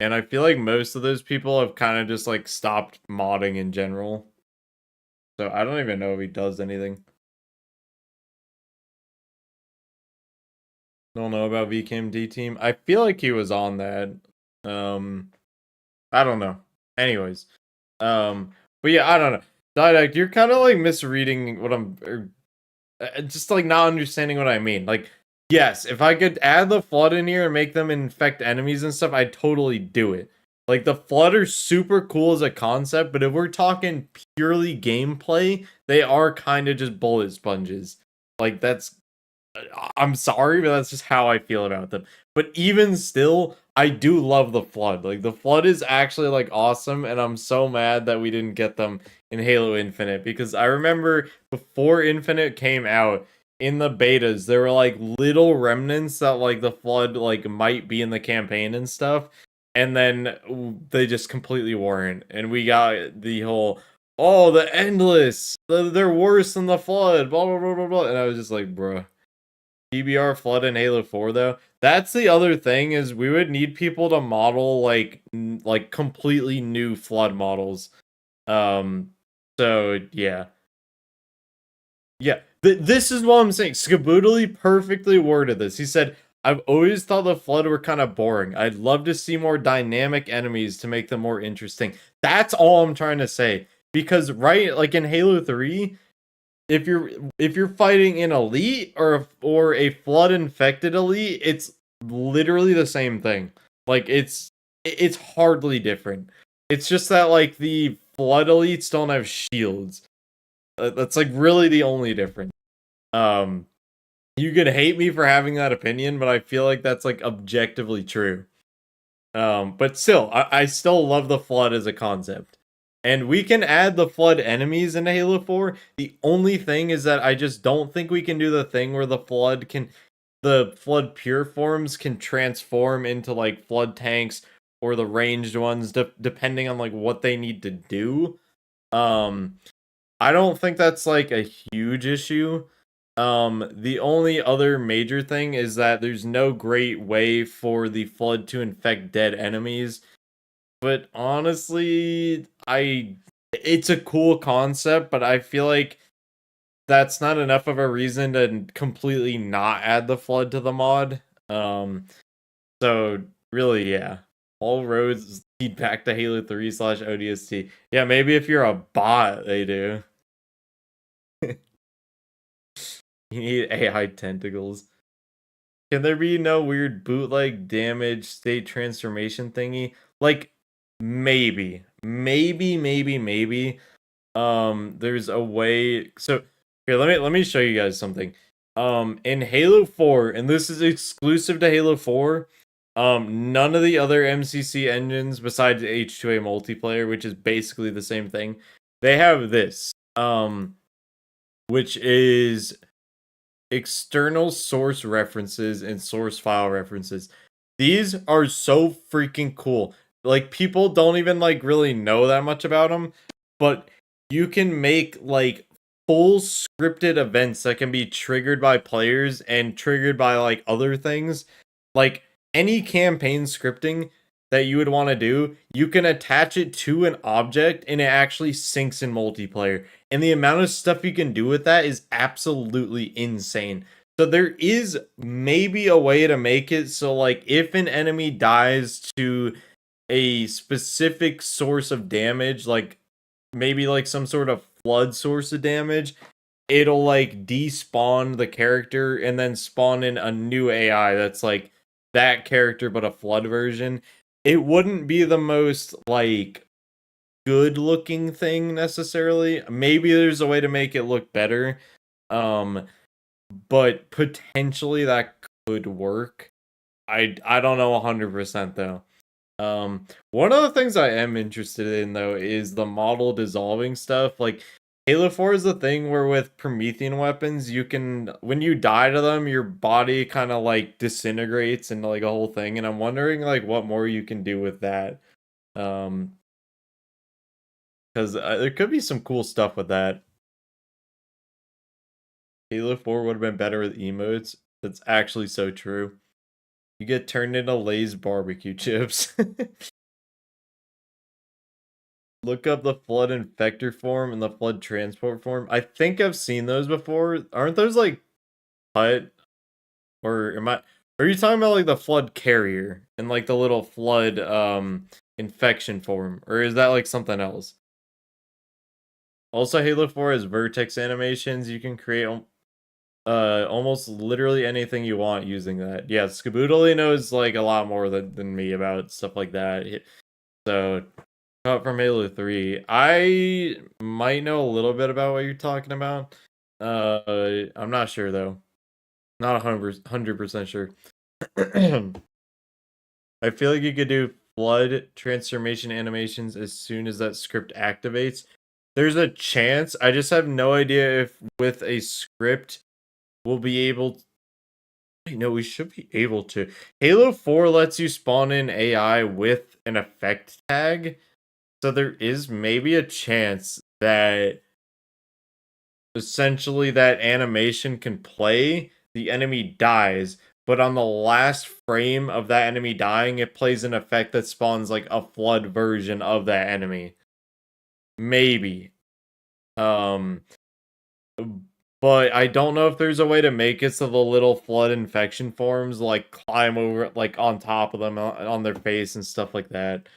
I feel like most of those people have kind of just like stopped modding in general. So I don't even know if he does anything. Don't know about VKMT team. I feel like he was on that. I don't know. Anyways. But yeah, I don't know. Didact, you're kind of like misreading what I'm just like not understanding what I mean. Like, yes, if I could add the flood in here and make them infect enemies and stuff, I'd totally do it. Like, the flood are super cool as a concept, but if we're talking purely gameplay, they are kind of just bullet sponges. Like, that's... I'm sorry, but that's just how I feel about them. But even still, I do love the flood. Like, the flood is actually, like, awesome, and I'm so mad that we didn't get them in Halo Infinite, because I remember before Infinite came out, in the betas, there were, like, little remnants that, like, the flood, like, might be in the campaign and stuff, and then they just completely weren't, and we got the whole, oh, the endless, they're worse than the flood, blah, blah, blah, blah, blah. And I was just like, bruh. PBR flood in Halo 4 though. That's the other thing, is we would need people to model like completely new flood models. So yeah. Yeah, this is what I'm saying. Skaboodly perfectly worded this. He said, I've always thought the flood were kind of boring. I'd love to see more dynamic enemies to make them more interesting. That's all I'm trying to say. Because right, like in Halo 3, if you're fighting an elite or a flood infected elite, it's literally the same thing. Like it's hardly different. It's just that like the flood elites don't have shields. That's like really the only difference. You could hate me for having that opinion, but I feel like that's like objectively true. But still, I still love the flood as a concept. And we can add the flood enemies in Halo 4. The only thing is that I just don't think we can do the thing where the flood pure forms can transform into like flood tanks or the ranged ones, depending on like what they need to do. I don't think that's like a huge issue. The only other major thing is that there's no great way for the flood to infect dead enemies. But honestly, it's a cool concept, but I feel like that's not enough of a reason to completely not add the flood to the mod. So really, yeah. All roads lead back to Halo 3 / ODST. Yeah, maybe if you're a bot, they do. You need AI tentacles. Can there be no weird bootleg damage state transformation thingy? Like, maybe. Maybe. There's a way. So here, let me show you guys something. In Halo 4, and this is exclusive to Halo 4, none of the other MCC engines besides H2A multiplayer, which is basically the same thing, they have this. Which is external source references and source file references. These are so freaking cool. Like, people don't even like really know that much about them, but you can make like full scripted events that can be triggered by players and triggered by like other things. Like any campaign scripting that you would want to do, you can attach it to an object and it actually syncs in multiplayer. And the amount of stuff you can do with that is absolutely insane. So there is maybe a way to make it so like if an enemy dies to a specific source of damage, like maybe like some sort of flood source of damage, it'll like despawn the character and then spawn in a new AI that's like that character but a flood version. It wouldn't be the most like good looking thing necessarily. Maybe there's a way to make it look better. But potentially that could work. I don't know 100% though. One of the things I am interested in though is the model dissolving stuff. Like Halo 4 is the thing where with Promethean weapons, you can, when you die to them, your body kind of like disintegrates into like a whole thing. And I'm wondering like what more you can do with that. Because there could be some cool stuff with that. Halo 4 would have been better with emotes. That's actually so true. You get turned into Lay's barbecue chips. Look up the flood infector form and the flood transport form. I think I've seen those before. Aren't those like HUT? Or are you talking about like the flood carrier and like the little flood infection form? Or is that like something else? Also, Halo 4 has vertex animations. You can create almost literally anything you want using that. Yeah, Skaboodly knows like a lot more than me about stuff like that. So, cut from Halo 3. I might know a little bit about what you're talking about. I'm not sure though. Not 100% sure. I feel like you could do flood transformation animations as soon as that script activates. There's a chance. I just have no idea if with a script we'll be able to... No, we should be able to. Halo 4 lets you spawn in AI with an effect tag. So there is maybe a chance that essentially that animation can play, the enemy dies, but on the last frame of that enemy dying, it plays an effect that spawns like a flood version of that enemy. Maybe. But I don't know if there's a way to make it so the little flood infection forms like climb over like on top of them on their face and stuff like that.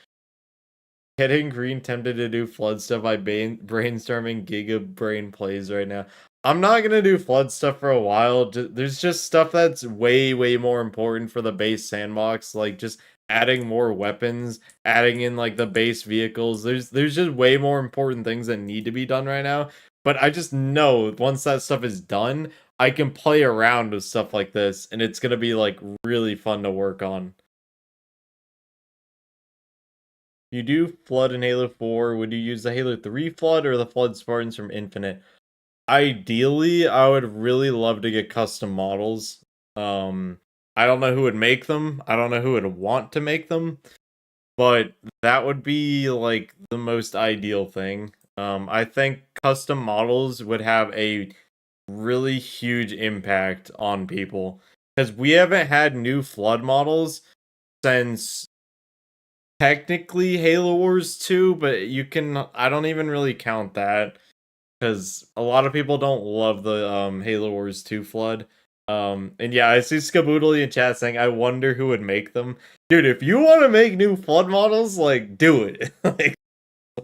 Getting Green tempted to do flood stuff by brainstorming Giga Brain plays right now. I'm not gonna do flood stuff for a while. There's just stuff that's way more important for the base sandbox, like just adding more weapons, adding in like the base vehicles. There's just way more important things that need to be done right now. But I just know once that stuff is done, I can play around with stuff like this, and it's gonna be like really fun to work on. You do Flood in Halo 4, would you use the Halo 3 Flood or the Flood Spartans from Infinite? Ideally, I would really love to get custom models. I don't know who would make them. I don't know who would want to make them. But that would be, like, the most ideal thing. I think custom models would have a really huge impact on people. Because we haven't had new Flood models since technically Halo Wars 2, but I don't even really count that because a lot of people don't love the Halo Wars 2 flood. And yeah, I see Skaboodly in chat saying, I wonder who would make them. Dude, if you want to make new flood models, like, do it. Like,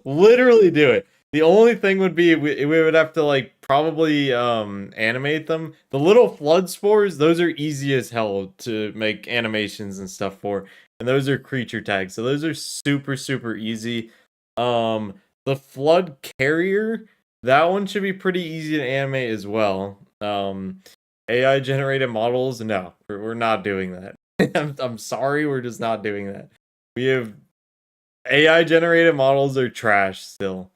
literally do it. The only thing would be we would have to like probably animate them. The little flood spores, those are easy as hell to make animations and stuff for. And those are creature tags. So those are super easy. The flood carrier, that one should be pretty easy to animate as well. AI generated models, no, we're not doing that. I'm sorry, we're just not doing that. We have AI generated models are trash still.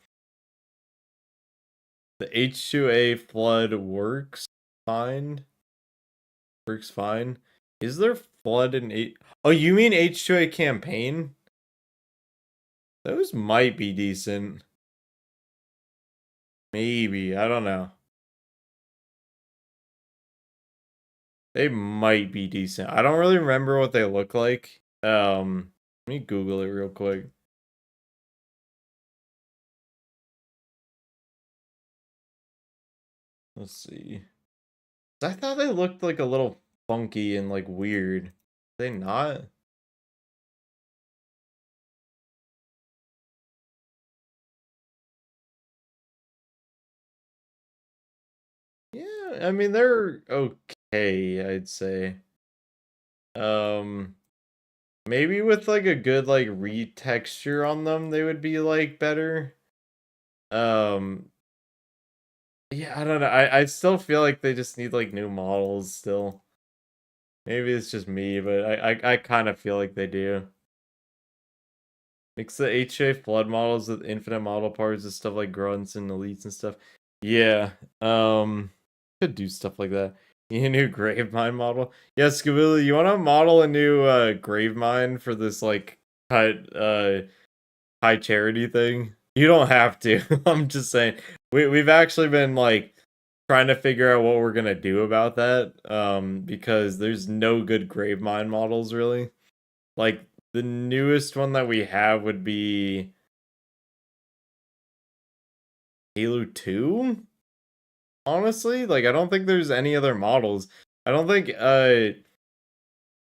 The H2A flood works fine. Works fine. Is there flood in H? Oh, you mean H2A campaign? Those might be decent. Maybe, I don't know. They might be decent. I don't really remember what they look like. Let me Google it real quick. Let's see. I thought they looked like a little funky and like weird. Are they not? Yeah, I mean they're okay, I'd say. Maybe with like a good like retexture on them, they would be like better. Yeah, I don't know. I still feel like they just need like new models still. Maybe it's just me, but I kind of feel like they do. Mix the HA flood models with infinite model parts and stuff like grunts and elites and stuff. Yeah. Could do stuff like that. You need a new Gravemind model? Yeah, Scooby, you wanna model a new Gravemind for this like high charity thing? You don't have to. I'm just saying. We've actually been like trying to figure out what we're gonna do about that. Because there's no good Gravemind models really. Like the newest one that we have would be Halo 2? Honestly, like I don't think there's any other models. I don't think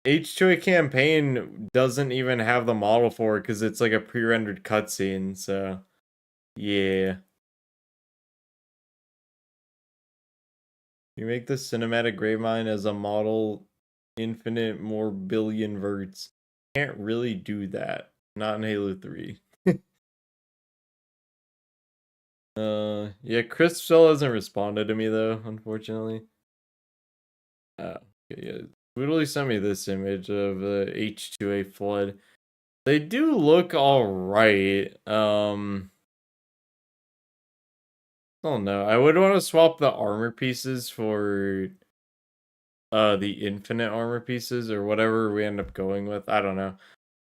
H2A campaign doesn't even have the model for it because it's like a pre-rendered cutscene, so yeah. You make the cinematic Gravemind as a model infinite more billion verts. Can't really do that. Not in Halo 3. Yeah, Chris still hasn't responded to me though, unfortunately. Okay, yeah. Literally sent me this image of the H2A flood. They do look alright. I don't know. I would want to swap the armor pieces for the infinite armor pieces or whatever we end up going with. I don't know.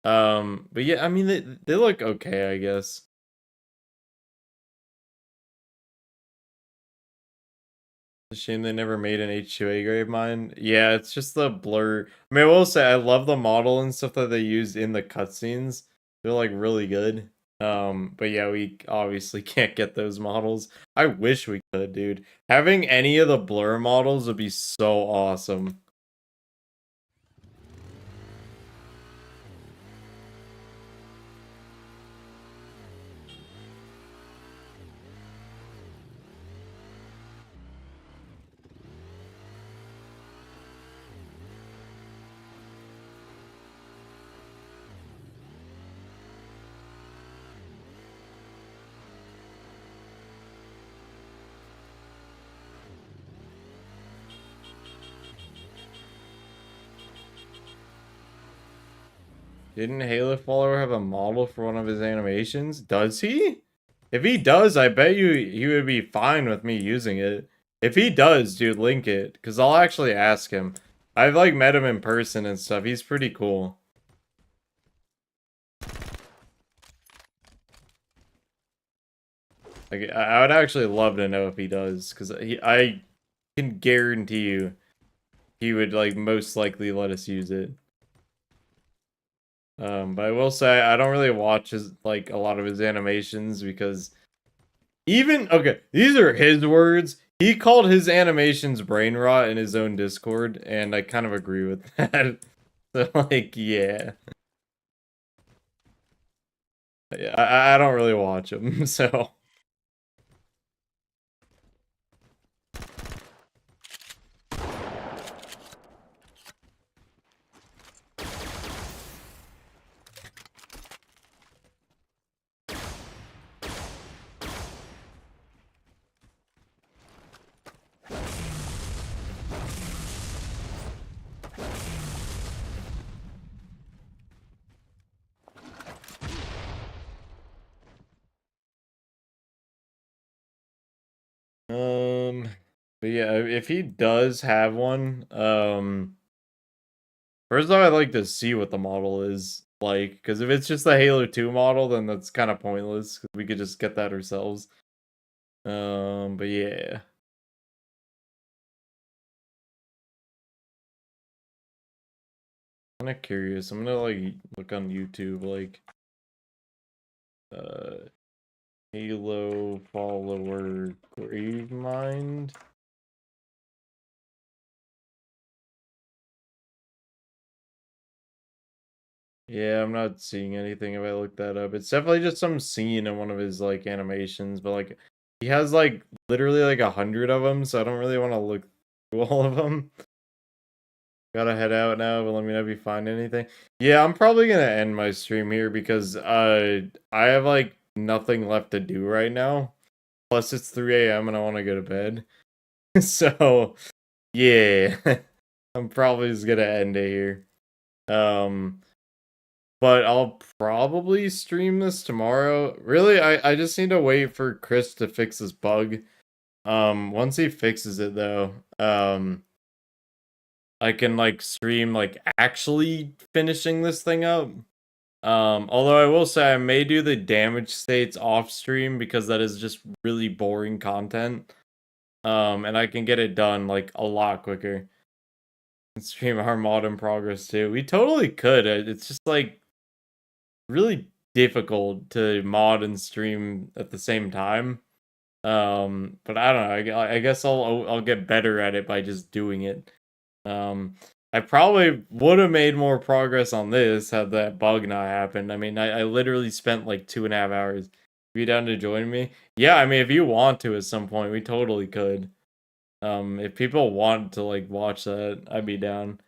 But yeah, I mean they look okay, I guess. It's a shame they never made an H2A grave mine. Yeah, it's just the blur. I mean, I will say I love the model and stuff that they used in the cutscenes. They're like really good. But yeah, we obviously can't get those models. I wish we could, dude. Having any of the blur models would be so awesome. Didn't Halo Follower have a model for one of his animations? Does he? If he does, I bet you he would be fine with me using it. If he does, dude, link it. Because I'll actually ask him. I've, like, met him in person and stuff. He's pretty cool. Like, I would actually love to know if he does. Because I can guarantee you he would, like, most likely let us use it. But I will say I don't really watch his like a lot of his animations because okay, these are his words. He called his animations brain rot in his own Discord, and I kind of agree with that. So like, yeah. Yeah, I don't really watch him, so but yeah, if he does have one, first off, I'd like to see what the model is like, because if it's just the Halo 2 model, then that's kind of pointless, because we could just get that ourselves. But yeah. Kind of curious. I'm gonna like look on YouTube, like Halo follower Gravemind. Yeah, I'm not seeing anything if I look that up. It's definitely just some scene in one of his like animations, but like he has like literally like 100 of them, so I don't really want to look through all of them. Gotta head out now, but let me know if you find anything. Yeah, I'm probably gonna end my stream here because I have like nothing left to do right now. Plus it's 3 a.m. and I want to go to bed. So yeah, I'm probably just gonna end it here. But I'll probably stream this tomorrow. Really, I just need to wait for Chris to fix this bug. Once he fixes it though, I can like stream like actually finishing this thing up. Although I will say I may do the damage states off stream because that is just really boring content. And I can get it done like a lot quicker. And stream our mod in progress too. We totally could. It's just like really difficult to mod and stream at the same time. But I don't know. I guess I'll get better at it by just doing it. I probably would have made more progress on this had that bug not happened. I mean, I literally spent like 2.5 hours. Are you down to join me? Yeah, I mean, if you want to at some point, we totally could. If people want to like watch that, I'd be down.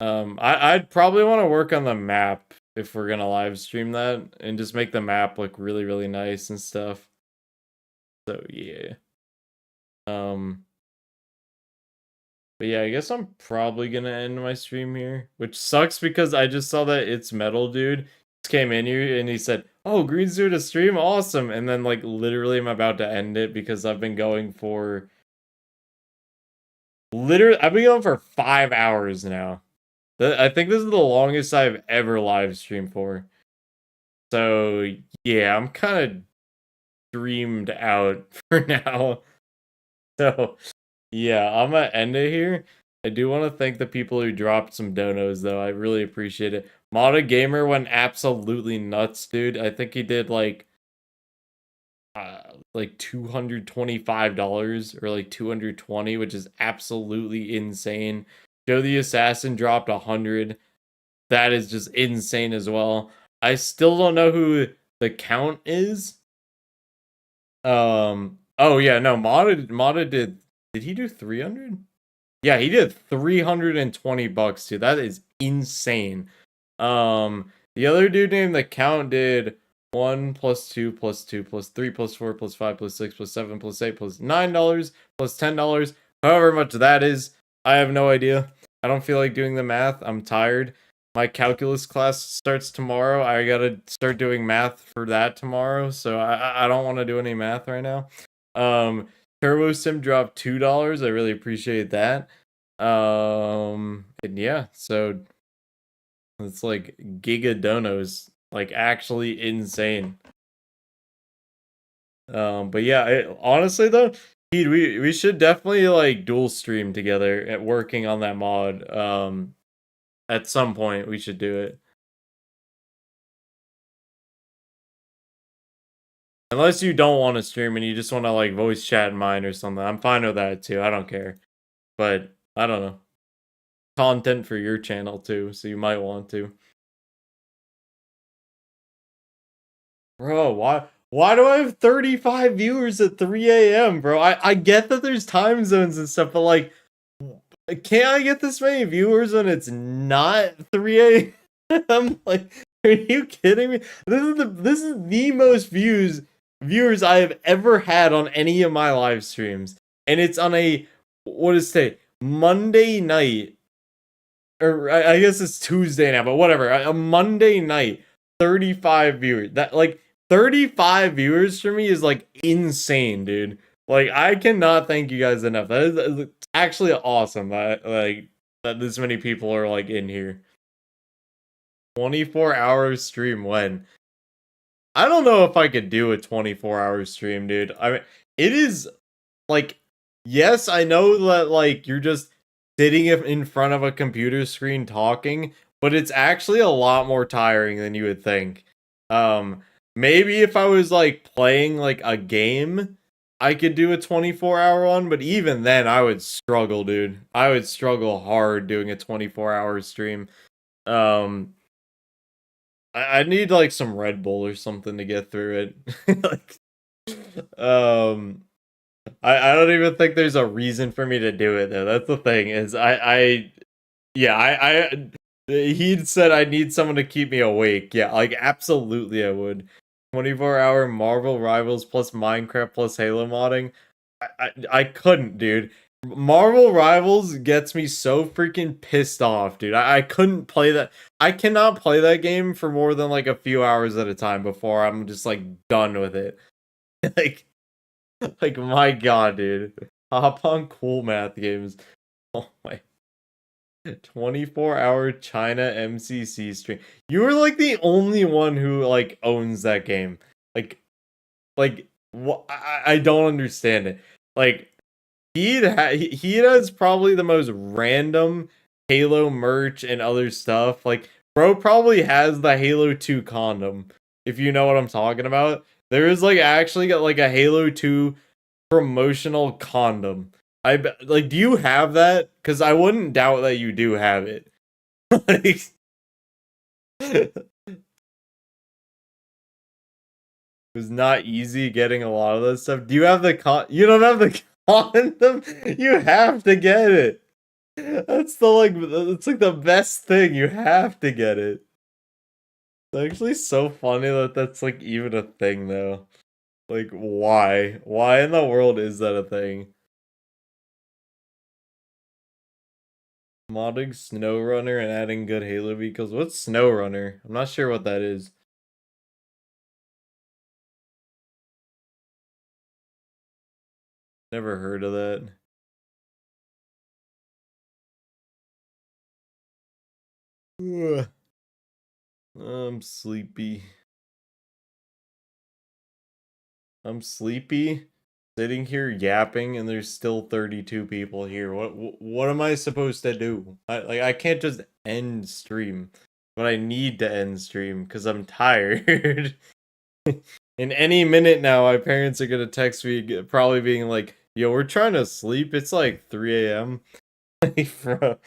I'd probably want to work on the map if we're gonna live stream that and just make the map look really, really nice and stuff. So yeah. But yeah, I guess I'm probably gonna end my stream here, which sucks because I just saw that It's Metal dude just came in here and he said, "Oh, Green's doing a stream, awesome!" And then like literally, I'm about to end it because I've been going for I've been going for 5 hours now. I think this is the longest I've ever live streamed for. So yeah, I'm kind of streamed out for now. So Yeah, I'm gonna end it here. I do want to thank the people who dropped some donos, though. I really appreciate it. Moda Gamer went absolutely nuts, dude. I think he did like $225 or like 220, which is absolutely insane. Joe the Assassin dropped 100. That is just insane as well. I still don't know who the count is. Oh yeah, no, Moda did he do 300? Yeah, he did $320 too. That is insane. The other dude named the Count did 1 plus 2 plus 2 plus 3 plus 4 plus 5 plus 6 plus 7 plus 8 plus $9 plus $10. However much that is, I have no idea. I don't feel like doing the math. I'm tired. My calculus class starts tomorrow. I gotta start doing math for that tomorrow, so I don't want to do any math right now. Turbo Sim dropped $2. I really appreciate that. And yeah, so it's like Giga Donos, like actually insane. But yeah, honestly though, Pete, we should definitely like dual stream together at working on that mod. At some point we should do it. Unless you don't want to stream and you just want to like voice chat in mine or something. I'm fine with that too. I don't care. But I don't know. Content for your channel too, so you might want to. Bro, why do I have 35 viewers at 3 a.m., bro? I get that there's time zones and stuff, but like can't I get this many viewers when it's not 3 a.m.? Like, are you kidding me? This is the most viewers I have ever had on any of my live streams. And it's on a what is today? Monday night. Or I guess it's Tuesday now, but whatever. A Monday night, 35 viewers. That like 35 viewers for me is like insane, dude. Like I cannot thank you guys enough. That is actually awesome. That this many people are like in here. 24-hour stream when? I don't know if I could do a 24-hour stream, dude. I mean, it is like yes, I know that like you're just sitting in front of a computer screen talking, but it's actually a lot more tiring than you would think. Maybe if I was like playing like a game, I could do a 24-hour one, but even then I would struggle, dude. I would struggle hard doing a 24-hour stream. I need like some Red Bull or something to get through it. Like, I don't even think there's a reason for me to do it though. That's the thing is he said I need someone to keep me awake. Yeah, like absolutely I would. 24-hour Marvel Rivals plus Minecraft plus Halo modding. I couldn't, dude. Marvel Rivals gets me so freaking pissed off, dude. I couldn't play that. I cannot play that game for more than like a few hours at a time before I'm just like done with it. Like my god, dude. Hop on cool math games. Oh my. 24-hour China MCC stream. You were like the only one who like owns that game. I don't understand it. Like he has probably the most random Halo merch and other stuff. Like bro probably has the Halo 2 condom. If you know what I'm talking about. There is like actually got like a Halo 2 promotional condom. Like, do you have that? Because I wouldn't doubt that you do have it. Like, it was not easy getting a lot of that stuff. Do you have the You don't have the condom? You have to get it. That's it's like the best thing. You have to get it. It's actually so funny that that's like even a thing though. Like, why? Why in the world is that a thing? Modding SnowRunner and adding good Halo vehicles. What's SnowRunner? I'm not sure what that is. Never heard of that. Ugh. I'm sleepy. I'm sleepy. sitting here yapping and there's still 32 people here. What am I supposed to do? I can't just end stream, but I need to end stream because I'm tired. In any minute now, my parents are gonna text me, probably being like, "Yo, we're trying to sleep. It's like 3 a.m." Bro.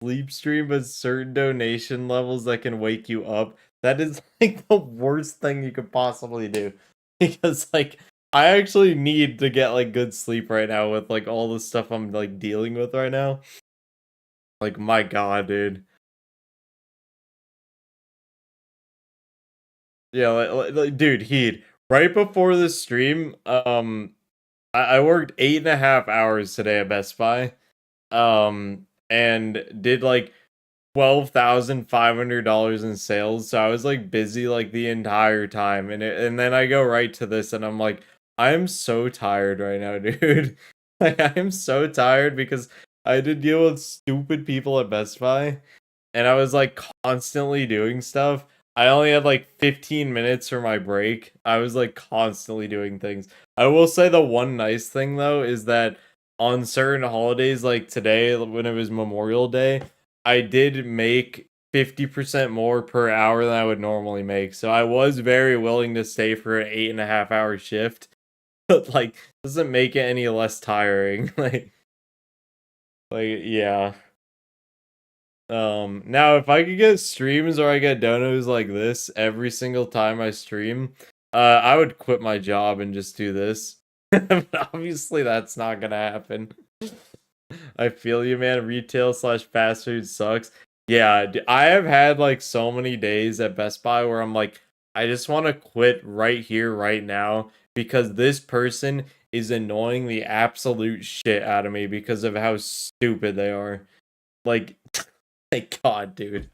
Sleep stream with certain donation levels that can wake you up. That is like the worst thing you could possibly do. Because like I actually need to get like good sleep right now with like all the stuff I'm like dealing with right now. Like my god, dude. Yeah, like dude, Heed. Right before this stream, I worked 8.5 hours today at Best Buy. And did like $12,500 in sales. So I was like busy like the entire time, and then I go right to this, and I'm like, I'm so tired right now, dude. Like I am so tired because I had to deal with stupid people at Best Buy, and I was like constantly doing stuff. I only had like 15 minutes for my break. I was like constantly doing things. I will say the one nice thing though is that on certain holidays like today when it was Memorial Day, I did make 50% more per hour than I would normally make. So I was very willing to stay for an 8.5 hour shift. But like doesn't make it any less tiring. Like yeah. Now if I could get streams or I get donos like this every single time I stream, I would quit my job and just do this. But obviously that's not gonna happen. I feel you, man. Retail slash fast food sucks. Yeah, I have had like so many days at Best Buy where I'm like, I just want to quit right here, right now, because this person is annoying the absolute shit out of me because of how stupid they are. Like, thank God, dude.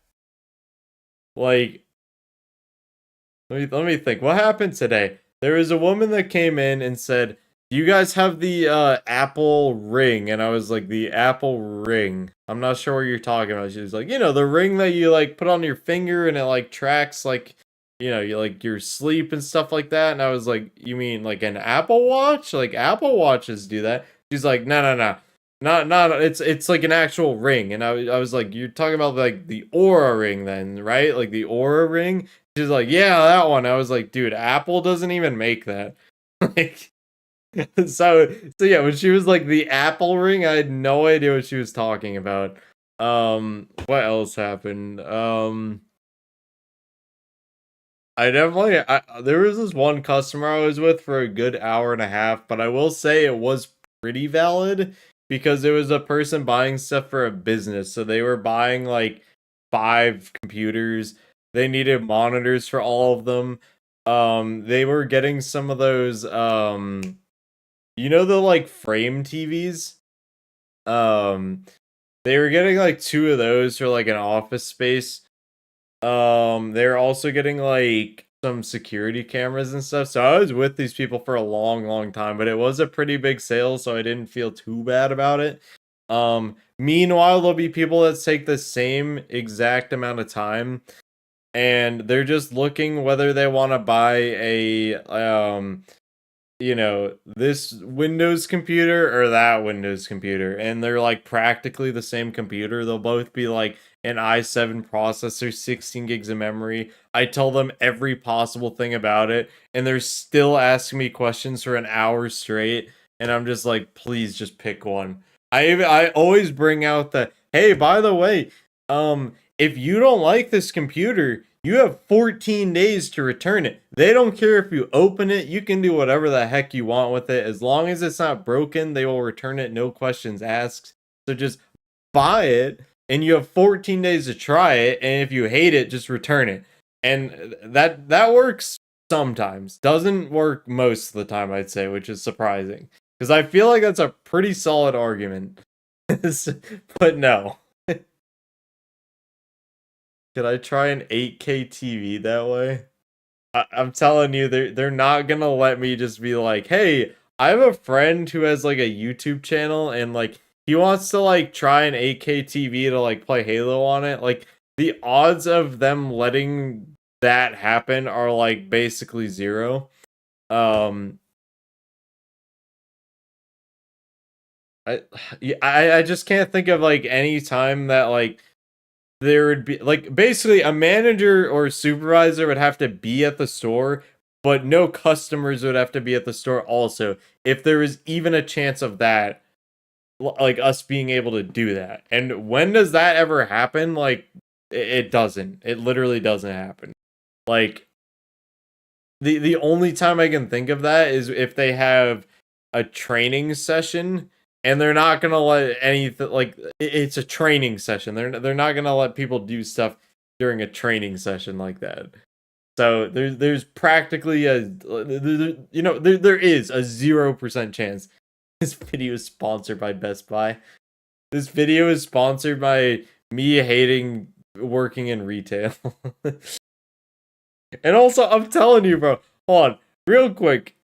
Like, let me think. What happened today? There was a woman that came in and said, "You guys have the Apple Ring," and I was like, "The Apple Ring? I'm not sure what you're talking about." She was like, "You know, the ring that you like put on your finger and it like tracks like, you know, you like your sleep and stuff like that." And I was like, "You mean like an Apple Watch? Like Apple Watches do that?" She's like, "No, no, no. Not it's like an actual ring." And I was like, "You're talking about like the Aura ring then, right? Like the Aura ring?" She's like, "Yeah, that one." I was like, "Dude, Apple doesn't even make that." Like so yeah, when she was like the Apple ring, I had no idea what she was talking about. What else happened? There was this one customer I was with for a good hour and a half, but I will say it was pretty valid because it was a person buying stuff for a business. So they were buying like 5 computers. They needed monitors for all of them. They were getting some of those you know the like frame TVs? They were getting like 2 of those for like an office space. They're also getting like some security cameras and stuff. So I was with these people for a long, long time, but it was a pretty big sale, so I didn't feel too bad about it. Meanwhile, there'll be people that take the same exact amount of time and they're just looking whether they want to buy a you know, this Windows computer or that Windows computer, and they're like practically the same computer. They'll both be like an i7 processor, 16 gigs of memory. I tell them every possible thing about it, and they're still asking me questions for an hour straight, and I'm just like, please just pick one. I always bring out the, hey, by the way, if you don't like this computer, you have 14 days to return it. They don't care if you open it. You can do whatever the heck you want with it. As long as it's not broken, they will return it. No questions asked. So just buy it and you have 14 days to try it. And if you hate it, just return it. And that works sometimes. Doesn't work most of the time, I'd say, which is surprising. Because I feel like that's a pretty solid argument. But no. Could I try an 8K TV that way? I'm telling you, they're not gonna let me just be like, hey, I have a friend who has like a YouTube channel and like he wants to like try an 8K TV to like play Halo on it. Like the odds of them letting that happen are like basically zero. um I just can't think of like any time that like there would be like basically a manager or supervisor would have to be at the store, but no customers would have to be at the store also, if there was even a chance of that, like us being able to do that. And when does that ever happen? Like it doesn't. It literally doesn't happen. Like the only time I can think of that is if they have a training session and they're not gonna let anything like it's a training session. They're not gonna let people do stuff during a training session like that. So there's practically a there is a 0% chance. This video is sponsored by Best Buy. This video is sponsored by me hating working in retail. And also, I'm telling you, bro. Hold on, real quick.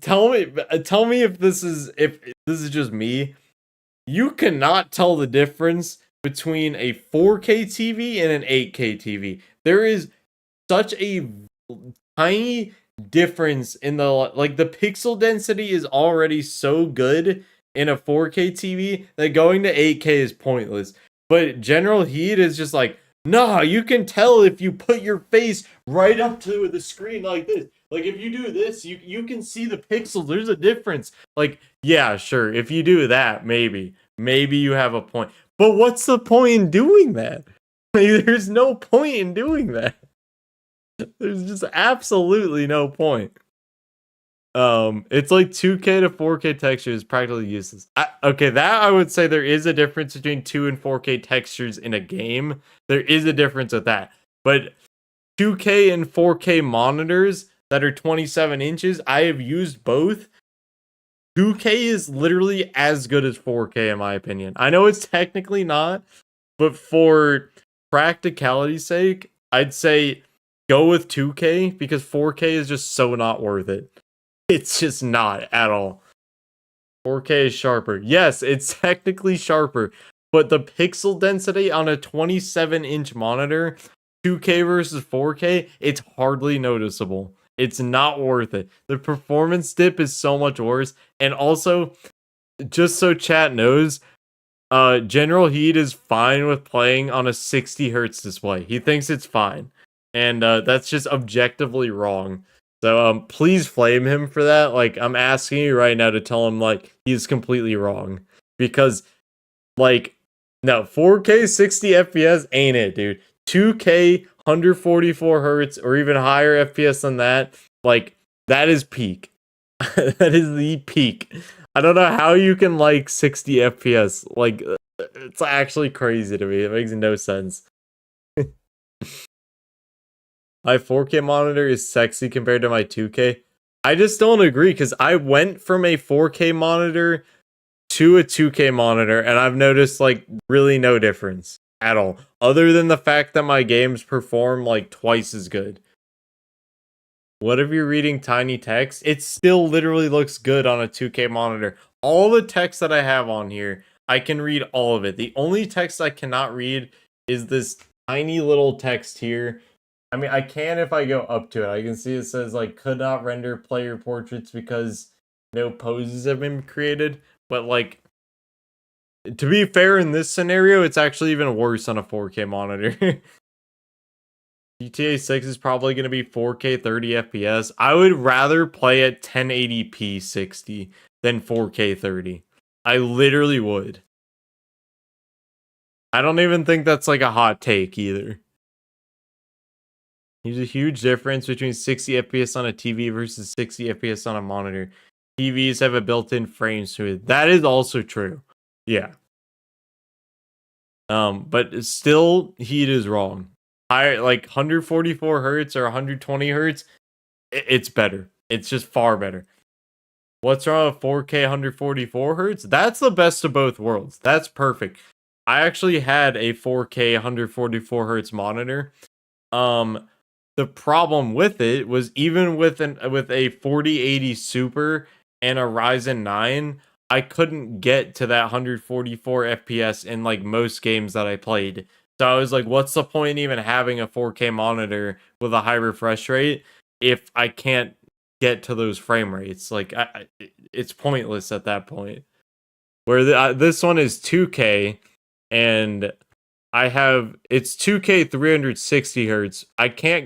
Tell me if this is just me. You cannot tell the difference between a 4K TV and an 8K TV. There is such a tiny difference in the like the pixel density is already so good in a 4K TV that going to 8K is pointless. But general heat is just like, nah, you can tell if you put your face right up to the screen like this. Like if you do this, you can see the pixels. There's a difference. Like, yeah, sure. If you do that, maybe you have a point. But what's the point in doing that? Like, there's no point in doing that. There's just absolutely no point. It's like 2K to 4K textures is practically useless. Okay, that I would say there is a difference between 2 and 4K textures in a game. There is a difference with that. But 2K and 4K monitors that are 27 inches, I have used both. 2K is literally as good as 4K in my opinion. I know it's technically not, but for practicality's sake, I'd say go with 2K because 4K is just so not worth it. It's just not at all. 4K is sharper. Yes, it's technically sharper, but the pixel density on a 27-inch monitor, 2K versus 4K, it's hardly noticeable. It's not worth it. The performance dip is so much worse. And also, just so chat knows, General Heat is fine with playing on a 60 hertz display. He thinks it's fine. And that's just objectively wrong. So please flame him for that. Like, I'm asking you right now to tell him like he's completely wrong. Because like, no, 4K 60 FPS ain't it, dude. 2K 144 hertz or even higher FPS than that, like that is peak. That is the peak. I don't know how you can like 60 FPS. Like it's actually crazy to me. It makes no sense. My 4K monitor is sexy compared to my 2K. I just don't agree because I went from a 4K monitor to a 2K monitor and I've noticed like really no difference at all, other than the fact that my games perform like twice as good. What if you're reading tiny text? It still literally looks good on a 2K monitor. All the text that I have on here, I can read all of it. The only text I cannot read is this tiny little text here. I mean, I can if I go up to it. I can see it says like could not render player portraits because no poses have been created. But like, to be fair, in this scenario, it's actually even worse on a 4K monitor. GTA 6 is probably going to be 4K 30 FPS. I would rather play at 1080p 60 than 4K 30. I literally would. I don't even think that's like a hot take either. There's a huge difference between 60 FPS on a TV versus 60 FPS on a monitor. TVs have a built-in frame smooth. That is also true. Yeah. But still, Heat is wrong. Like 144 hertz or 120 hertz, it's better. It's just far better. What's wrong with 4K 144 hertz? That's the best of both worlds. That's perfect. I actually had a 4K 144 hertz monitor. The problem with it was even with a 4080 Super and a Ryzen 9, I couldn't get to that 144 FPS in like most games that I played. So I was like, what's the point in even having a 4K monitor with a high refresh rate if I can't get to those frame rates. Like it's pointless at that point. Where this one is 2K, and it's 2K 360 hertz.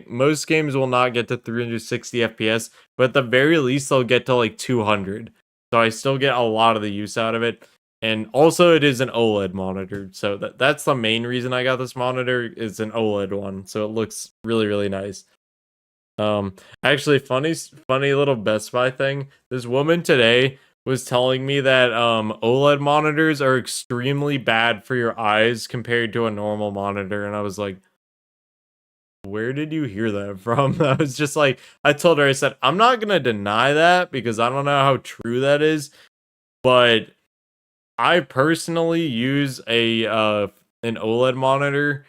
Most games will not get to 360 FPS, but at the very least they'll get to like 200. So I still get a lot of the use out of it. And also it is an OLED monitor. So that's the main reason I got this monitor, is an OLED one. So it looks really, really nice. Actually, funny little Best Buy thing. This woman today was telling me that OLED monitors are extremely bad for your eyes compared to a normal monitor, and I was like, where did you hear that from? I was just like, I told her, I said, I'm not gonna deny that because I don't know how true that is, but I personally use an OLED monitor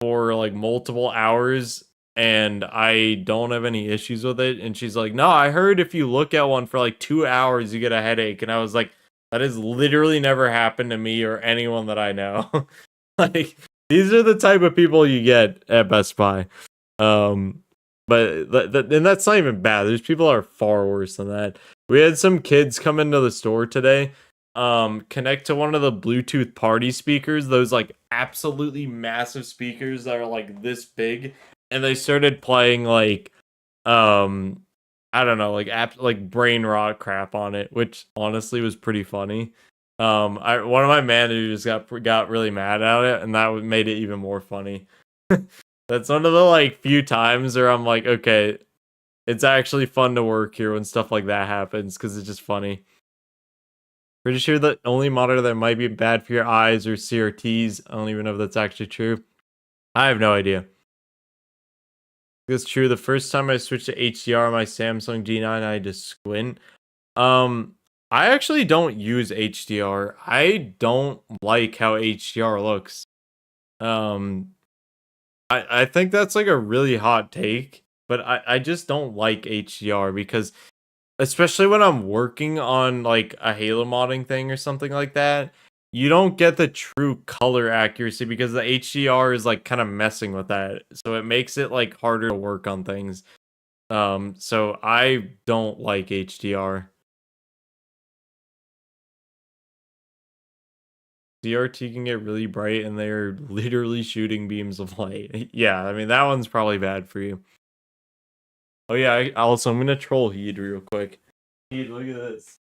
for like multiple hours, and I don't have any issues with it. And she's like, no, I heard if you look at one for like 2 hours, you get a headache. And I was like, that has literally never happened to me or anyone that I know. Like, these are the type of people you get at Best Buy. But and that's not even bad. There's people that are far worse than that. We had some kids come into the store today, connect to one of the Bluetooth party speakers, those like absolutely massive speakers that are like this big, and they started playing like I don't know, like brain rot crap on it, which honestly was pretty funny. One of my managers got really mad at it, and that made it even more funny. That's one of the like few times where I'm like, okay, it's actually fun to work here when stuff like that happens, because it's just funny. Pretty sure the only monitor that might be bad for your eyes are CRTs. I don't even know if that's actually true. I have no idea. It's true. The first time I switched to HDR on my Samsung G9, I had to squint. I actually don't use HDR. I don't like how HDR looks. I think that's like a really hot take, but I just don't like HDR because, especially when I'm working on like a Halo modding thing or something like that, you don't get the true color accuracy because the HDR is like kind of messing with that. So it makes it like harder to work on things. So I don't like HDR. CRT can get really bright and they're literally shooting beams of light. Yeah, I mean, that one's probably bad for you. Oh yeah, I'm gonna troll Heed real quick. Heed, look at this.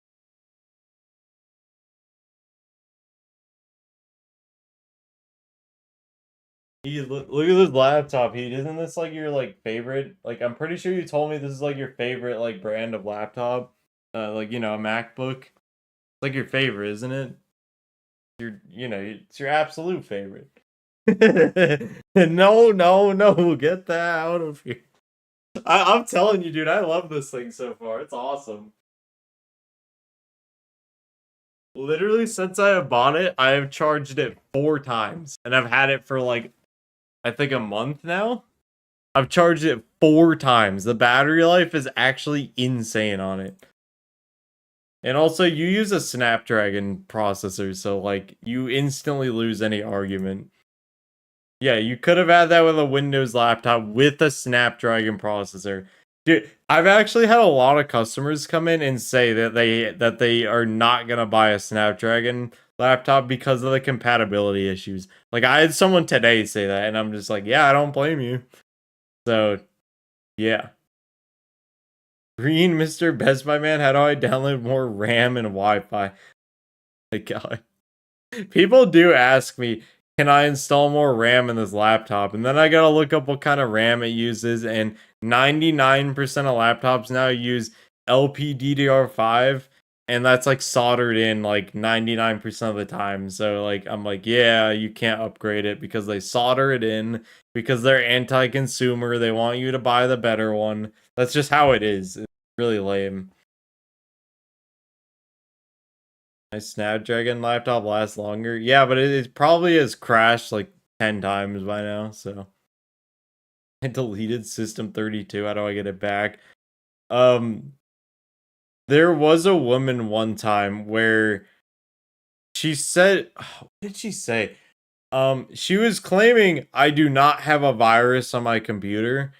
Heed, look at this laptop, Heed. Isn't this like your like favorite? Like, I'm pretty sure you told me this is like your favorite like brand of laptop. Like, you know, a MacBook. It's like your favorite, isn't it? It's your absolute favorite. No, get that out of here. I'm telling you, dude, I love this thing so far. It's awesome. Literally, since I have bought it, I have charged it 4 times. And I've had it for like, I think a month now. I've charged it 4 times. The battery life is actually insane on it. And also, you use a Snapdragon processor, so like, you instantly lose any argument. Yeah, you could have had that with a Windows laptop with a Snapdragon processor. Dude, I've actually had a lot of customers come in and say that they are not gonna buy a Snapdragon laptop because of the compatibility issues. Like, I had someone today say that, and I'm just like, yeah, I don't blame you. So, yeah. Green Mr. Best Buy Man, how do I download more RAM and Wi-Fi? My God. People do ask me, can I install more RAM in this laptop? And then I gotta look up what kind of RAM it uses, and 99% of laptops now use LPDDR5, and that's like soldered in like 99% of the time. So like, I'm like, yeah, you can't upgrade it because they solder it in, because they're anti-consumer. They want you to buy the better one. That's just how it is. It's really lame. My Snapdragon laptop lasts longer. Yeah, but it probably has crashed like 10 times by now, so. I deleted System 32. How do I get it back? There was a woman one time where she said, what did she say? She was claiming I do not have a virus on my computer.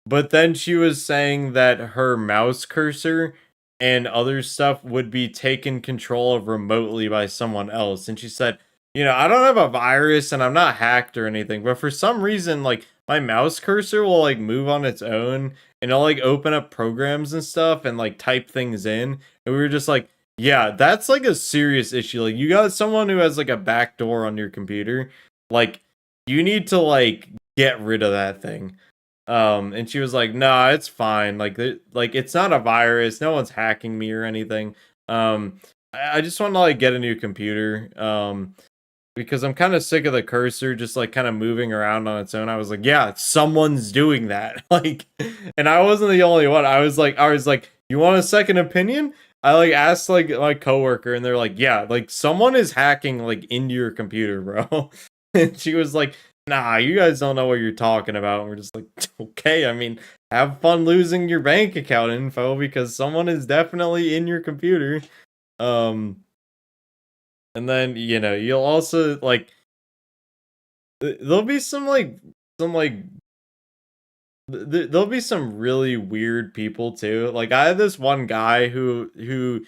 but then she was saying that her mouse cursor and other stuff would be taken control of remotely by someone else. And she said, you know, I don't have a virus and I'm not hacked or anything, but for some reason, like, my mouse cursor will like move on its own and it'll like open up programs and stuff and like type things in. And we were just like, yeah, that's like a serious issue. Like, you got someone who has like a backdoor on your computer. Like, you need to like get rid of that thing. And she was like, nah, it's fine. Like, it's not a virus. No one's hacking me or anything. I just want to like get a new computer. Because I'm kind of sick of the cursor just like kind of moving around on its own. I was like, yeah, someone's doing that. Like, and I wasn't the only one. I was like, you want a second opinion? I like asked like my coworker and they're like, yeah, like someone is hacking like into your computer, bro. And she was like, nah, you guys don't know what you're talking about. And we're just like, okay, I mean, have fun losing your bank account info because someone is definitely in your computer. And then, you know, you'll also like there'll be there'll be some really weird people too. Like, I had this one guy who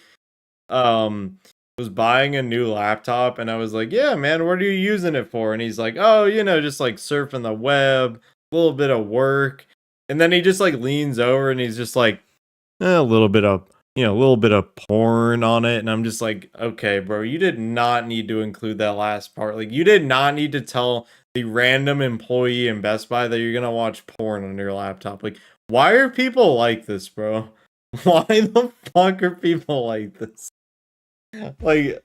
was buying a new laptop and I was like, yeah, man, what are you using it for? And he's like, oh, you know, just like surfing the web, a little bit of work. And then he just like leans over and he's just like, a little bit of, you know, a little bit of porn on it. And I'm just like, okay, bro, you did not need to include that last part. Like, you did not need to tell the random employee in Best Buy that you're gonna watch porn on your laptop. Like, why are people like this, bro? Why the fuck are people like this? Like,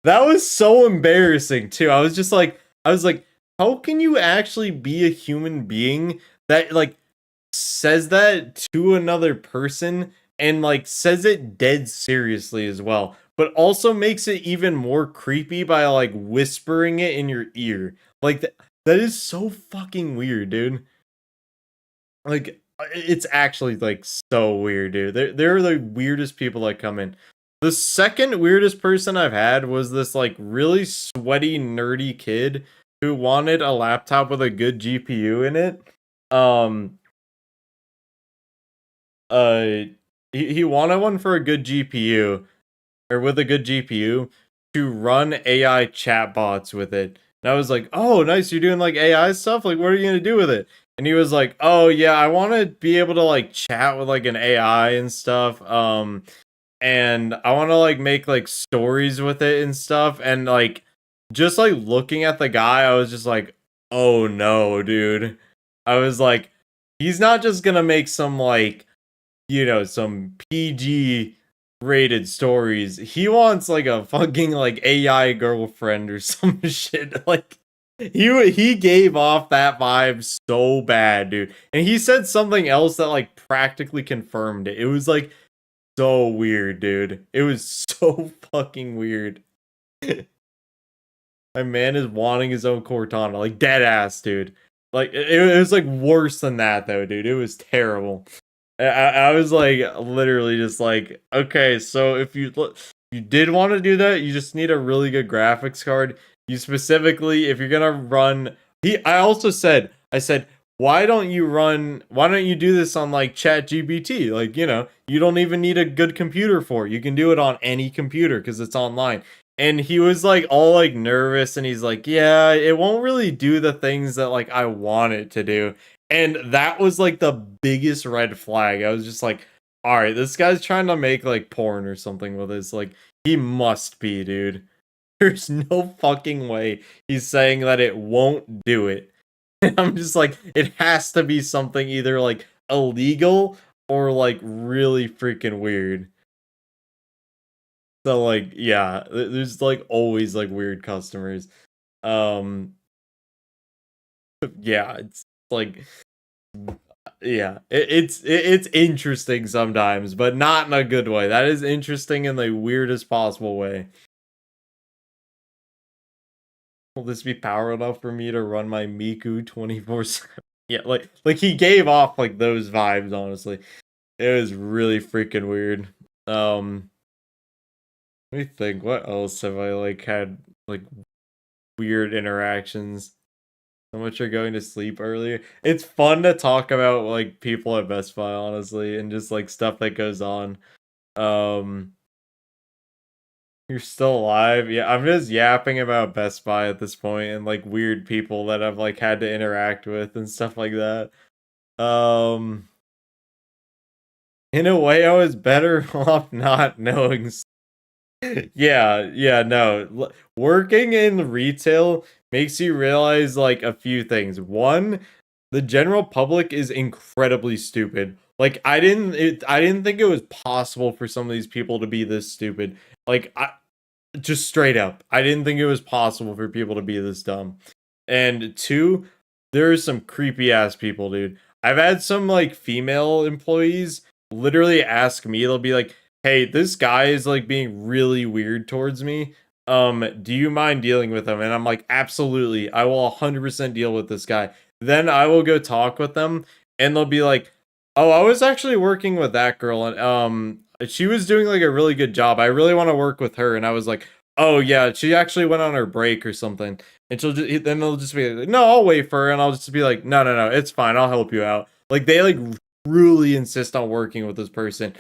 that was so embarrassing too. I was like, how can you actually be a human being that like says that to another person and like says it dead seriously as well, but also makes it even more creepy by like whispering it in your ear. Like, that is so fucking weird, dude. Like, it's actually like so weird, dude. They're the weirdest people that come in. The second weirdest person I've had was this like really sweaty, nerdy kid who wanted a laptop with a good GPU in it. He wanted one for a good GPU, or with a good GPU, to run AI chatbots with it. And I was like, oh, nice, you're doing like AI stuff? Like, what are you gonna do with it? And he was like, oh yeah, I want to be able to like chat with like an AI and stuff. And I want to like make like stories with it and stuff. And like, just like looking at the guy, I was just like, oh no, dude. I was like, he's not just gonna make some like, you know, some PG rated stories. He wants like a fucking like AI girlfriend or some shit. Like, he gave off that vibe so bad, dude. And he said something else that like practically confirmed it. It was like so weird, dude. It was so fucking weird. My man is wanting his own Cortana, like dead ass, dude. Like, it was like worse than that though, dude. It was terrible. I was like literally just like, okay, so if you did want to do that, you just need a really good graphics card. You specifically, if you're gonna run, I said, why don't you do this on like ChatGPT? Like, you know, you don't even need a good computer for it. You can do it on any computer because it's online. And he was like all like nervous and he's like, yeah, it won't really do the things that like I want it to do. And that was like the biggest red flag. I was just like, all right, this guy's trying to make like porn or something with this. Like, he must be, dude. There's no fucking way he's saying that it won't do it. And I'm just like, it has to be something either like illegal or like really freaking weird. So like, yeah, there's like always like weird customers. Um yeah, it's like, yeah, it's interesting sometimes, but not in a good way. That is interesting in the weirdest possible way. Will this be power enough for me to run my Miku 24/7? Yeah, like he gave off like those vibes, honestly. It was really freaking weird. Let me think, what else have I like had like weird interactions? So much are going to sleep earlier. It's fun to talk about like people at Best Buy, honestly, and just like stuff that goes on. You're still alive? Yeah, I'm just yapping about Best Buy at this point and like weird people that I've like had to interact with and stuff like that. In a way, I was better off not knowing. Yeah, no. Working in retail makes you realize like a few things. One, the general public is incredibly stupid. Like I didn't think it was possible for some of these people to be this stupid. Like I just straight up, I didn't think it was possible for people to be this dumb. And two, there's some creepy ass people, dude. I've had some like female employees literally ask me, they'll be like, "Hey, this guy is like being really weird towards me. Do you mind dealing with him?" And I'm like, "Absolutely. I will 100% deal with this guy." Then I will go talk with them and they'll be like, "Oh, I was actually working with that girl and she was doing like a really good job. I really want to work with her." And I was like, "Oh yeah, she actually went on her break or something." And then they'll just be like, "No, I'll wait for her." And I'll just be like, "No, it's fine. I'll help you out." Like they like really insist on working with this person,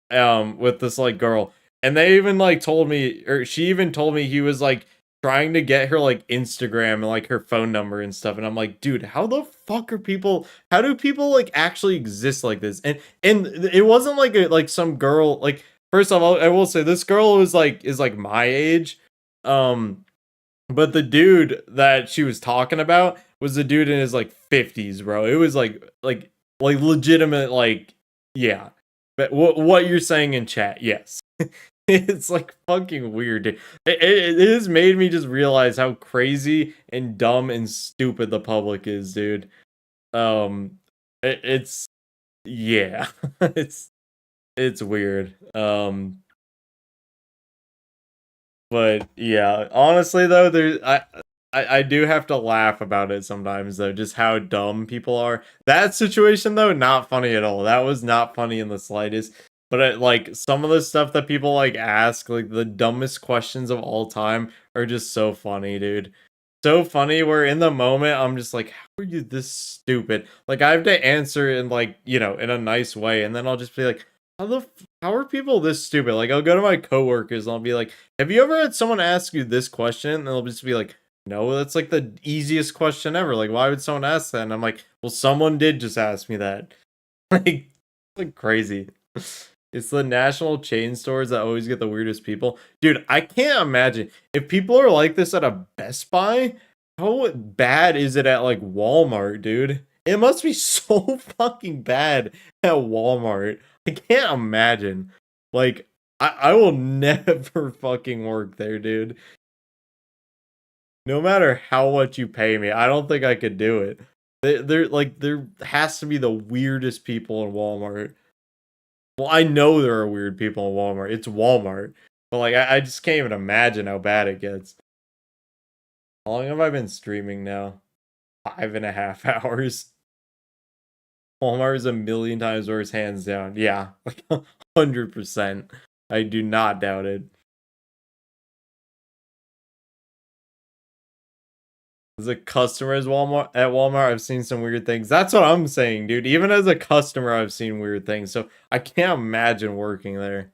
with this like girl. And they even like told me, or she even told me he was like trying to get her like Instagram and like her phone number and stuff. And I'm like, dude, how the fuck are people? How do people like actually exist like this? And it wasn't like like some girl. Like first of all, I will say this girl is like my age, but the dude that she was talking about was a dude in his like 50s, bro. It was like legitimate, like, yeah. But what you're saying in chat, yes. It's like fucking weird, dude. It has made me just realize how crazy and dumb and stupid the public is, dude. It's yeah. It's weird. But yeah, honestly though, I do have to laugh about it sometimes though, just how dumb people are. That situation though, not funny at all. That was not funny in the slightest. But like some of the stuff that people like ask, like the dumbest questions of all time, are just so funny, dude. So funny where in the moment I'm just like, how are you this stupid? Like I have to answer in like, in a nice way, and then I'll just be like, how are people this stupid? Like I'll go to my coworkers and I'll be like, have you ever had someone ask you this question? And they'll just be like, no, that's like the easiest question ever. Like, why would someone ask that? And I'm like, well, someone did just ask me that. Like crazy. It's the national chain stores that always get the weirdest people. Dude, I can't imagine if people are like this at a Best Buy, how bad is it at like Walmart, dude? It must be so fucking bad at Walmart. I can't imagine. Like, I will never fucking work there, dude. No matter how much you pay me, I don't think I could do it. They're like, there has to be the weirdest people in Walmart. Well, I know there are weird people in Walmart. It's Walmart. But like, I just can't even imagine how bad it gets. How long have I been streaming now? 5.5 hours. Walmart is a million times worse, hands down. Yeah, like 100%. I do not doubt it. As a customer at Walmart, I've seen some weird things. That's what I'm saying, dude. Even as a customer, I've seen weird things. So I can't imagine working there.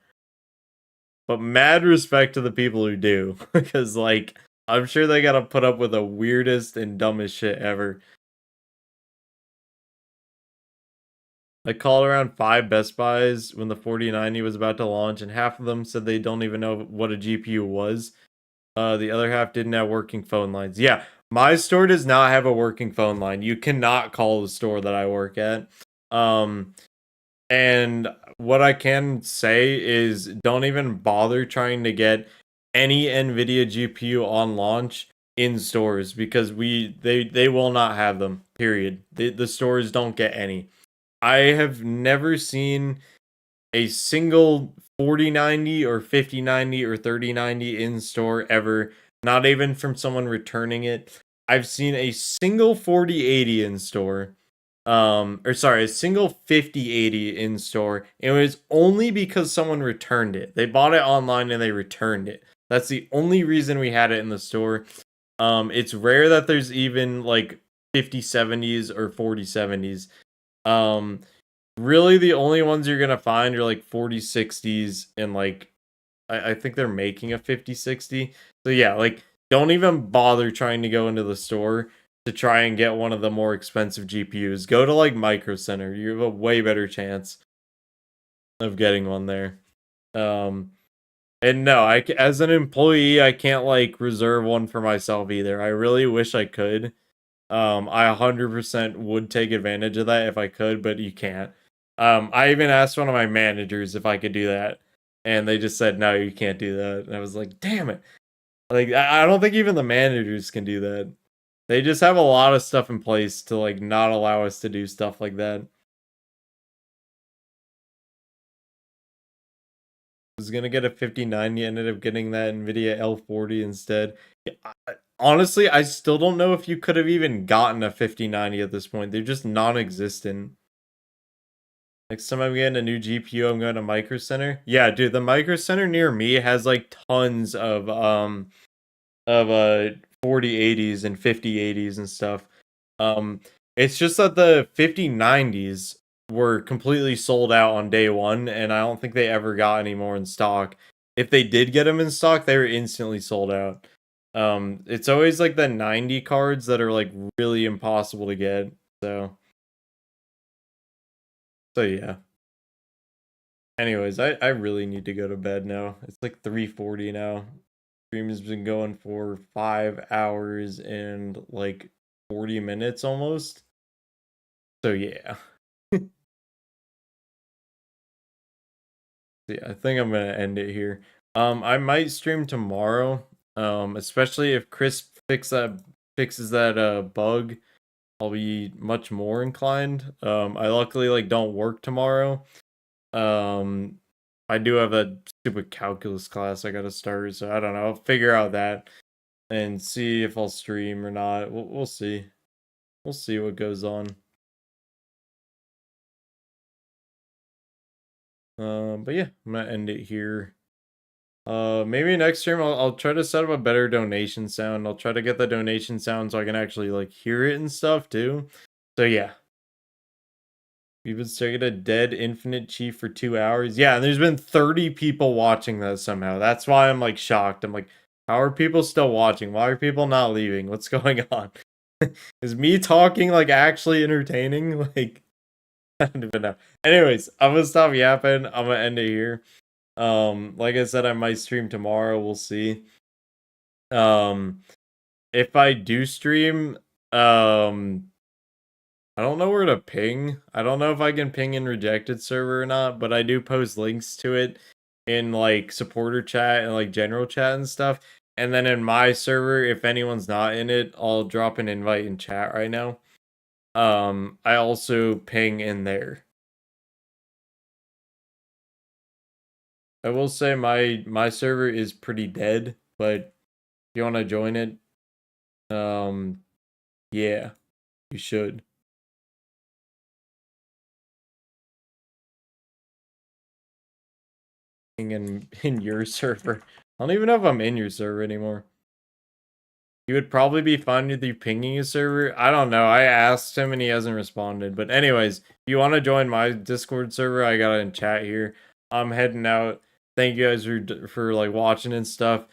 But mad respect to the people who do. Because, like, I'm sure they gotta put up with the weirdest and dumbest shit ever. I called around 5 Best Buys when the 4090 was about to launch, and half of them said they don't even know what a GPU was. The other half didn't have working phone lines. Yeah, my store does not have a working phone line. You cannot call the store that I work at. And what I can say is don't even bother trying to get any NVIDIA GPU on launch in stores because they will not have them. Period. The stores don't get any. I have never seen a single 4090 or 5090 or 3090 in store ever, not even from someone returning it. I've seen a single 4080 in store. Or sorry, a single 5080 in store. And it was only because someone returned it. They bought it online and they returned it. That's the only reason we had it in the store. It's rare that there's even like 5070s or 4070s. Really the only ones you're gonna find are like 4060s and like I think they're making a 5060. So yeah, like don't even bother trying to go into the store to try and get one of the more expensive GPUs. Go to like Micro Center. You have a way better chance of getting one there. And no, as an employee, I can't like reserve one for myself either. I really wish I could. I 100% would take advantage of that if I could, but you can't. I even asked one of my managers if I could do that, and they just said, no, you can't do that. And I was like, damn it. Like, I don't think even the managers can do that. They just have a lot of stuff in place to, like, not allow us to do stuff like that. I was gonna get a 5090, ended up getting that NVIDIA L40 instead. Honestly, I still don't know if you could have even gotten a 5090 at this point. They're just non-existent. Next time I'm getting a new GPU, I'm going to Micro Center. Yeah, dude, the Micro Center near me has like tons of 4080s and 5080s and stuff. It's just that the 5090s were completely sold out on day one, and I don't think they ever got any more in stock. If they did get them in stock, they were instantly sold out. It's always like the 90 cards that are like really impossible to get. So yeah. Anyways, I really need to go to bed now. It's like 3:40 now. Stream has been going for 5 hours and like 40 minutes almost. So yeah. Yeah, I think I'm gonna end it here. I might stream tomorrow. Especially if Chris fixes that bug, I'll be much more inclined. I luckily like don't work tomorrow. I do have a stupid calculus class I gotta start, so I don't know. I'll figure out that and see if I'll stream or not. We'll see. We'll see what goes on. But yeah, I'm gonna end it here. Maybe next stream I'll try to set up a better donation sound. I'll try to get the donation sound so I can actually like hear it and stuff too. So yeah. We've been staring at a dead infinite chief for 2 hours. Yeah, and there's been 30 people watching that somehow. That's why I'm like shocked. I'm like, how are people still watching? Why are people not leaving? What's going on? Is me talking like actually entertaining? Like, I don't even know. Anyways, I'm gonna stop yapping. I'm gonna end it here. Like I said, I might stream tomorrow. We'll see. If I do stream, I don't know where to ping. I don't know if I can ping in rejected server or not, but I do post links to it in like supporter chat and like general chat and stuff. And then in my server, if anyone's not in it, I'll drop an invite in chat right now. I also ping in there. I will say my server is pretty dead, but if you want to join it, yeah, you should. In your server. I don't even know if I'm in your server anymore. You would probably be fine with you pinging a server. I don't know. I asked him and he hasn't responded. But anyways, if you want to join my Discord server, I got it in chat here. I'm heading out. Thank you guys for like watching and stuff.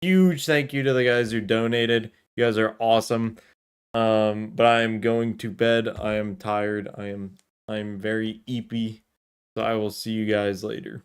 Huge thank you to the guys who donated. You guys are awesome. But I am going to bed. I am tired. I'm very eepy. So I will see you guys later.